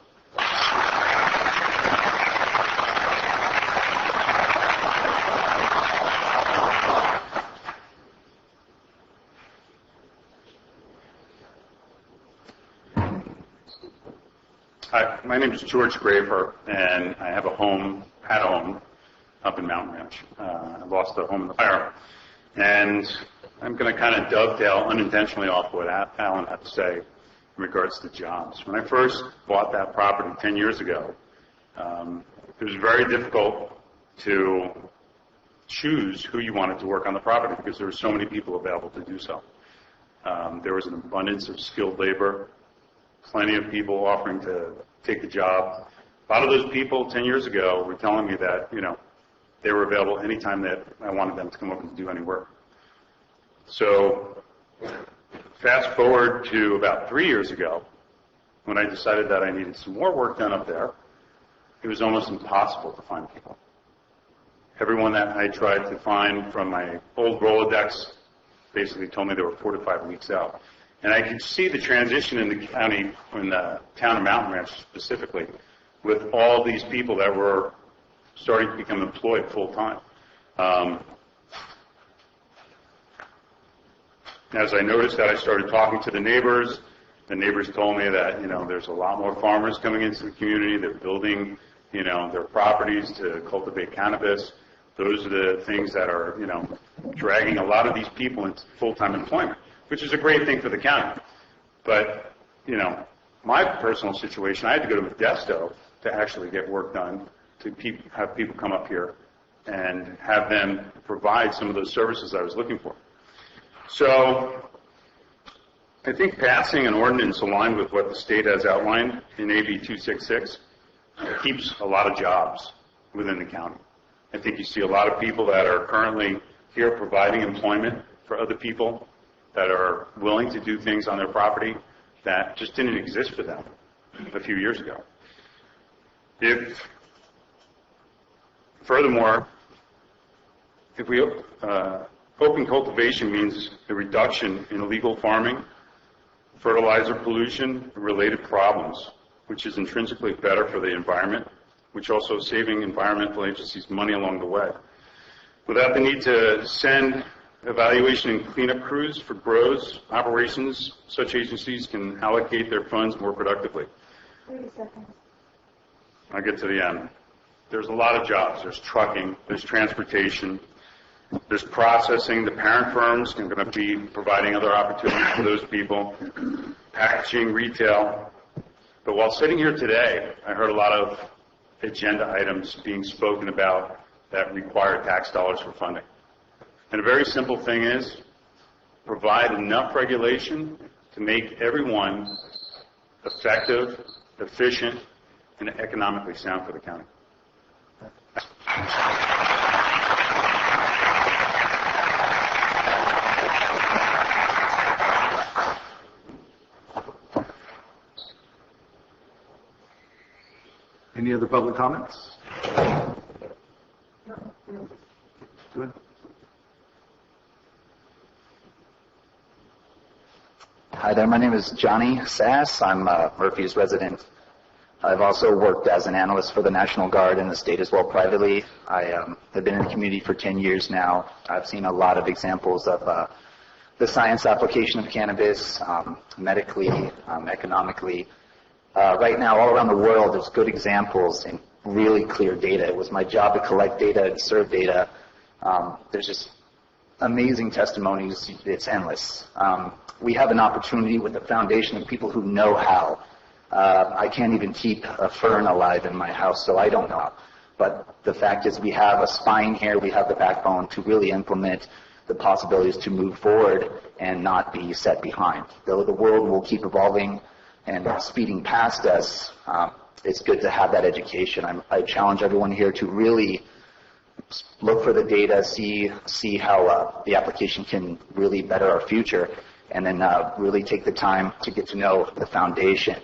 Hi, my name is George Graver, and I have had a home up in Mountain Ranch. I lost a home in the fire. And I'm going to kind of dovetail unintentionally off what Alan had to say in regards to jobs. When I first bought that property 10 years ago, it was very difficult to choose who you wanted to work on the property because there were so many people available to do so. There was an abundance of skilled labor plenty of people offering to take the job. A lot of those people 10 years ago were telling me that, they were available anytime that I wanted them to come over and do any work. So fast forward to about 3 years ago, when I decided that I needed some more work done up there, it was almost impossible to find people. Everyone that I tried to find from my old Rolodex basically told me they were 4 to 5 weeks out. And I could see the transition in the county, in the town of Mountain Ranch specifically, with all these people that were starting to become employed full time. As I noticed that, I started talking to the neighbors. The neighbors told me that, there's a lot more farmers coming into the community. They're building, their properties to cultivate cannabis. Those are the things that are, dragging a lot of these people into full-time employment, which is a great thing for the county. But, my personal situation, I had to go to Modesto to actually get work done, to have people come up here and have them provide some of those services I was looking for. So I think passing an ordinance aligned with what the state has outlined in AB 266 keeps a lot of jobs within the county. I think you see a lot of people that are currently here providing employment for other people that are willing to do things on their property that just didn't exist for them a few years ago. Furthermore, if we open cultivation means a reduction in illegal farming, fertilizer pollution, and related problems, which is intrinsically better for the environment, which also saving environmental agencies money along the way. Without the need to send evaluation and cleanup crews for grows operations, such agencies can allocate their funds more productively. 30 seconds. I'll get to the end. There's a lot of jobs. There's trucking, there's transportation, there's processing. The parent firms are going to be providing other opportunities for those people, packaging, retail. But while sitting here today, I heard a lot of agenda items being spoken about that require tax dollars for funding. And a very simple thing is provide enough regulation to make everyone effective, efficient, and economically sound for the county. Any other public comments? Good. Hi there, my name is Johnny Sass. I'm Murphy's resident. I've also worked as an analyst for the National Guard in the state as well privately. I have been in the community for 10 years now. I've seen a lot of examples of the science application of cannabis, medically, economically. Right now, all around the world, there's good examples and really clear data. It was my job to collect data and serve data. There's just amazing testimonies. It's endless. We have an opportunity with a foundation of people who know how. I can't even keep a fern alive in my house, so I don't know. But the fact is we have a spine here, we have the backbone to really implement the possibilities to move forward and not be set behind. Though the world will keep evolving and speeding past us, it's good to have that education. I challenge everyone here to really look for the data, see how the application can really better our future, and then really take the time to get to know the foundation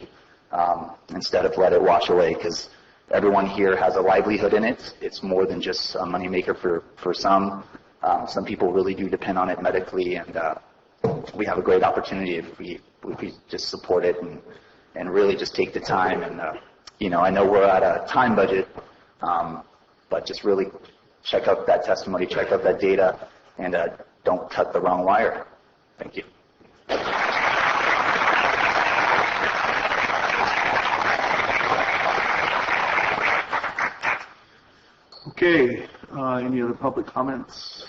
instead of let it wash away, because everyone here has a livelihood in it. It's more than just a moneymaker for some. Some people really do depend on it medically, and we have a great opportunity if we just support it and really just take the time. And I know we're at a time budget, but just really check out that testimony, check out that data, and don't cut the wrong wire. Thank you. Okay, any other public comments?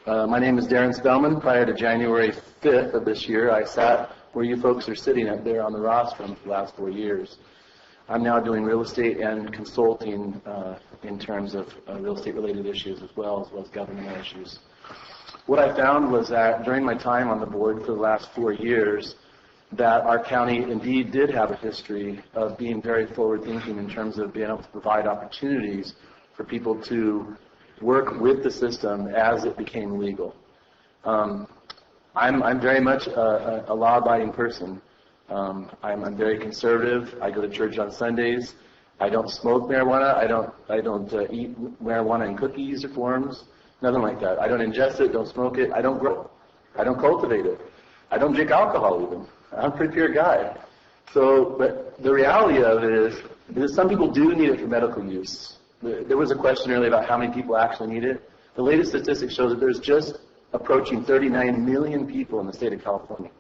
My name is Darren Spellman. Prior to January 5th of this year, I sat where you folks are sitting up there on the rostrum for the last 4 years. I'm now doing real estate and consulting in terms of real estate-related issues as well as governmental issues. What I found was that during my time on the board for the last 4 years, that our county indeed did have a history of being very forward-thinking in terms of being able to provide opportunities for people to work with the system as it became legal. I'm very much a law-abiding person. I'm very conservative. I go to church on Sundays. I don't smoke marijuana. I don't eat marijuana in cookies or forms. Nothing like that. I don't ingest it. Don't smoke it. I don't grow it. I don't cultivate it. I don't drink alcohol even. I'm a pretty pure guy. So, but the reality of it is that some people do need it for medical use. There was a question earlier about how many people actually need it. The latest statistics show that there's just approaching 39 million people in the state of California.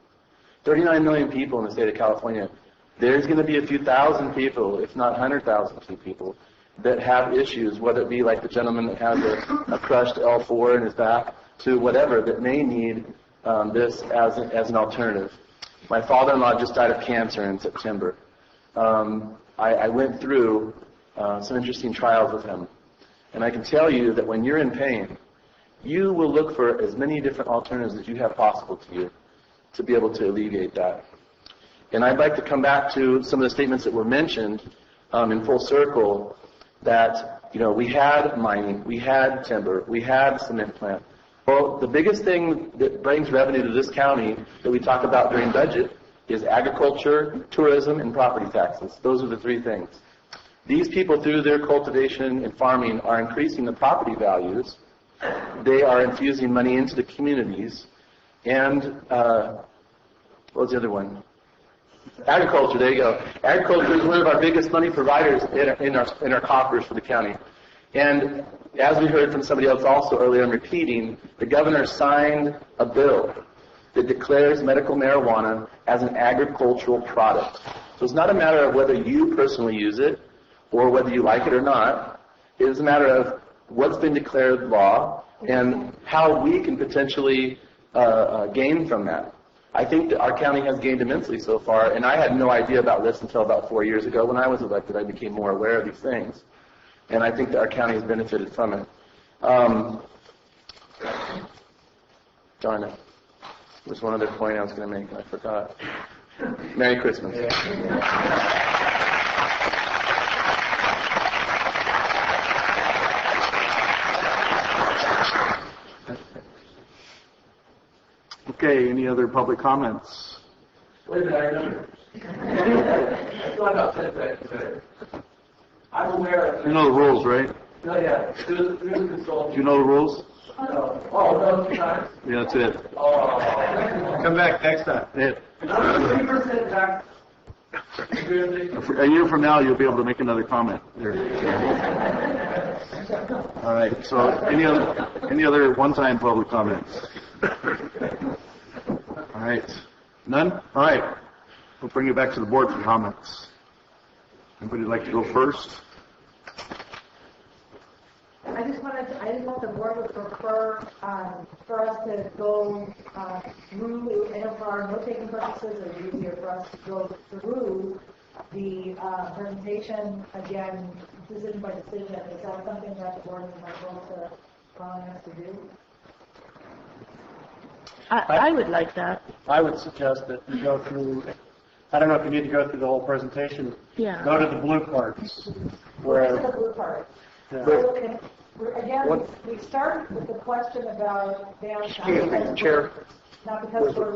39 million people in the state of California. There's going to be a few thousand people, if not 100,000 people, that have issues, whether it be like the gentleman that has a crushed L4 in his back, to whatever, that may need this as an alternative. My father-in-law just died of cancer in September. I went through some interesting trials with him. And I can tell you that when you're in pain, you will look for as many different alternatives as you have possible to you to be able to alleviate that. And I'd like to come back to some of the statements that were mentioned in full circle, that, you know, we had mining, we had timber, we had cement plant. Well, the biggest thing that brings revenue to this county that we talk about during budget is agriculture, tourism, and property taxes. Those are the three things. These people, through their cultivation and farming, are increasing the property values. They are infusing money into the communities. And what was the other one? Agriculture, there you go. Agriculture is one of our biggest money providers in our coffers for the county. And as we heard from somebody else also earlier, I'm repeating, the governor signed a bill that declares medical marijuana as an agricultural product. So it's not a matter of whether you personally use it or whether you like it or not. It is a matter of what's been declared law and how we can potentially gain from that. I think that our county has gained immensely so far, and I had no idea about this until about 4 years ago. When I was elected, I became more aware of these things. And I think that our county has benefited from it. Darn it. There's one other point I was going to make, and I forgot. Merry Christmas. Okay, any other public comments? Wait a minute, I remember. I'm aware of... You know the rules, right? No, yeah. Through the control. Do you know the rules? Oh, no, 2 times? Yeah, that's it. Oh. Come back next time. Yeah. 3% tax. A year from now, you'll be able to make another comment. There. All right. So, any other one-time public comments? All right. None? All right. We'll bring you back to the board for comments. Anybody like to go first? I just thought the board would prefer for us to go through, and for our note-taking purposes, it would be easier for us to go through the presentation again, decision by decision. Is that something that the board is allowing us to do? I would like that. I would suggest that you go through, I don't know if you need to go through the whole presentation. Yeah. Go to the blue parts. Where to the blue part? Yeah. So, again, we start with the question about downtown. Chair. Not because we're...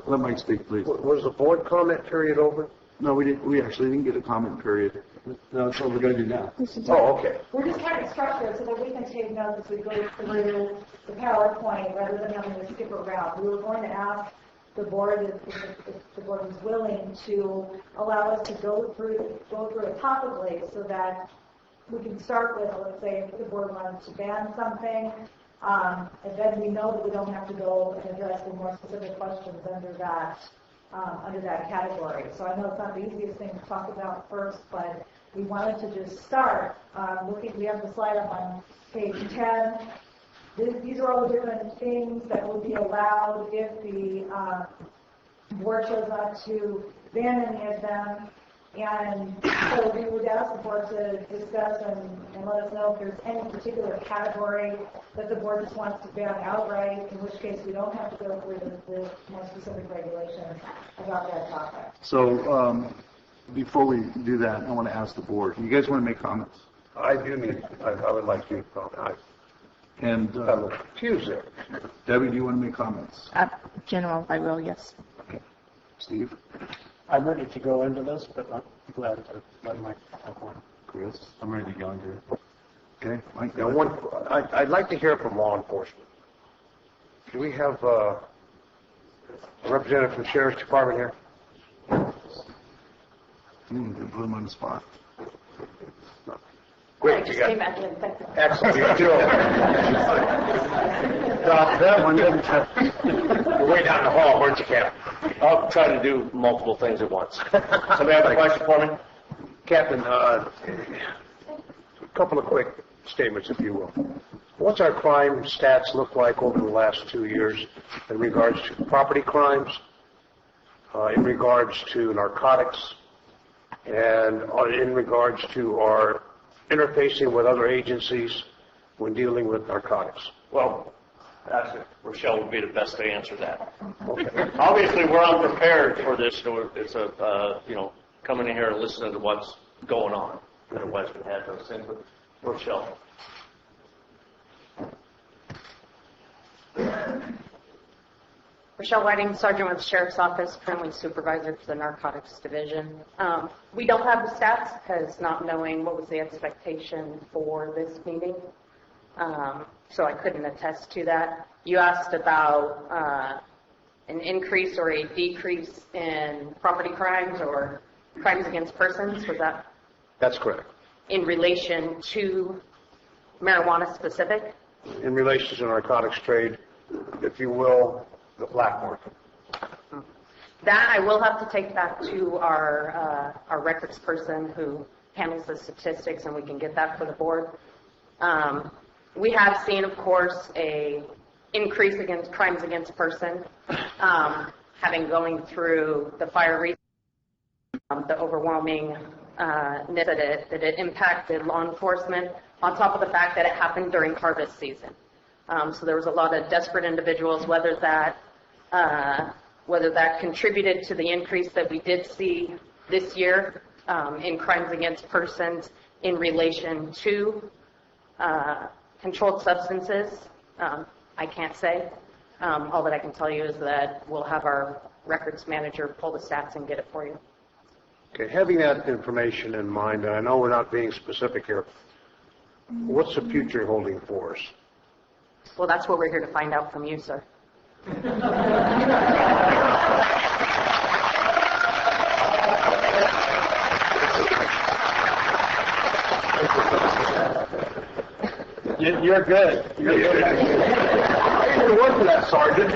Let Mike speak, please. Was the board comment period over? No, we actually didn't get a comment period. No, that's what we're going to do now. Oh, okay. We're just kind of structured so that we can take notes as we go through the PowerPoint rather than having to skip around. We were going to ask the board if the board was willing to allow us to go through it topically so that we can start with, let's say, if the board wanted to ban something, and then we know that we don't have to go and address the more specific questions under that category. So I know it's not the easiest thing to talk about first, but we wanted to just start looking. We have the slide up on page 10. These are all the different things that would be allowed if the board chose not to ban any of them. And so we would ask the board to discuss and let us know if there's any particular category that the board just wants to ban outright, in which case we don't have to go through the more specific regulations about that topic. So before we do that, I want to ask the board. You guys want to make comments? I would like to comment. And Tuesday. Debbie, do you want to make comments? General, I will, yes. Okay. Steve? I'm ready to go into this, but I'm glad to let Mike talk more. Chris? I'm ready to go into it. Okay. Mike? Now, I'd like to hear from law enforcement. Do we have a representative from the Sheriff's Department here? Put him on the spot. Quick, you got excellent. You do. That one didn't. You're way down the hall, weren't you, Captain? I'll try to do multiple things at once. Somebody have a question for me? Captain, a couple of quick statements, if you will. What's our crime stats look like over the last 2 years in regards to property crimes, in regards to narcotics, and in regards to our interfacing with other agencies when dealing with narcotics? Well, actually, Rochelle would be the best to answer that. Okay. Obviously, we're unprepared for this. So it's coming in here and listening to what's going on. Otherwise, we had those things. But Rochelle. Rochelle Whiting, Sergeant with the Sheriff's Office, currently Supervisor for the Narcotics Division. We don't have the stats because not knowing what was the expectation for this meeting, so I couldn't attest to that. You asked about an increase or a decrease in property crimes or crimes against persons, was that? That's correct. In relation to marijuana specific? In relation to the narcotics trade, if you will, the black market. That I will have to take back to our records person who handles the statistics, and we can get that for the board. We have seen, of course, a increase against crimes against person, having going through the fire the overwhelming that it impacted law enforcement, on top of the fact that it happened during harvest season. So there was a lot of desperate individuals, whether that contributed to the increase that we did see this year in crimes against persons in relation to controlled substances. I can't say. All that I can tell you is that we'll have our records manager pull the stats and get it for you. Okay, having that information in mind, and I know we're not being specific here, what's the future holding for us? Well, that's what we're here to find out from you, sir. You're good. You're good. I didn't work for that, Sergeant.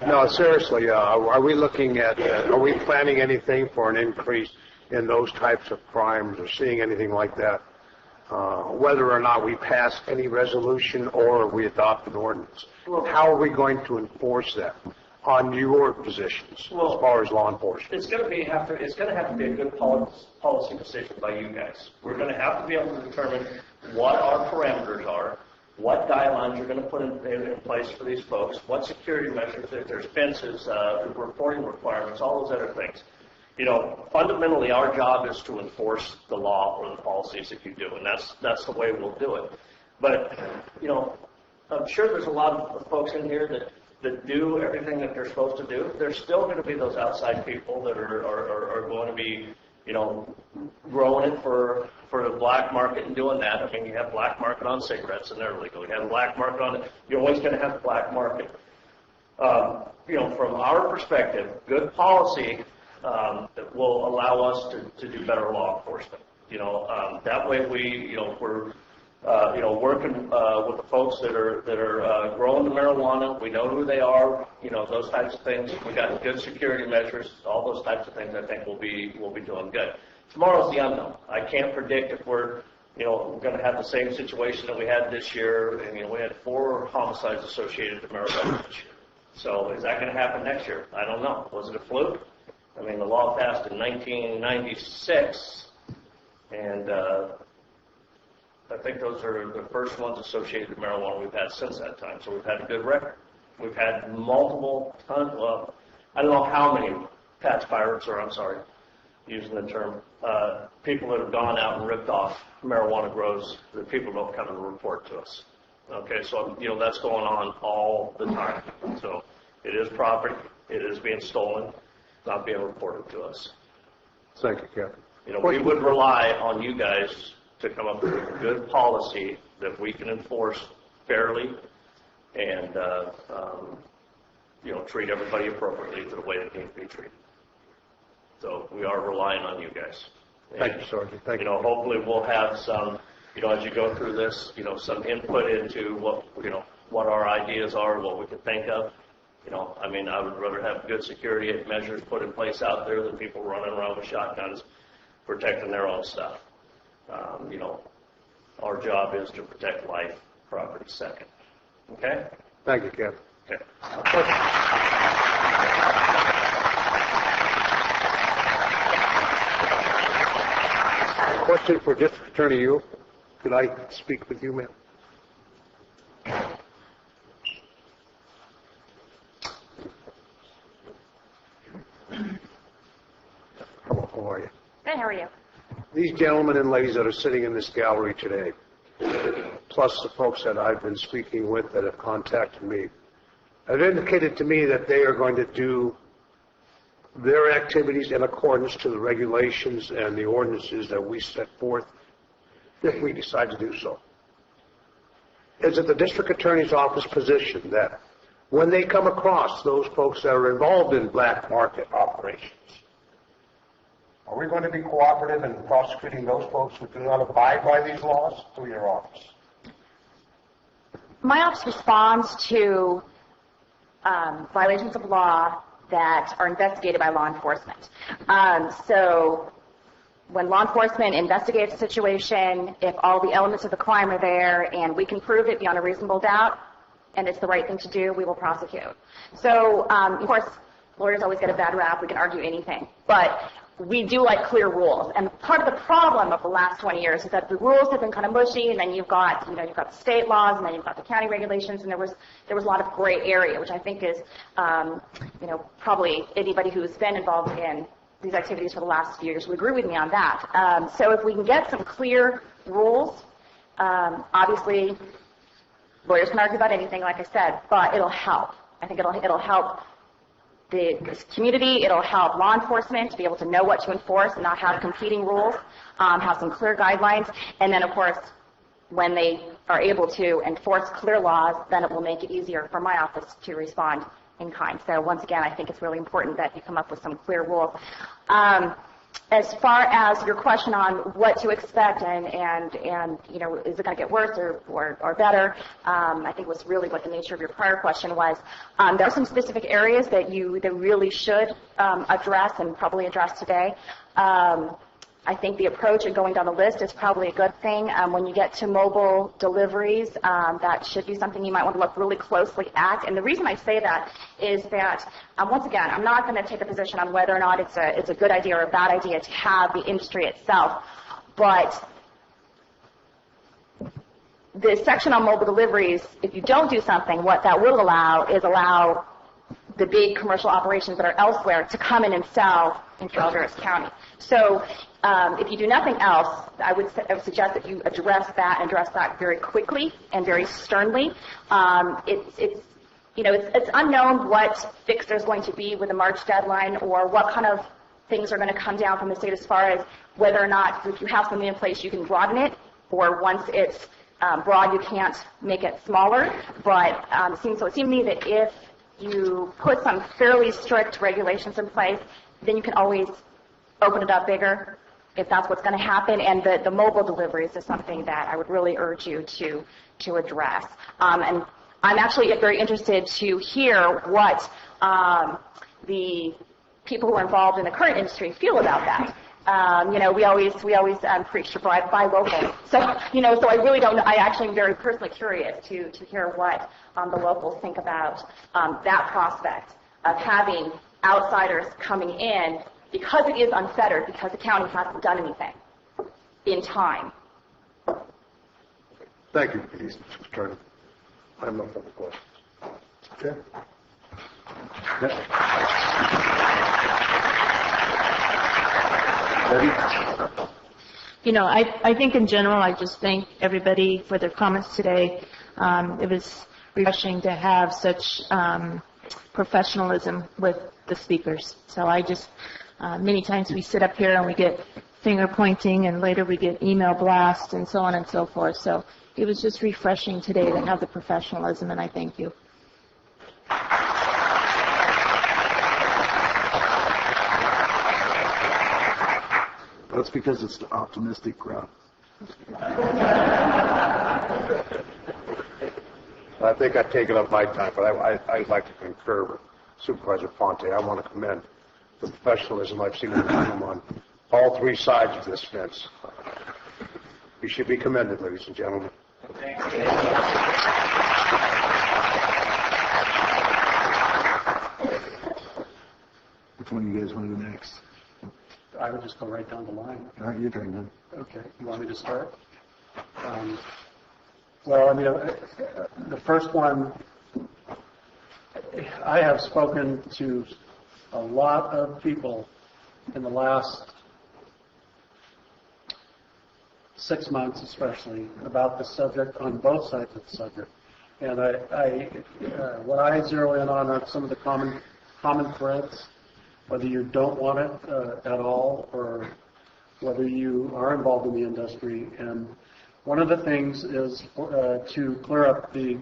No, seriously, are we looking at, are we planning anything for an increase in those types of crimes or seeing anything like that? Whether or not we pass any resolution or we adopt an ordinance. How are we going to enforce that on your positions as far as law enforcement? It's going to have to be a good policy decision by you guys. We're going to have to be able to determine what our parameters are, what guidelines you're going to put in place for these folks, what security measures, if there's fences, reporting requirements, all those other things. You know, fundamentally, our job is to enforce the law or the policies that you do, and that's the way we'll do it. But, you know, I'm sure there's a lot of folks in here that do everything that they're supposed to do. There's still going to be those outside people that are going to be, you know, growing it for the black market and doing that. I mean, you have black market on cigarettes and they're illegal. You have black market on it. You're always going to have the black market. You know, from our perspective, good policy that will allow us to do better law enforcement. You know, that way we're working with the folks that are growing the marijuana. We know who they are. You know, those types of things. We got good security measures. All those types of things. I think we'll be doing good. Tomorrow's the unknown. I can't predict if we're going to have the same situation that we had this year. I mean, we had 4 homicides associated with marijuana this year. So is that going to happen next year? I don't know. Was it a fluke? I mean, the law passed in 1996, and I think those are the first ones associated with marijuana we've had since that time. So we've had a good record. We've had multiple tons, well, I don't know how many patch pirates, or I'm sorry, using the term, people that have gone out and ripped off marijuana grows that people don't come and report to us. Okay, so, you know, that's going on all the time. So it is property. It is being stolen, not being reported to us. Thank you, Captain. You know, we would rely on you guys to come up with a good policy that we can enforce fairly and, you know, treat everybody appropriately to the way that they need to be treated. So we are relying on you guys. Thank you, Sergeant. Thank you. You know, hopefully we'll have some, you know, as you go through this, you know, some input into what, you know, what our ideas are, what we can think of. You know, I mean, I would rather have good security measures put in place out there than people running around with shotguns protecting their own stuff. You know, our job is to protect life, property second. Okay? Thank you, Captain. Okay. Question for District Attorney Yu. Could I speak with you, ma'am? How are you? Good, how are you? These gentlemen and ladies that are sitting in this gallery today, plus the folks that I've been speaking with that have contacted me, have indicated to me that they are going to do their activities in accordance to the regulations and the ordinances that we set forth if we decide to do so. Is it the District Attorney's Office position that when they come across those folks that are involved in black market operations, are we going to be cooperative in prosecuting those folks who do not abide by these laws through your office? My office responds to violations of law that are investigated by law enforcement. So when law enforcement investigates a situation, if all the elements of the crime are there and we can prove it beyond a reasonable doubt and it's the right thing to do, we will prosecute. So, of course, lawyers always get a bad rap. We can argue anything. But we do like clear rules. And part of the problem of the last 20 years is that the rules have been kind of mushy, and then you've got the state laws, and then you've got the county regulations, and there was a lot of gray area, which I think is, probably anybody who's been involved in these activities for the last few years would agree with me on that. So if we can get some clear rules, obviously lawyers can argue about anything, like I said, but it'll help. I think it'll help the community, it'll help law enforcement to be able to know what to enforce and not have competing rules, have some clear guidelines, and then, of course, when they are able to enforce clear laws, then it will make it easier for my office to respond in kind. So once again, I think it's really important that you come up with some clear rules. As far as your question on what to expect and is it going to get worse or better, I think was really what the nature of your prior question was. There are some specific areas that really should address and probably address today. I think the approach of going down the list is probably a good thing. When you get to mobile deliveries, that should be something you might want to look really closely at. And the reason I say that is that, once again, I'm not going to take a position on whether or not it's a good idea or a bad idea to have the industry itself. But the section on mobile deliveries, if you don't do something, what that will allow is the big commercial operations that are elsewhere to come in and sell in Calaveras County. So if you do nothing else, I would suggest that you address that very quickly and very sternly. It's unknown what fix there's going to be with the March deadline or what kind of things are going to come down from the state as far as whether or not if you have something in place you can broaden it, or once it's broad you can't make it smaller. But it seems to me that if you put some fairly strict regulations in place, then you can always open it up bigger if that's what's going to happen. And the mobile deliveries is something that I would really urge you to address. And I'm actually very interested to hear what the people who are involved in the current industry feel about that. We always preach to buy local. So I really don't know. I actually am very personally curious to hear what the locals think about that prospect of having outsiders coming in because it is unfettered, because the county hasn't done anything in time. Thank you, Mr. Attorney. I have no further questions. Okay. You know, I think in general, I just thank everybody for their comments today. It was refreshing to have such professionalism with the speakers. So I just, many times we sit up here and we get finger pointing and later we get email blasts and so on and so forth. So it was just refreshing today to have the professionalism, and I thank you. That's because it's the optimistic crowd. I think I've taken up my time, but I'd like to concur with Supervisor Fonte. I want to commend the professionalism I've seen in the room on all three sides of this fence. You should be commended, ladies and gentlemen. Which one of you guys want to go next? I would just go right down the line. All right, your turn then. Okay, you want me to start? Well, I mean, the first one, I have spoken to a lot of people in the last 6 months especially about the subject, on both sides of the subject. And what I zero in on are some of the common threads, whether you don't want it at all or whether you are involved in the industry. And one of the things is to clear up the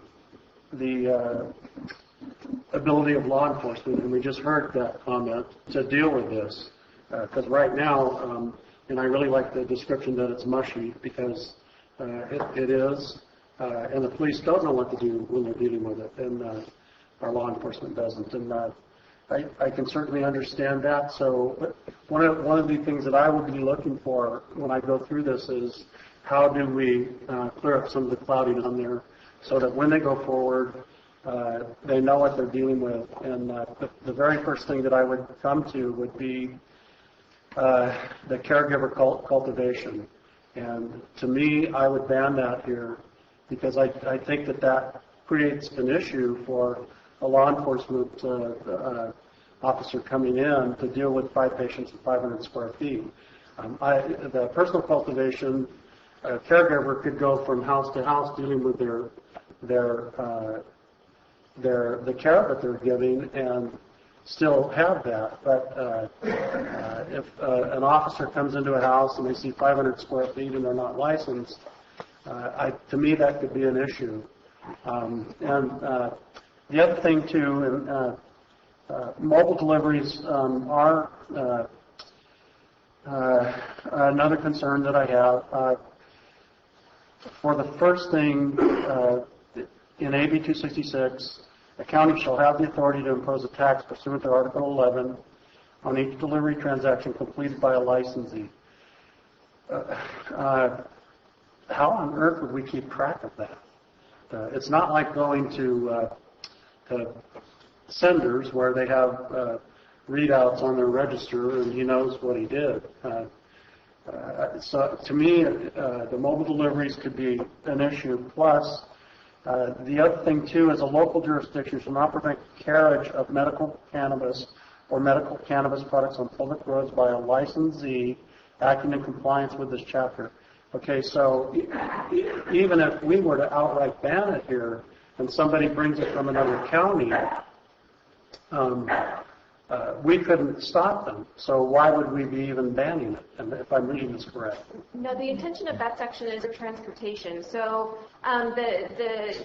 ability of law enforcement, and we just heard that comment, to deal with this. Because right now, and I really like the description that it's mushy, because it is, and the police don't know what to do when they're dealing with it, and our law enforcement doesn't. And I can certainly understand that. So one of the things that I will be looking for when I go through this is how do we clear up some of the clouding on there so that when they go forward, they know what they're dealing with. And the very first thing that I would come to would be the caregiver cultivation. And to me, I would ban that here because I think that creates an issue for a law enforcement officer coming in to deal with 5 patients and 500 square feet. The personal cultivation, caregiver could go from house to house dealing with the care that they're giving and still have that. But if an officer comes into a house and they see 500 square feet and they're not licensed, to me that could be an issue. And the other thing too, mobile deliveries are another concern that I have. For the first thing, in AB 266, a county shall have the authority to impose a tax pursuant to Article 11 on each delivery transaction completed by a licensee. How on earth would we keep track of that? It's not like going to senders where they have readouts on their register and he knows what he did. So to me, the mobile deliveries could be an issue. Plus, the other thing too is a local jurisdiction shall not prevent carriage of medical cannabis or medical cannabis products on public roads by a licensee acting in compliance with this chapter. Okay, so even if we were to outright ban it here and somebody brings it from another county, we couldn't stop them. So why would we be even banning it, if I'm reading this correct? No, the intention of that section is transportation. So the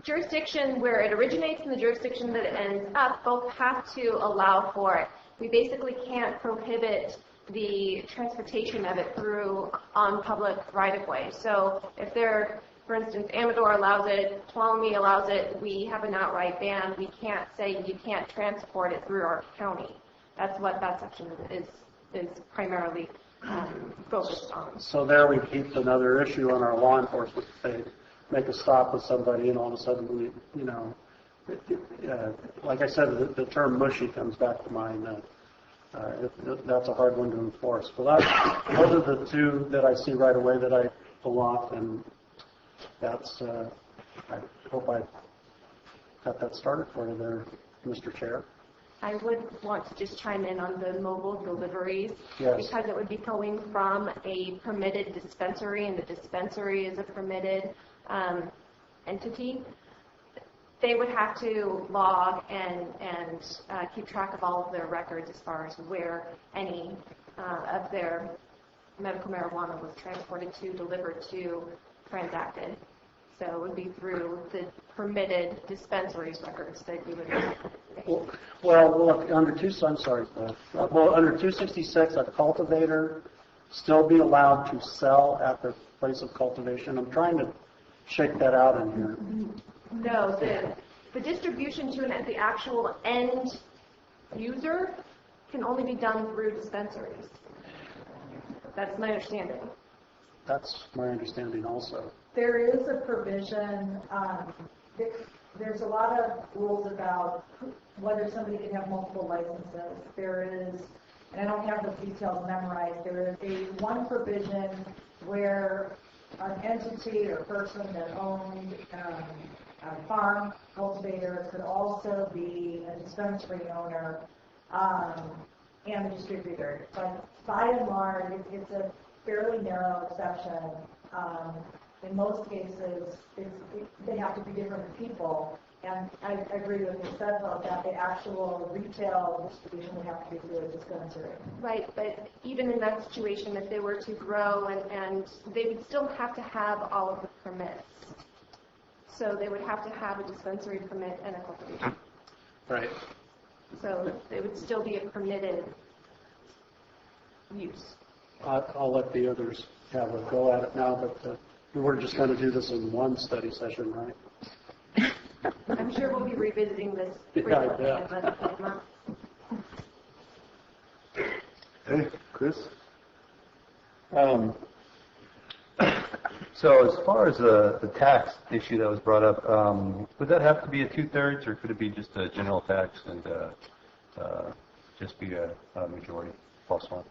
jurisdiction where it originates and the jurisdiction that it ends up both have to allow for it. We basically can't prohibit the transportation of it through on public right-of-way. So if they're, for instance, Amador allows it, Tuolumne allows it, we have an outright ban. We can't say you can't transport it through our county. That's what that section is primarily focused on. So there we keep another issue on our law enforcement. They make a stop with somebody and all of a sudden like I said, the term mushy comes back to mind. That's a hard one to enforce. Well, those are the two that I see right away that I pull off, and that's, I hope I got that started for you there, Mr. Chair. I would want to just chime in on the mobile deliveries. Yes. Because it would be going from a permitted dispensary, and the dispensary is a permitted entity. They would have to log and keep track of all of their records as far as where any of their medical marijuana was transported to, delivered to, transacted. So it would be through the permitted dispensaries records that we would. Well, look, under under 266, a cultivator still be allowed to sell at their place of cultivation. I'm trying to shake that out in here. No, the distribution to the actual end user can only be done through dispensaries. That's my understanding. That's my understanding also. There is a provision, there's a lot of rules about whether somebody can have multiple licenses. There is, and I don't have the details memorized, there is one provision where an entity or person that owned a farm cultivator could also be a dispensary owner and a distributor. But by and large, it's a fairly narrow exception. In most cases, they have to be different people. And I agree with what you said about that. The actual retail distribution would have to be through a dispensary. Right, but even in that situation, if they were to grow, and they would still have to have all of the permits. So they would have to have a dispensary permit and a cultivation. Right. So it would still be a permitted use. I'll let the others have a go at it now, but we're just going to do this in one study session, right? I'm sure we'll be revisiting this Yeah, frequently yeah. as that come up. Hey, Chris? So as far as the tax issue that was brought up, would that have to be a 2/3, or could it be just a general tax and just be a majority plus one?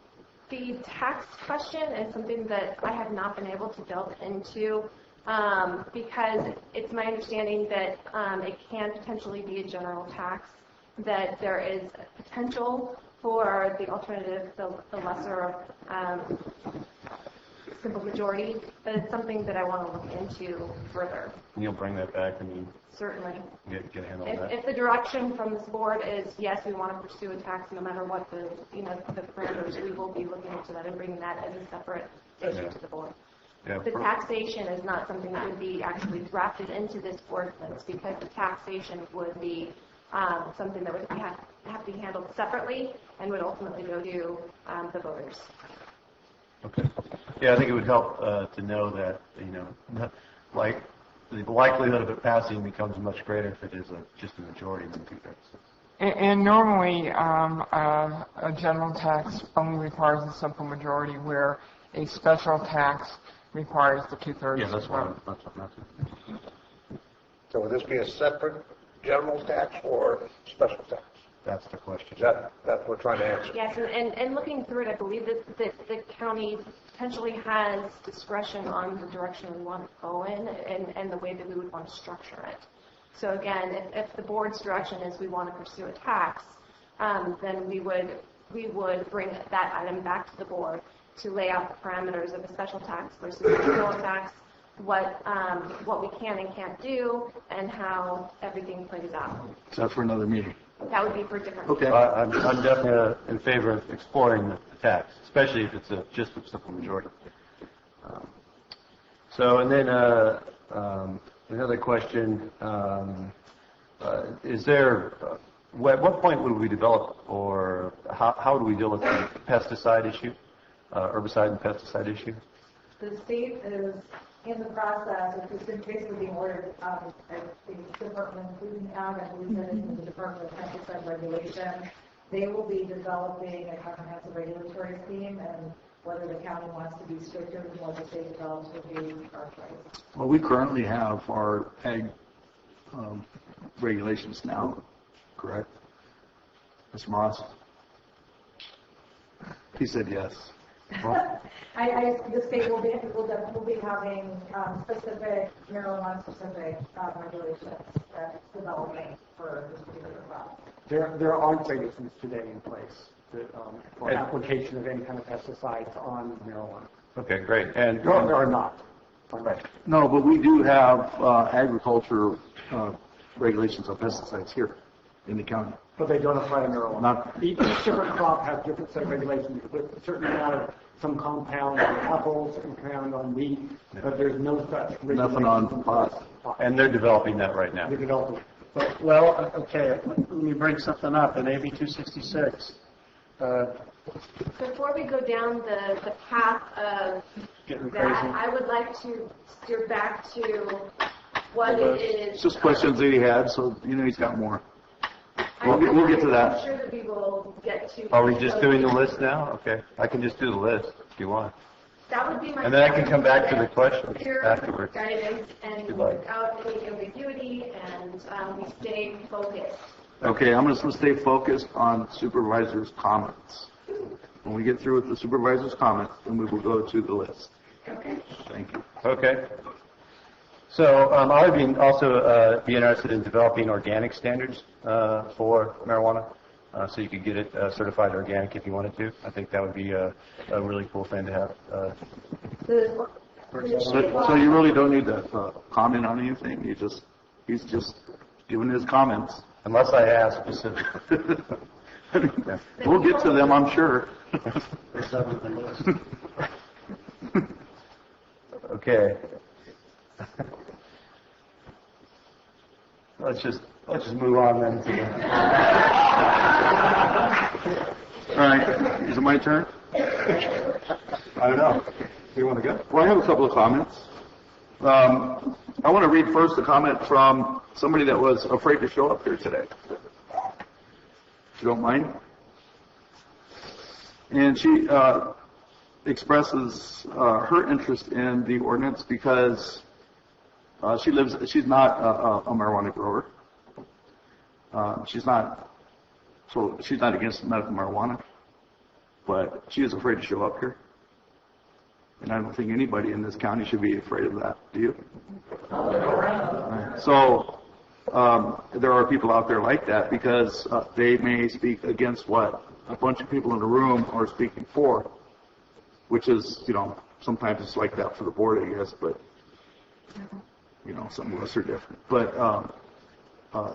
The tax question is something that I have not been able to delve into because it's my understanding that it can potentially be a general tax, that there is potential for the alternative, the lesser simple majority, but it's something that I want to look into further. And you'll bring that back and you Certainly. get a handle on that? If the direction from this board is, yes, we want to pursue a tax no matter what the parameters, we will be looking into that and bringing that as a separate issue to the board. Yeah, The taxation is not something that would be actually drafted into this ordinance because the taxation would be something that would have to be handled separately and would ultimately go to the voters. Okay. Yeah, I think it would help to know that, like the likelihood of it passing becomes much greater if it is just a majority than 2/3. And normally, a general tax only requires a simple majority, where a special tax requires the 2/3. Yeah, that's what I'm asking. So would this be a separate general tax or special tax? That's the question. That's what we're trying to answer. Yes, and looking through it, I believe that the county potentially has discretion on the direction we want to go in and the way that we would want to structure it. So again, if the board's direction is we want to pursue a tax, then we would bring that item back to the board to lay out the parameters of a special tax versus a general tax, what we can and can't do, and how everything plays out. So that's for another meeting. That would be for different. Okay. I'm definitely in favor of exploring the tax, especially if it's just a simple majority. And then another question, is there, at what point would we develop, or how do we deal with the pesticide issue, herbicide and pesticide issue? The state is in the process, it's basically being ordered, the Department of Food and Ag, I believe that is in the Department of Pesticide Regulation. They will be developing a comprehensive regulatory scheme, and whether the county wants to be stricter than what the state develops will be our choice. Well, we currently have our ag regulations now, correct? Mr. Moss? He said yes. Well, The state will be having specific marijuana-specific regulations that's developing for this particular crop. There aren't regulations today in place for application of any kind of pesticides on marijuana. Okay, great. And There are not. Right. no, but we do have agriculture regulations on pesticides here in the county. But they don't apply to marijuana. Not- Each different crop has different set of regulations. You put a certain amount of some compound on apples, some compound on wheat, but there's no such regulation. Nothing on pot. And they're developing that right now. They're developing. Well, okay, let me bring something up in AB 266. Before we go down the path of Getting that, crazy. I would like to steer back to what it It's is. just questions that he had, so he's got more. We'll get to I'm that. sure that we will get to. Are we just doing the list now? Okay, I can just do the list if you want. That would be my. And then I can come back to the questions Clear afterwards. guidance and If you'd like. without any ambiguity, and we stay focused. Okay, I'm just going to stay focused on supervisors' comments. When we get through with the supervisors' comments, then we will go to the list. Okay. Thank you. Okay. So I would be interested in developing organic standards for marijuana, so you could get it certified organic if you wanted to. I think that would be a really cool thing to have. So you really don't need to comment on anything. He's just giving his comments. Unless I ask specifically. We'll get to them, I'm sure. Okay. Let's just move on then to All right, is it my turn? I don't know. Do you want to go? Well, I have a couple of comments. I want to read first a comment from somebody that was afraid to show up here today. If you don't mind. And she expresses her interest in the ordinance because she's not a marijuana grower. She's not against medical marijuana, but she is afraid to show up here. And I don't think anybody in this county should be afraid of that. Do you? Right. So there are people out there like that because they may speak against what a bunch of people in the room are speaking for, which is, sometimes it's like that for the board, I guess, but, some of us are different. But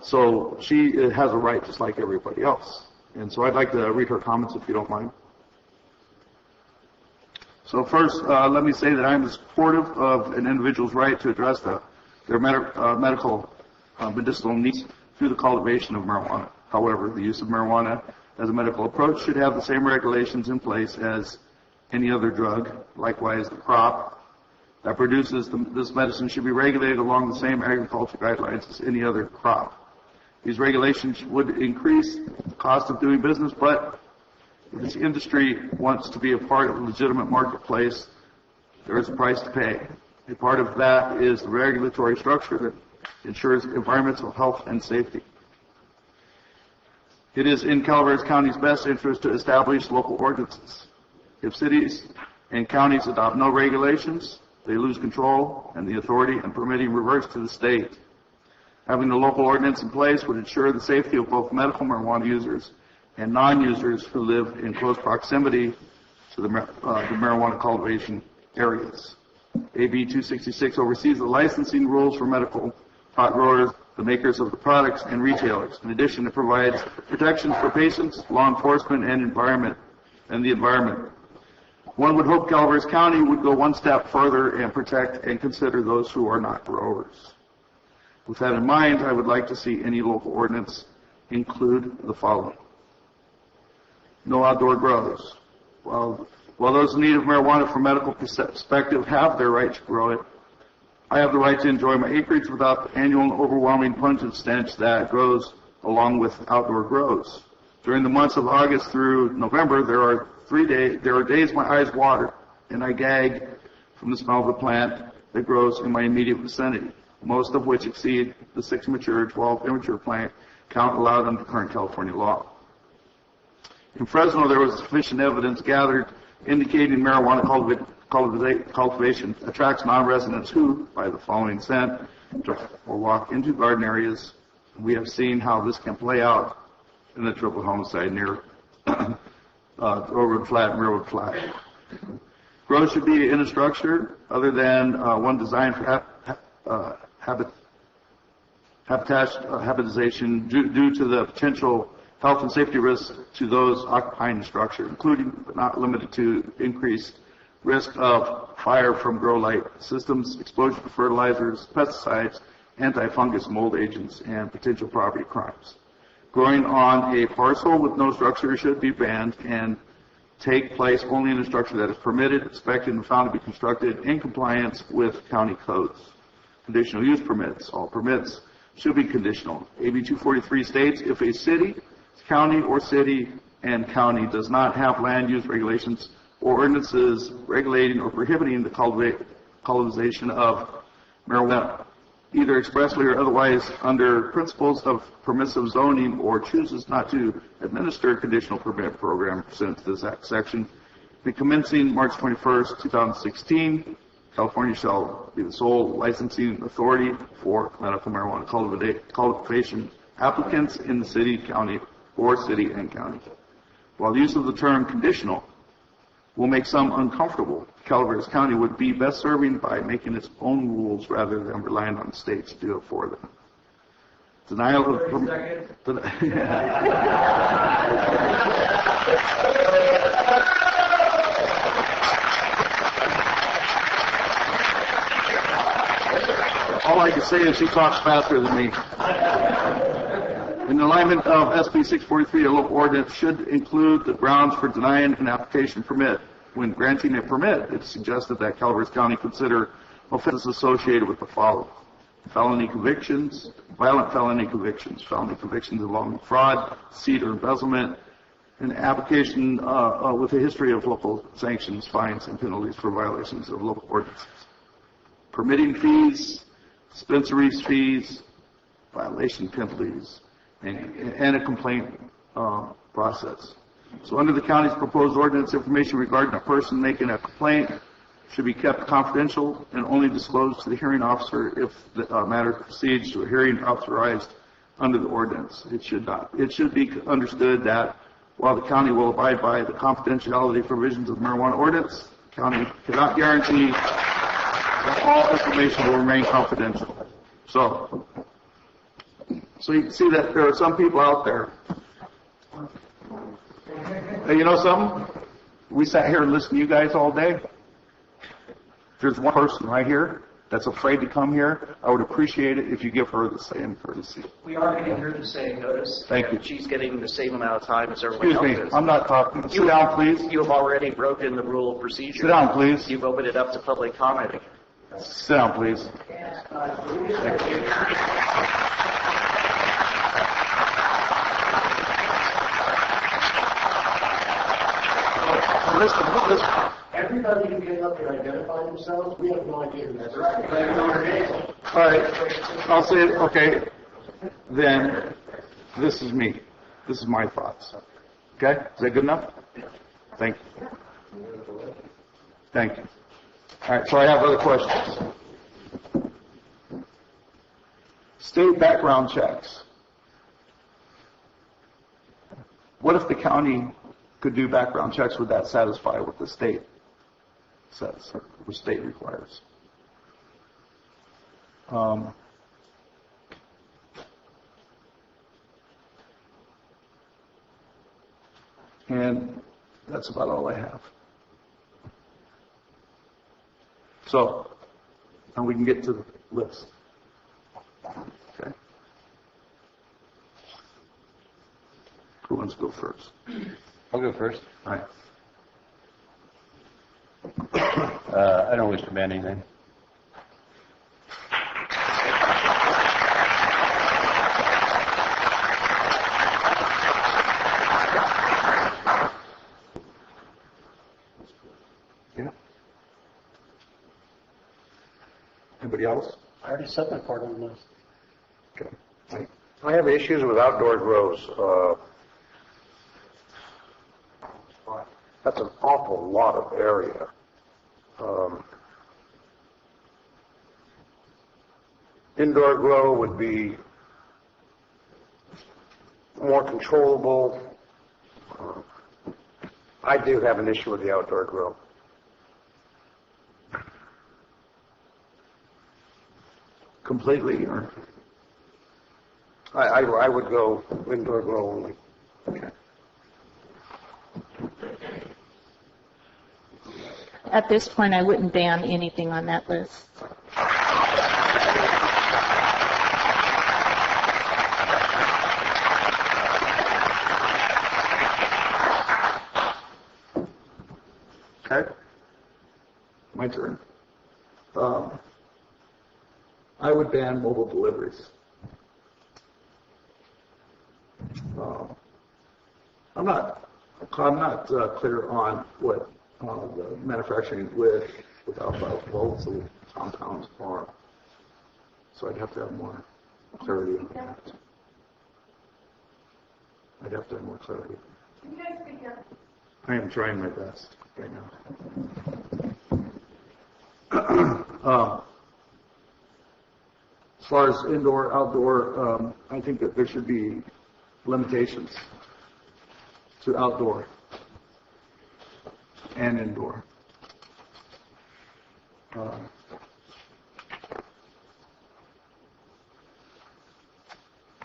so she has a right just like everybody else. And so I'd like to read her comments if you don't mind. So first, let me say that I am supportive of an individual's right to address their medical medicinal needs through the cultivation of marijuana. However, the use of marijuana as a medical approach should have the same regulations in place as any other drug. Likewise, the crop that produces this medicine should be regulated along the same agriculture guidelines as any other crop. These regulations would increase the cost of doing business, but if this industry wants to be a part of a legitimate marketplace, there is a price to pay. A part of that is the regulatory structure that ensures environmental health and safety. It is in Calaveras County's best interest to establish local ordinances. If cities and counties adopt no regulations, they lose control and the authority, and permitting reverts to the state. Having a local ordinance in place would ensure the safety of both medical marijuana users and non-users who live in close proximity to the marijuana cultivation areas. AB 266 oversees the licensing rules for medical pot growers, the makers of the products, and retailers. In addition, it provides protections for patients, law enforcement, and the environment. One would hope Calaveras County would go one step further and protect and consider those who are not growers. With that in mind, I would like to see any local ordinance include the following. No outdoor grows. While those in need of marijuana from medical perspective have their right to grow it, I have the right to enjoy my acreage without the annual and overwhelming pungent stench that grows along with outdoor grows. During the months of August through November, there are days my eyes water and I gag from the smell of the plant that grows in my immediate vicinity. most of which exceed the 6 mature, 12 immature plant count allowed under current California law. In Fresno, there was sufficient evidence gathered indicating marijuana cultivation attracts non-residents who, by the following scent, or walk into garden areas. We have seen how this can play out in the triple homicide near Railroad Flat and Railroad Flat. Growth should be in a structure other than one designed for habitation due to the potential health and safety risks to those occupying the structure, including but not limited to increased risk of fire from grow light systems, exposure to fertilizers, pesticides, anti-fungus mold agents, and potential property crimes. Growing on a parcel with no structure should be banned and take place only in a structure that is permitted, inspected, and found to be constructed in compliance with county codes. Conditional use permits. All permits should be conditional. AB 243 states if a city, county, or city and county does not have land use regulations or ordinances regulating or prohibiting the cultivation of marijuana, either expressly or otherwise under principles of permissive zoning, or chooses not to administer a conditional permit program pursuant to this section, be commencing March 21st, 2016, California shall be the sole licensing authority for medical marijuana cultivation applicants in the city, county, or city and county. While the use of the term conditional will make some uncomfortable, Calaveras County would be best serving by making its own rules rather than relying on the state to do it for them. Denial of all I can say is she talks faster than me. In alignment of SB 643, a local ordinance should include the grounds for denying an application permit. When granting a permit, it's suggested that Calaveras County consider offenses associated with the following: felony convictions, violent felony convictions involving fraud, deceit, or embezzlement, an application with a history of local sanctions, fines, and penalties for violations of local ordinances. Permitting fees, dispensaries fees, violation penalties, and a complaint process. So under the county's proposed ordinance, information regarding a person making a complaint should be kept confidential and only disclosed to the hearing officer if the matter proceeds to a hearing authorized under the ordinance. It should not. It should be understood that while the county will abide by the confidentiality provisions of the marijuana ordinance, the county cannot guarantee that all information will remain confidential. So you can see that there are some people out there. You know something? We sat here and listened to you guys all day. There's one person right here that's afraid to come here. I would appreciate it if you give her the same courtesy. We are getting her the same notice. Thank you. She's getting the same amount of time as everyone else Excuse me, is. I'm not talking. Sit down, please. You have already broken the rule of procedure. Sit down, please. You've opened it up to public comment. Sit down, please. Thank you. Listen. Everybody who came up here identified themselves. We have no idea who that's right. All right. I'll say it. Okay. Then this is me. This is my thoughts. Okay? Is that good enough? Thank you. Thank you. All right. So I have other questions. State background checks. What if the county could do background checks? Would that satisfy what the state says, or the state requires? And that's about all I have. So, now we can get to the list. Okay. Who wants to go first? I'll go first. All right. I don't wish to ban anything. Yeah. Anybody else? I already said my part on this. I have issues with outdoor grows. That's an awful lot of area. Indoor grow would be more controllable. I do have an issue with the outdoor grow. Completely, or? I would go indoor grow only. Okay. At this point, I wouldn't ban anything on that list. Okay. My turn. I would ban mobile deliveries. I'm not clear on what the manufacturing without volts and compounds are. So I'd have to have more clarity on that. I'd have to have more clarity. Can you guys speak up? I am trying my best right now. As far as indoor, outdoor, I think that there should be limitations to outdoor and indoor.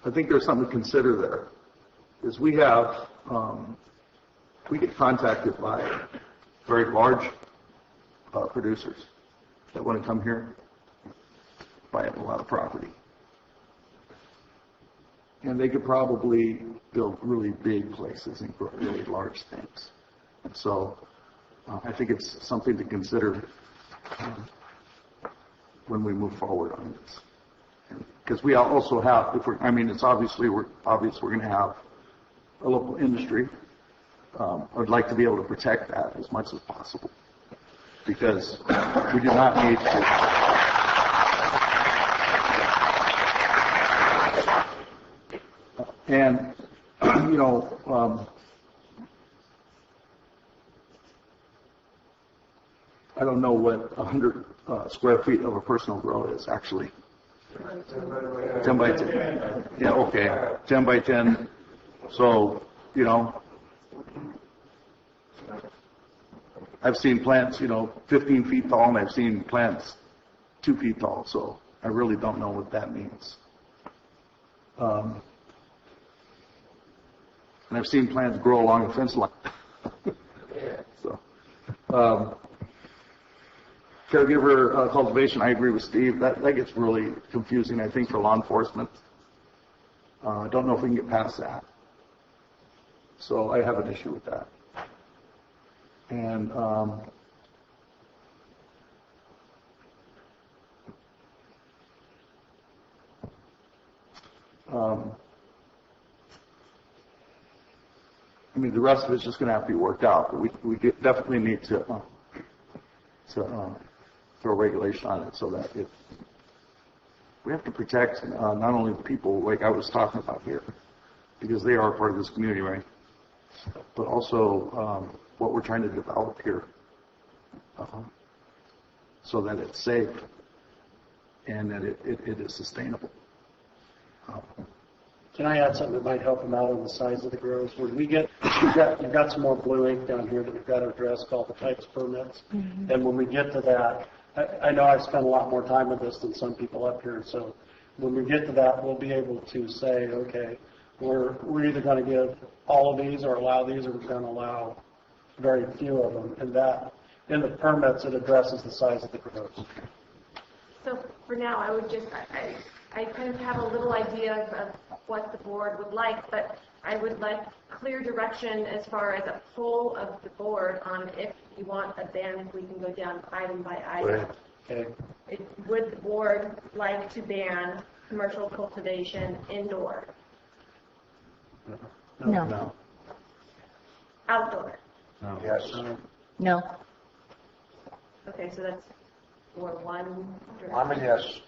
I think there's something to consider there. Is we get contacted by very large producers that want to come here, buy up a lot of property. And they could probably build really big places and grow really large things. And so I think it's something to consider when we move forward on this. Because we also have, it's obviously we're going to have a local industry. I'd like to be able to protect that as much as possible, because we do not need to. And I don't know what 100 square feet of a personal grow is actually. 10 by 10. Yeah, okay. 10 by 10. So, I've seen plants, 15 feet tall, and I've seen plants 2 feet tall. So I really don't know what that means. And I've seen plants grow along a fence line. So, caregiver cultivation, I agree with Steve. That gets really confusing, I think, for law enforcement. I don't know if we can get past that. So I have an issue with that. And the rest of it's just going to have to be worked out. But we definitely need to throw regulation on it so that we have to protect not only the people like I was talking about here, because they are part of this community, right? But also what we're trying to develop here, so that it's safe and that it is sustainable. Can I add something that might help them out on the size of the grows? When we get, you've got some more blue ink down here that we've got to address called the types permits. Mm-hmm. And when we get to that, I know I've spent a lot more time with this than some people up here. So when we get to that, we'll be able to say, okay, we're either going to give all of these or allow these, or we're going to allow very few of them. And that, in the permits, it addresses the size of the grows. So for now, I would just, I kind of have a little idea of what the board would like, but I would like clear direction as far as a poll of the board on if you want a ban, if we can go down item by item. Okay. Would the board like to ban commercial cultivation indoor? No. No. Outdoor? No. Yes. No. Okay, so that's for one. I'm a yes.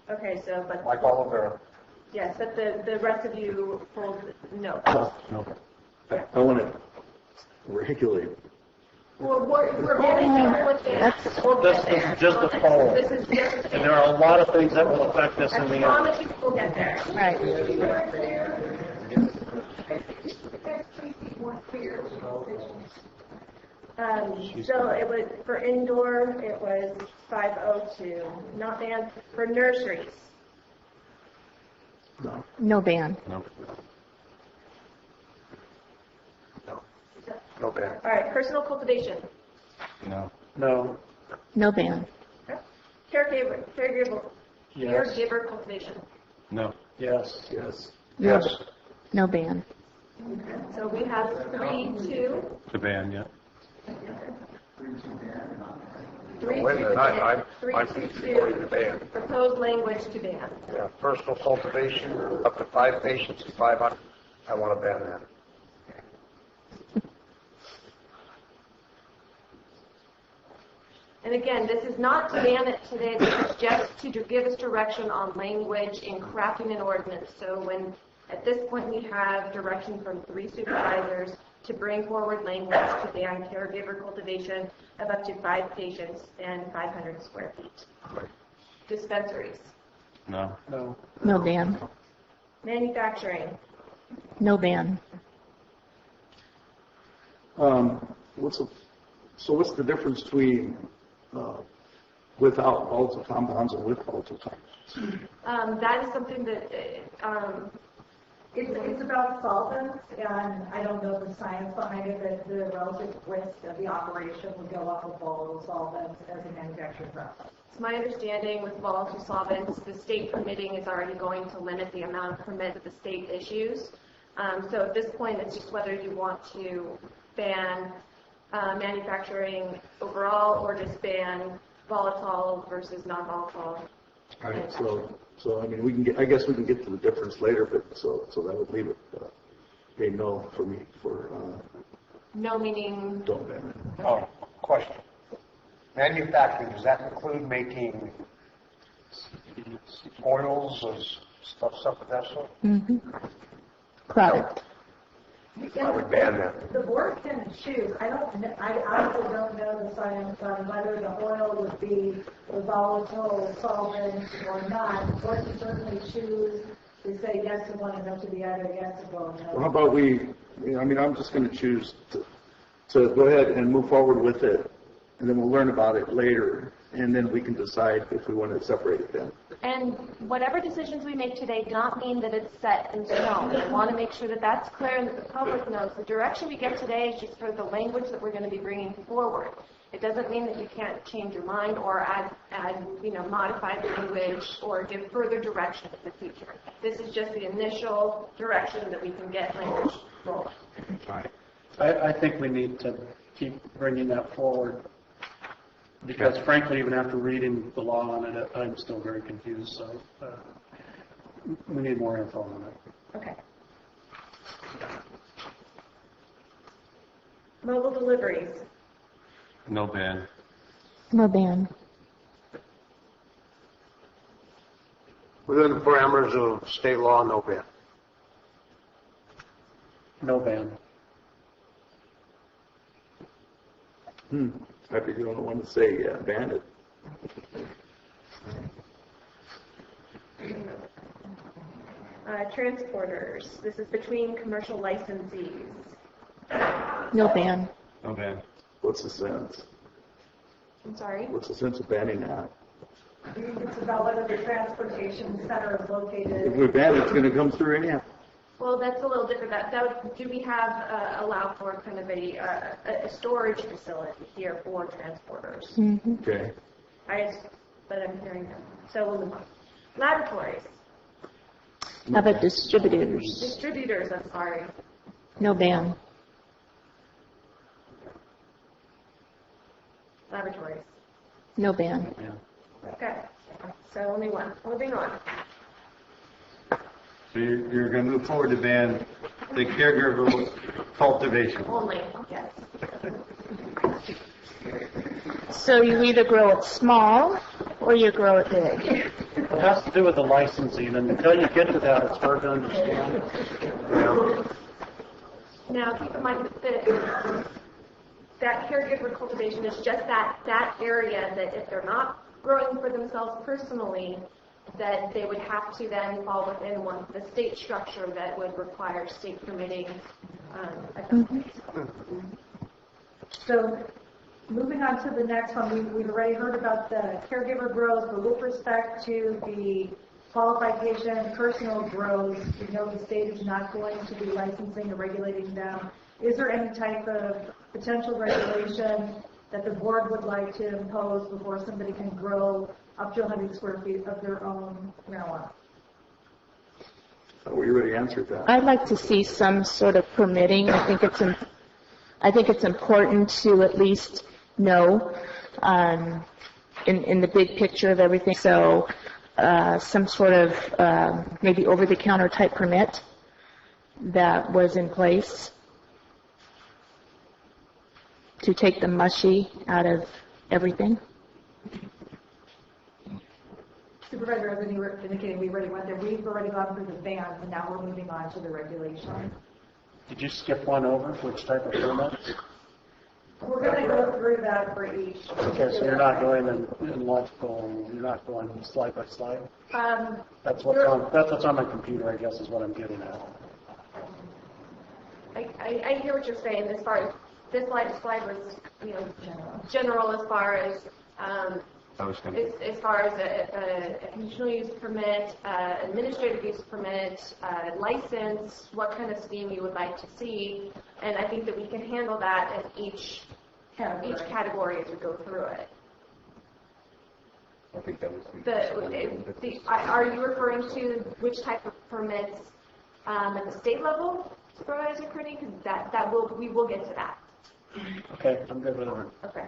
Okay, so, but, like Oliver. yes, but the rest of you pulled no. No. I want to regulate. We're getting there with this. We'll get This there. is just a poll. This is just And there are a lot of things that will affect this in I the end. promise you we'll get there. Right. So it was, for indoor, it was 502. Not banned. For nurseries, No ban. No. No ban. all right, personal cultivation, No. No. No ban. caregiver Yes. caregiver cultivation. No. Yes. Yes. No, no ban. So we have 3-2. The ban, yeah. 3-2 Wait a minute, I'm to the ban. proposed language to ban. Yeah, personal cultivation, up to 5 patients, 500. I want to ban that. And again, this is not to ban it today, this is just to give us direction on language in crafting an ordinance. So when, at this point, we have direction from 3 supervisors to bring forward language to ban caregiver cultivation of up to 5 patients and 500 square feet. Dispensaries, No. No. No ban. manufacturing, No ban. What's the difference between without volatile compounds and with volatile compounds? that is something that, It's about solvents, and I don't know the science behind it, but the relative risk of the operation would go up with volatile solvents as a manufacturing process. it's my understanding with volatile solvents, the state permitting is already going to limit the amount of permit that the state issues. So at this point, it's just whether you want to ban manufacturing overall or just ban volatile versus non-volatile. All right, so I mean, I guess we can get to the difference later, but so that would leave it a no for me for No meaning, don't ban it. Oh, question. Manufacturing, does that include making oils or stuff of that sort? Mm-hmm. Product. I would ban that. The board can choose. I honestly don't know the science on whether the oil would be a volatile solvent or not. The board can certainly choose to say yes to one and no to the other, yes to both. Well, how about I'm just going to choose to go ahead and move forward with it, and then we'll learn about it later, and then we can decide if we want to separate it then. and whatever decisions we make today do not mean that it's set in stone. We want to make sure that that's clear and that the public knows. The direction we get today is just for the language that we're going to be bringing forward. It doesn't mean that you can't change your mind or add modify the language or give further direction in the future. This is just the initial direction that we can get language rolling. I think we need to keep bringing that forward. Because frankly, even after reading the law on it, I'm still very confused, so we need more info on it. Okay. Mobile deliveries. No ban. No ban. Within the parameters of state law, no ban. No ban. I think you don't want to say ban it. Transporters. This is between commercial licensees. No ban. No ban. What's the sense? I'm sorry? What's the sense of banning that? It's about whether the transportation center is located. If we ban it, it's going to come through anyhow. Well, that's a little different. Do we have allow for kind of a storage facility here for transporters? Mm-hmm. Okay. But I'm hearing them. So we'll move on. Laboratories. How about distributors? Distributors, I'm sorry. No ban. Laboratories. No ban. Okay. So only one. Moving on. So you're going to move forward to ban the caregiver cultivation. Only, yes. So you either grow it small or you grow it big. It has to do with the licensing, and until you get to that, it's hard to understand. Now, keep in mind that caregiver cultivation is just that area that if they're not growing for themselves personally, that they would have to then fall within the state structure that would require state permitting. So moving on to the next one, we've already heard about the caregiver grows, but with respect to the qualified patient personal grows, we know the state is not going to be licensing or regulating them. Is there any type of potential regulation that the board would like to impose before somebody can grow up to 100 square feet of their own marijuana? We already answered that. I'd like to see some sort of permitting. I think it's important to at least know in the big picture of everything. So some sort of maybe over-the-counter type permit that was in place to take the mushy out of everything. Supervisor, as you were indicating, we already went there. We've already gone through the bans, and now we're moving on to the regulation. Did you skip one over? Which type of permit? We're going to go through that for each. Okay, so you're not going in logical, you're not going slide by slide? That's what's on my computer, I guess, is what I'm getting at. I hear what you're saying as far as this slide was, general as far as as far as a conditional use permit, administrative use permit, license, what kind of scheme you would like to see, and I think that we can handle that at each category as we go through it. I think that was are you referring to which type of permits at the state level, Supervisor Kearney? Because we will get to that. Okay, I'm good with it. Okay.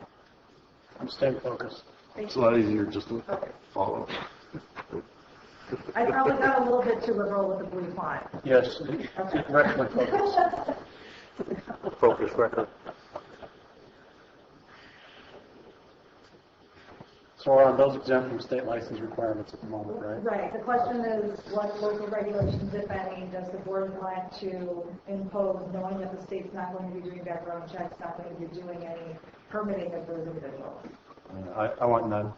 I'm staying focused. It's a lot easier just to follow. I probably got a little bit too liberal with the blue font. Yes, correctly focused. Focus record. So we're on those exempt from state license requirements at the moment, right? Right. The question is, what local regulations, if any, does the board want to impose, knowing that the state's not going to be doing background checks, not going to be doing any permitting of those individuals? I want none.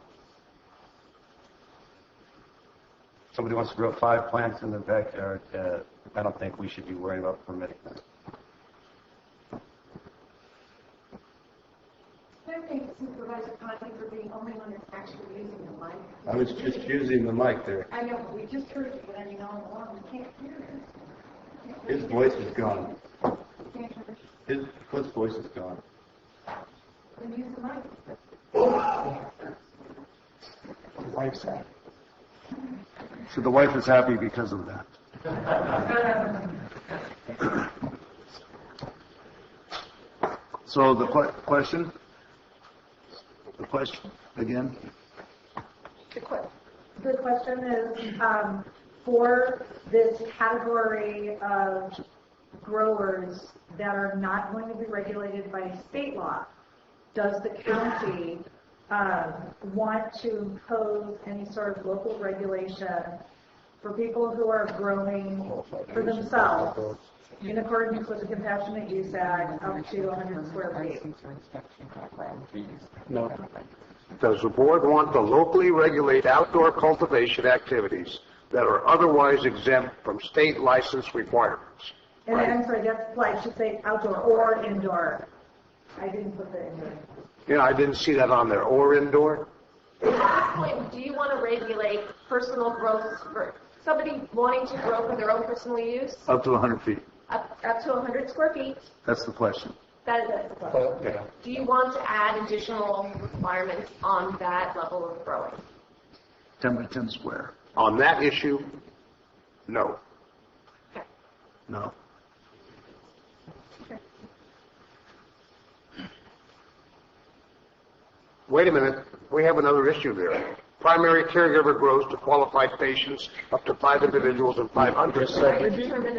Somebody wants to grow 5 plants in the backyard. I don't think we should be worrying about permitting that. I think Supervisor Conley for being the only one that's actually using the mic. I was just using the mic there. I know, we just heard you, but then we can't hear it. His voice is gone. Cliff's voice is gone. Then use the mic. His wife's happy. So the wife is happy because of that. So the question? The question again? The question is, for this category of growers that are not going to be regulated by state law, does the county want to impose any sort of local regulation for people who are growing for themselves in accordance with the Compassionate Use Act up to 100 square feet? No. Does the board want to locally regulate outdoor cultivation activities that are otherwise exempt from state license requirements? And I'm sorry, that's why I should say outdoor or indoor. I didn't put the indoor. Yeah, I didn't see that on there. Or indoor? At this point, do you want to regulate personal growth for somebody wanting to grow for their own personal use? Up to 100 feet. Up to 100 square feet? That's the question. That is the question. Yeah. Do you want to add additional requirements on that level of growing? 10 by 10 square. On that issue, no. Okay. No. Wait a minute. We have another issue there. Primary caregiver grows to qualified patients up to 5 individuals and 500.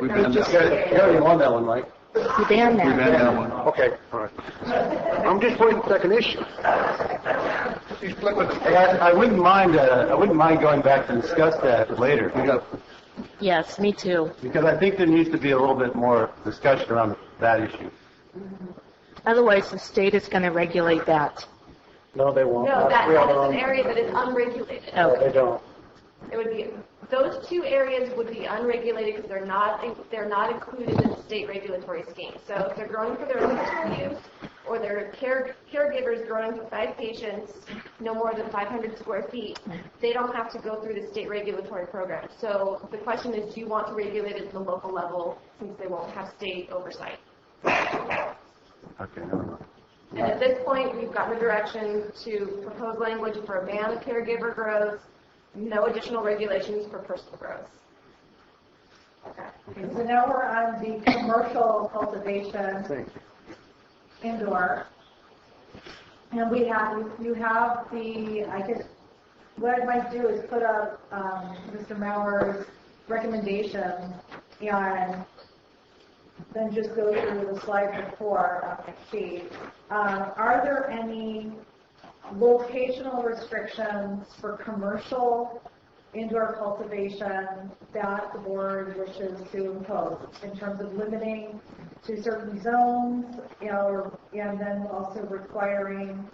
We banned that. You already won that one, Mike. You banned that. Okay, all right. I'm just pointing to the second issue. I wouldn't mind going back to discuss that later. Yes, me too. Because I think there needs to be a little bit more discussion around that issue. Otherwise, the state is going to regulate that. No, they won't. No, that is an area that is unregulated. No, they don't. It would be, those two areas would be unregulated because they're not included in the state regulatory scheme. So if they're growing for their own personal use, or their caregivers growing for 5 patients, no more than 500 square feet, they don't have to go through the state regulatory program. So the question is, do you want to regulate it at the local level since they won't have state oversight? Okay, never mind. And at this point, we've gotten the direction to propose language for a ban of caregiver growth, no additional regulations for personal growth. Okay, so now we're on the commercial cultivation indoor. And you have the, I guess, what I might do is put up Mr. Mauer's recommendation and then just go through the slide before on the sheet. Are there any locational restrictions for commercial indoor cultivation that the board wishes to impose in terms of limiting to certain zones, and then also requiring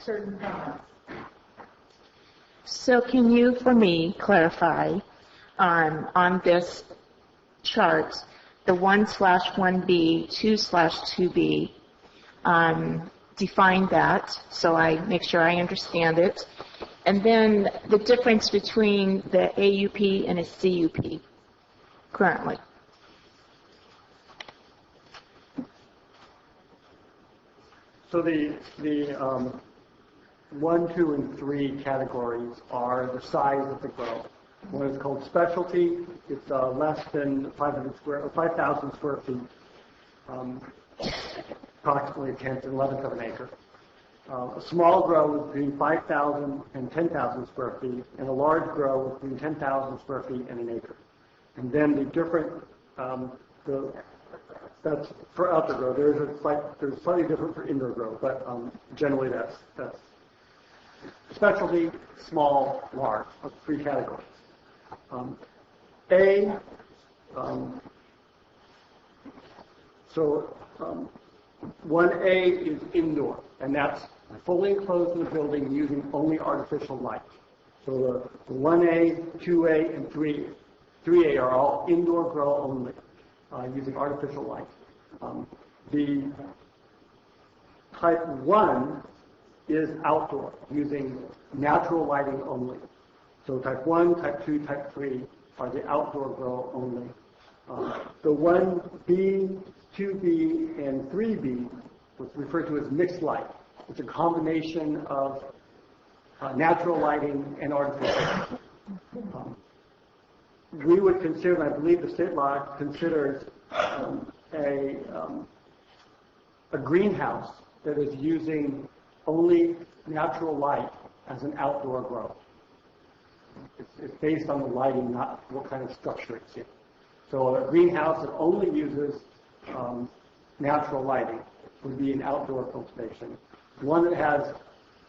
certain permits? So can you, for me, clarify on this chart, the 1/1B, 2/2B, define that so I make sure I understand it. And then the difference between the AUP and a CUP currently. So the 1, 2, and 3 categories are the size of the grow. One is called specialty. It's less than 5,000 square feet, approximately a tenth and 11th of an acre. A small grow is between 5,000 and 10,000 square feet, and a large grow is between 10,000 square feet and an acre. And then the different, that's for outdoor grow. There's slightly different for indoor grow, but generally that's specialty, small, large, 3 categories. 1A is indoor, and that's fully enclosed in the building using only artificial light. So the 1A, 2A, and 3A are all indoor grow only, using artificial light. The type 1 is outdoor, using natural lighting only. So type 1, type 2, type 3 are the outdoor grow only. The 1B, 2B, and 3B, what's referred to as mixed light. It's a combination of natural lighting and artificial. We would consider, and I believe the state law considers a greenhouse that is using only natural light as an outdoor grow. It's based on the lighting, not what kind of structure it's in. So a greenhouse that only uses natural lighting would be an outdoor cultivation. One that has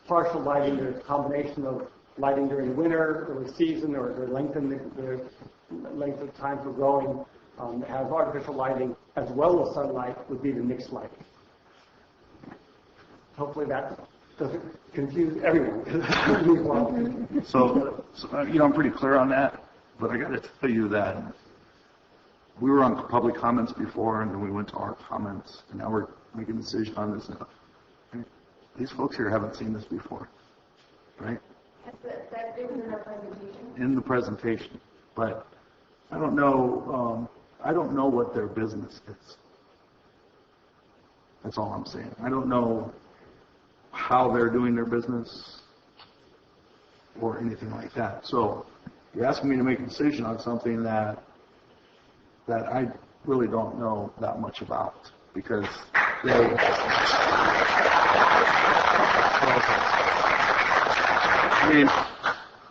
partial lighting, there's a combination of lighting during winter or the season or the length of time for growing, that has artificial lighting as well as sunlight, would be the mixed lighting. Hopefully that doesn't confuse everyone. So, I'm pretty clear on that, but I got to tell you that we were on public comments before, and then we went to our comments, and now we're making a decision on this now. These folks here haven't seen this before, right? That was in our presentation. In the presentation, but I don't know what their business is. That's all I'm saying. I don't know how they're doing their business or anything like that. So you're asking me to make a decision on something that I really don't know that much about, because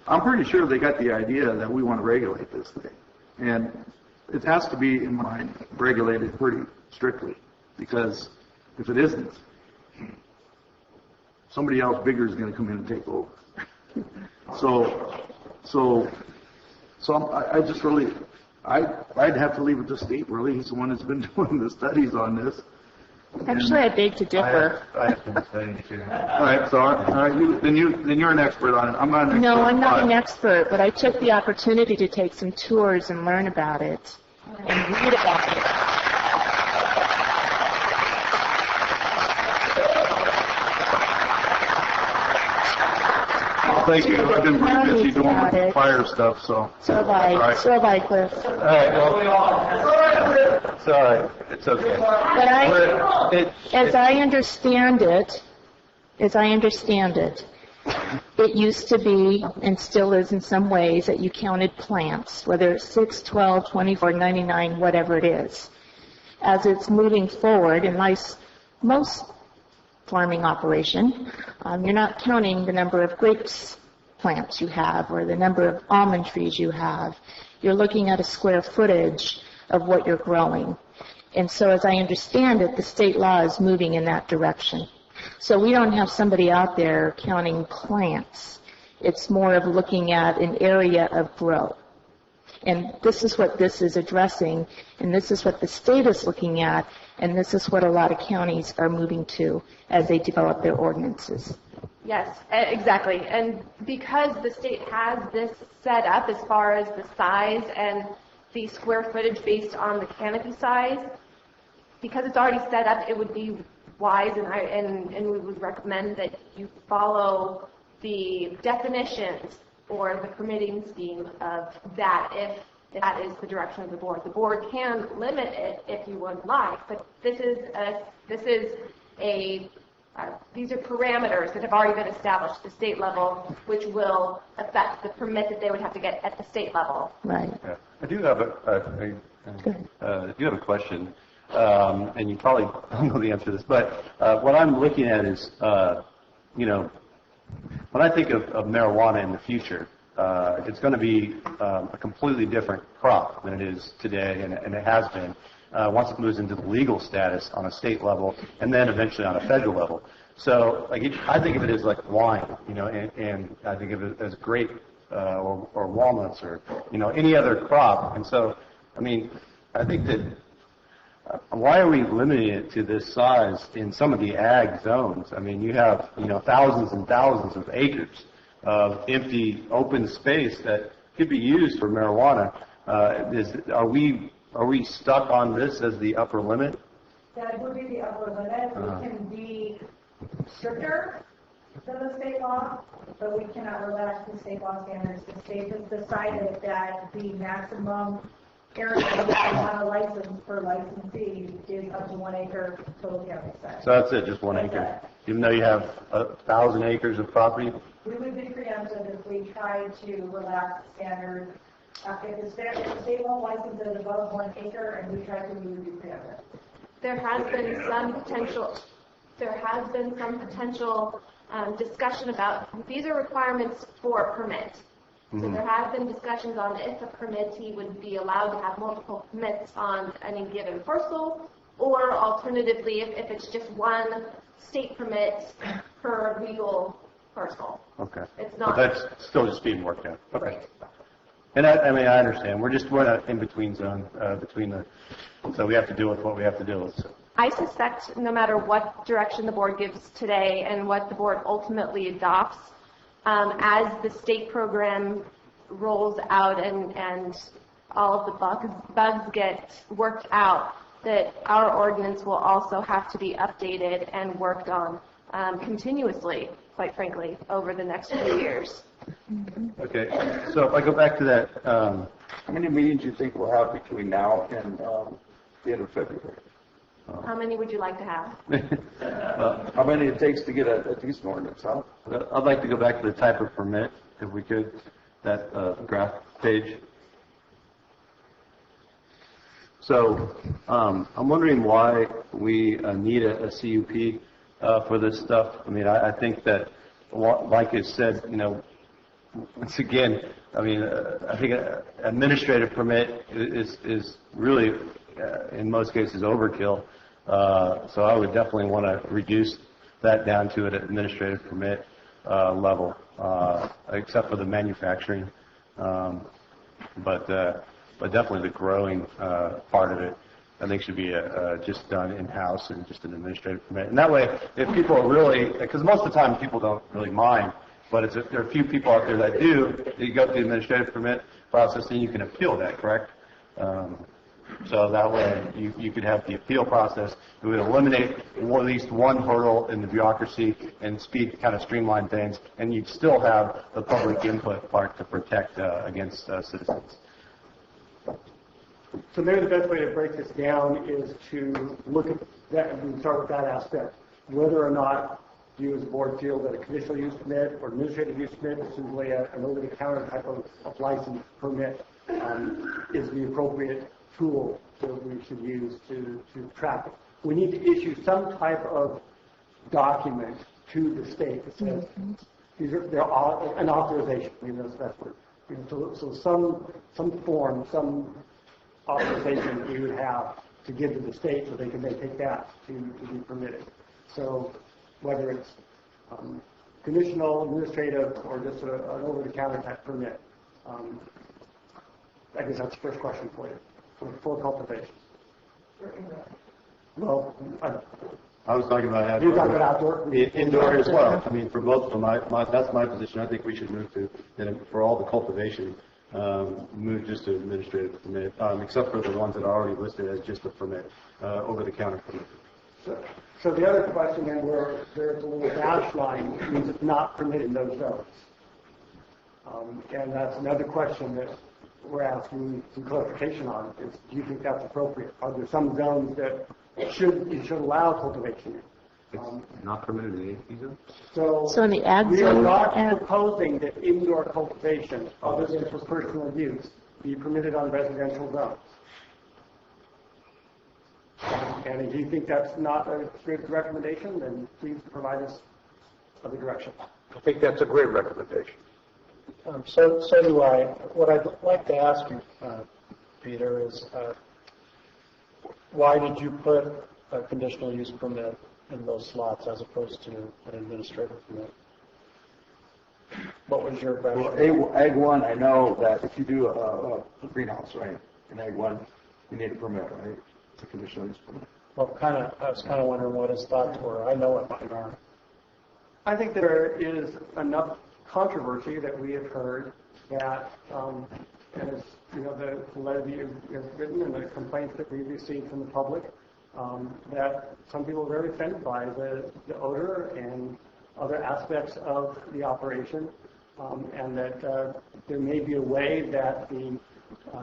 I'm pretty sure they got the idea that we want to regulate this thing. And it has to be, in my mind, regulated pretty strictly, because if it isn't, somebody else bigger is going to come in and take over. I just really, I'd have to leave it to Steve, really. He's the one that's been doing the studies on this. Actually, I beg to differ. I have to say, too. All right, so, all right, then you're an expert on it. I'm not an expert. No, I'm not an expert, but I took the opportunity to take some tours and learn about it and read about it. Thank you. I've been pretty busy doing the fire stuff, so. So have I. All right. So have I, Cliff. All right, well, it's all right. It's okay. But as I understand it, it used to be, and still is in some ways, that you counted plants, whether it's 6, 12, 24, 99, whatever it is. As it's moving forward, in most farming operation, you're not counting the number of grapes plants you have or the number of almond trees you have. You're looking at a square footage of what you're growing. And so as I understand it, the state law is moving in that direction. So we don't have somebody out there counting plants. It's more of looking at an area of growth. And this is what this is addressing, and this is what the state is looking at, and this is what a lot of counties are moving to as they develop their ordinances. Yes, exactly. And because the state has this set up as far as the size and the square footage based on the canopy size, because it's already set up, it would be wise, and we would recommend that you follow the definitions or the permitting scheme of that if that is the direction of the board. The board can limit it if you would like, but these are parameters that have already been established at the state level, which will affect the permit that they would have to get at the state level. Right. Yeah. I do have a question, and you probably don't know the answer to this, but what I'm looking at is, when I think of marijuana in the future, it's going to be a completely different crop than it is today, and it has been, once it moves into the legal status on a state level, and then eventually on a federal level. So, I think of it as like wine, and I think of it as grape or walnuts or, any other crop. And so, I think that why are we limiting it to this size in some of the ag zones? You have, thousands and thousands of acres of empty open space that could be used for marijuana. Are we stuck on this as the upper limit? That would be the upper limit. We can be stricter than the state law, but we cannot relax the state law standards. The state has decided that the maximum area that we want a license per licensee is up to 1 acre total canopy size. So that's it, just 1 acre. Even though you have 1,000 acres of property? We would be preempted if we tried to relax the standard. If the state won't license it above 1 acre and we try to, we would be preempted. There has been some potential discussion about these are requirements for a permit. So there have been discussions on if a permittee would be allowed to have multiple permits on any given parcel, or alternatively, if it's just one state permit per legal parcel. Okay. It's not. But that's still just being worked out. Okay. Right. And I understand. We're in an in-between zone so we have to deal with what we have to deal with. So. I suspect no matter what direction the board gives today and what the board ultimately adopts, as the state program rolls out and all of the bugs get worked out, that our ordinance will also have to be updated and worked on continuously, quite frankly, over the next few years. Okay, so if I go back to that... how many meetings do you think we'll have between now and the end of February? How many would you like to have? How many it takes to get a decent ordinance out? I'd like to go back to the type of permit, if we could, that graph page. So I'm wondering why we need a CUP for this stuff. I think that, like it said, once again, I think an administrative permit is really, in most cases, overkill. So I would definitely want to reduce that down to an administrative permit level, except for the manufacturing. But definitely the growing part of it, I think, should be just done in-house and just an administrative permit. And that way, if people are really, because most of the time people don't really mind, but there are a few people out there that do, you go through the administrative permit process, and you can appeal that, correct? So that way, you could have the appeal process. It would eliminate at least one hurdle in the bureaucracy and kind of streamline things, and you'd still have the public input part to protect against citizens. So maybe the best way to break this down is to look at that and start with that aspect. Whether or not you as a board feel that a conditional use permit or administrative use permit is simply an over-the-counter type of license permit is the appropriate tool that we should use to track it. We need to issue some type of document to the state that says they're an authorization. That's what. So some form, some authorization we would have to give to the state so they can then take that to be permitted. So whether it's conditional, administrative, or just an over-the-counter type permit. I guess that's the first question for you. For cultivation. Well, I was talking about you're talking about outdoor? Indoor as well. I mean, for both of them, that's my position. I think we should move to, for all the cultivation, move just to administrative permit, except for the ones that are already listed as just a permit, over-the-counter permit. So the other question then, where there's a little dash line, means it's not permitted in those zones. And that's another question that we're asking some clarification on, is do you think that's appropriate? Are there some zones that you should allow cultivation in? It's not permitted in the AP zone? So in the ag we are zone, not proposing that indoor cultivation, other than for personal use, be permitted on residential zones. And if you think that's not a good recommendation, then please provide us other direction. I think that's a great recommendation. So do I. What I'd like to ask you, Peter, is why did you put a conditional use permit in those slots as opposed to an administrative permit? What was your background? Well, Ag 1, I know that if you do a greenhouse, right, in Ag 1, you need a permit, right? It's a conditional use permit. Well, I was kind of wondering what his thoughts were. I know what mine are. I think there is enough controversy that we have heard that, as the letter that you've written and the complaints that we've received from the public, that some people are very offended by the odor and other aspects of the operation, and that there may be a way that the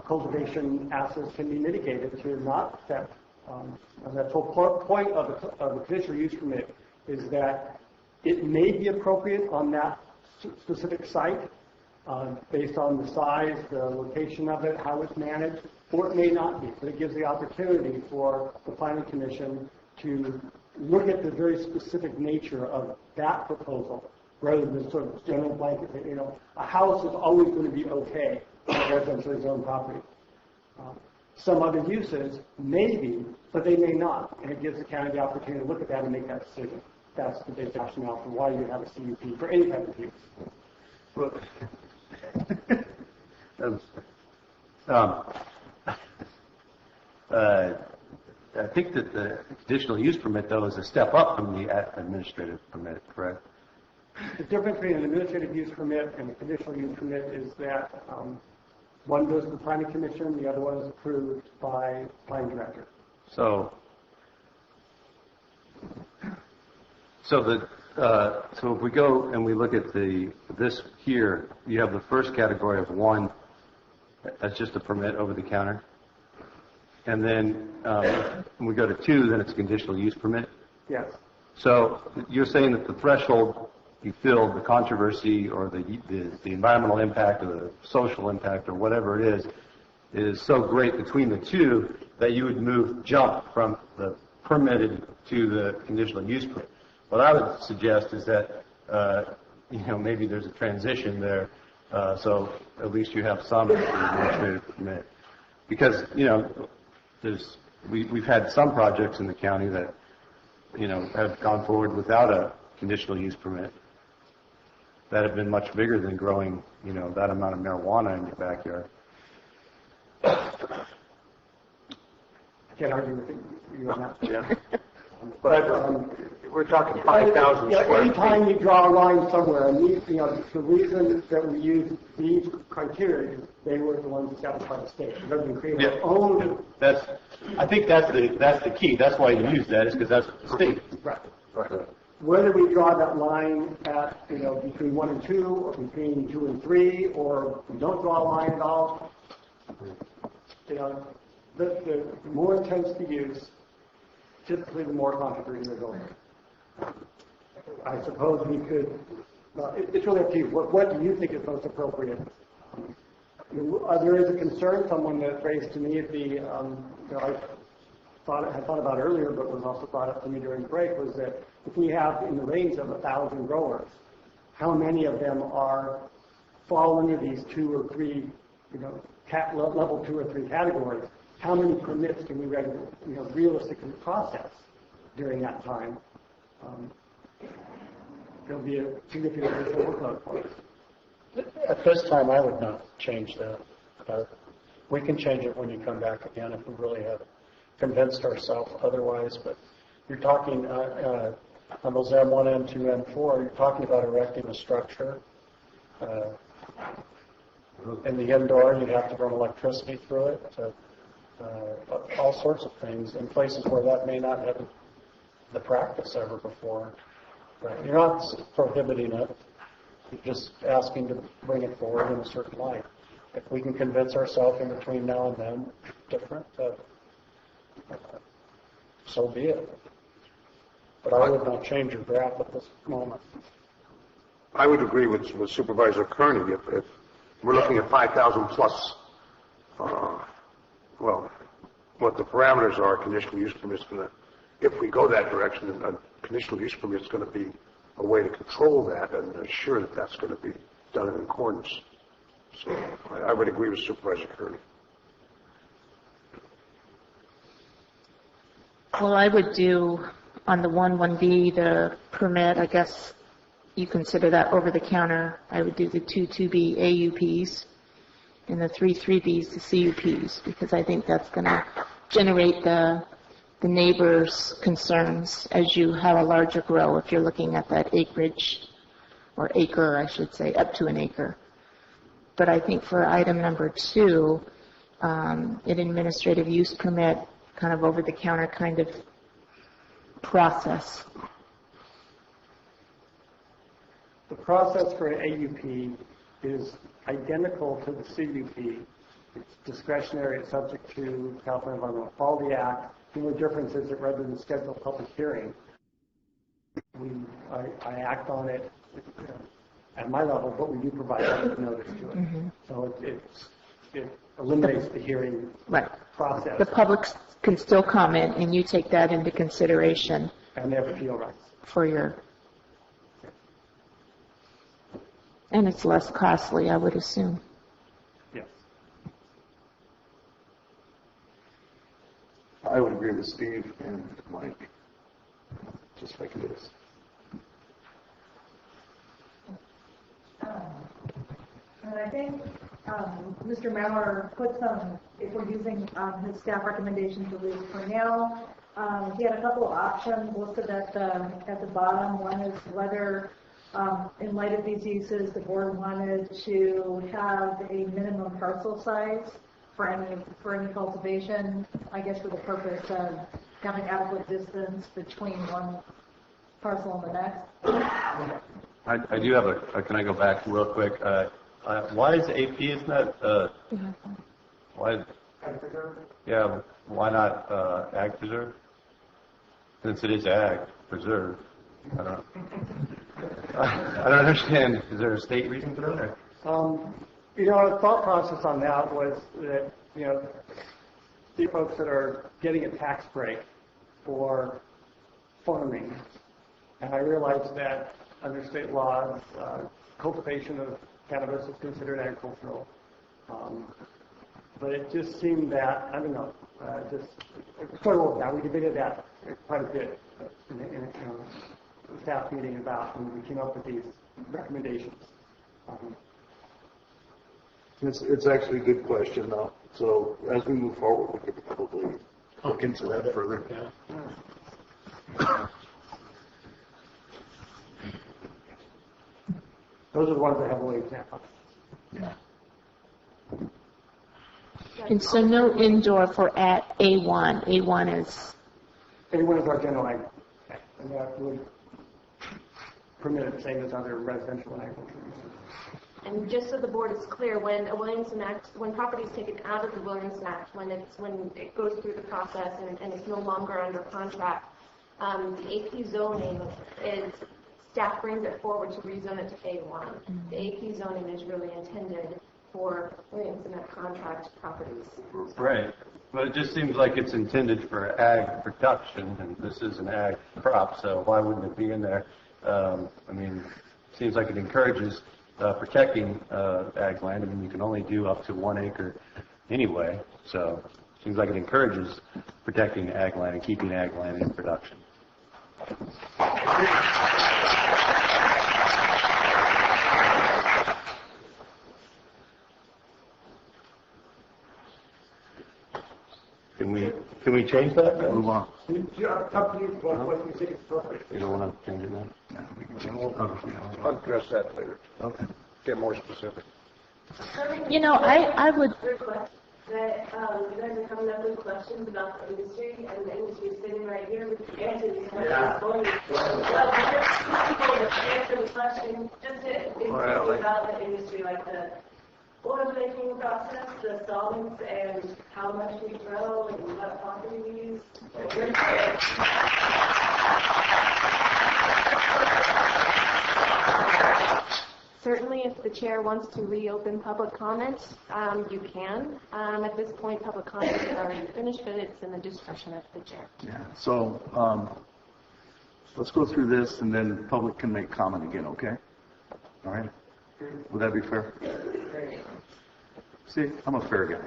cultivation assets can be mitigated to not affect. And that's the whole point of the conditional use permit is that it may be appropriate on that specific site based on the size, the location of it, how it's managed, or it may not be. But it gives the opportunity for the Planning Commission to look at the very specific nature of that proposal rather than sort of general blanket. A house is always going to be okay on residentially zoned property. Some other uses may be, but they may not, and it gives the county the opportunity to look at that and make that decision. That's the basic rationale for why you have a CUP for any type of use. Well, I think that the conditional use permit, though, is a step up from the administrative permit, correct? The difference between an administrative use permit and a conditional use permit is that one goes to the Planning Commission, the other one is approved by Planning Director. So if we go and we look at this here, you have the first category of 1, that's just a permit over the counter. And then when we go to 2, then it's a conditional use permit. Yes. So you're saying that the threshold you feel, the controversy or the environmental impact or the social impact or whatever it is so great between the two that you would jump from the permitted to the conditional use permit. What I would suggest is that maybe there's a transition there, so at least you have some administrative permit. Because we've had some projects in the county that have gone forward without a conditional use permit that have been much bigger than growing, that amount of marijuana in your backyard. I can't argue with you on that. Yeah. But we're talking 5,000 square feet. Anytime you draw a line somewhere, and the reason that we use these criteria, they were the ones established by the state. It doesn't create our own. I think that's the key. That's why you use that, is because that's the state. Right. Whether we draw that line at, between 1 and 2, or between 2 and 3, or we don't draw a line at all, the more intense the use, typically the more controversy there goes. I suppose we could, it's really up to you. What do you think is most appropriate? There is a concern, someone that raised to me at the, I had thought about earlier, but was also brought up to me during the break, was that if we have in the range of 1,000 growers, how many of them fall under these 2 or 3, level 2 or 3 categories? How many permits can we realistically process during that time? There'll be a significant workload for us. At this time, I would not change that. We can change it when you come back again if we really have convinced ourselves otherwise. But you're talking on those M1, M2, M4, you're talking about erecting a structure. In the indoor, you'd have to run electricity through it. All sorts of things in places where that may not have the practice ever before. Right. You're not prohibiting it. You're just asking to bring it forward in a certain light. If we can convince ourselves in between now and then different, so be it. But I would not change your draft at this moment. I would agree with Supervisor Kearney. If we're looking at 5,000 plus, what the parameters are, conditional use permit is going to, if we go that direction, a conditional use permit is going to be a way to control that and assure that that's going to be done in accordance. So I would agree with Supervisor Kearney. Well, I would do on the 1B, the permit, I guess you consider that over the counter. I would do the 2B AUPs and the 3Bs, the CUPs, because I think that's going to generate the neighbors' concerns as you have a larger grow if you're looking at that acreage, or acre, I should say, up to an acre. But I think for item number 2, an administrative use permit, kind of over-the-counter kind of process. The process for an AUP is identical to the CUP. It's discretionary. It's subject to California Environmental Quality Act. The only difference is that rather than schedule a public hearing, I act on it at my level, but we do provide notice to it. Mm-hmm. So it eliminates the hearing process. The public can still comment, and you take that into consideration. And they have appeal rights. For your... And it's less costly, I would assume. Yes. I would agree with Steve and Mike, just like it is. And I think Mr. Maurer put some, if we're using his staff recommendations at least for now, he had a couple of options listed at the bottom. One is whether, in light of these uses, the board wanted to have a minimum parcel size for any cultivation, I guess for the purpose of having adequate distance between one parcel and the next. I do have can I go back real quick? Why is AP, isn't that, why not ag preserve? Since it is ag preserve. I don't understand. Is there a state reason for that? The thought process on that was that, the folks that are getting a tax break for farming, and I realize that under state law, cultivation of cannabis is considered agricultural. But it just seemed that, I don't know, we debated that quite a bit. a staff meeting about when we came up with these recommendations. It's actually a good question, though. So as we move forward, we could probably look into that further. Those are the ones that have waves now. Yeah. And so no indoor for at A1. A1 is... A1 is our general ag, and that would permit it the same as other residential agriculture. And just so the board is clear, when a Williamson Act, when property is taken out of the Williamson Act, when it goes through the process and it's no longer under contract, the AP zoning is, staff brings it forward to rezone it to A1. The AP zoning is really intended for Williamson Act contract properties. Right. But it just seems like it's intended for ag production, and this is an ag crop, so why wouldn't it be in there? I mean, it seems like it encourages protecting ag land. I mean, you can only do up to 1 acre anyway, so it seems like it encourages protecting ag land and keeping ag land in production. Can we change that? Move on. Up to you, what you think is appropriate. You don't want to change it now? I'll address that later. Okay. Get more specific. You know, I would... request that you guys are coming up with questions about the industry, and the industry is sitting right here with the answer to these questions. People that answer the question, just to think about the industry, like the oil making process, the solvents, and how much we grow, and what property we use. Certainly, if the chair wants to reopen public comment, you can. At this point, public comment is already finished, but it's in the discretion of the chair. Yeah. So let's go through this, and then the public can make comment again, okay? All right? Would that be fair? See, I'm a fair guy.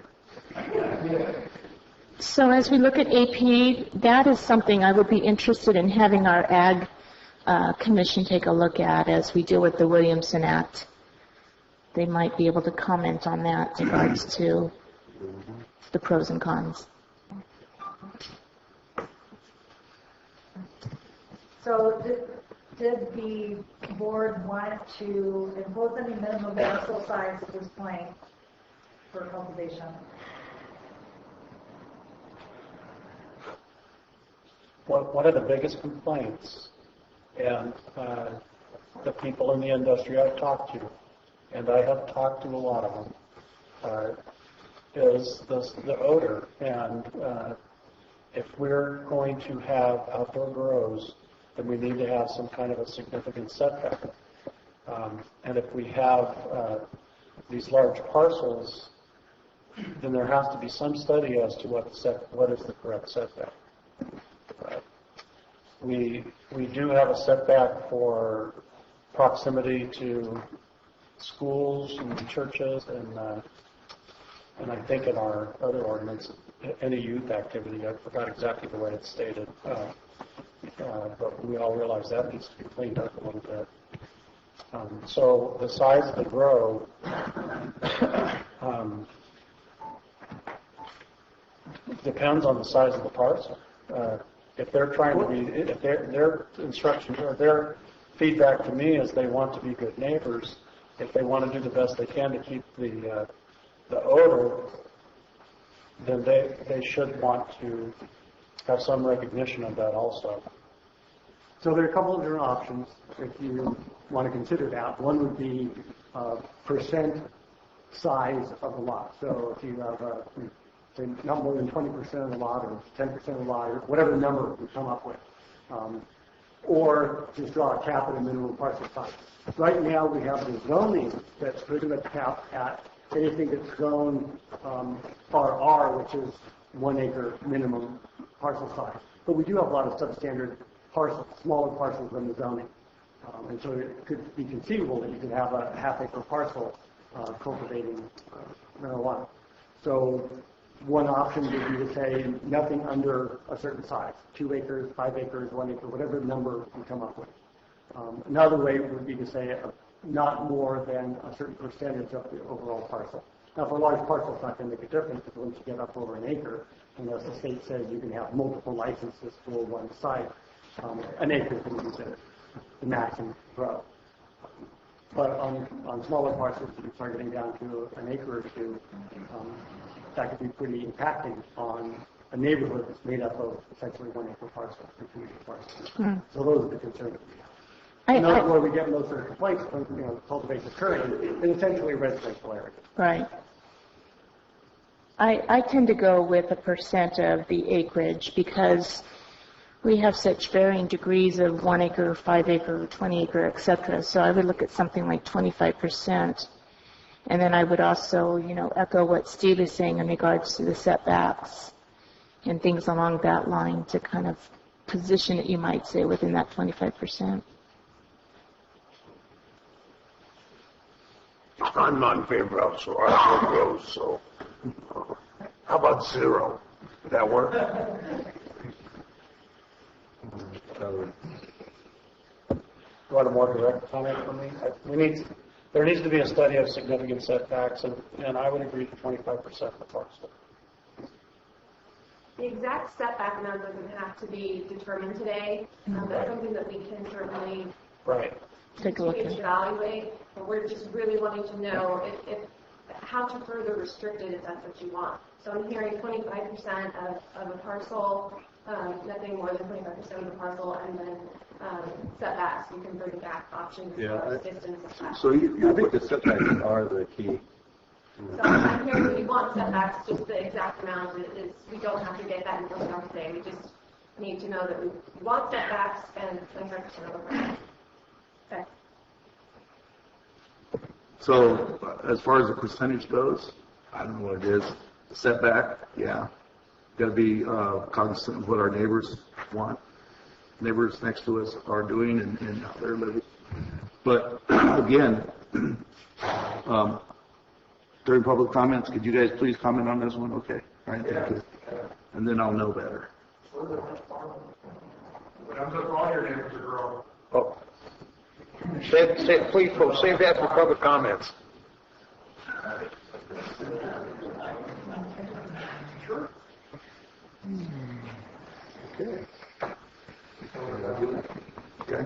So as we look at AP, that is something I would be interested in having our Ag Commission take a look at as we deal with the Williamson Act. They might be able to comment on that in regards to the pros and cons. So did the board want to impose any minimum parcel size at this point for cultivation? One of the biggest complaints, and the people in the industry I've talked to, and I have talked to a lot of them, is the odor. And if we're going to have outdoor grows, then we need to have some kind of a significant setback. And if we have these large parcels, then there has to be some study as to what is the correct setback. We do have a setback for proximity to schools and churches, and I think in our other ordinance, any youth activity. I forgot exactly the way it's stated, but we all realize that needs to be cleaned up a little bit. So the size of the grow depends on the size of the parcel. If they're trying to be, if their instruction or their feedback to me is they want to be good neighbors, if they want to do the best they can to keep the odor, then they should want to have some recognition of that also. So there are a couple of different options if you want to consider that. One would be percent size of the lot. So if you have say not more than 20% of the lot or 10% of the lot or whatever number we come up with. Or just draw a cap at a minimum parcel size. Right now we have the zoning that's pretty much capped at anything that's zoned RR, which is 1 acre minimum parcel size. But we do have a lot of substandard parcels, smaller parcels than the zoning. And so it could be conceivable that you could have a half acre parcel cultivating marijuana. So one option would be to say nothing under a certain size, 2 acres, 5 acres, 1 acre, whatever number you come up with. Another way would be to say not more than a certain percentage of the overall parcel. Now, for a large parcel, it's not going to make a difference because once you get up over an acre, unless the state says you can have multiple licenses for one site, an acre is going to be the maximum grow. But on smaller parcels, if you start getting down to an acre or two, that could be pretty impacting on a neighborhood that's made up of essentially 1 acre parcels or 2 acre parcels. So those are the concerns that we have. Another where we get most of the complaints from, cultivation occurring is essentially residential areas. Right. I tend to go with a percent of the acreage because we have such varying degrees of 1 acre, 5 acre, 20 acre, et cetera. So I would look at something like 25%. And then I would also, echo what Steve is saying in regards to the setbacks and things along that line to kind of position it, you might say, within that 25%. I'm not in favor of so I grows, so how about 0? Would that work? You want a more direct comment from me? There needs to be a study of significant setbacks, and I would agree to 25% of the parcel. The exact setback amount doesn't have to be determined today. That's something that we can certainly take a look at. Evaluate. But we're just really wanting to know if how to further restrict it if that's what you want. So I'm hearing 25% of a parcel, nothing more than 25% of the parcel, and then setbacks. You can bring back options as far as distance. So I think the setbacks are the key. So I'm hearing that you want setbacks, just the exact amount is we don't have to get that information today. We just need to know that we want setbacks and 25% of the parcel. Okay. So as far as the percentage goes, I don't know what it is. Setback, yeah. Got to be cognizant of what our neighbors want. Neighbors next to us are doing and how they're living. But again, during public comments, could you guys please comment on this one? Okay. All right. Thank you. And then I'll know better. All your neighbors are growing. Oh. Please, folks, save that for public comments. Sure. Okay. Okay.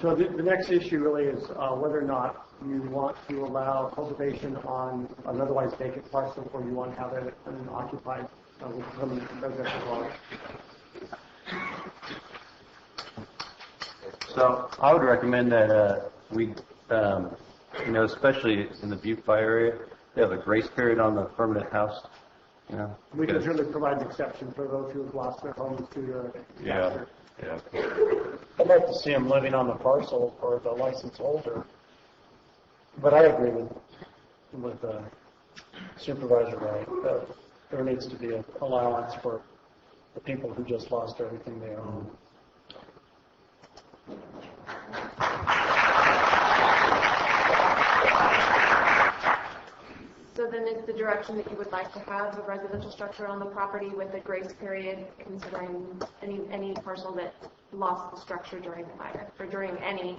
So the next issue really is whether or not you want to allow cultivation on an otherwise vacant parcel, or you want to have it occupied with permanent residential dwelling. So I would recommend that we, especially in the Butte Fire area, they have a grace period on the permanent house. We can certainly provide an exception for those who have lost their homes to the Yeah. I'd like to see them living on the parcel or the license holder. But I agree with Supervisor Wright. There needs to be an allowance for the people who just lost everything they own. So then is the direction that you would like to have a residential structure on the property with a grace period considering any parcel that lost the structure during the fire or during any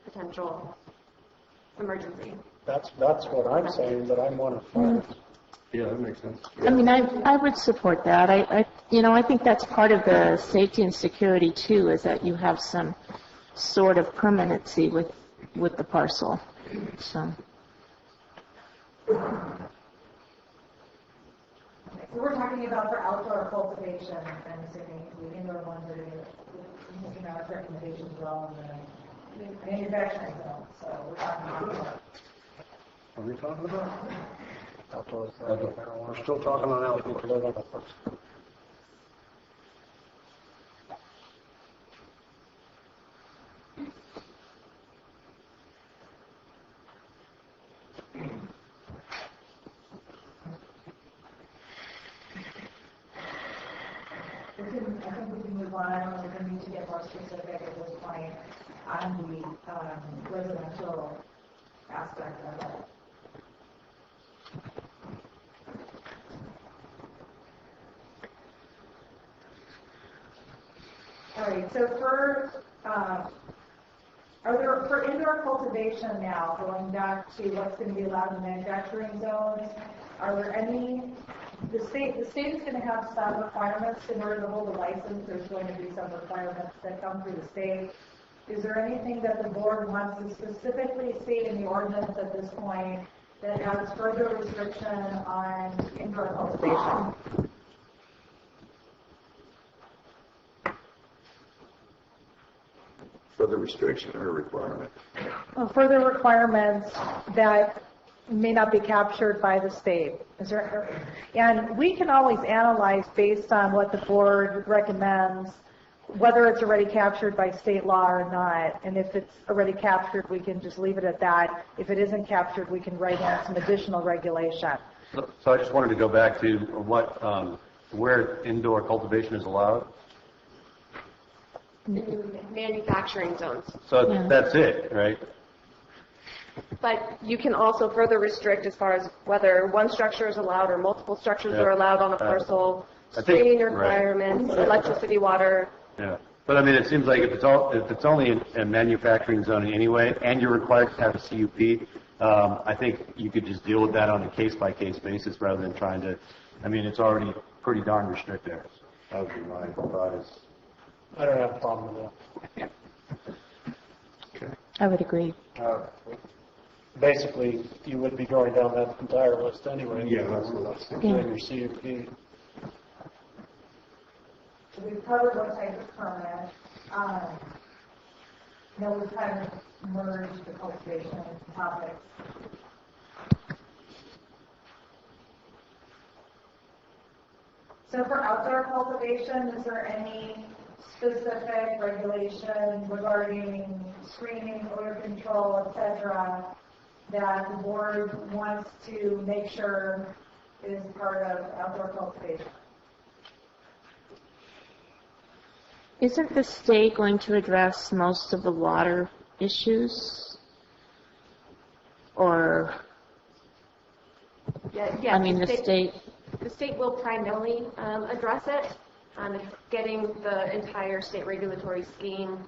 potential emergency? That's what I'm saying, but I'm one of five. Yeah, that makes sense. I mean, I would support that. I think that's part of the safety and security too, is that you have some sort of permanency with the parcel. So. So we're talking about for outdoor cultivation, I'm assuming the indoor ones are looking at recommendations as well in the manufacturing zone. So we're talking about outdoor. What are we talking about? Outdoor. We're still talking on outdoor. I think we can move on. We're going to need to get more specific at this point on the residential aspect of it. right, so for indoor cultivation now, going back to what's going to be allowed in manufacturing zones, are there any, the state is going to have some requirements in order to hold a license. There's going to be some requirements that come through the state. Is there anything that the board wants to specifically state in the ordinance at this point that adds further restriction on indoor cultivation? Further restriction or requirement? Further requirements that may not be captured by the state. And we can always analyze based on what the board recommends, whether it's already captured by state law or not. And if it's already captured, we can just leave it at that. If it isn't captured, we can write in some additional regulation. So I just wanted to go back to where indoor cultivation is allowed. Manufacturing zones. So that's it, right? But you can also further restrict as far as whether one structure is allowed or multiple structures are allowed on a parcel, screening requirements, electricity, water. Yeah. But I mean, it seems like if it's only in a manufacturing zone anyway, and you're required to have a CUP, I think you could just deal with that on a case-by-case basis rather than trying to, I mean, it's already pretty darn restricted. That would be my thought. I don't have a problem with that. Okay. I would agree. Basically, you would be going down that entire list anyway. Yeah, that's what I was thinking. Doing your CUP. We've covered what type of permit. We've kind of merged the cultivation topics. So for outdoor cultivation, is there any specific regulation regarding screening, odor control, etc., that the board wants to make sure is part of outdoor cultivation? Isn't the state going to address most of the water issues? Or, Yes, I mean, the state... The state will primarily address it. It's getting the entire state regulatory scheme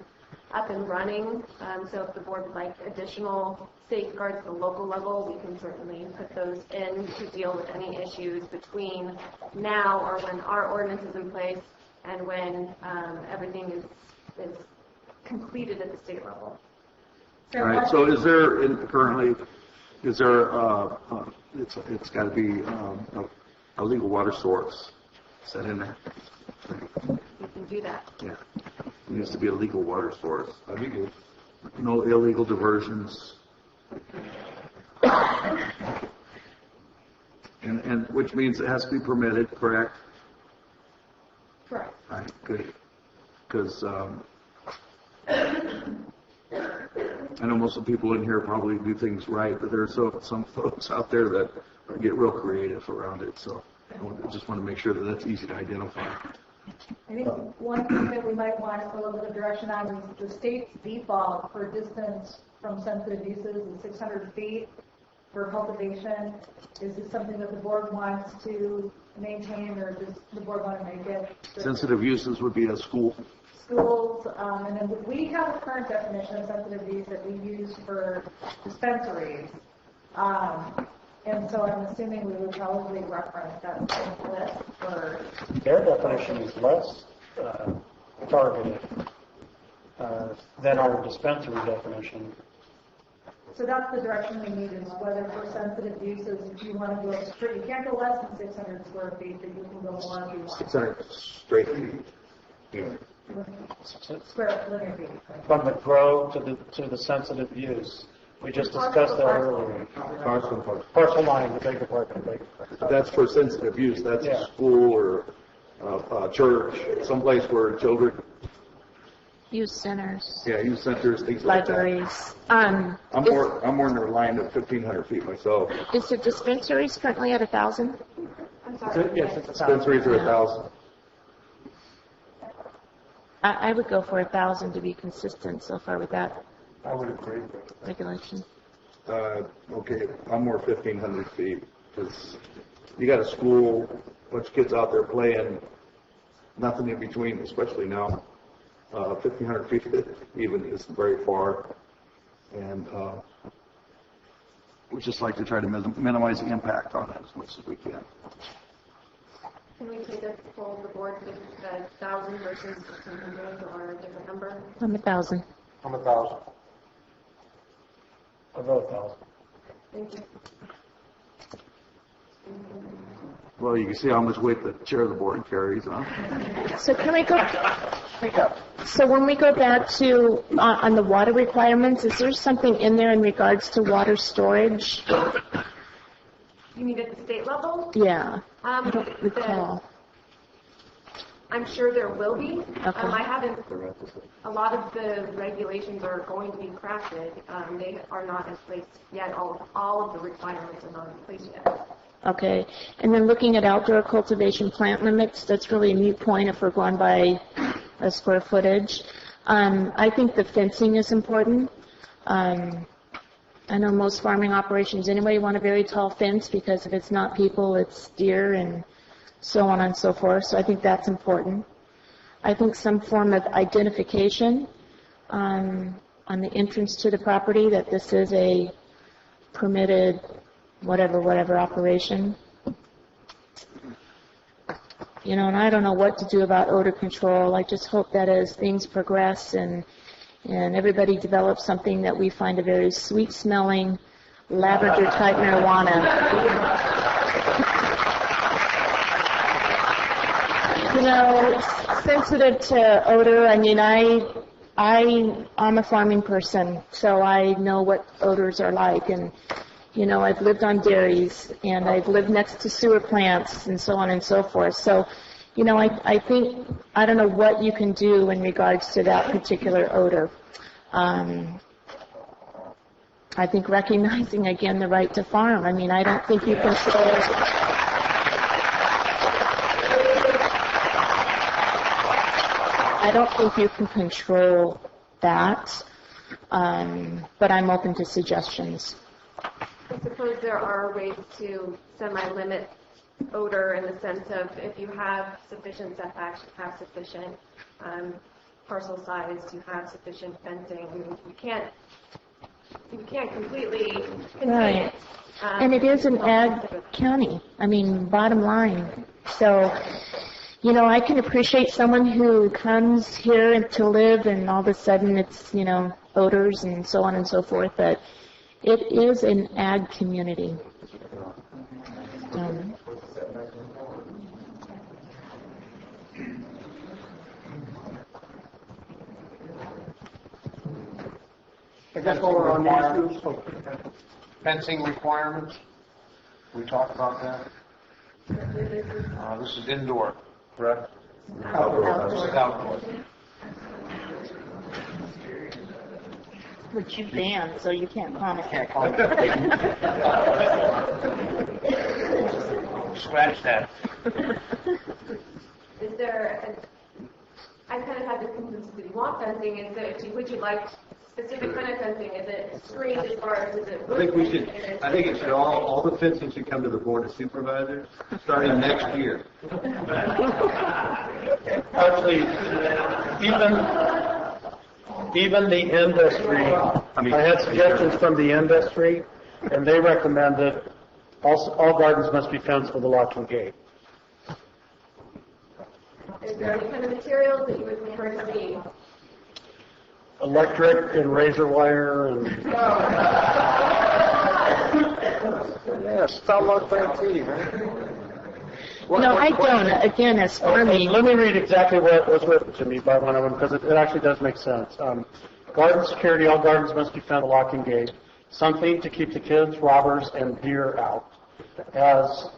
up and running. So if the board would like additional safeguards at the local level, we can certainly put those in to deal with any issues between now or when our ordinance is in place and when everything is completed at the state level. All right. So is there it's got to be a legal water source set in there? We can do that. Yeah. It needs to be a legal water source. That'd be good. No illegal diversions. And which means it has to be permitted, correct? Correct. All right, good. Because I know most of the people in here probably do things right, but there's some folks out there that get real creative around it. So I just want to make sure that that's easy to identify. I think one thing that we might want a little bit of direction on is the state's default for distance from sensitive uses is 600 feet for cultivation. Is this something that the board wants to maintain, or does the board want to make it? Sensitive uses would be a school. Schools, and then we have a current definition of sensitive use that we use for dispensaries. And so I'm assuming we would probably reference that same list for... Their definition is less targeted than our dispensary definition. So that's the direction we need, is whether for sensitive uses, if you want to go straight, you can't go less than 600 square feet, but you can go more if you want. 600 straight feet. Yeah. Square linear feet. From the grow to the sensitive use. We just discussed that earlier. Parcel line, the bigger part. That's for sensitive use. That's a school or a church, someplace where children. Youth centers. Yeah, youth centers, things like that. Libraries. I'm more in the line of 1,500 feet myself. Is the dispensaries currently at 1,000? I'm sorry. Yes, it's 1,000. Dispensaries are 1,000. I would go for 1,000 to be consistent so far with that. I would agree. Regulation. Okay, I'm more 1,500 feet because you got a school, a bunch of kids out there playing, nothing in between, especially now. 1,500 feet of it even isn't very far. And We just like to try to minimize the impact on it as much as we can. Can we take a poll of the board with 1,000 versus 1,500 or a different number? I'm 1,000. I'm 1,000. I vote 1,000. Thank you. Well, you can see how much weight the chair of the board carries, huh? So can we go, so when we go back to, on the water requirements, is there something in there in regards to water storage? You mean at the state level? Yeah, I don't recall. I'm sure there will be. Okay. I haven't, a lot of the regulations are going to be crafted. They are not in place yet. All of the requirements are not in place yet. Okay, and then looking at outdoor cultivation plant limits, that's really a moot point if we're going by a square footage. I think the fencing is important. I know most farming operations anyway want a very tall fence because if it's not people, it's deer and so on and so forth. So I think that's important. I think some form of identification on the entrance to the property that this is a permitted whatever operation. You know, and I don't know what to do about odor control. I just hope that as things progress and everybody develops something that we find a very sweet-smelling lavender-type marijuana. You know, sensitive to odor. I mean, I'm a farming person, so I know what odors are like, and you know, I've lived on dairies, and I've lived next to sewer plants, and so on and so forth. So, you know, I think, I don't know what you can do in regards to that particular odor. I think recognizing, again, the right to farm. I mean, I don't think you can control that, but I'm open to suggestions. I suppose there are ways to semi-limit odor in the sense of if you have sufficient setbacks, you have sufficient parcel size, you have sufficient fencing. I mean, you can't completely contain Right. it. And it is an ag county, I mean, bottom line. So, you know, I can appreciate someone who comes here to live and all of a sudden it's, you know, odors and so on and so forth, but it is an ag community. I guess while we're on the issues, fencing requirements, we talked about that. This is indoor, correct? Outdoor. This is outdoor. Which you banned, so you can't comment. Scratch that. Is there, I kind of had this consensus that you want fencing, is that, would you like specific kind of fencing? Is it screened as far as, is it? I think it should all the fencing should come to the Board of Supervisors starting next year. Actually, even the industry, I had suggestions from the industry, and they recommended all gardens must be fenced with a latching gate. Is there any kind of materials that you would prefer to see? Electric and razor wire and... Yes, stop like that, right? No, I don't. Again, as farming... Let me read exactly what was written to me by one of them, because it actually does make sense. Garden security, all gardens must be fenced with a locking gate. Something to keep the kids, robbers, and deer out. As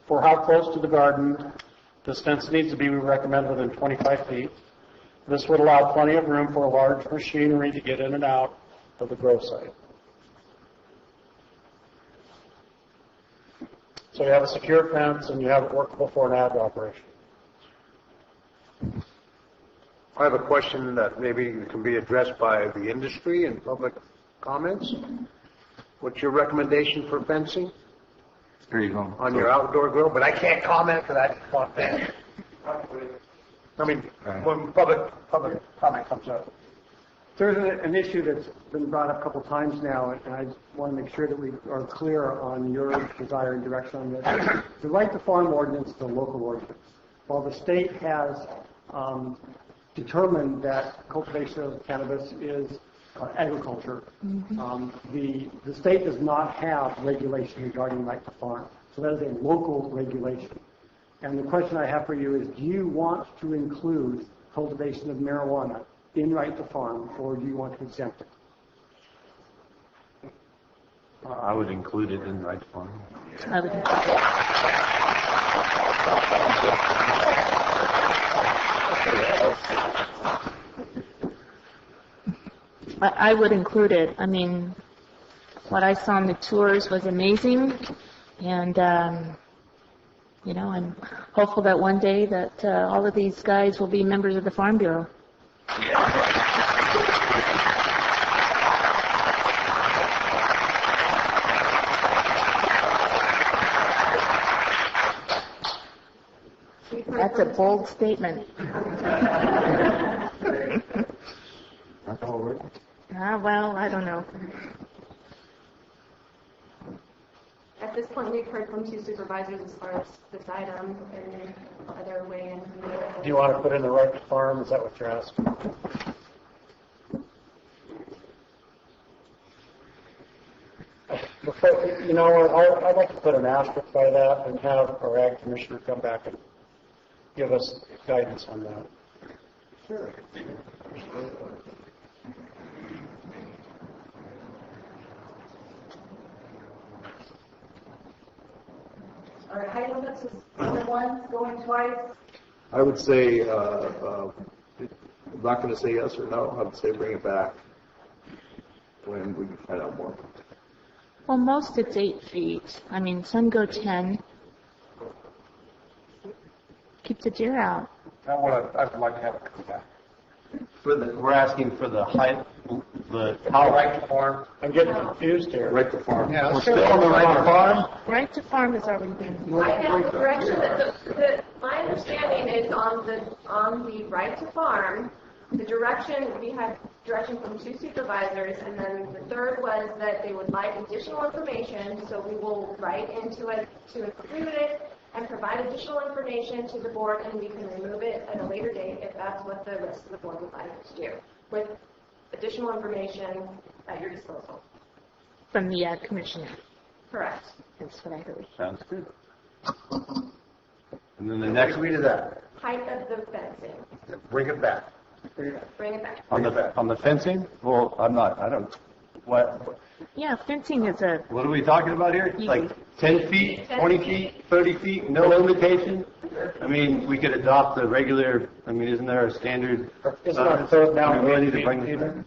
for how close to the garden, this fence needs to be, we recommend within 25 feet. This would allow plenty of room for a large machinery to get in and out of the grow site. So you have a secure fence and you have it workable for an ag operation. I have a question that maybe can be addressed by the industry and public comments. What's your recommendation for fencing? There you go. On your outdoor grill, but I can't comment because I want that. I mean, when public comment comes up. There's an issue that's been brought up a couple times now, and I want to make sure that we are clear on your desire and direction on this. The right to farm ordinance is a local ordinance. While the state has determined that cultivation of cannabis is agriculture, the state does not have regulation regarding right to farm. So that is a local regulation. And the question I have for you is, do you want to include cultivation of marijuana in right to farm, or do you want to exempt it? I would include it in right to farm. I would include it. I mean, what I saw on the tours was amazing, and I'm hopeful that one day that all of these guys will be members of the Farm Bureau. That's a bold statement. Well, I don't know. At this point, we've heard from 2 supervisors as far as this item and other way-ins. Do you want to put in the right to farm? Is that what you're asking? I'd like to put an asterisk by that and have our ag commissioner come back and give us guidance on that. Sure. All right, height limits is number 1, going twice. I would say, I'm not going to say yes or no. I would say bring it back when we can find out more. Well, most it's 8 feet. I mean, some go 10. Keep the deer out. I would like to have it come back. We're asking for the height, Right to farm. I'm getting confused here. Right to farm. Yeah, we're still on the right to farm. Right to farm has already been. I have direction that my understanding is on the right to farm. The direction, we had direction from 2 supervisors, and then the third was that they would like additional information, so we will write into it to include it and provide additional information to the board, and we can remove it at a later date if that's what the rest of the board would like to do, with additional information at your disposal. From the ag commissioner. Correct. That's what I heard. Sounds good. And then the next read of that. Height of the fencing. Bring it back. Bring it back. On the fencing? Well, what? Yeah, fencing is a... What are we talking about here? Easy. Like 10 feet, 20 feet, 30 feet, no limitation? I mean, we could adopt the regular, isn't there a standard? Isn't our code now we really need 8 to bring feet this either?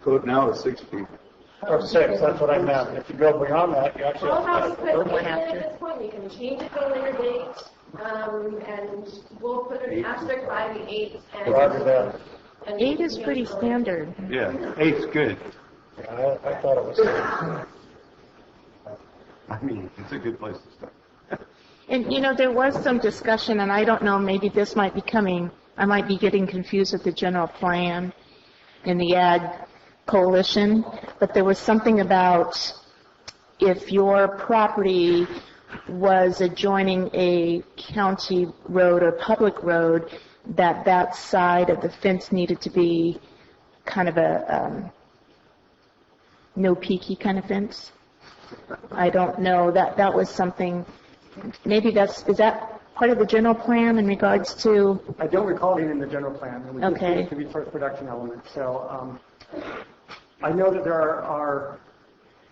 Code now is 6 feet. Or 6, that's what I meant. If you go beyond that, you actually We'll have have to to put put it in at this point. We can change it to a later date, and we'll put an asterisk by the 8. Roger that. 8 is pretty standard. Yeah, 8's good. Yeah, I thought it was 6. It's a good place to start. And, there was some discussion, and I don't know, maybe this might be coming, I might be getting confused with the general plan in the Ag Coalition, but there was something about if your property was adjoining a county road or public road, that side of the fence needed to be kind of a no-peeky kind of fence. I don't know. That was something, maybe is that part of the general plan in regards to? I don't recall being in the general plan. It was Okay. just to be first production element. So I know that there are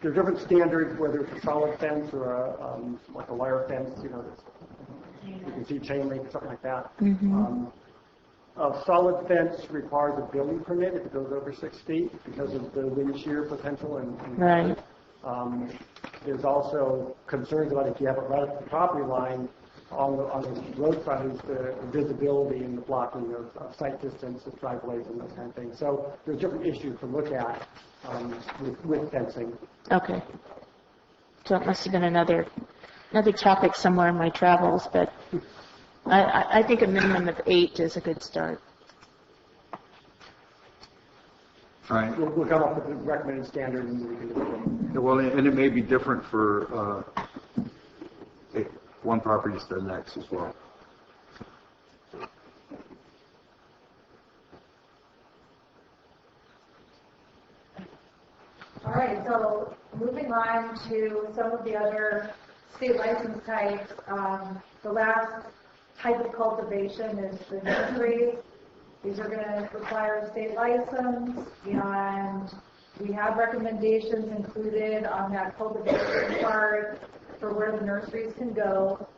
different standards, whether it's a solid fence or like a wire fence, you can see chain link, something like that. A solid fence requires a building permit if it goes over 6 feet because of the wind shear potential. Right. There's also concerns about if you have it right at the property line on the road frontage, the visibility and the blocking of sight distance of driveways and those kind of things. So there's different issues to look at with fencing. Okay. So it must have been another topic somewhere in my travels, but I think a minimum of 8 is a good start. All right. We'll come up with the recommended standard and we can do it. Well, and it may be different for one property to the next as well. All right, so moving on to some of the other state license types. The last type of cultivation is the nurseries. These are going to require a state license, and we have recommendations included on that cultivation chart for where the nurseries can go.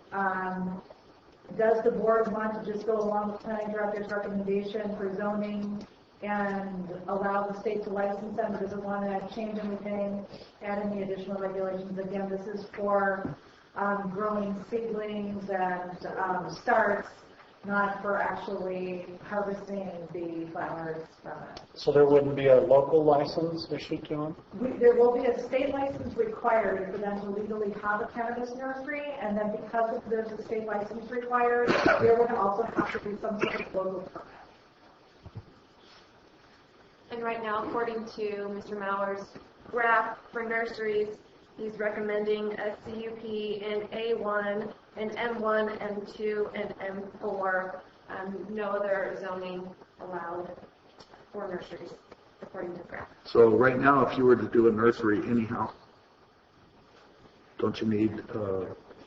Does the board want to just go along with planning director's recommendation for zoning and allow the state to license them, or does it want to change anything, add any additional regulations? Again, this is for growing seedlings and starts, not for actually harvesting the flowers from it. So there wouldn't be a local license issued to them? There will be a state license required for them to legally have a cannabis nursery, and then because there's a state license required, there would also have to be some sort of local permit. And right now, according to Mr. Mauer's graph for nurseries, he's recommending a CUP in A1, and M1, M2, and M4. No other zoning allowed for nurseries, according to the graph. So right now, if you were to do a nursery anyhow, don't you need,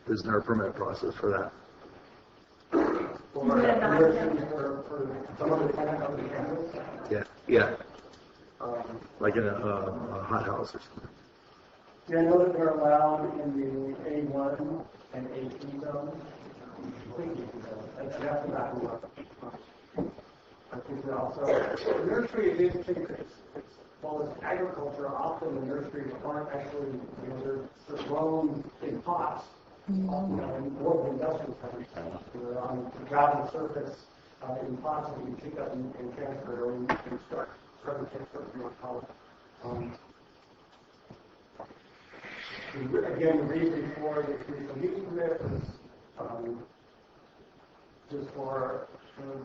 isn't there a permit process for that? Yeah. Like in a hot house or something. Yeah, I know that they're allowed in the A1 and A2 zone. I'd have to back them up. I think that also, the nursery is interesting because well, it's agriculture. Often the nurseries aren't actually, they're grown in pots, in more of industrial types. They're on the gravel surface in pots that you can pick up and transfer, or you can start to take from your color. Again, the reason for the conditional use permit is just for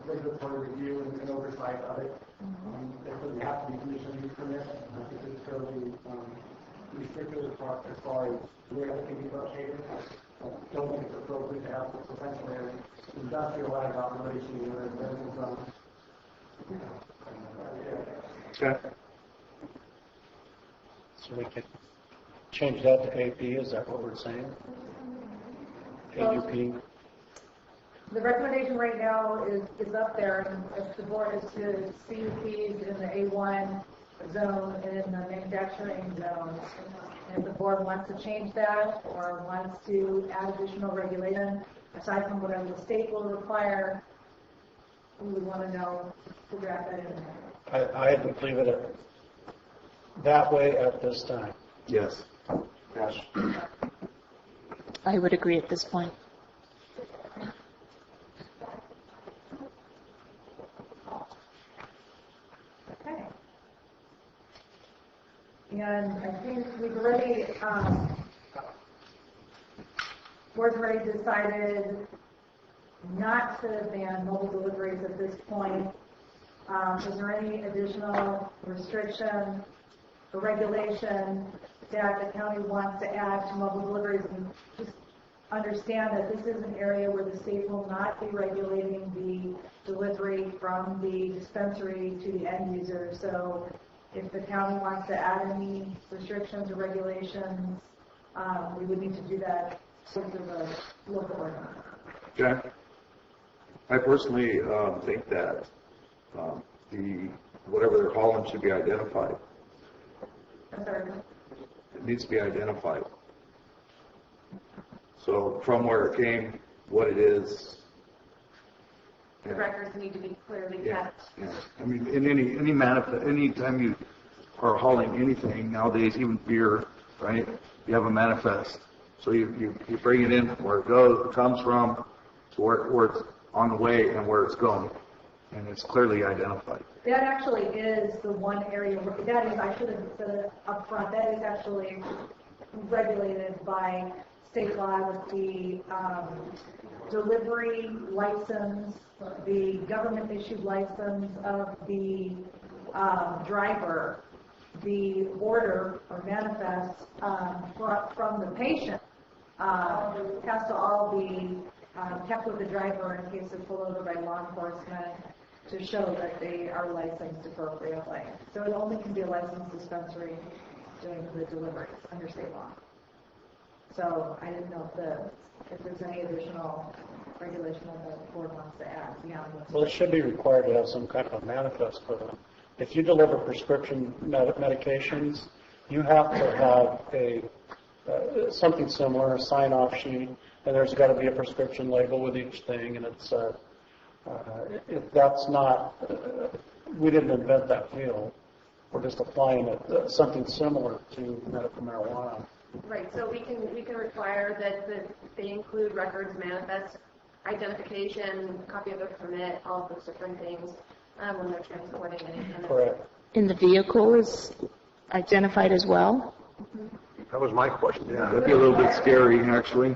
regulatory review and oversight of it. There doesn't have to be conditional use permit. I think it's fairly restricted as far as where it can be located. I don't think it's appropriate to have potentially an industrialized operation in a residential zone. Okay. So we could change that to AP, is that what we're saying? AUP? The recommendation right now is up there, and if the board is to CUPs in the A1 zone and in the manufacturing zone, and if the board wants to change that or wants to add additional regulation, aside from whatever the state will require, we would want to know to draft that in there. I would leave it that way at this time. Yes. Yes. I would agree at this point. Okay. And I think we've already, board's already decided not to ban mobile deliveries at this point. Is there any additional restriction or regulation that the county wants to add to mobile deliveries? And just understand that this is an area where the state will not be regulating the delivery from the dispensary to the end user. So if the county wants to add any restrictions or regulations, we would need to do that sort of a local ordinance. Okay. I personally think that whatever they're hauling should be identified. It needs to be identified. So from where it came, what it is. The records need to be clearly kept. Yeah. I mean, in any time you are hauling anything nowadays, even beer, right? You have a manifest. So you bring it in where it comes from, to where it's on the way and where it's going, and it's clearly identified. That actually is the one area where, that is, I should have said it up front, that is actually regulated by state law with the delivery license, the government-issued license of the driver, the order or manifest from the patient has to all be kept with the driver in case it's pulled over by law enforcement to show that they are licensed appropriately. So it only can be a licensed dispensary doing the deliveries under state law. So I didn't know if there's any additional regulation that the board wants to add beyond what's... Well, it should be required to have some kind of a manifest for them. If you deliver prescription medications, you have to have something similar, a sign-off sheet, and there's got to be a prescription label with each thing, and it's if that's not, we didn't invent that wheel. We're just applying it, something similar to medical marijuana. Right, so we can require that they include records, manifest, identification, copy of a permit, all of those different things when they're transporting anything. Correct. And the vehicle is identified as well? That was my question. Yeah, that'd be a little bit scary, actually.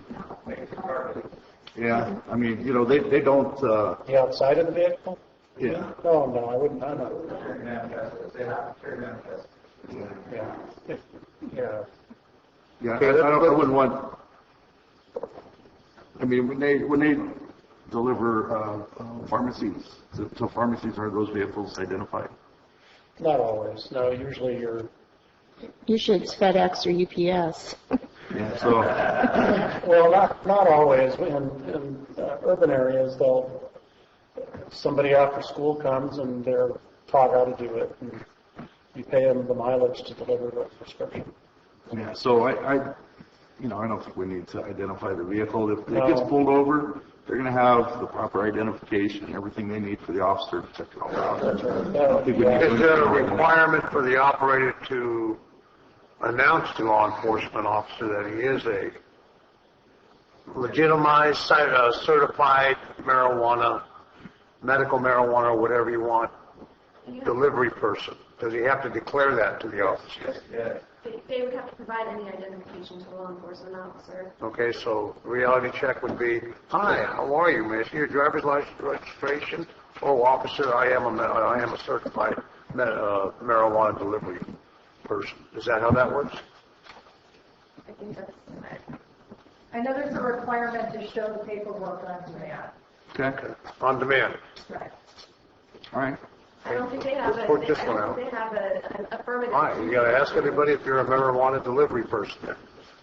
Yeah, I mean, you know, they don't... The outside of the vehicle? Yeah. Oh, no, I wouldn't. I know. Yeah. Yeah, I wouldn't want... I mean, when they deliver pharmacies, to pharmacies, are those vehicles identified? Not always. No, usually Usually it's FedEx or UPS. Yeah, so... Well, not always. In urban areas, somebody after school comes and they're taught how to do it, and you pay them the mileage to deliver the prescription. Yeah, so I don't think we need to identify the vehicle. If it gets pulled over, they're going to have the proper identification and everything they need for the officer to check it all out. That's right. Is there a requirement for the operator to announce to law enforcement officer that he is a legitimized, certified marijuana, medical marijuana, whatever you want, delivery person? Does he have to declare that to the officer? Yeah. They would have to provide any identification to a law enforcement officer. Okay, so reality check would be, hi, how are you? May I see your driver's license registration? Oh, officer, I am a certified marijuana delivery person. Is that how that works? I think that's... I know there's a requirement to show the paperwork on demand. Okay. On demand. Right. All right. I don't think they have Let's put this one out. They have an affirmative. All right, you got to ask everybody if you're a marijuana delivery person,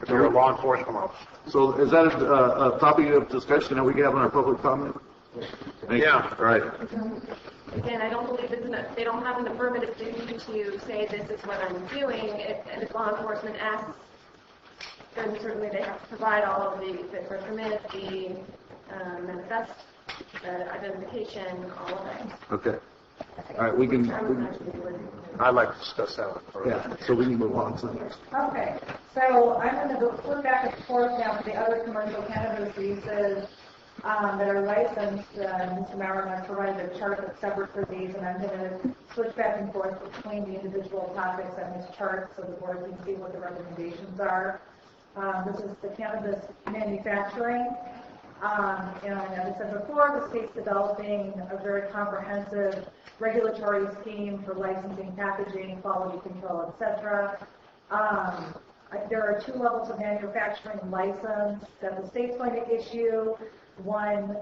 if you're a law enforcement officer. So is that a topic of discussion that we can have in our public comment? Yeah. All right. Again, I don't believe they don't have an affirmative duty to say this is what I'm doing. If law enforcement asks, then certainly they have to provide all of the permit, the manifest, identification, all of it. Okay. All right, we can I'd like to discuss that one further. yeah, so we can move on to the next. Okay, so I'm going to flip back and forth now to the other commercial cannabis uses that are licensed. Mr. Maurer and I provided a chart that's separate for these, and I'm going to switch back and forth between the individual topics on this chart so the board can see what the recommendations are. This is the cannabis manufacturing. And as I said before, the state's developing a very comprehensive regulatory scheme for licensing, packaging, quality control, etc. There are two levels of manufacturing license that the state's going to issue. One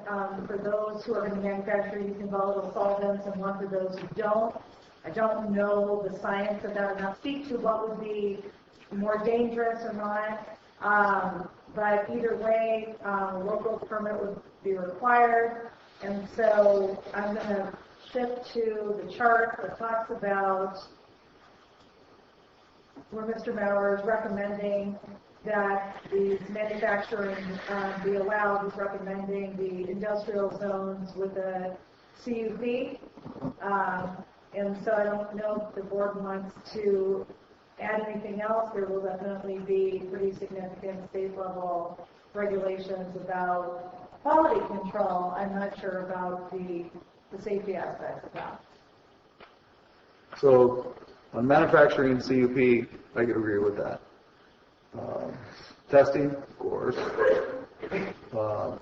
for those who are going to manufacture using volatile solvents, and one for those who don't. I don't know the science of that, and I'll speak to what would be more dangerous or not. But either way, a local permit would be required. And so I'm going to shift to the chart that talks about where Mr. Maurer is recommending that these manufacturing be allowed. He's recommending the industrial zones with a CUP. And so I don't know if the board wants to add anything else. There will definitely be pretty significant state-level regulations about quality control. I'm not sure about the safety aspects of that. So on manufacturing and CUP, I can agree with that. Testing, of course.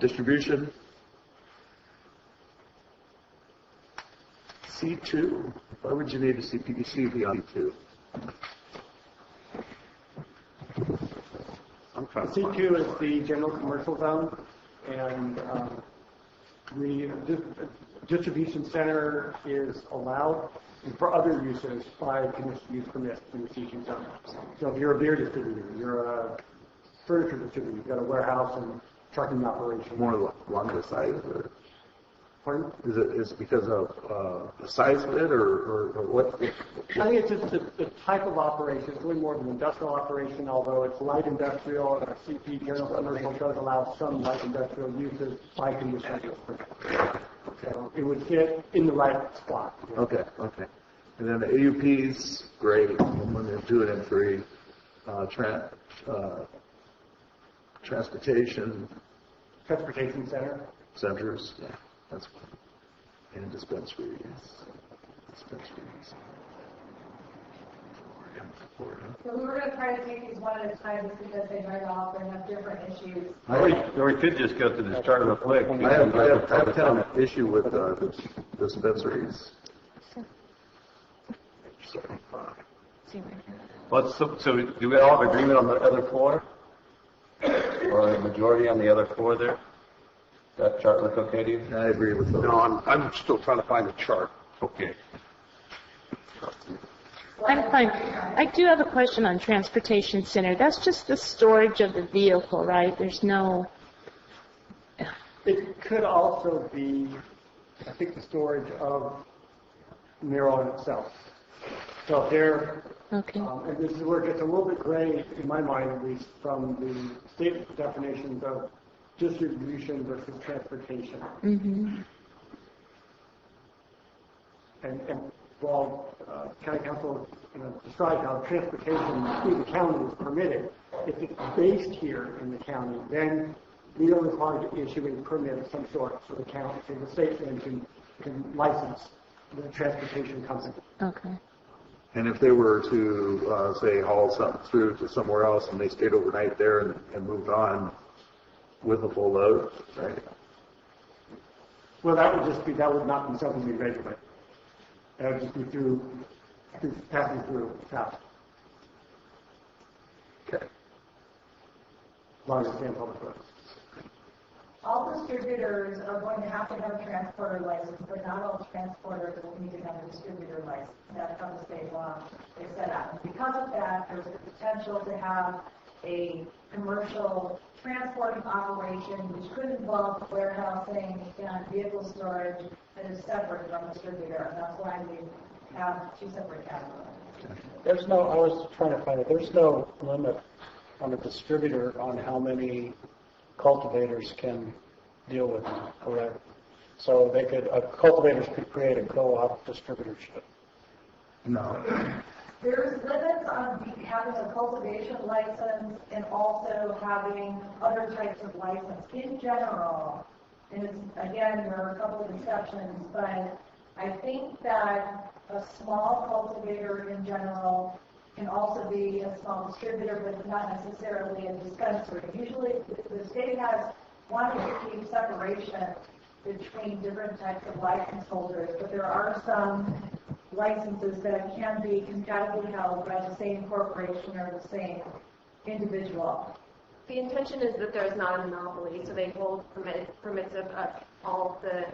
Distribution. C2. Why would you need a CPC beyond C2? C2 is the general commercial zone, and the distribution center is allowed for other uses by conditional use permit in the C2 zone. So if you're a beer distributor, you're a furniture distributor, you've got a warehouse and trucking operation. More along the size of it. Pardon? Is it because of the size of it, or what? I think it's just the type of operation. It's really more of an industrial operation, although it's light industrial, and our CP general commercial does allow some light industrial uses by conditional use permit. So it would fit in the right spot. Okay. And then the AUPs, great. 1 and 2 and 3. Transportation centers, yeah, that's fine. And dispensaries. So we were going to try to take these one at a time just because they might offer and have different issues. Or we could just go to the start of the flick. I have kind of an issue with dispensaries. So do we all have agreement on the other 4? Or a majority on the other 4 there? That chart look okay to you? I agree with those. No, I'm still trying to find the chart. Okay. I'm fine. I do have a question on transportation center. That's just the storage of the vehicle, right? There's no... It could also be, I think, the storage of marijuana itself. So if they're, and this is where it gets a little bit gray, in my mind at least, from the state definitions of distribution versus transportation. Mm-hmm. And while county council described how transportation through the county is permitted, if it's based here in the county, then we are required to issue a permit of some sort for the county, so the state then can license the transportation company. Okay. And if they were to, say, haul something through to somewhere else and they stayed overnight there and moved on with a full load, right? Well, that would not be something we regulate. That would just be through passing through town. Okay. As long as it's in public roads. All distributors are going to have a transporter license, but not all transporters will need to have a distributor license. That's how the state law is set up. And because of that, there's the potential to have a commercial transporting operation, which could involve warehousing and vehicle storage that is separate from the distributor. And that's why we have 2 separate categories. I was trying to find it, there's no limit on a distributor on how many cultivators can deal with them, correct? So cultivators could create a co-op distributorship. No. There's limits on having a cultivation license and also having other types of license in general. And again, there are a couple of exceptions, but I think that a small cultivator in general can also be a small distributor, but not necessarily a dispensary. Usually, the state has wanted to keep separation between different types of license holders, but there are some licenses that can be compatibly held by the same corporation or the same individual. The intention is that there is not a monopoly, so they hold permits of all the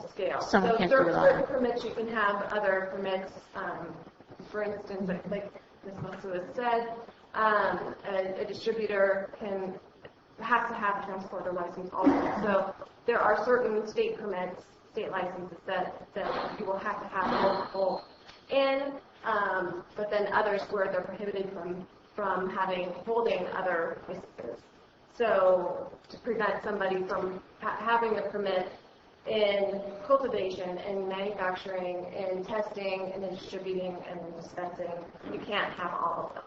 scale. So certain permits you can have, other permits, for instance, like Ms. Musso has said, a distributor has to have a transporter license also. So there are certain state permits, state licenses that you will have to have multiple in, but then others where they're prohibited from holding other licenses. So to prevent somebody from having a permit in cultivation and manufacturing and testing and then distributing and then dispensing, you can't have all of them.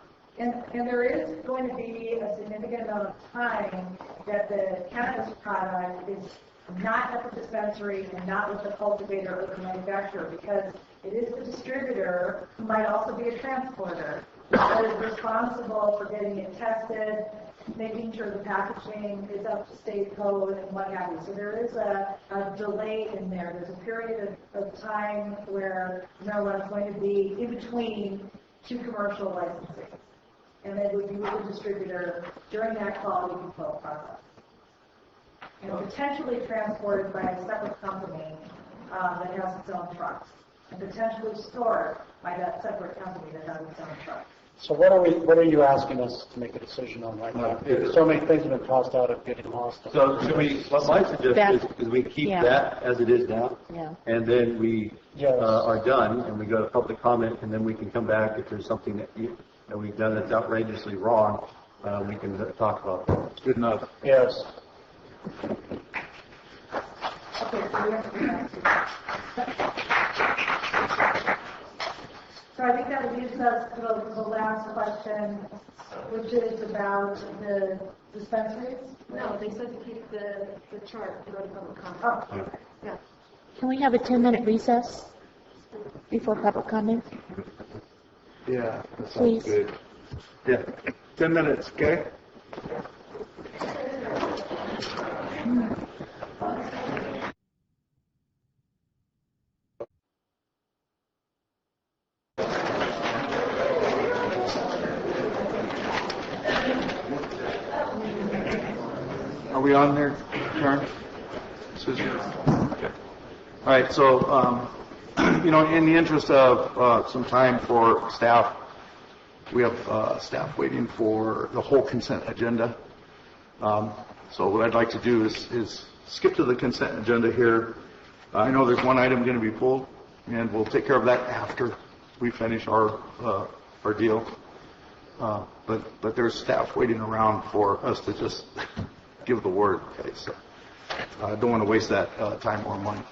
And there is going to be a significant amount of time that the cannabis product is not at the dispensary and not with the cultivator or the manufacturer, because it is the distributor who might also be a transporter that is responsible for getting it tested, making sure the packaging is up to state code and what have you. So there is a delay in there. There's a period of time where marijuana is going to be in between two commercial licensing. And it would be with the distributor during that quality control process. And potentially transported by a separate company that has its own trucks. And potentially stored by that separate company that has its own trucks. So what are you asking us to make a decision on right now? So many things have been tossed out of getting lost. So should we, what my suggestion is we keep that as it is now, and then we are done, and we go to public comment, and then we can come back if there's something that we've done that's outrageously wrong, we can talk about that. Good enough. Yes. So I think that leaves us to the last question, which is about the dispensaries. No, they said to keep the chart to go to public comment. Oh, okay. Yeah. Can we have a 10-minute recess before public comment? Yeah, that Please. sounds good. Yeah, 10 minutes, okay? Are we on there, Karen? Susan? Okay. All right, so, in the interest of some time for staff, we have staff waiting for the whole consent agenda. So what I'd like to do is skip to the consent agenda here. I know there's one item going to be pulled, and we'll take care of that after we finish our deal. But there's staff waiting around for us to just give the word. Okay, so I don't want to waste that time or money.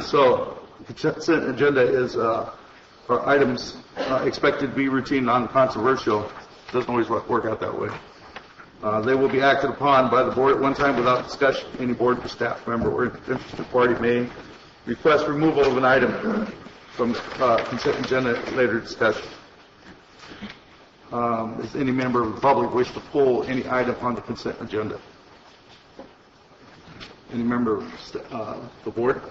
So the consent agenda is for items expected to be routine, non-controversial. Doesn't always work out that way. They will be acted upon by the board at one time without discussion. Any board or staff member or interested party may request removal of an item from consent agenda at later discussion. Does any member of the public wish to pull any item on the consent agenda? Any member of the board?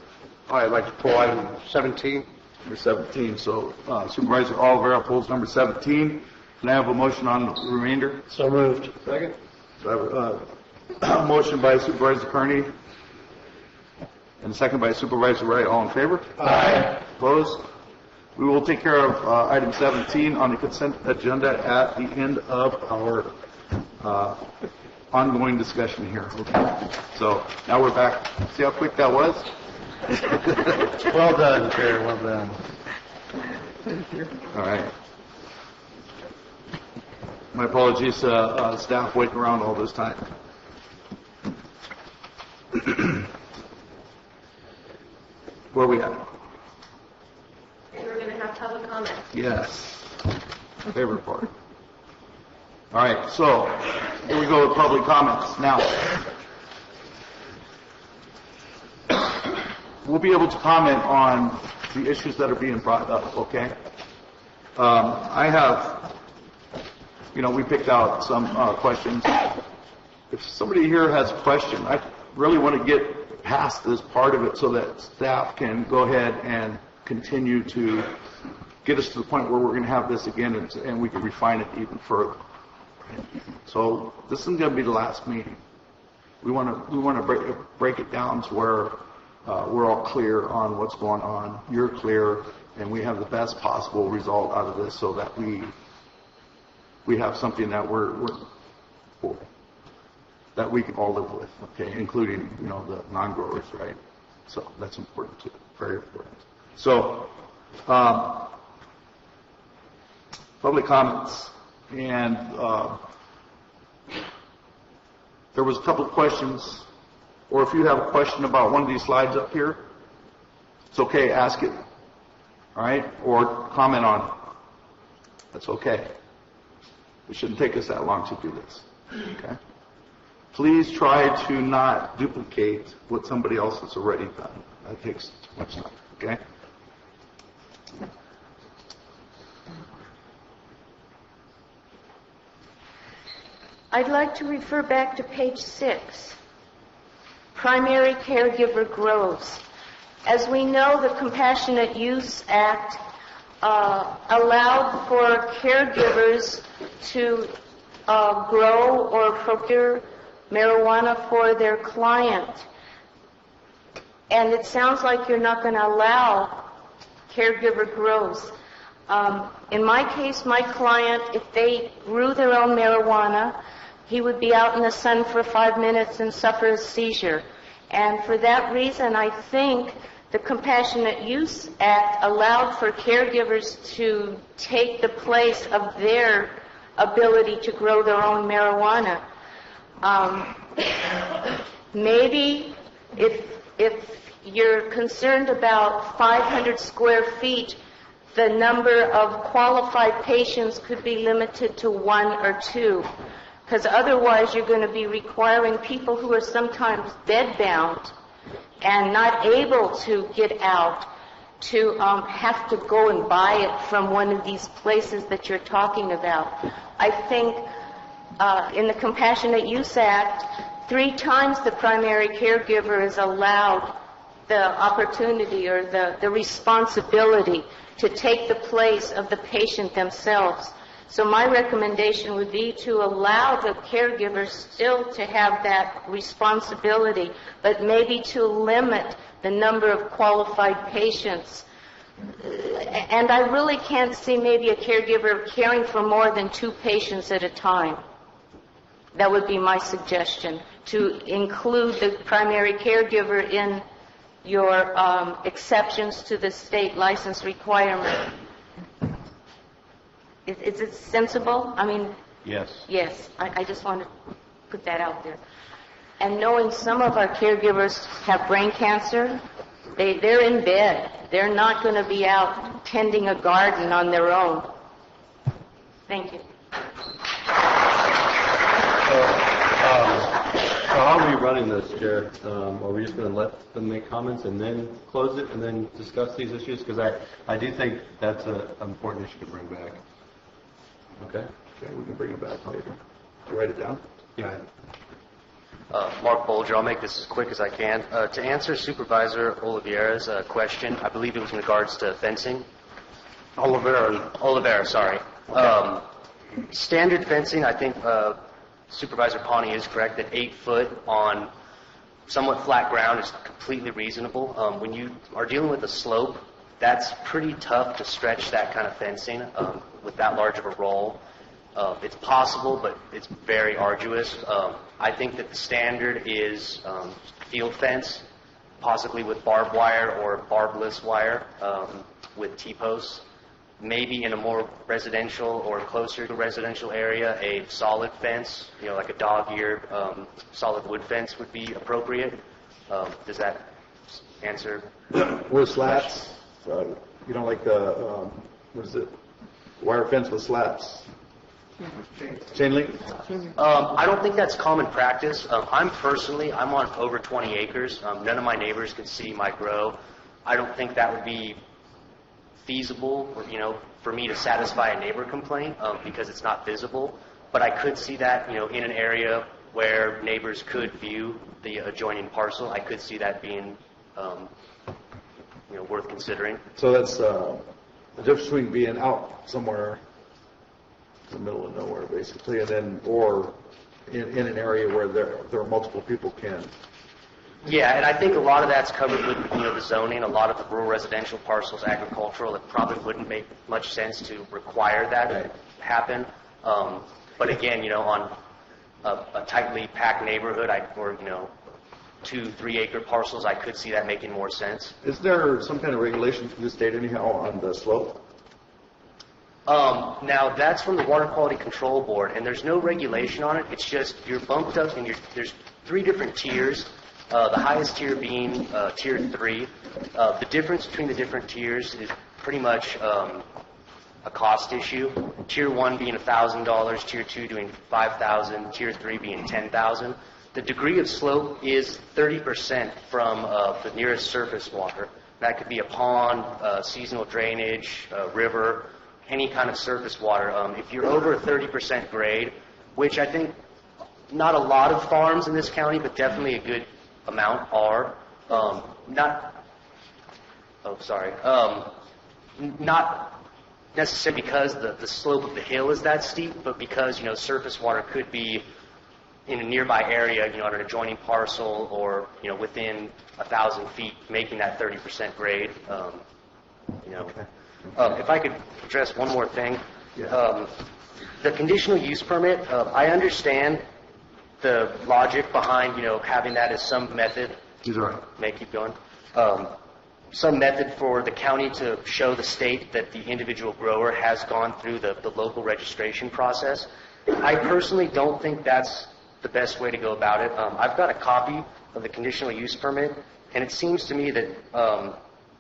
I'd like to pull item 17. Number 17. So Supervisor Oliveira pulls number 17. Can I have a motion on the remainder? So moved. Second. So I have a motion by Supervisor Kearney and a second by Supervisor Wright. All in favor? Aye. Opposed? We will take care of item 17 on the consent agenda at the end of our ongoing discussion here. Okay. So now we're back. See how quick that was? Well done, Chair. Well done. Thank you. All right. My apologies, staff waiting around all this time. Where are we at? We're going to have public comment. Yes. My favorite part. All right, so here we go with public comments. Now, we'll be able to comment on the issues that are being brought up, okay? I have, we picked out some questions. If somebody here has a question, I really want to get past this part of it so that staff can go ahead and continue to get us to the point where we're going to have this again and we can refine it even further. So this isn't going to be the last meeting. We want to break it down to where we're all clear on what's going on. You're clear, and we have the best possible result out of this, so that we have something that that we can all live with. Okay, including the non-growers, right? So that's important too. Very important. So public comments. And there was a couple of questions, or if you have a question about one of these slides up here, it's okay, ask it, all right, or comment on it. That's okay. It shouldn't take us that long to do this, okay? Please try to not duplicate what somebody else has already done. That takes too much time, okay? I'd like to refer back to page 6. Primary caregiver grows. As we know, the Compassionate Use Act allowed for caregivers to grow or procure marijuana for their client. And it sounds like you're not going to allow caregiver growth. In my case, my client, if they grew their own marijuana, he would be out in the sun for 5 minutes and suffer a seizure. And for that reason, I think the Compassionate Use Act allowed for caregivers to take the place of their ability to grow their own marijuana. Maybe if you're concerned about 500 square feet, the number of qualified patients could be limited to 1 or 2, because otherwise you're going to be requiring people who are sometimes bedbound and not able to get out to have to go and buy it from one of these places that you're talking about. I think in the Compassionate Use Act, 3 times the primary caregiver is allowed the opportunity or the responsibility to take the place of the patient themselves. So my recommendation would be to allow the caregivers still to have that responsibility, but maybe to limit the number of qualified patients. And I really can't see maybe a caregiver caring for more than 2 patients at a time. That would be my suggestion, to include the primary caregiver in your exceptions to the state license requirement. Is it sensible? I mean, Yes. yes, I just want to put that out there. And knowing some of our caregivers have brain cancer, they're in bed. They're not going to be out tending a garden on their own. Thank you. So how are we running this, Chair? Are we just going to let them make comments and then close it and then discuss these issues? Because I do think that's an important issue to bring back. Okay? Okay, we can bring it back later. Write it down. Yeah. Mark Bolger, I'll make this as quick as I can. To answer Supervisor Oliveira's question, I believe it was in regards to fencing. Oliveira, sorry. Standard fencing, I think Supervisor Pawnee is correct that 8 foot on somewhat flat ground is completely reasonable. When you are dealing with a slope, that's pretty tough to stretch that kind of fencing with that large of a roll. It's possible, but it's very arduous. I think that the standard is field fence, possibly with barbed wire or barbless wire with T-posts. Maybe in a more residential or closer to residential area, a solid fence, like a dog-eared solid wood fence would be appropriate. Does that answer? With slats? You don't like the, what is it, wire fence with slats? Chain link? I don't think that's common practice. I'm on over 20 acres. None of my neighbors can see my grow. I don't think that would be feasible, for me to satisfy a neighbor complaint because it's not visible. But I could see that, in an area where neighbors could view the adjoining parcel. I could see that being, worth considering. So that's the difference between being out somewhere in the middle of nowhere, basically, and then or in an area where there are multiple people can. Yeah, and I think a lot of that's covered with the zoning. A lot of the rural residential parcels, agricultural, it probably wouldn't make much sense to require that happen. But again, on a tightly packed neighborhood, or 2-3 acre parcels, I could see that making more sense. Is there some kind of regulation from the state anyhow on the slope? Now, that's from the Water Quality Control Board, and there's no regulation on it. It's just you're bumped up, and there's 3 different tiers, the highest tier being Tier 3. The difference between the different tiers is pretty much a cost issue. Tier 1 being $1,000, Tier 2 doing $5,000, Tier 3 being $10,000. The degree of slope is 30% from the nearest surface water. That could be a pond, seasonal drainage, river, any kind of surface water. If you're over a 30% grade, which I think not a lot of farms in this county, but definitely a good amount are. Not necessarily because the slope of the hill is that steep, but because, surface water could be in a nearby area, on an adjoining parcel or, within 1,000 feet, making that 30% grade. If I could address one more thing. The conditional use permit, I understand the logic behind, having that as some method. He's all right. May I keep going? Some method for the county to show the state that the individual grower has gone through the local registration process. I personally don't think that's the best way to go about it. I've got a copy of the conditional use permit, and it seems to me that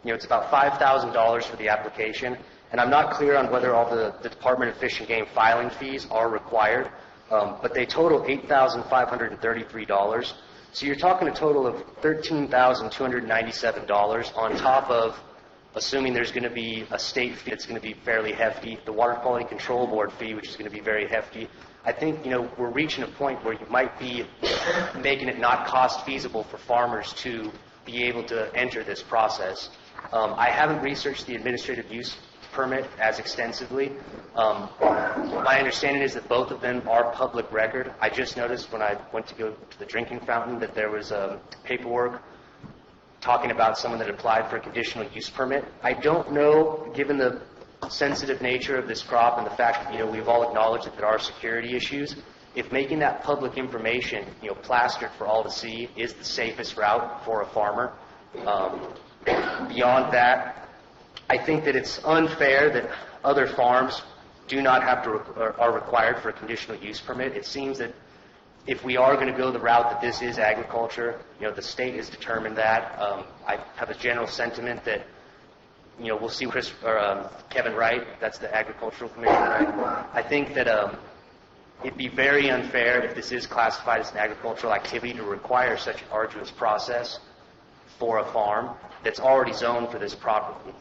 it's about $5,000 for the application, and I'm not clear on whether all the Department of Fish and Game filing fees are required, but they total $8,533. So you're talking a total of $13,297 on top of, assuming there's going to be a state fee that's going to be fairly hefty, the Water Quality Control Board fee, which is going to be very hefty. I think, we're reaching a point where you might be making it not cost feasible for farmers to be able to enter this process. I haven't researched the administrative use permit as extensively. My understanding is that both of them are public record. I just noticed when I went to go to the drinking fountain that there was paperwork talking about someone that applied for a conditional use permit. I don't know, given the sensitive nature of this crop and the fact that, we've all acknowledged that there are security issues, if making that public information, plastered for all to see is the safest route for a farmer. Beyond that, I think that it's unfair that other farms do not have to are required for a conditional use permit. It seems that if we are going to go the route that this is agriculture, the state has determined that. I have a general sentiment that, we'll see Kevin Wright, that's the agricultural commissioner. I think that it'd be very unfair if this is classified as an agricultural activity to require such an arduous process for a farm that's already zoned for this property.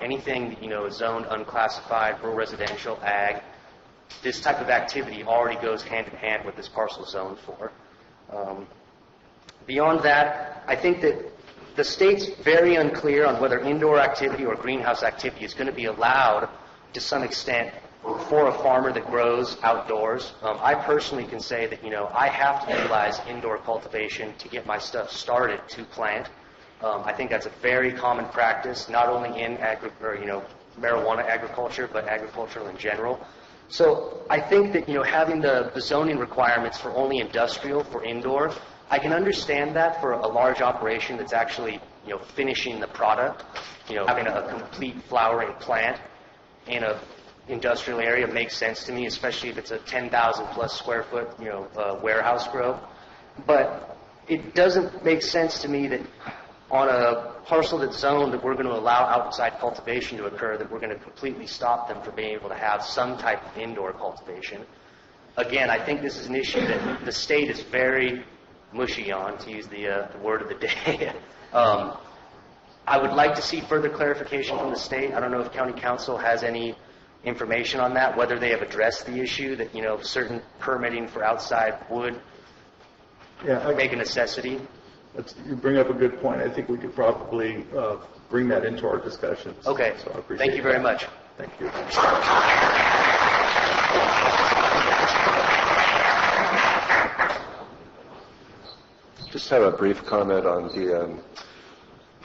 Anything that, is zoned unclassified, rural residential, ag, this type of activity already goes hand in hand with this parcel zoned for. Beyond that, I think that the state's very unclear on whether indoor activity or greenhouse activity is going to be allowed to some extent for a farmer that grows outdoors. I personally can say that, I have to utilize indoor cultivation to get my stuff started to plant. I think that's a very common practice, not only in marijuana agriculture, but agricultural in general. So I think that, having the zoning requirements for only industrial for indoor, I can understand that for a large operation that's actually, finishing the product. Having a complete flowering plant in a industrial area makes sense to me, especially if it's a 10,000 plus square foot, warehouse grow. But it doesn't make sense to me that on a parcel that's zoned that we're going to allow outside cultivation to occur, that we're going to completely stop them from being able to have some type of indoor cultivation. Again, I think this is an issue that the state is very mushy on, to use the word of the day. I would like to see further clarification from the state. I don't know if county council has any information on that, whether they have addressed the issue that, certain permitting for outside would make a necessity. You bring up a good point. I think we could probably bring that into our discussions. Okay. So I appreciate Thank you very much. Thank you. Just have a brief comment on the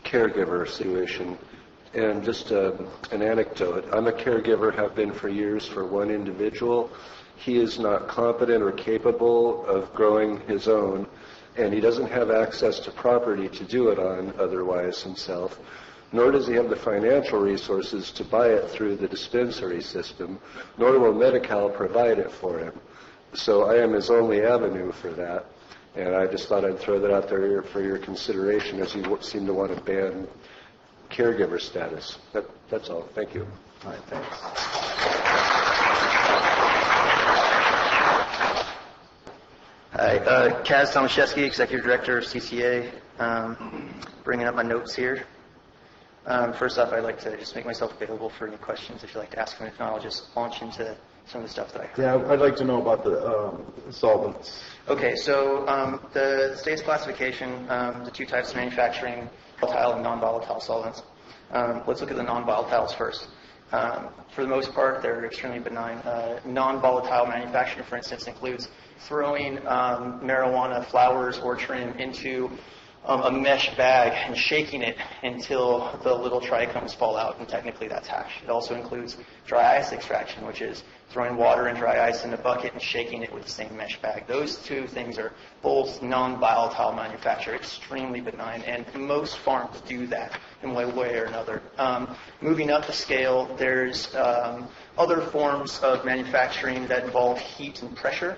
caregiver situation. And just an anecdote. I'm a caregiver, have been for years for one individual. He is not competent or capable of growing his own, and he doesn't have access to property to do it on otherwise himself, nor does he have the financial resources to buy it through the dispensary system, nor will Medi-Cal provide it for him. So I am his only avenue for that, and I just thought I'd throw that out there for your consideration, as you seem to want to ban caregiver status. That's all. Thank you. All right, thanks. Hi, Kaz Tomaszewski, Executive Director of CCA. Bringing up my notes here. First off, I'd like to just make myself available for any questions if you'd like to ask them. If not, I'll just launch into some of the stuff that I heard. Yeah, I'd like to know about the solvents. Okay, so the state's classification, the two types of manufacturing, volatile and non-volatile solvents. Let's look at the non-volatiles first. For the most part, they're extremely benign. Non-volatile manufacturing, for instance, includes throwing marijuana flowers or trim into a mesh bag and shaking it until the little trichomes fall out, and technically that's hash. It also includes dry ice extraction, which is throwing water and dry ice in a bucket and shaking it with the same mesh bag. Those two things are both non-volatile manufacture, extremely benign, and most farms do that in one way or another. Moving up the scale, there's other forms of manufacturing that involve heat and pressure.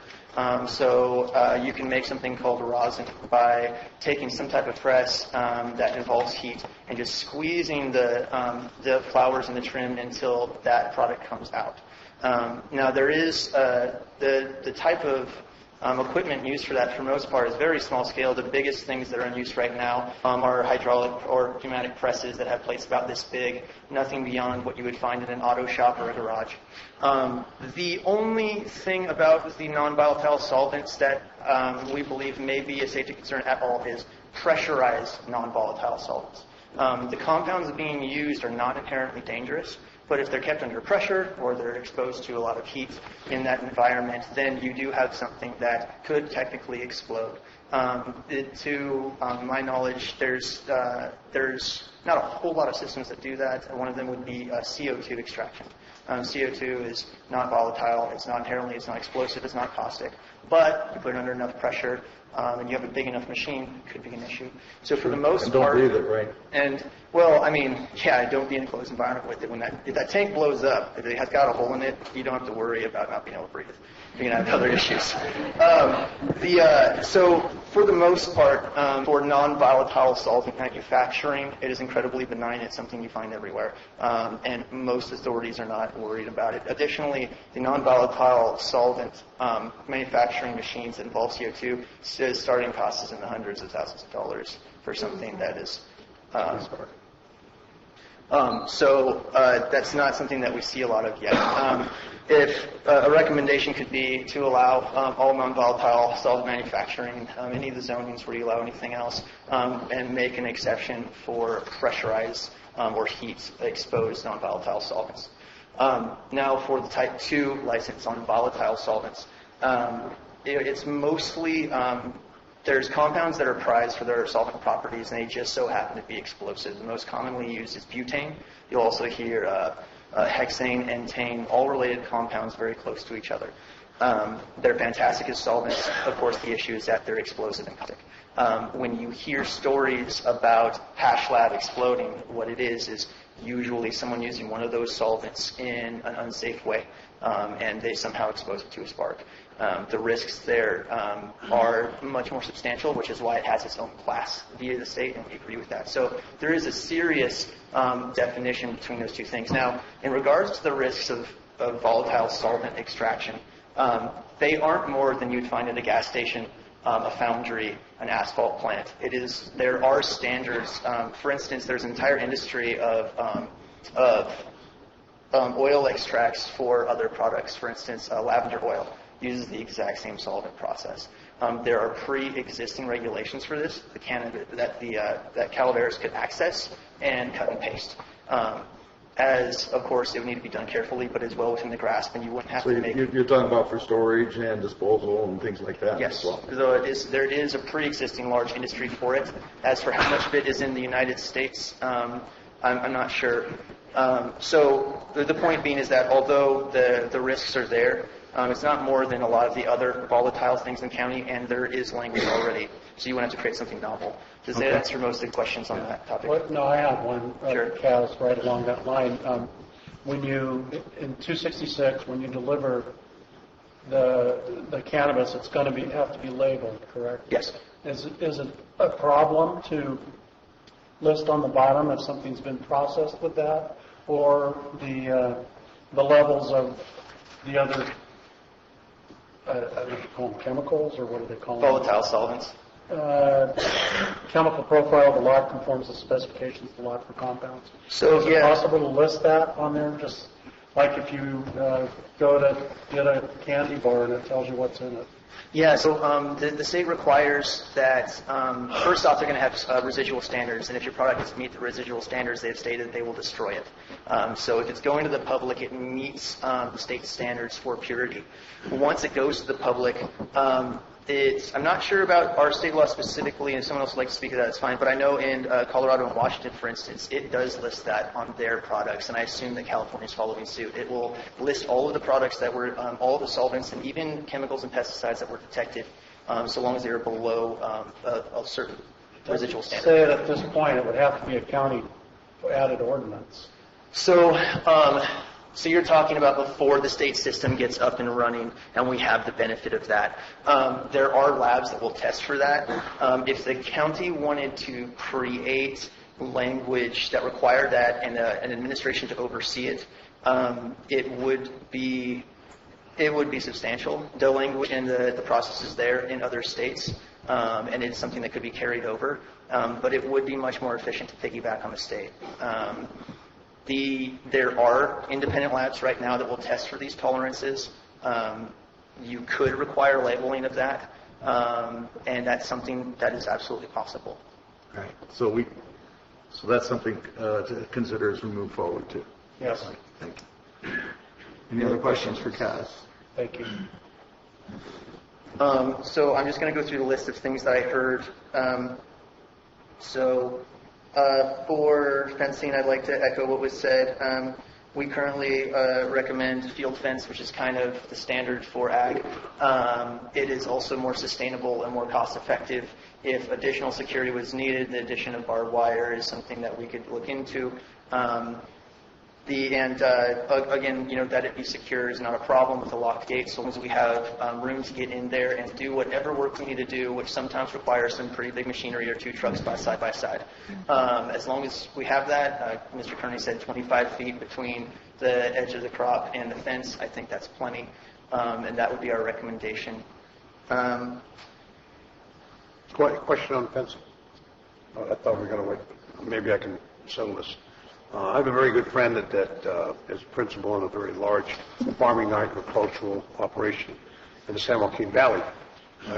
So you can make something called rosin by taking some type of press that involves heat and just squeezing the flowers and the trim until that product comes out. Now there is the type of equipment used for that for the most part is very small scale. The biggest things that are in use right now are hydraulic or pneumatic presses that have plates about this big, nothing beyond what you would find in an auto shop or a garage. The only thing about the non-volatile solvents that we believe may be a safety concern at all is pressurized non-volatile solvents. The compounds being used are not inherently dangerous, but if they're kept under pressure or they're exposed to a lot of heat in that environment, then you do have something that could technically explode. To my knowledge, there's not a whole lot of systems that do that. One of them would be CO2 extraction. CO2 is not volatile, it's not explosive, it's not caustic, but you put it under enough pressure and you have a big enough machine, it could be an issue. So for the most part... Don't breathe it, right? And, well, I mean, yeah, don't be in a closed environment with it. If that tank blows up, if it has got a hole in it, you don't have to worry about not being able to breathe. You're going to have other issues. So for the most part, for non-volatile solvent manufacturing, it is incredibly benign. It's something you find everywhere. And most authorities are not worried about it. Additionally, the non-volatile solvent manufacturing machines that involve CO2, starting cost is in the hundreds of thousands of dollars for something that is... So that's not something that we see a lot of yet. If a recommendation could be to allow all non-volatile solvent manufacturing, any of the zonings where you allow anything else, and make an exception for pressurized or heat-exposed non-volatile solvents. Now for the Type 2 license on volatile solvents, it's mostly... there's compounds that are prized for their solvent properties, and they just so happen to be explosive. The most commonly used is butane. You'll also hear hexane, entane, all related compounds very close to each other. They're fantastic as solvents. Of course, the issue is that they're explosive and toxic. When you hear stories about hash lab exploding, what it is usually someone using one of those solvents in an unsafe way, and they somehow expose it to a spark. The risks there are much more substantial, which is why it has its own class via the state, and we agree with that. So there is a serious definition between those two things. Now, in regards to the risks of volatile solvent extraction, they aren't more than you'd find at a gas station, a foundry, an asphalt plant. There are standards. For instance, there's an entire industry of oil extracts for other products. For instance, lavender oil uses the exact same solvent process. There are pre-existing regulations for this that Calaveras could access and cut and paste. As, of course, it would need to be done carefully, but as well within the grasp, and you wouldn't have to make... You're talking about for storage and disposal and things like that? Yes. As well. So there is a pre-existing large industry for it. As for how much of it is in the United States, I'm not sure. So the point being is that although the risks are there, it's not more than a lot of the other volatile things in the county, and there is language already. So you wouldn't have to create something novel. Does that answer most of the questions on that topic? Well, no, I have one, Sure. Kaz, right along that line. When you, in 266, when you deliver the cannabis, it's going to have to be labeled, correct? Yes. Is it a problem to list on the bottom if something's been processed with that, or the levels of the other, I don't know if you call them chemicals, or what do they call them? Volatile solvents. Chemical profile of the lot conforms to specifications of the lot for compounds. So, is it possible to list that on there, just Like if you go to get a candy bar and it tells you what's in it. Yeah, so the state requires that, first off, they're going to have residual standards, and if your product doesn't meet the residual standards, they've stated they will destroy it. So if it's going to the public, it meets the state standards for purity. Once it goes to the public, I'm not sure about our state law specifically, and if someone else would like to speak to that, it's fine, but I know in Colorado and Washington, for instance, it does list that on their products, and I assume that California is following suit. It will list all of the products that were, all of the solvents, and even chemicals and pesticides that were detected, so long as they are below a certain residual standard. Say at this point it would have to be a county added ordinance. So you're talking about before the state system gets up and running and we have the benefit of that. There are labs that will test for that. If the county wanted to create language that required that and an administration to oversee it, it would be substantial. The language and the process is there in other states, and it's something that could be carried over. But it would be much more efficient to piggyback on the state. There are independent labs right now that will test for these tolerances. You could require labeling of that, and that's something that is absolutely possible. All right. So that's something to consider as we move forward too. Yes. Thank you. Any other questions for Kaz? Thank you. So I'm just going to go through the list of things that I heard. For fencing, I'd like to echo what was said. We currently recommend field fence, which is kind of the standard for ag. It is also more sustainable and more cost effective. If additional security was needed, the addition of barbed wire is something that we could look into. Again, that it be secure is not a problem with a locked gate, so long as we have room to get in there and do whatever work we need to do, which sometimes requires some pretty big machinery or two trucks side by side. As long as we have that, Mr. Kearney said 25 feet between the edge of the crop and the fence, I think that's plenty, and that would be our recommendation. Question on fencing. I thought we were going to wait. Maybe I can settle this. I have a very good friend that is principal in a very large farming agricultural operation in the San Joaquin Valley.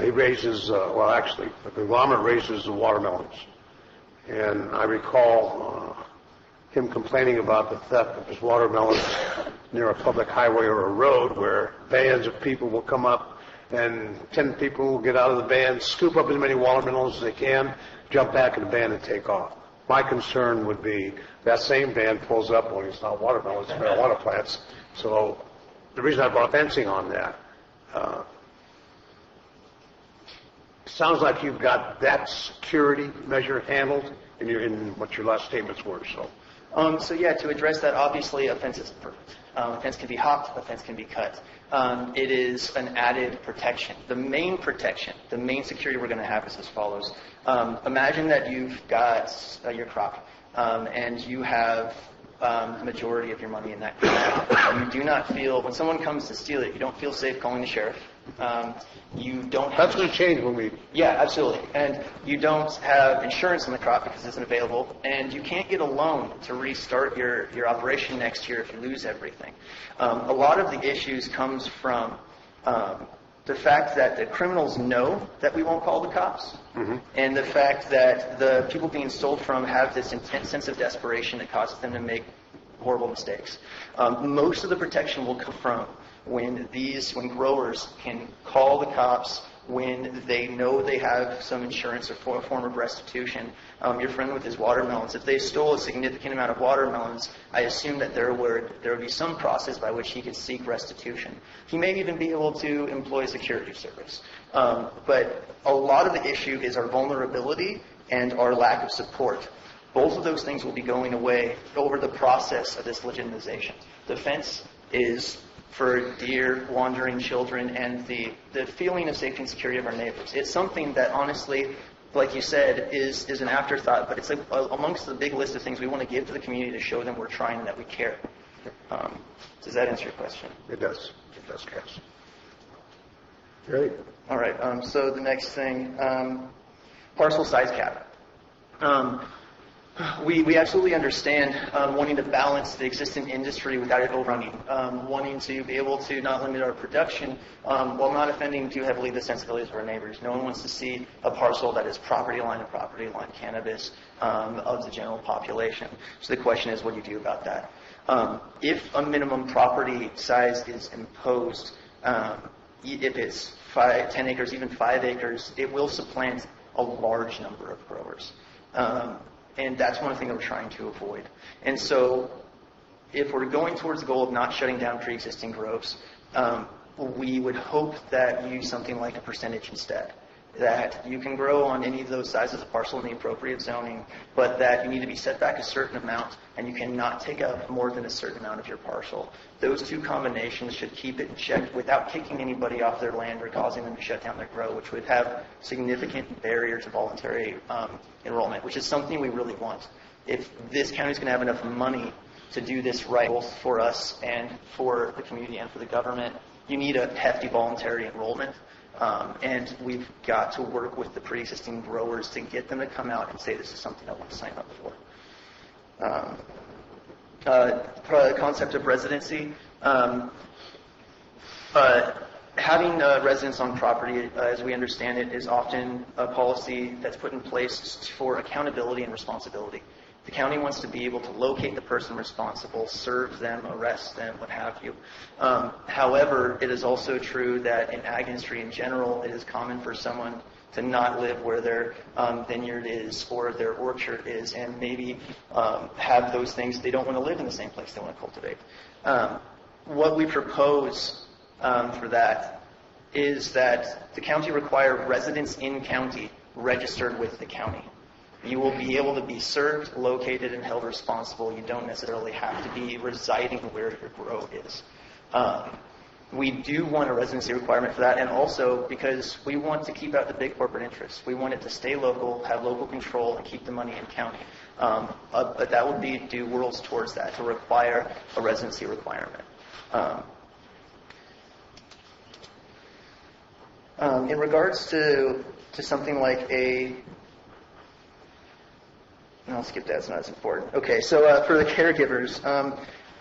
He raises, the conglomerate raises the watermelons. And I recall him complaining about the theft of his watermelons near a public highway or a road where bands of people will come up and 10 people will get out of the van, scoop up as many watermelons as they can, jump back in the van and take off. My concern would be that same van pulls up when it's not watermelons, it's marijuana plants. So the reason I brought fencing on that, sounds like you've got that security measure handled in what your last statements were. So yeah, to address that, obviously a fence isn't perfect. A fence can be hopped, a fence can be cut. It is an added protection. The main security we're going to have is as follows. Imagine that you've got your crop, and you have the majority of your money in that crop. You do not feel, when someone comes to steal it, you don't feel safe calling the sheriff. You don't have... That's going to change when we... Yeah, absolutely. And you don't have insurance on the crop because it isn't available, and you can't get a loan to restart your operation next year if you lose everything. A lot of the issues comes from the fact that the criminals know that we won't call the cops, and the fact that the people being sold from have this intense sense of desperation that causes them to make horrible mistakes. Most of the protection will come from when growers can call the cops, when they know they have some insurance or form of restitution. Your friend with his watermelons, if they stole a significant amount of watermelons, I assume that there would be some process by which he could seek restitution. He may even be able to employ a security service. But a lot of the issue is our vulnerability and our lack of support. Both of those things will be going away over the process of this legitimization. The fence is for deer, wandering children, and the feeling of safety and security of our neighbors. It's something that, honestly, like you said, is an afterthought, but it's amongst the big list of things we want to give to the community to show them we're trying and that we care. Does that answer your question? It does. It does, Cass. Great. All right. So the next thing, parcel size cap. We absolutely understand wanting to balance the existing industry without it overrunning, wanting to be able to not limit our production while not offending too heavily the sensibilities of our neighbors. No one wants to see a parcel that is property line to property line cannabis of the general population. So the question is, what do you do about that? If a minimum property size is imposed, if it's 10 acres, even 5 acres, it will supplant a large number of growers. And that's one thing that we're trying to avoid. And so if we're going towards the goal of not shutting down pre-existing groves, we would hope that you use something like a percentage instead. That you can grow on any of those sizes of parcel in the appropriate zoning, but that you need to be set back a certain amount and you cannot take up more than a certain amount of your parcel. Those two combinations should keep it in check without kicking anybody off their land or causing them to shut down their grow, which would have significant barrier to voluntary enrollment, which is something we really want. If this county is going to have enough money to do this right, both for us and for the community and for the government, you need a hefty voluntary enrollment. And we've got to work with the pre-existing growers to get them to come out and say this is something I want to sign up for. The concept of residency. Having residents on property, as we understand it, is often a policy that's put in place for accountability and responsibility. The county wants to be able to locate the person responsible, serve them, arrest them, what have you. However, it is also true that in ag industry in general, it is common for someone to not live where their vineyard is or their orchard is, and maybe have those things. They don't want to live in the same place they want to cultivate. What we propose for that is that the county require residents in county registered with the county. You will be able to be served, located, and held responsible. You don't necessarily have to be residing where your grow is. We do want a residency requirement for that, and also because we want to keep out the big corporate interests. We want it to stay local, have local control, and keep the money in county. But that would be do worlds towards that, to require a residency requirement. In regards to something like I'll skip that, it's not as important. Okay, so for the caregivers,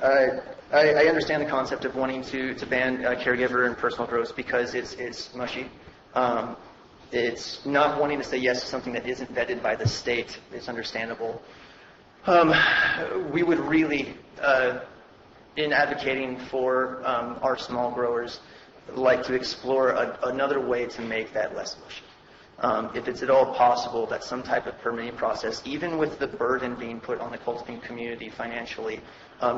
I understand the concept of wanting to ban caregiver and personal grows because it's mushy. It's not wanting to say yes to something that isn't vetted by the state. It's understandable. We would really, in advocating for our small growers, like to explore another way to make that less mushy. If it's at all possible that some type of permitting process, even with the burden being put on the cultivating community financially,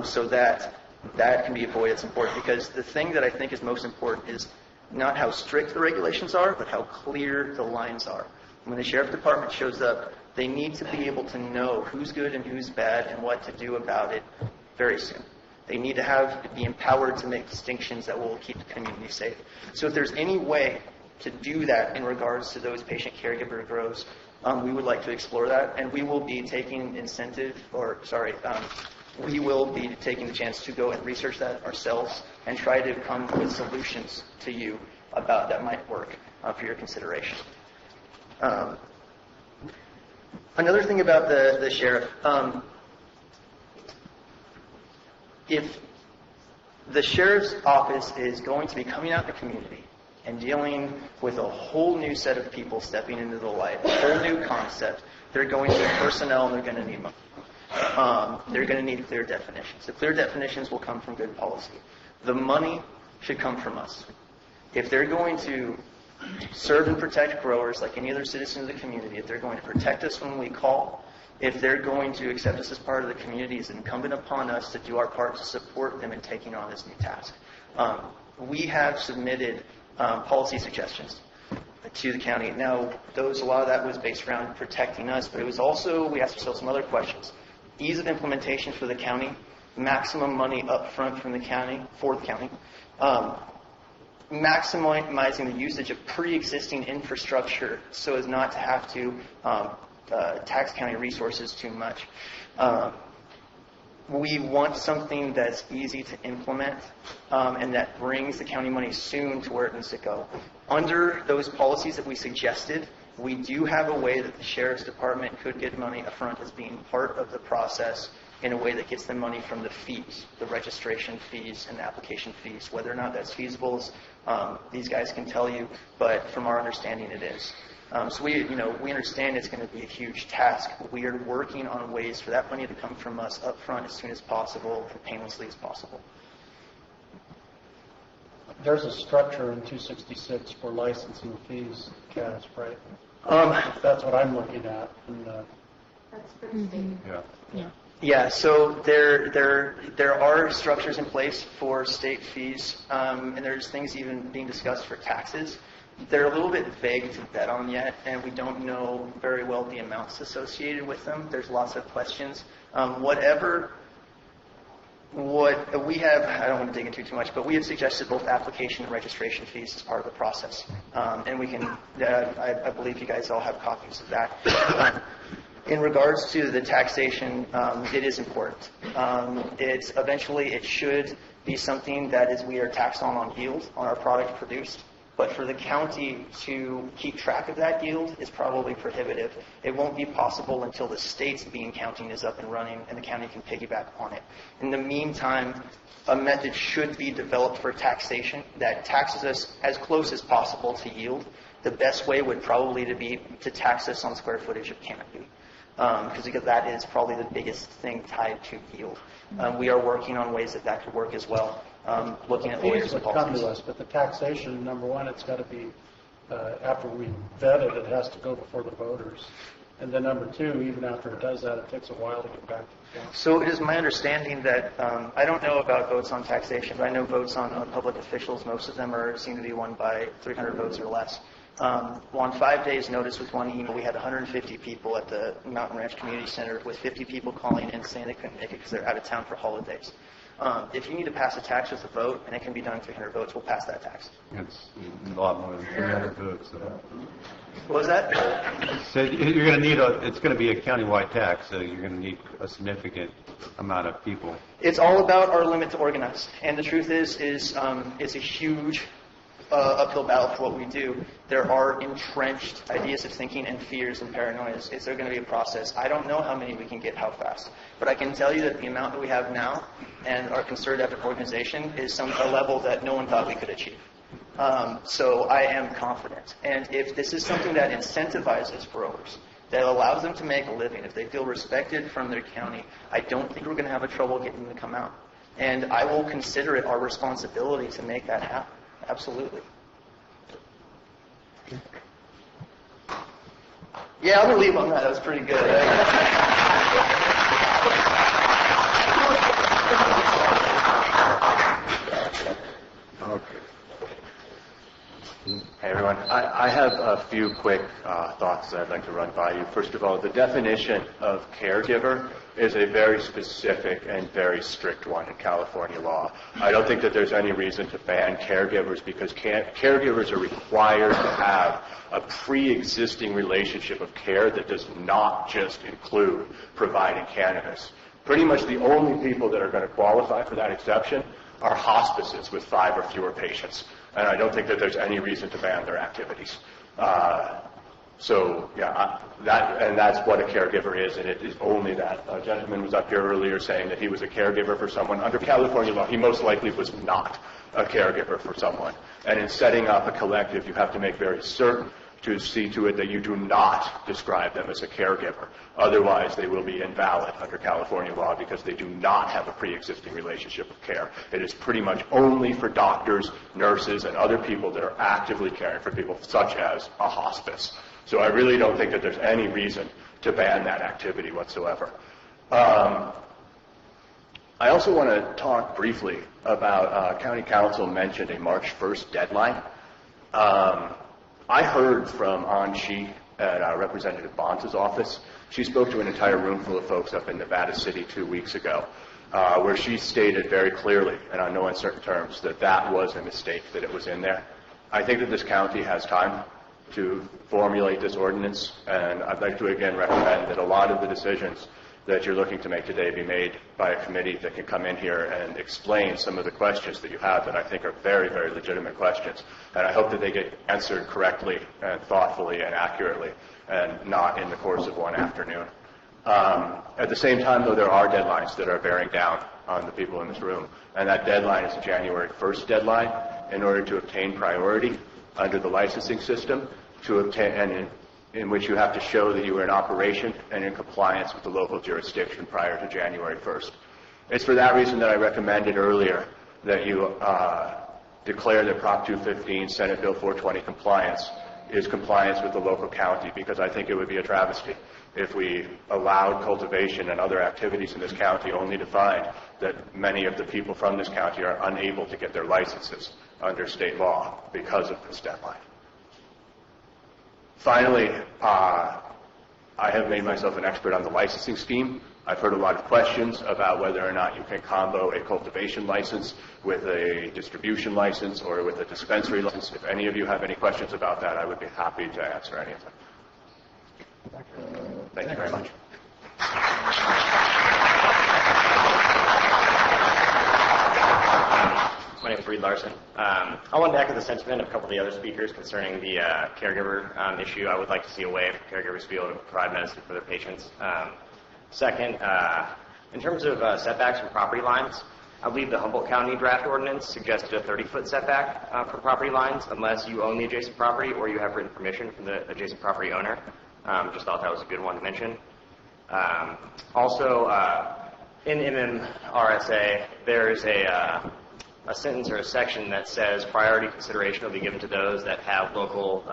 so that can be avoided, it's important. Because the thing that I think is most important is not how strict the regulations are, but how clear the lines are. When the sheriff department shows up, they need to be able to know who's good and who's bad and what to do about it very soon. They need to be empowered to make distinctions that will keep the community safe. So if there's any way to do that in regards to those patient caregiver grows, we would like to explore that, and we will be taking we will be taking the chance to go and research that ourselves and try to come with solutions to you about that might work for your consideration. Another thing about the sheriff, if the sheriff's office is going to be coming out in the community and dealing with a whole new set of people stepping into the light, a whole new concept, they're going to need personnel and they're going to need money. They're going to need clear definitions. The clear definitions will come from good policy. The money should come from us. If they're going to serve and protect growers like any other citizen of the community, if they're going to protect us when we call, if they're going to accept us as part of the community, it's incumbent upon us to do our part to support them in taking on this new task. We have submitted policy suggestions to the county. Now, a lot of that was based around protecting us, but it was also, we asked ourselves some other questions. Ease of implementation for the county, maximum money up front from the county, for the county, maximizing the usage of pre-existing infrastructure so as not to have to tax county resources too much. We want something that's easy to implement and that brings the county money soon to where it needs to go. Under those policies that we suggested, We do have a way that the Sheriff's Department could get money upfront as being part of the process in a way that gets them money from the fees, the registration fees and the application fees. Whether or not that's feasible, these guys can tell you, but from our understanding it is. So we understand it's going to be a huge task. We are working on ways for that money to come from us up front as soon as possible, and painlessly as possible. There's a structure in 266 for licensing fees, Cass, right? That's what I'm looking at. And, That's pretty state. yeah. Yeah, so there are structures in place for state fees, and there's things even being discussed for taxes. They're a little bit vague to bet on yet, and we don't know very well the amounts associated with them. There's lots of questions. What we have, I don't want to dig into too much, but we have suggested both application and registration fees as part of the process. And we can, I believe you guys all have copies of that. In regards to the taxation, it is important. It should be something that we are taxed on yield on our product produced. But for the county to keep track of that yield is probably prohibitive. It won't be possible until the state's bean counting is up and running and the county can piggyback on it. In the meantime, a method should be developed for taxation that taxes us as close as possible to yield. The best way would probably be to tax us on square footage of canopy. Because that is probably the biggest thing tied to yield. We are working on ways that could work as well, looking at lawyers and would come to us, but the taxation, number one, it's got to be, after we vet it, it has to go before the voters. And then number two, even after it does that, it takes a while to get back to the council. So it is my understanding that, I don't know about votes on taxation, but I know votes on public officials, most of them seem to be won by 300 votes or less. On 5 days' notice with one email, we had 150 people at the Mountain Ranch Community Center with 50 people calling in saying they couldn't make it because they're out of town for holidays. If you need to pass a tax with a vote, and it can be done in 300 votes, we'll pass that tax. It's a lot more than 300 votes. What was that? So you're going to need it's going to be a countywide tax, so you're going to need a significant amount of people. It's all about our limit to organize. And the truth is it's a huge uphill battle for what we do. There are entrenched ideas of thinking and fears and paranoias. Is there going to be a process? I don't know how many we can get, how fast. But I can tell you that the amount that we have now and our concerted effort organization is a level that no one thought we could achieve. So I am confident. And if this is something that incentivizes growers, that allows them to make a living, if they feel respected from their county, I don't think we're going to have a trouble getting them to come out. And I will consider it our responsibility to make that happen. Absolutely. Yeah, I'm going to leave on that. That was pretty good. Hey everyone, I have a few quick thoughts that I'd like to run by you. First of all, the definition of caregiver is a very specific and very strict one in California law. I don't think that there's any reason to ban caregivers because caregivers are required to have a pre-existing relationship of care that does not just include providing cannabis. Pretty much the only people that are going to qualify for that exception are hospices with 5 or fewer patients. And I don't think that there's any reason to ban their activities. That's what a caregiver is, and it is only that. A gentleman was up here earlier saying that he was a caregiver for someone. Under California law, he most likely was not a caregiver for someone. And in setting up a collective, you have to make very certain to see to it that you do not describe them as a caregiver. Otherwise, they will be invalid under California law because they do not have a pre-existing relationship of care. It is pretty much only for doctors, nurses, and other people that are actively caring for people, such as a hospice. So I really don't think that there's any reason to ban that activity whatsoever. I also want to talk briefly about County Council mentioned a March 1st deadline. I heard from Anshi at Representative Bonds' office. She spoke to an entire room full of folks up in Nevada City 2 weeks ago, where she stated very clearly, and on no uncertain terms, that that was a mistake, that it was in there. I think that this county has time to formulate this ordinance, and I'd like to again recommend that a lot of the decisions that you're looking to make today be made by a committee that can come in here and explain some of the questions that you have that I think are very, very legitimate questions. And I hope that they get answered correctly and thoughtfully and accurately and not in the course of one afternoon. At the same time, though, there are deadlines that are bearing down on the people in this room. And that deadline is a January 1st deadline in order to obtain priority under the licensing system, to obtain, and in which you have to show that you are in operation and in compliance with the local jurisdiction prior to January 1st. It's for that reason that I recommended earlier that you declare that Prop 215, Senate Bill 420 compliance is compliance with the local county, because I think it would be a travesty if we allowed cultivation and other activities in this county only to find that many of the people from this county are unable to get their licenses under state law because of this deadline. Finally, I have made myself an expert on the licensing scheme. I've heard a lot of questions about whether or not you can combo a cultivation license with a distribution license or with a dispensary license. If any of you have any questions about that, I would be happy to answer any of them. Thank you very much. My name is Reed Larson. I wanted to echo the sentiment of a couple of the other speakers concerning the caregiver issue. I would like to see a way for caregivers to be able to provide medicine for their patients. Second, in terms of setbacks from property lines, I believe the Humboldt County draft ordinance suggested a 30-foot setback for property lines unless you own the adjacent property or you have written permission from the adjacent property owner. Just thought that was a good one to mention. Also, in MMRSA, there is a sentence or a section that says priority consideration will be given to those that have local,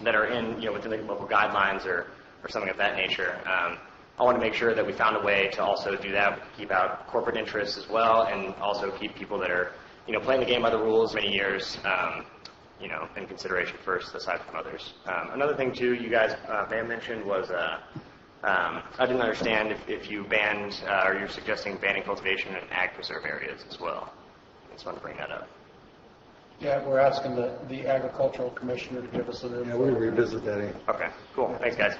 that are in, within the local guidelines or something of that nature. I want to make sure that we found a way to also do that, keep out corporate interests as well, and also keep people that are, playing the game by the rules many years, in consideration first, aside from others. Another thing, too, you guys may have mentioned was, I didn't understand if you banned, or you're suggesting banning cultivation in ag preserve areas as well. I just wanted to bring that up. Yeah, we're asking the agricultural commissioner to give us an info. Yeah, we'll revisit that. Okay, cool. Thanks, guys.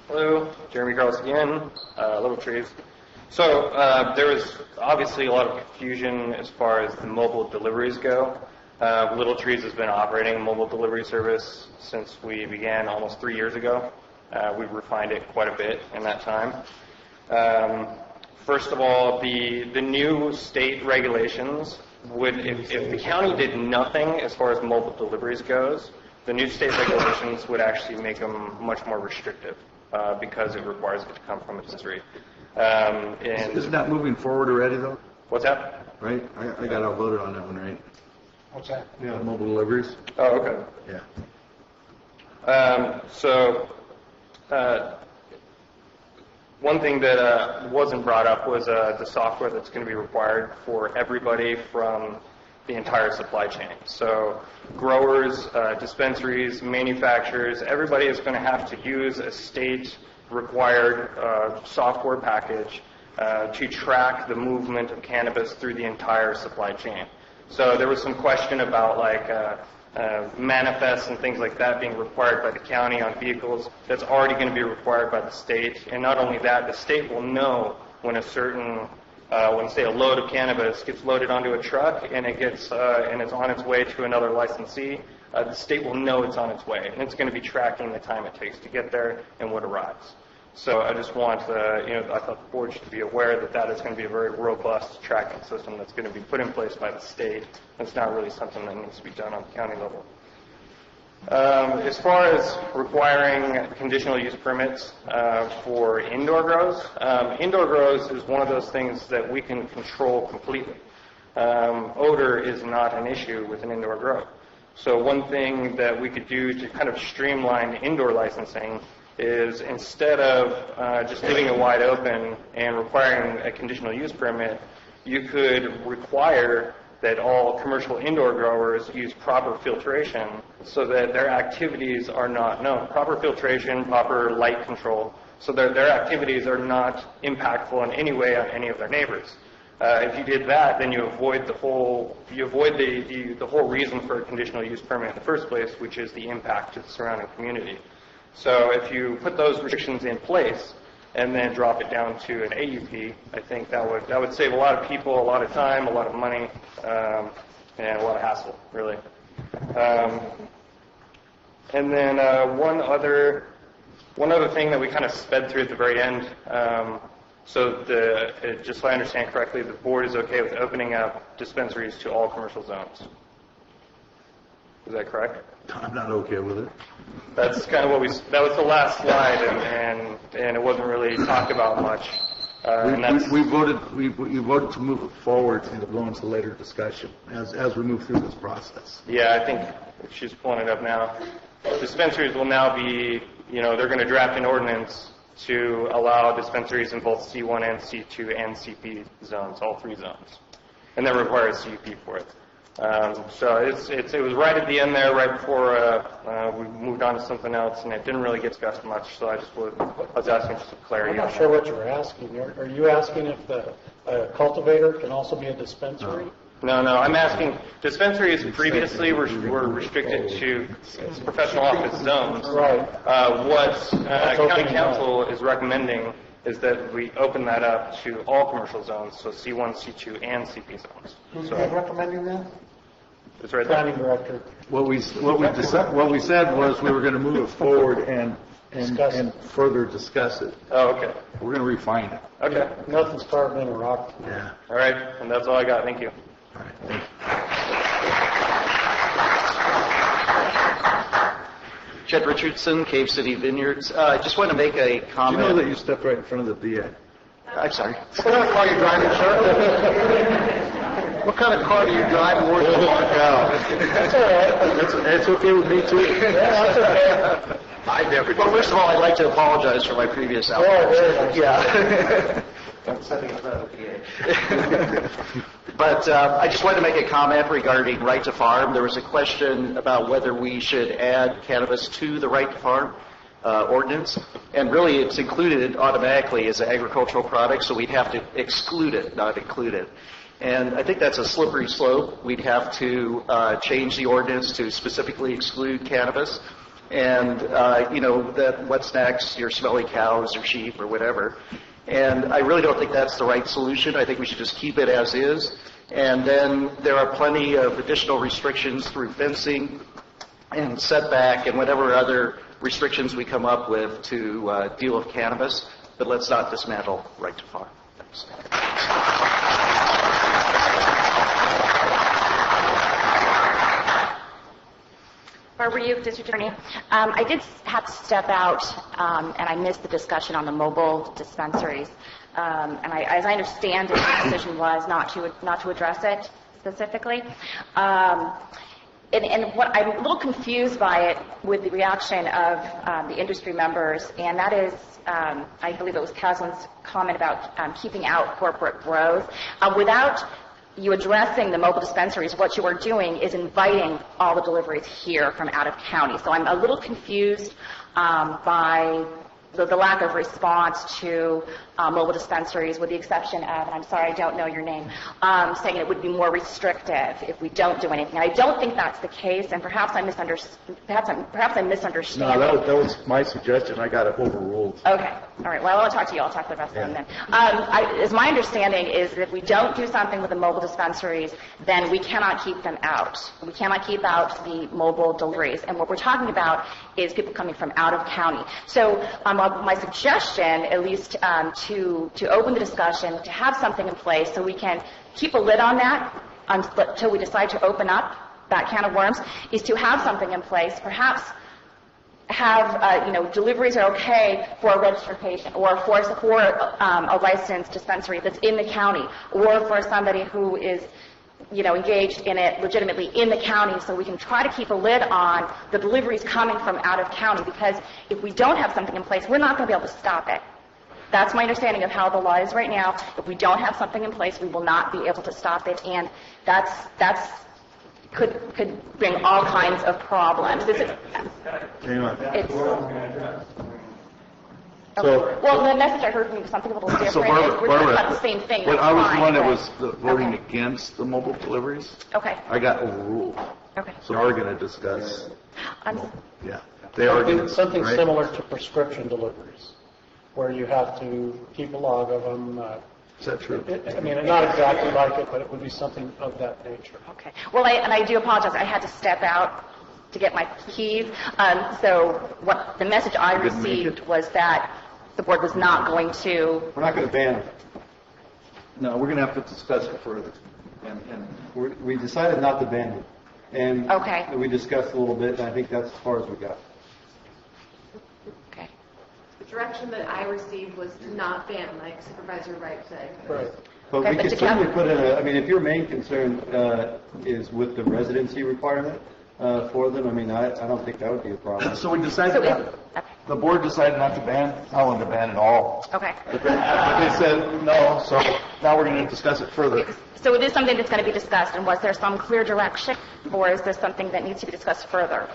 Hello, Jeremy Carlos again, Little Trees. So there was obviously a lot of confusion as far as the mobile deliveries go. Little Trees has been operating a mobile delivery service since we began almost 3 years ago. We've refined it quite a bit in that time. First of all, the new state regulations would, if the county did nothing as far as mobile deliveries goes, the new state regulations would actually make them much more restrictive because it requires it to come from a dispensary. Isn't that moving forward already, though? What's that? Right? I got outvoted on that one, right? What's that? Yeah, mobile deliveries. Oh, okay. Yeah. One thing that wasn't brought up was the software that's going to be required for everybody from the entire supply chain. So growers, dispensaries, manufacturers, everybody is going to have to use a state-required software package to track the movement of cannabis through the entire supply chain. So there was some question about manifests and things like that being required by the county on vehicles. That's already going to be required by the state. And not only that, the state will know when when say a load of cannabis gets loaded onto a truck and it gets and it's on its way to another licensee, the state will know it's on its way, and it's going to be tracking the time it takes to get there and what arrives. So I just want I thought the board should be aware that that is going to be a very robust tracking system that's going to be put in place by the state. It's not really something that needs to be done on the county level. As far as requiring conditional use permits for indoor grows is one of those things that we can control completely. Odor is not an issue with an indoor grow. So one thing that we could do to kind of streamline indoor licensing is instead of just leaving it wide open and requiring a conditional use permit, you could require that all commercial indoor growers use proper filtration so that their activities are not known. Proper filtration, proper light control, so that their activities are not impactful in any way on any of their neighbors. If you did that, then you avoid the whole reason for a conditional use permit in the first place, which is the impact to the surrounding community. So if you put those restrictions in place and then drop it down to an AUP, I think that would save a lot of people a lot of time, a lot of money, and a lot of hassle, really. And then one other thing that we kind of sped through at the very end. Just so I understand correctly, the board is okay with opening up dispensaries to all commercial zones. Is that correct? I'm not okay with it. That's kind of what that was the last slide, and it wasn't really talked about much. We voted to move it forward and to go into later discussion as we move through this process. Yeah, I think she's pulling it up now. Dispensaries will now be, they're going to draft an ordinance to allow dispensaries in both C1 and C2 and CP zones, all three zones, and then require a CUP for it. So it was right at the end there, right before we moved on to something else, and it didn't really get discussed much. So I was asking for some clarity. I'm not sure what you're asking. Are you asking if the cultivator can also be a dispensary? No, I'm asking, dispensaries previously were restricted to professional office zones. Right. What county council is recommending is that we open that up to all commercial zones, so C1, C2, and CP zones. Who's recommending that? It's right there. Planning director. What we said was we were going to move it forward and further discuss it. Oh, okay. We're going to refine it. Okay. Nothing's carved in a rock. Yeah. All right, and that's all I got. Thank you. All right. Thank you. Chet Richardson, Cave City Vineyards. I just want to make a comment. Do you know that you stepped right in front of the DA? I'm sorry. What kind of car are you driving, sir? What kind of car do you drive? Where's the mark out? That's all right. That's okay with me, too. I never. Well, first of all, I'd like to apologize for my previous outburst. Oh, very nice. Yeah. But I just wanted to make a comment regarding right to farm. There was a question about whether we should add cannabis to the right to farm ordinance, and really it's included automatically as an agricultural product, so we'd have to exclude it, not include it. And I think that's a slippery slope. We'd have to change the ordinance to specifically exclude cannabis. And, what's next? Your smelly cows or sheep or whatever. And I really don't think that's the right solution. I think we should just keep it as is. And then there are plenty of additional restrictions through fencing and setback and whatever other restrictions we come up with to deal with cannabis. But let's not dismantle right to farm. Thanks. Barbara, you, District Attorney. I did have to step out, and I missed the discussion on the mobile dispensaries. As I understand it, the decision was not to address it specifically. And what I'm a little confused by it with the reaction of the industry members, and that is, I believe it was Caslin's comment about keeping out corporate growth. Without you addressing the mobile dispensaries, what you are doing is inviting all the deliveries here from out of county. So I'm a little confused by the lack of response to mobile dispensaries, with the exception of, and I'm sorry, I don't know your name, saying it would be more restrictive if we don't do anything. I don't think that's the case, and perhaps I'm misunderstanding. No, that was my suggestion. I got it overruled. Okay. All right. Well, I want to talk to you. I'll talk to the rest of them then. As my understanding is that if we don't do something with the mobile dispensaries, then we cannot keep them out. We cannot keep out the mobile deliveries. And what we're talking about is people coming from out of county. So my suggestion, at least to open the discussion, to have something in place so we can keep a lid on that until we decide to open up that can of worms, is to have something in place, perhaps have, deliveries are okay for a registered patient or for a licensed dispensary that's in the county, or for somebody who is, engaged in it legitimately in the county, so we can try to keep a lid on the deliveries coming from out of county, because if we don't have something in place, we're not going to be able to stop it. That's my understanding of how the law is right now. If we don't have something in place, we will not be able to stop it, and that's could bring all kinds of problems. So, Well, the message I heard from you was something a little different. So We're talking Barbara, about the same thing. when that's I was the fine, one that but- was voting Okay. against the mobile deliveries, Okay. I got overruled. Okay. So we're going to discuss, I'm- yeah. They are going to, Something right? similar to prescription deliveries, where you have to keep a log of them. Is that true? I mean, not exactly like it, but it would be something of that nature. Okay. Well, I do apologize. I had to step out to get my keys. So what the message I didn't make received was that the board was not going to. We're not going to ban it. No, we're going to have to discuss it further. We decided not to ban it. And Okay. we discussed a little bit, and I think that's as far as we got. Okay. The direction that I received was to not ban, like Supervisor Wright said. Right. But Okay, we but could to certainly count- put in a, I mean, if your main concern is with the residency requirement for them, I mean, I don't think that would be a problem. So we decided, So not, the board decided not to ban, I wanted to ban it all. Okay. But they said no, so now we're going to discuss it further. So it is something that's going to be discussed, and was there some clear direction, or is there something that needs to be discussed further?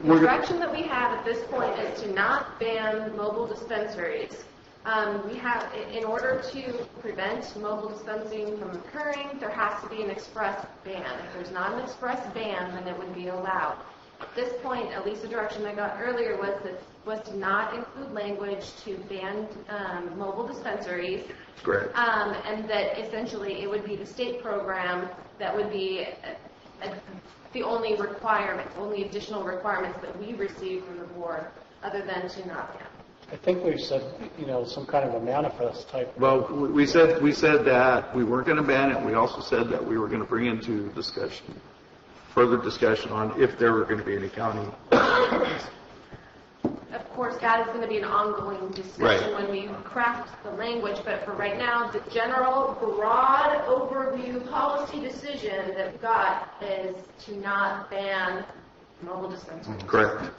The direction that we have at this point is to not ban mobile dispensaries. We have, in order to prevent mobile dispensing from occurring, there has to be an express ban. If there's not an express ban, then it would be allowed. At this point, at least the direction I got earlier was to not include language to ban mobile dispensaries. Correct. And that essentially it would be the state program that would be the only requirements, only additional requirements that we receive from the board, other than to not ban. I think we've said, some kind of a manifest type. Well, we said that we weren't going to ban it. We also said that we were going to bring into discussion, further discussion on if there were going to be any county. Of course, that is going to be an ongoing discussion Right. when we craft the language, but for right now, the general, broad overview policy decision that we've got is to not ban mobile dispensaries. Correct.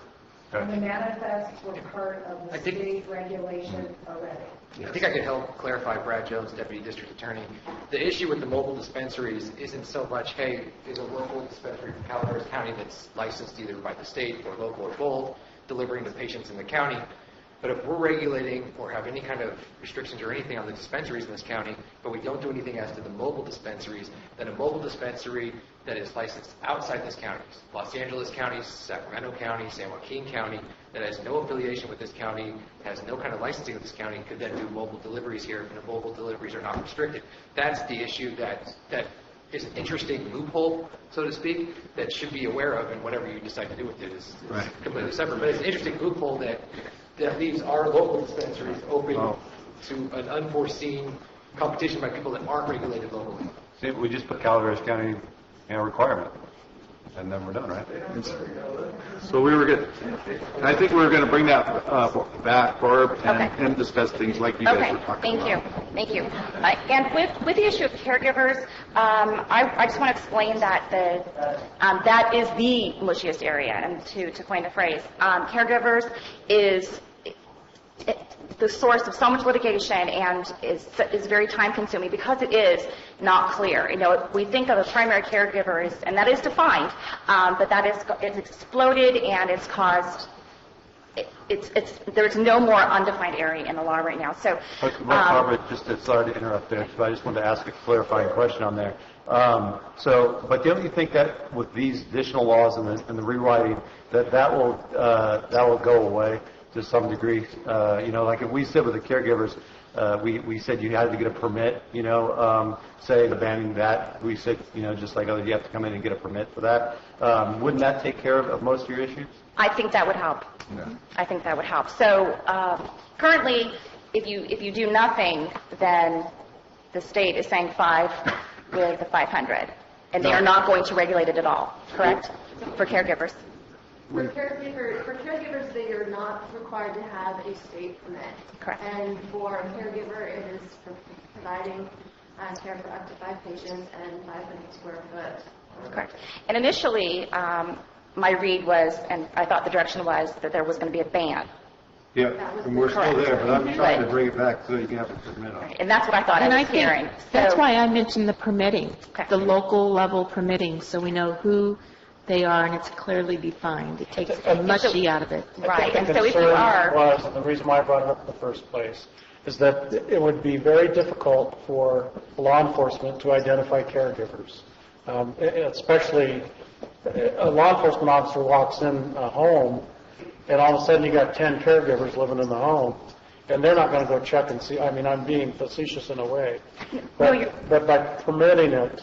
And the manifests were part of the I think- state regulation already. I think I could help clarify. Brad Jones, Deputy District Attorney. The issue with the mobile dispensaries isn't so much, hey, there's a local dispensary from Calaveras County that's licensed either by the state or local or both, delivering to patients in the county. But if we're regulating or have any kind of restrictions or anything on the dispensaries in this county, but we don't do anything as to the mobile dispensaries, then a mobile dispensary that is licensed outside this county, Los Angeles County, Sacramento County, San Joaquin County, that has no affiliation with this county, has no kind of licensing with this county, could then do mobile deliveries here, and the mobile deliveries are not restricted. That's the issue that is an interesting loophole, so to speak, that should be aware of, and whatever you decide to do with it is completely separate. But it's an interesting loophole that leaves our local dispensaries open to an unforeseen competition by people that aren't regulated locally. See, we just put Calaveras County requirement, and then we're done, right? So we were going. I think we were going to bring that back, Barb, and discuss things like you guys were talking about. Thank you. And with the issue of caregivers, I just want to explain that that is the mushiest area, and to coin the phrase, caregivers is the source of so much litigation and is very time consuming because it is not clear. We think of a primary caregiver and that is defined, but it's exploded and it's caused. There's no more undefined area in the law right now. So, Barbara, sorry to interrupt there, but I just wanted to ask a clarifying question on there. But don't you think that with these additional laws and the rewriting, that will go away to some degree? Like if we said with the caregivers, we said you had to get a permit, say banning that, we said, just like others, you have to come in and get a permit for that. Wouldn't that take care of most of your issues? I think that would help. Yeah. I think that would help. So currently, if you do nothing, then the state is saying 5 with the 500, and they are not going to regulate it at all. Correct? For caregivers. For caregivers, they are not required to have a state permit. Correct. And for a caregiver, it is for providing care for up to 5 patients and 500 square foot. Correct. And initially, my read was, and I thought the direction was, that there was going to be a ban. Yeah, and we're still there, but I'm trying to bring it back so you can have a permit on it. And that's what I thought And I I was think hearing. that's So- why I mentioned the permitting, the local level permitting, so we know who they are, and it's clearly defined. It takes the mushy out of it. Right, and The so if you concern are, was, and the reason why I brought it up in the first place, is that it would be very difficult for law enforcement to identify caregivers. Especially a law enforcement officer walks in a home, and all of a sudden you got 10 caregivers living in the home, and they're not going to go check and see. I mean, I'm being facetious in a way. But by permitting it,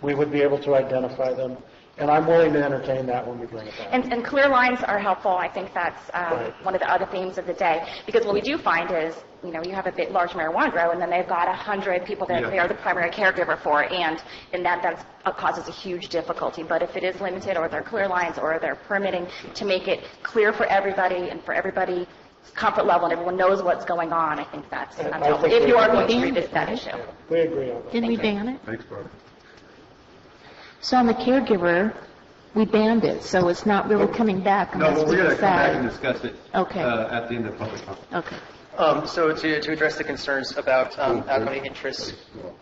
we would be able to identify them. And I'm willing to entertain that when we bring it back. and clear lines are helpful. I think that's one of the other themes of the day. Because what we do find is, you have a bit large marijuana grow, and then they've got 100 people that they are the primary caregiver for, and that causes a huge difficulty. But if it is limited, or they're clear lines, or they're permitting to make it clear for everybody and for everybody's comfort level, and everyone knows what's going on, I think that's helpful. If you are going to revisit that issue. We agree on that. Didn't we ban it? Thanks, Barbara. So on the caregiver, we banned it, so it's not really coming back No, unless but we we're going to come back and decide. discuss it Okay. At the end of the public comment. Okay. So to address the concerns about outgoing interests,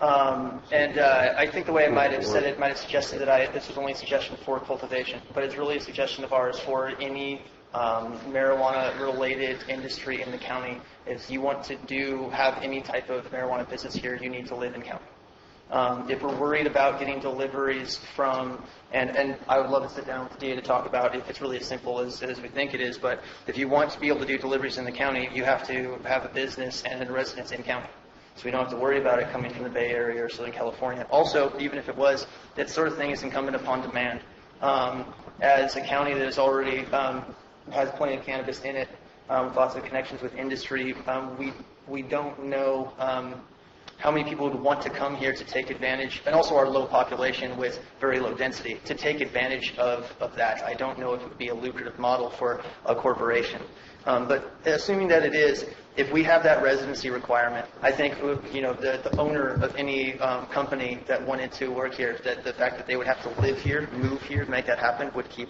and I think the way I might have said it might have suggested that this was only a suggestion for cultivation, but it's really a suggestion of ours for any marijuana-related industry in the county. If you want to have any type of marijuana business here, you need to live in county. If we're worried about getting deliveries from, and I would love to sit down with the DA to talk about if it's really as simple as we think it is, but if you want to be able to do deliveries in the county, you have to have a business and a residence in county. So we don't have to worry about it coming from the Bay Area or Southern California. Also, even if it was, that sort of thing is incumbent upon demand. As a county that is already has plenty of cannabis in it, with lots of connections with industry, we don't know how many people would want to come here to take advantage, and also our low population with very low density, to take advantage of that. I don't know if it would be a lucrative model for a corporation. But assuming that it is, if we have that residency requirement, I think the owner of any company that wanted to work here, that the fact that they would have to live here, move here to make that happen, would keep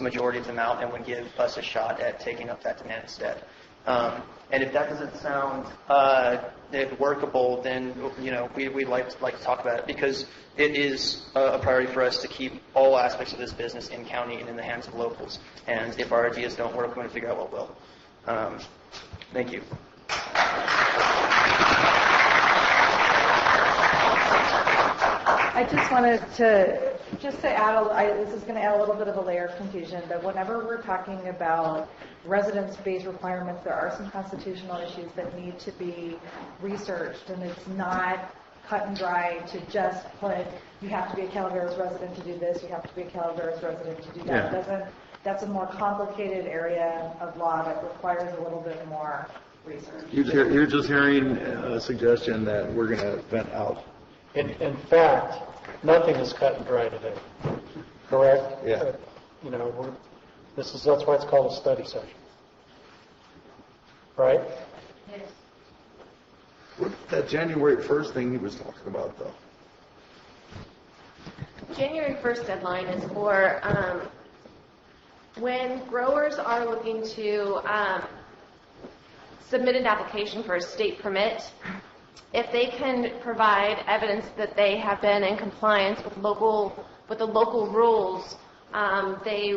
majority of them out and would give us a shot at taking up that demand instead. And if that doesn't sound workable, then we'd like to talk about it, because it is a priority for us to keep all aspects of this business in county and in the hands of locals. And if our ideas don't work, we're going to figure out what will. Thank you. I just wanted to add, this is going to add a little bit of a layer of confusion, but whenever we're talking about residence-based requirements, there are some constitutional issues that need to be researched, and it's not cut and dry to just put, you have to be a Calaveras resident to do this, you have to be a Calaveras resident to do that. Yeah. That's a more complicated area of law that requires a little bit more research. You're just hearing a suggestion that we're going to vent out. In fact, nothing is cut and dry today. Correct? Yeah. That's why it's called a study session. Right? Yes. That January 1st thing he was talking about, though. January 1st deadline is for when growers are looking to submit an application for a state permit. If they can provide evidence that they have been in compliance with the local rules, they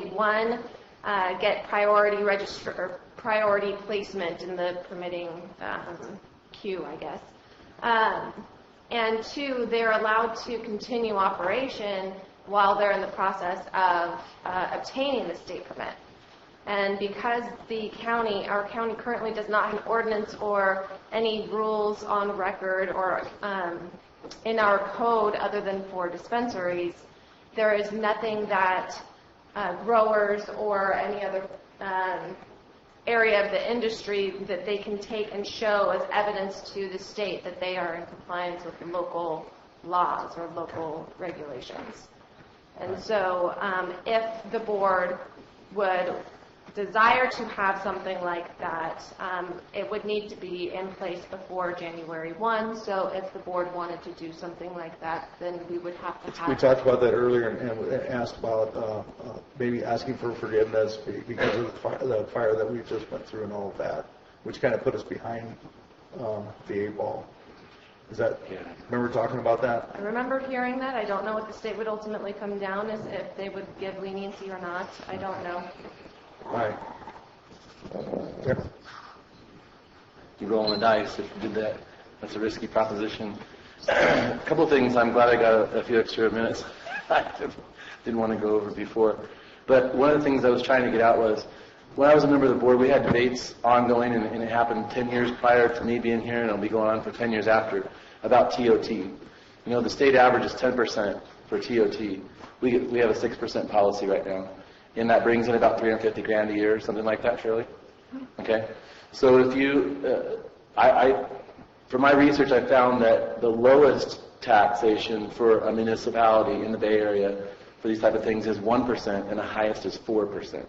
get priority placement in the permitting queue, I guess. And two, they're allowed to continue operation while they're in the process of obtaining the state permit. And because our county currently does not have an ordinance or any rules on record or in our code other than for dispensaries, there is nothing that growers or any other area of the industry that they can take and show as evidence to the state that they are in compliance with the local laws or local regulations. And so if the board would desire to have something like that, it would need to be in place before January 1. So if the board wanted to do something like that, then we would have to have... We talked about that earlier and asked about maybe asking for forgiveness because of the fire that we just went through and all of that, which kind of put us behind the 8 ball. Is that, remember talking about that? I remember hearing that. I don't know what the state would ultimately come down as, if they would give leniency or not. I don't know. All right. You roll on the dice if you did that. That's a risky proposition. A couple of things. I'm glad I got a few extra minutes. I didn't want to go over before. But one of the things I was trying to get out was, when I was a member of the board, we had debates ongoing, and it happened 10 years prior to me being here, and it'll be going on for 10 years after, about TOT. You know, the state average is 10% for TOT. We have a 6% policy right now, and that brings in about $350,000 a year, something like that, Shirley? Okay? So if you, for my research, I found that the lowest taxation for a municipality in the Bay Area for these type of things is 1%, and the highest is 4%.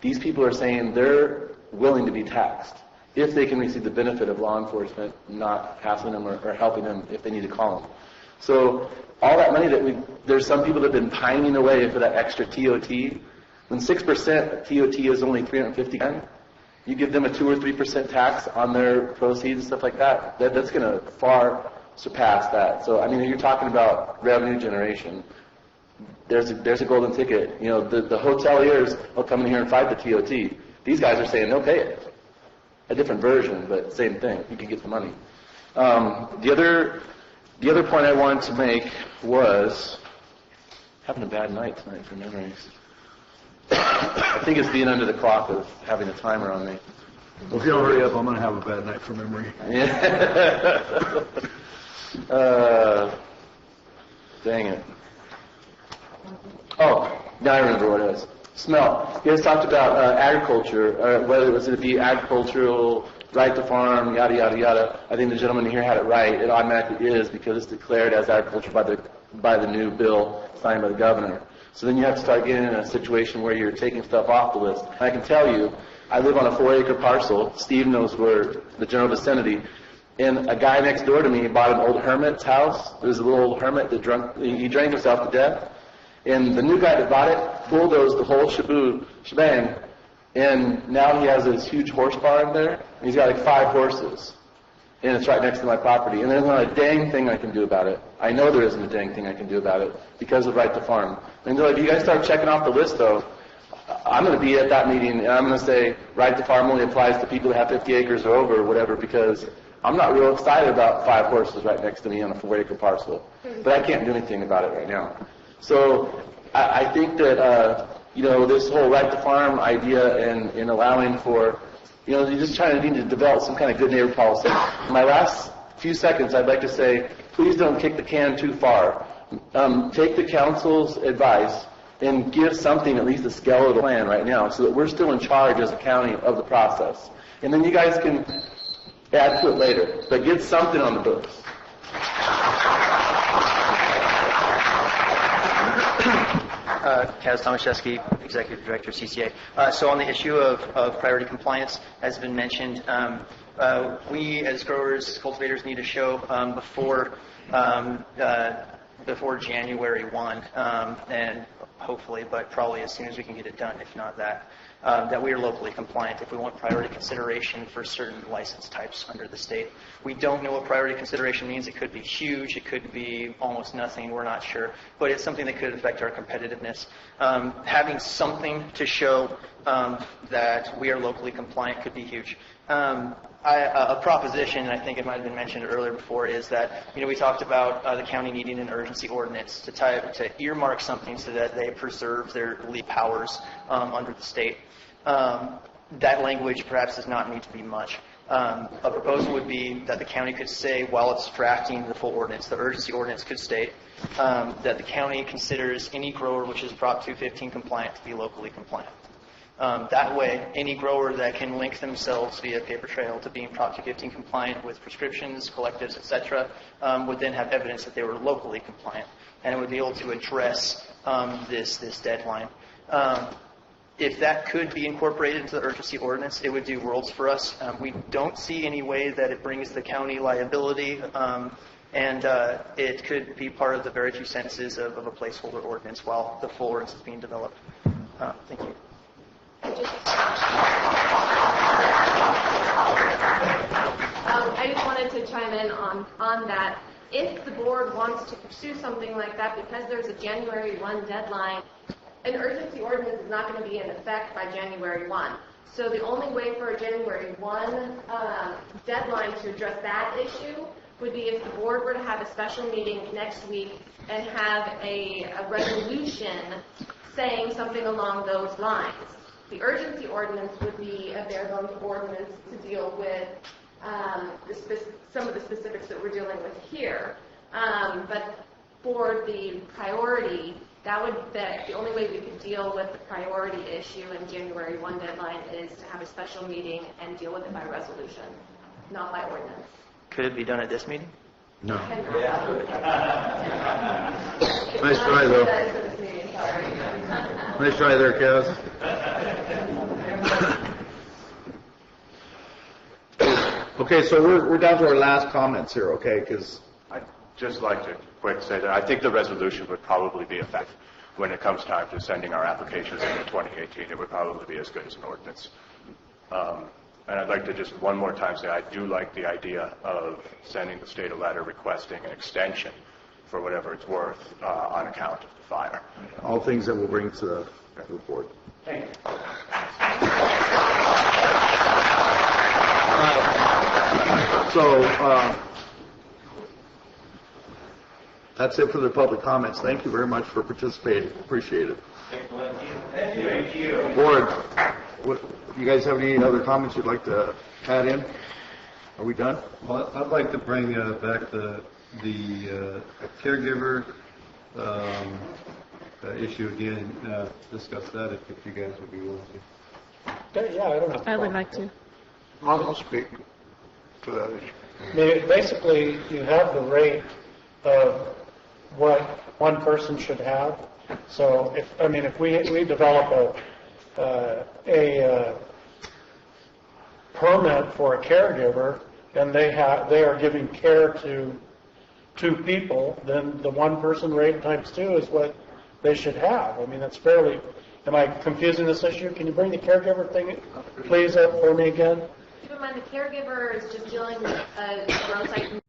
These people are saying they're willing to be taxed if they can receive the benefit of law enforcement not hassling them or helping them if they need to call them. So all that money there's some people that have been pining away for that extra TOT. When 6% TOT is only $350,000, you give them a 2 or 3% tax on their proceeds and stuff like that, that's going to far surpass that. So, I mean, you're talking about revenue generation. There's a golden ticket. You know, the hoteliers will come in here and fight the TOT. These guys are saying they'll pay it. A different version, but same thing. You can get the money. The other point I wanted to make was having a bad night tonight for memories. I think it's being under the clock of having a timer on me. Well, if you don't hurry up, I'm going to have a bad night for memory. Dang it. Oh, now I remember what it was. Smell. You guys talked about agriculture, whether it was to be agricultural, right to farm, yada, yada, yada. I think the gentleman here had it right. It automatically is because it's declared as agriculture by the new bill signed by the governor. So then you have to start getting in a situation where you're taking stuff off the list. And I can tell you, I live on a 4-acre parcel. Steve knows where the general vicinity. And a guy next door to me bought an old hermit's house. There was a little old hermit that he drank himself to death. And the new guy that bought it bulldozed the whole shebang. And now he has this huge horse barn there. And he's got like 5 horses. And it's right next to my property. And there's not a dang thing I can do about it. I know there isn't a dang thing I can do about it because of right to farm. And they're like, if you guys start checking off the list, though, I'm going to be at that meeting, and I'm going to say right to farm only applies to people that have 50 acres or over or whatever, because I'm not real excited about 5 horses right next to me on a 4-acre parcel. But I can't do anything about it right now. So I think that, this whole right to farm idea and allowing for, you're just need to develop some kind of good neighbor policy. In my last few seconds, I'd like to say, please don't kick the can too far. Take the council's advice and give something, at least a skeletal plan right now, so that we're still in charge as a county of the process. And then you guys can add to it later, but get something on the books. Kaz Tomaszewski, Executive Director, CCA. So on the issue of priority compliance, as has been mentioned, we as growers, cultivators need to show before January 1, and hopefully, but probably as soon as we can get it done, if not that we are locally compliant if we want priority consideration for certain license types under the state. We don't know what priority consideration means. It could be huge. It could be almost nothing. We're not sure. But it's something that could affect our competitiveness. Having something to show that we are locally compliant could be huge. A proposition, and I think it might have been mentioned earlier before, is that we talked about the county needing an urgency ordinance to earmark something so that they preserve their legal powers under the state. That language perhaps does not need to be much. A proposal would be that the county could say, while it's drafting the full ordinance, the urgency ordinance could state that the county considers any grower which is Prop 215 compliant to be locally compliant. That way, any grower that can link themselves via paper trail to being Prop 215 compliant with prescriptions, collectives, etc., would then have evidence that they were locally compliant, and it would be able to address this deadline. If that could be incorporated into the urgency ordinance, it would do worlds for us. We don't see any way that it brings the county liability, and it could be part of the very few sentences of a placeholder ordinance while the full ordinance is being developed. Thank you. I just wanted to to chime in on that. If the board wants to pursue something like that, because there's a January 1 deadline, an urgency ordinance is not going to be in effect by January 1. So the only way for a January 1 deadline to address that issue would be if the board were to have a special meeting next week and have a resolution saying something along those lines. The urgency ordinance would be a bare bones ordinance to deal with some of the specifics that we're dealing with here. But for the priority, the only way we could deal with the priority issue and January 1 deadline is to have a special meeting and deal with it by resolution, not by ordinance. Could it be done at this meeting? No. Nice try, though. Nice try there, Kaz. Okay, so we're down to our last comments here, okay? Because I'd just like to quick say that I think the resolution would probably be effective when it comes time to sending our applications in 2018. It would probably be as good as an ordinance. And I'd like to just one more time say I do like the idea of sending the state a letter requesting an extension for whatever it's worth on account of the fire. all things that we'll bring to the board. Thank you. So that's it for the public comments. Thank you very much for participating. Appreciate it. Thank you. Board, you guys have any other comments you'd like to add in? Are we done? Well, I'd like to bring back the caregiver issue again, discuss that if you guys would be willing to. Yeah, I don't know. I would like to. I'll speak to that issue. I mean, basically, you have the rate of what one person should have. So, if we develop a permit for a caregiver, and they are giving care to 2 people, then the 1 person rate times 2 is what they should have. I mean, that's fairly. Am I confusing this issue? Can you bring the caregiver thing, please, up for me again? Keep in mind, the caregiver is just dealing with a gross item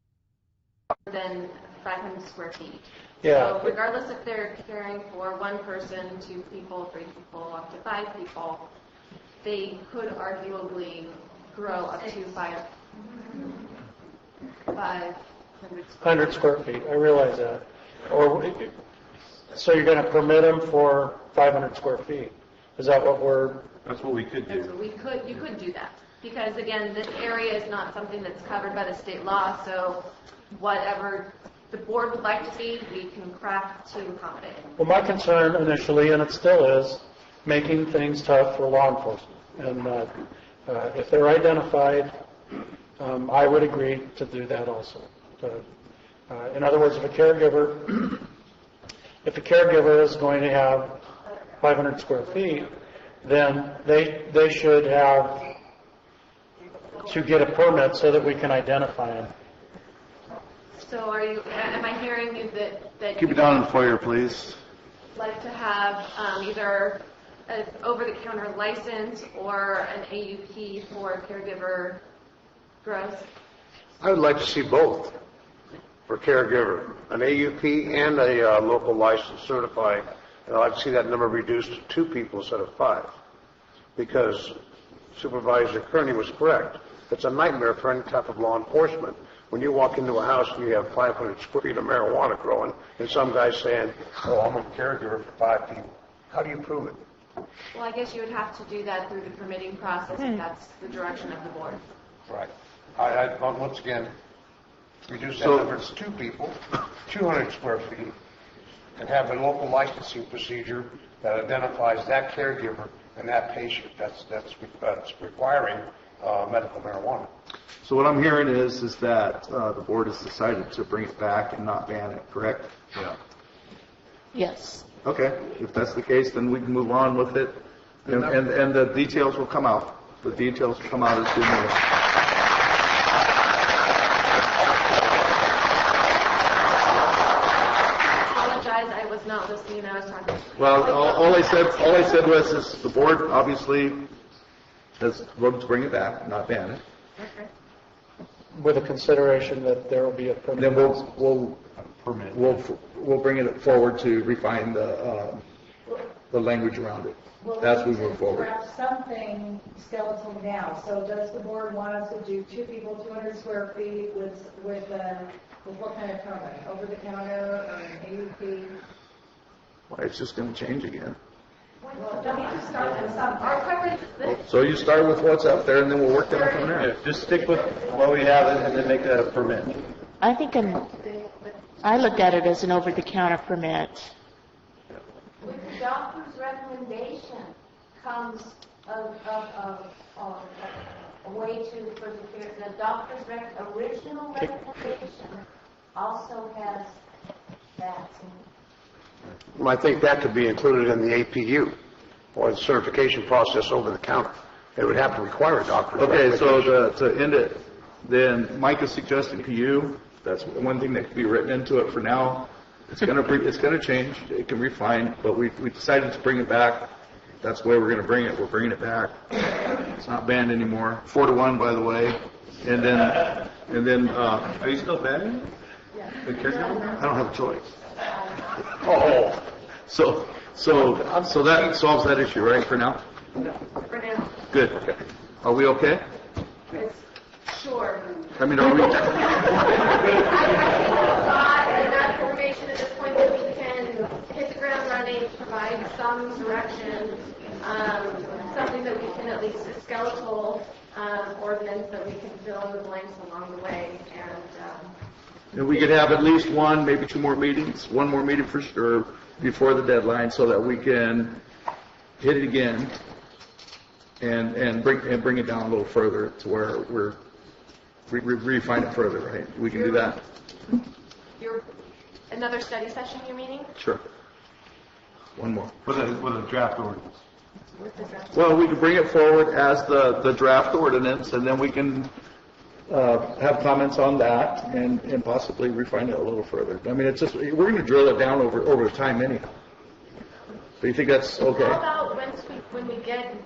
more than 500 square feet. Yeah. So regardless if they're caring for 1 person, 2 people, 3 people, up to 5 people, they could arguably grow up to 500 square feet. I realize that. So you're going to permit them for 500 square feet. Is that what we're? That's what we could do. You could do that. Because again, this area is not something that's covered by the state law, so whatever the board would like to see, we can craft to accommodate. Well, my concern initially, and it still is, making things tough for law enforcement. And if they're identified, I would agree to do that also. In other words, if a caregiver is going to have 500 square feet, then they should have to get a permit so that we can identify them. So am I hearing you that Keep it down in the foyer, please. like to have either an over-the-counter license or an AUP for caregiver gross? I would like to see both for caregiver, an AUP and a local license certified. And I'd like to see that number reduced to 2 people instead of 5, because Supervisor Kearney was correct. It's a nightmare for any type of law enforcement. When you walk into a house and you have 500 square feet of marijuana growing, and some guy's saying, "Oh, I'm a caregiver for 5 people." How do you prove it? Well, I guess you would have to do that through the permitting process if that's the direction of the board. Right. I once again, reduce that number to 2 people, 200 square feet, and have a local licensing procedure that identifies that caregiver and that patient that's requiring medical marijuana. So what I'm hearing is that the board has decided to bring it back and not ban it, correct? Yeah. Yes. Okay, if that's the case, then we can move on with it, and the details will come out. The details will come out as soon as. I was not listening. I was talking. Well, all I said was is the board obviously has voted to bring it back, not ban it. Okay. With a consideration that there will be a permit. Then we'll bring it forward to refine the language around it as we move forward. Have something skeletal now. So does the board want us to do 2 people, 200 square feet with what kind of permit? Over the counter or an AUP? Well, it's just going to change again. Well, don't you just start with something? Our preference is this. So you start with what's up there, and then we'll work down from there. Yeah, just stick with what we have and then make that a permit. I think I looked at it as an over-the-counter permit. With the doctor's recommendation comes a way to, for the doctor's original recommendation also has that. Well, I think that could be included in the APU, or the certification process over the counter. It would have to require a doctor. Okay, so to end it, then Mike is suggesting to you, that's one thing that could be written into it for now. It's going to change. It can refine, but we decided to bring it back. That's the way we're going to bring it. We're bringing it back. It's not banned anymore. 4-1, by the way. And then. Are you still banning it? I don't have a choice. Oh, so that solves that issue, right? For now. For now. Good. Are we okay? Sure. I mean, are we? Enough information at this point that we can hit the ground running, provide some direction, something that we can at least a skeletal ordinance that we can fill in the blanks along the way, And we could have at least one, maybe 2 more meetings, 1 more meeting for sure before the deadline, so that we can hit it again and bring it down a little further to where we refine it further, right? We can do that. another study session you're meeting? Sure. 1 more. With a draft ordinance. Well, we can bring it forward as the draft ordinance, and then we can have comments on that and possibly refine it a little further. I mean, it's just, we're going to drill it down over time anyhow. Do you think that's okay? How about when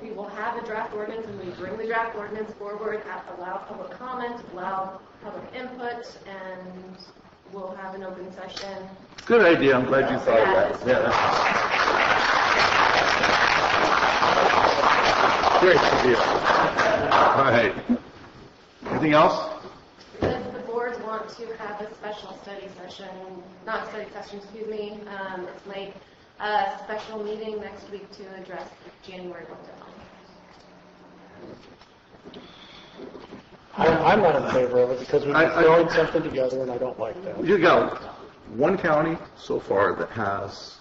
we will have a draft ordinance and we bring the draft ordinance forward, allow public comment, allow public input, and we'll have an open session. Good idea. I'm glad you thought of that. Yeah. Great idea. All right. Anything else? Does the board want to have a special study session, not study session, excuse me, it's late, a special meeting next week to address the January 1 deadline? I'm not in favor of it because we've been throwing something together and I don't like that. You got one county so far that has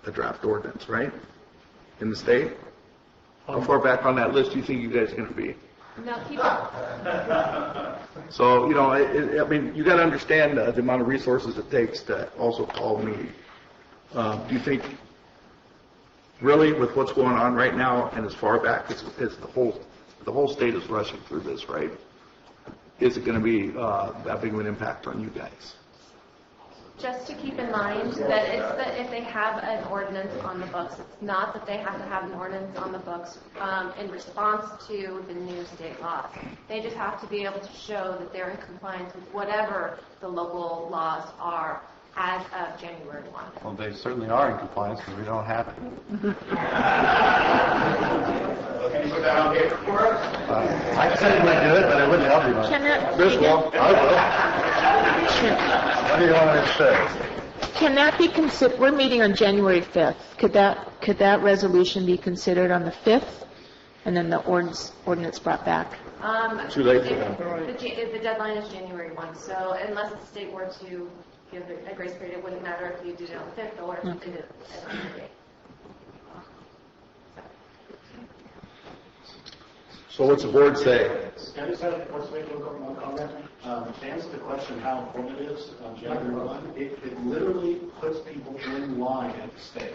a draft ordinance, right? In the state? How far back on that list do you think you guys are going to be? No, keep So, I mean, you got to understand the amount of resources it takes to also call me. Do you think, really, with what's going on right now and as far back as the whole state is rushing through this, right? Is it going to be that big of an impact on you guys? Just to keep in mind that it's that if they have an ordinance on the books, it's not that they have to have an ordinance on the books in response to the new state laws. They just have to be able to show that they're in compliance with whatever the local laws are as of January 1. Well, they certainly are in compliance because we don't have it. Can you put that on paper for us? I said we'd do it, but it wouldn't help you much. Can that, This one, I will. What do you want to say? can that be considered, we're meeting on January 5th. Could that resolution be considered on the 5th and then the ordinance brought back? Too late for them. The deadline is January 1, so unless the state were to give a grace period, it wouldn't matter if you did it on the 5th or if you did it at another date. So what's the board say? Can I just have one comment? To answer the question how important it is on January 1, it literally puts people in line at the state.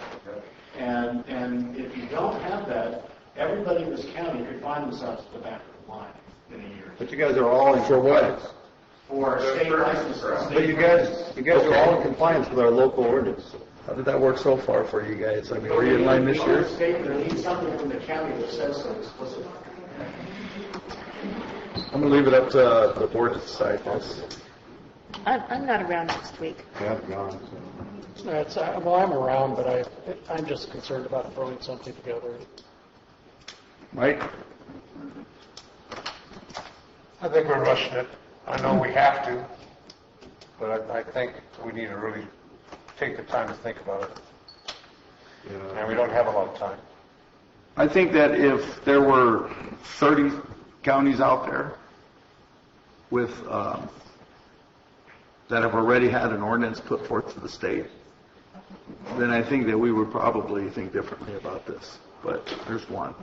And if you don't have that, everybody in this county could find themselves at the back of the line in a year. But you guys are all in for what? For state licenses. But you guys are all in compliance with our local ordinance. How did that work so far for you guys? I mean, were you in line this year? There needs something from the county that says so explicitly. I'm going to leave it up to the board to decide this. I'm not around next week. Yeah, I'm gone. Well, I'm around, but I'm just concerned about throwing something together. Mike? I think we're rushing it. I know we have to, but I think we need to really take the time to think about it. And we don't have a lot of time. I think that if there were 30 counties out there with, that have already had an ordinance put forth to the state, then I think that we would probably think differently about this. But there's one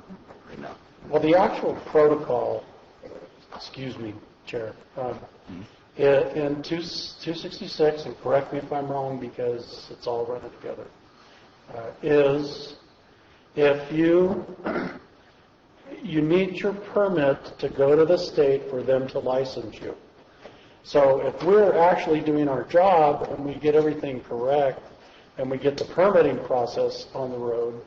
right now. Well, the actual protocol, excuse me, Chair, in 266, and correct me if I'm wrong because it's all running together, is if you need your permit to go to the state for them to license you. So if we're actually doing our job and we get everything correct and we get the permitting process on the road,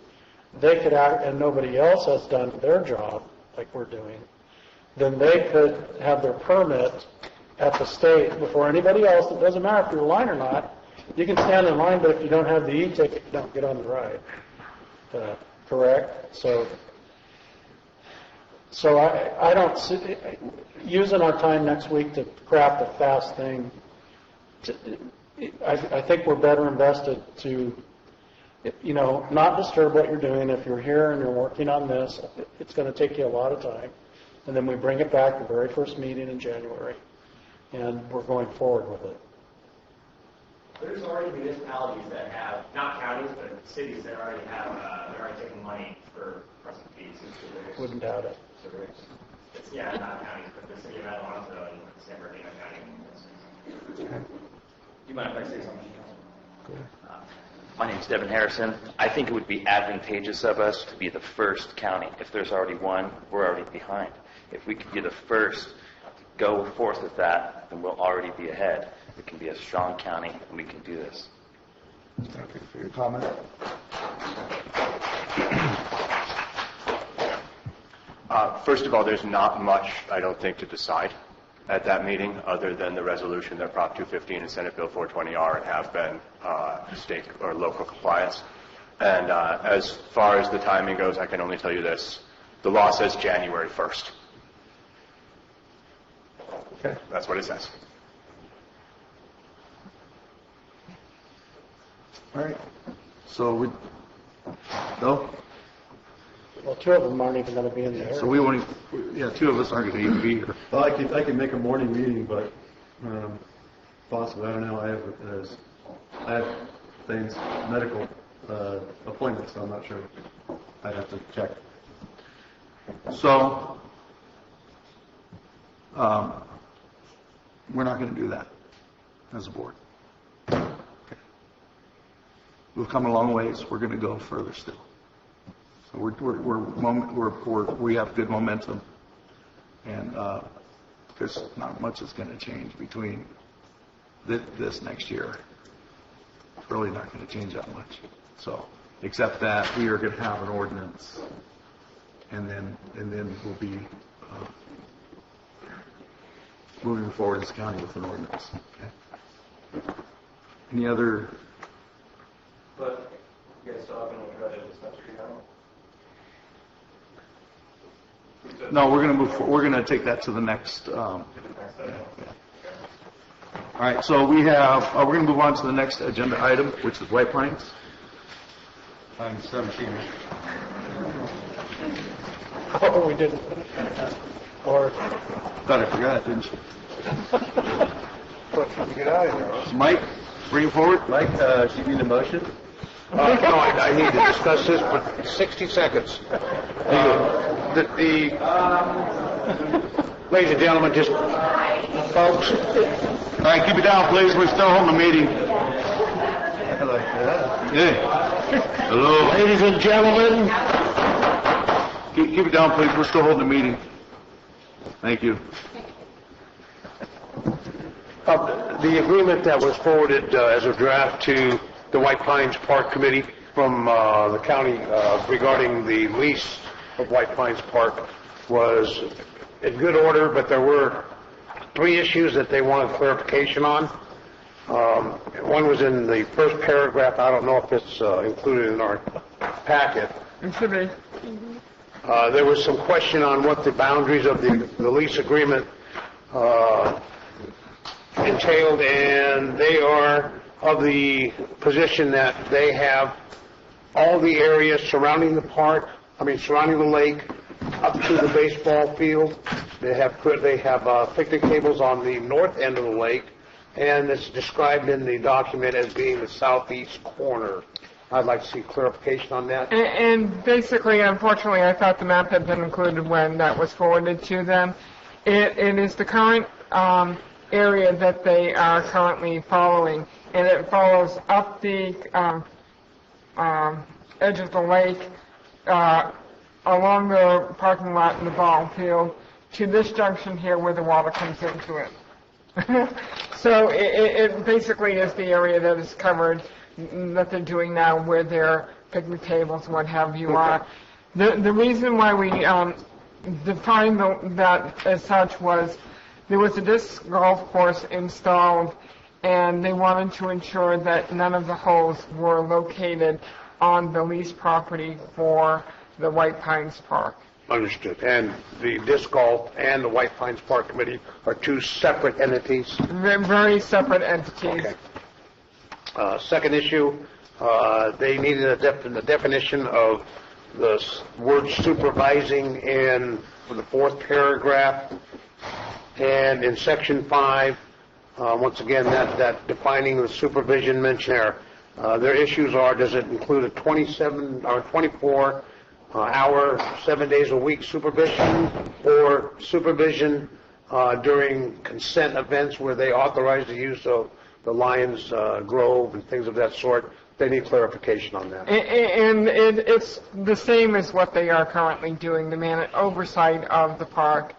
they could act, and nobody else has done their job like we're doing, then they could have their permit at the state before anybody else. It doesn't matter if you're in line or not. You can stand in line, but if you don't have the e-ticket, you don't get on the ride. Correct? So I don't see, using our time next week to craft a fast thing, I think we're better invested to, not disturb what you're doing. If you're here and you're working on this, it's going to take you a lot of time. And then we bring it back the very first meeting in January, and we're going forward with it. There's already municipalities that have, not counties, but cities that already have, they're already taking money for processing fees. Wouldn't doubt it. Yeah, not counties, but the city of Atlanta and San Bernardino County. Do you mind if I say something? My name is Devin Harrison. I think it would be advantageous of us to be the first county. If there's already one, we're already behind. If we could be the first to go forth with that, then we'll already be ahead. We can be a strong county, and we can do this. Thank you for your comment. First of all, there's not much, I don't think, to decide at that meeting other than the resolution that Prop 215 and Senate Bill 420 are and have been state or local compliance. And as far as the timing goes, I can only tell you this. The law says January 1st. Okay. That's what it says. All right. So no? Well, two of them aren't even going to be in the area. So we won't, two of us aren't going to even be here. Well, I can make a morning meeting, but possibly, I don't know. I have things, medical appointments, so I'm not sure. I'd have to check. So we're not going to do that as a board. Okay. We've come a long ways. We're going to go further still. So we have good momentum, and there's not much that's going to change between this next year. It's really not going to change that much. So, except that we are going to have an ordinance, and then we'll be moving forward as a county with an ordinance. Okay. Any other? But you guys still have any other dispensary now? No, we're going to move. We're going to take that to the next. All right. So we have. We're going to move on to the next agenda item, which is White Pines. Item 17. Oh, we didn't. Or thought I forgot, didn't you? Get out of here. Mike, bring it forward. Mike, do you need a motion? No, I need to discuss this for 60 seconds. Ladies and gentlemen, just folks. All right, keep it down, please. We're still holding the meeting. Yeah. Hello. Ladies and gentlemen. Keep it down, please. We're still holding the meeting. Thank you. The agreement that was forwarded as a draft to the White Pines Park Committee from the county regarding the lease of White Pines Park was in good order, but there were 3 issues that they wanted clarification on. One was in the first paragraph. I don't know if it's included in our packet. It should be. There was some question on what the boundaries of the lease agreement entailed, and they are of the position that they have all the areas surrounding surrounding the lake up to the baseball field. They have picnic tables on the north end of the lake, and it's described in the document as being the southeast corner. I'd like to see clarification on that. And basically, unfortunately, I thought the map had been included when that was forwarded to them. It is the current area that they are currently following, and it follows up the edge of the lake, along the parking lot in the ball field, to this junction here where the water comes into it. So it basically is the area that is covered, that they're doing now, where their picnic tables, what have you, are. The reason why we defined that as such was there was a disc golf course installed, and they wanted to ensure that none of the holes were located on the leased property for the White Pines Park. Understood. And the disc golf and the White Pines Park Committee are 2 separate entities? Very separate entities. Okay. Second issue, they needed a definition of the word supervising in the 4th paragraph. And in section 5, once again, that defining the supervision mentioned there. Their issues are, does it include a 27 or 24 hour, 7 days a week supervision, or supervision during consent events where they authorize the use of the Lions Grove and things of that sort? They need clarification on that. And it's the same as what they are currently doing, the oversight of the park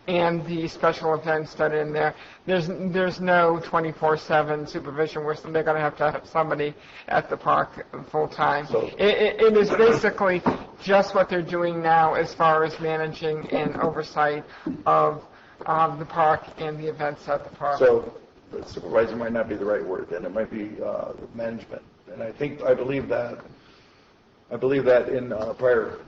and the special events that are in there. There's no 24/7 supervision where they're going to have somebody at the park full time. So it is basically just what they're doing now as far as managing and oversight of the park and the events at the park. So the supervisor might not be the right word, then it might be management. And I believe that in prior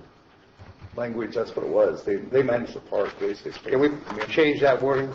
language, that's what it was. They manage the park, basically. Can we change that wording?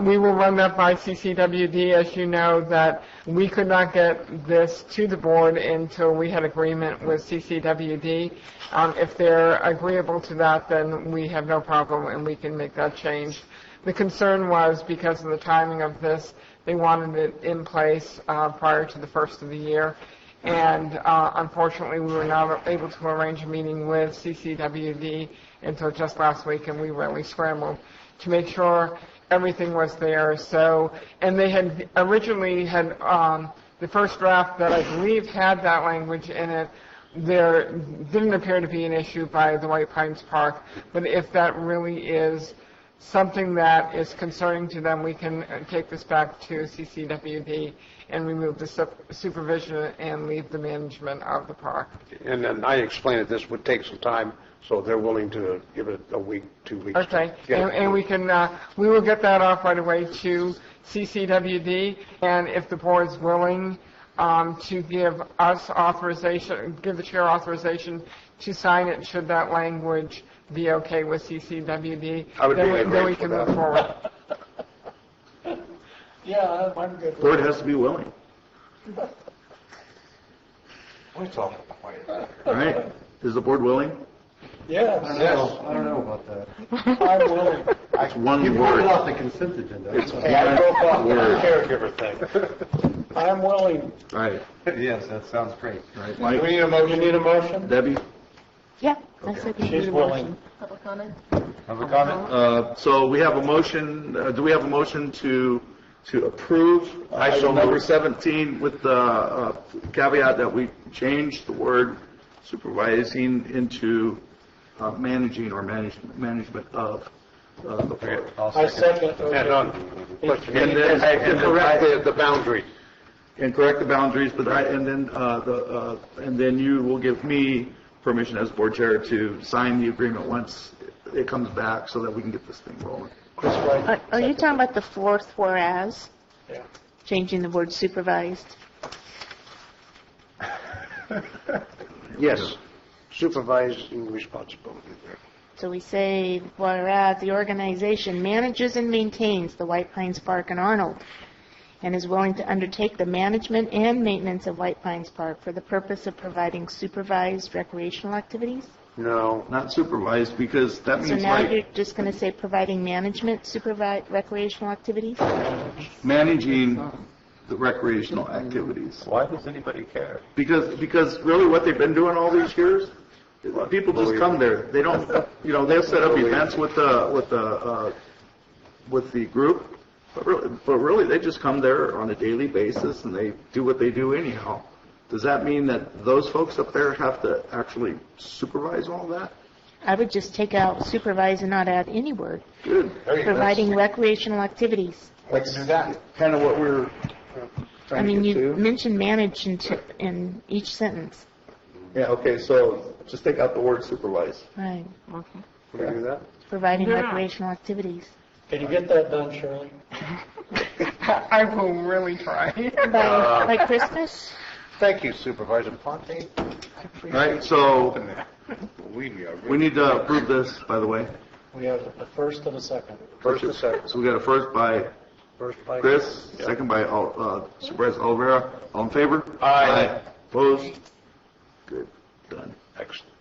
We will run that by CCWD. As you know, that we could not get this to the board until we had agreement with CCWD. If they're agreeable to that, then we have no problem and we can make that change. The concern was because of the timing of this, they wanted it in place prior to the first of the year. And unfortunately, we were not able to arrange a meeting with CCWD until just last week, and we really scrambled to make sure everything was there. So, and they had originally had the first draft that I believe had that language in it. There didn't appear to be an issue by the White Pines Park, but if that really is something that is concerning to them, we can take this back to CCWD and remove the supervision and leave the management of the park. And then I explained that this would take some time, so they're willing to give it a week, 2 weeks. Okay, and we can, we will get that off right away to CCWD, and if the board's willing to give us authorization, give the chair authorization to sign it, should that language be okay with CCWD, then we can move forward. Yeah, I'm good. The board has to be willing. What's all? All right. Is the board willing? Yes. I don't know about that. I'm willing. It's one You word. pulled it off the consent agenda. It's Hey, I broke off the word. caregiver thing. I'm willing. Right. Yes, that sounds great. Right. Do Mike? we need a motion? You need a motion? Debbie? Yeah, I said we She's need a willing. motion. Public comment? Have a comment? So we have a motion, do we have a motion to approve item number 17 with the caveat that we change the word supervising into managing or management of the park? I second. And correct the boundary. And correct the boundaries, but and then you will give me permission as board chair to sign the agreement once it comes back so that we can get this thing rolling. Are you talking about the fourth whereas? Yeah. Changing the word supervised? Yes, supervising responsibility there. So we say, whereas the organization manages and maintains the White Pines Park in Arnold and is willing to undertake the management and maintenance of White Pines Park for the purpose of providing supervised recreational activities? No, not supervised, because that So means now like you're just going to say providing management, supervised recreational activities? managing the recreational activities. Why does anybody care? Because really what they've been doing all these years, people just come there. They don't, they'll set up events with the group, but really they just come there on a daily basis and they do what they do anyhow. Does that mean that those folks up there have to actually supervise all that? I would just take out supervise and not add any word. Good. Providing recreational activities. Let's do that. Kind of what we're I mean, you mentioned manage in each sentence. Yeah, okay, so just take out the word supervise. Right. Okay. Can we do that? Providing recreational activities. Can you get that done, Shirley? I will really try. By Christmas? Thank you, Supervisor Ponte. All right, so we need to approve this, by the way. We have a first and a second. First and second. So we got a first by Chris, second by Supervisor Olivera. All in favor? Aye. Opposed? Good. Done. Excellent.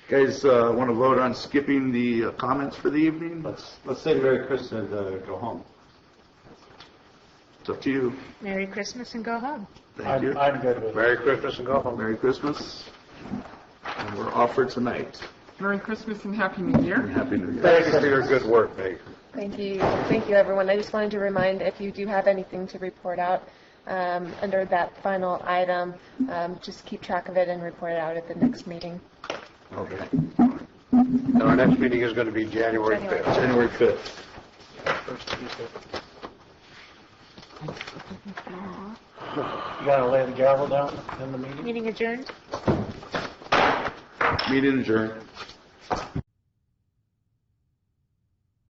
Guys, want to vote on skipping the comments for the evening? Let's say Merry Christmas and go home. It's up to you. Merry Christmas and go home. Thank you. I'm good with it. Merry Christmas and go home. Merry Christmas. And we're off for tonight. Merry Christmas and Happy New Year. Happy New Year. Thank you for your good work, Meg. Thank you. Thank you, everyone. I just wanted to remind, if you do have anything to report out under that final item, just keep track of it and report it out at the next meeting. Okay. And our next meeting is going to be January 5th. January 5th. You got to lay the gavel down in the meeting? Meeting adjourned? Meeting adjourned.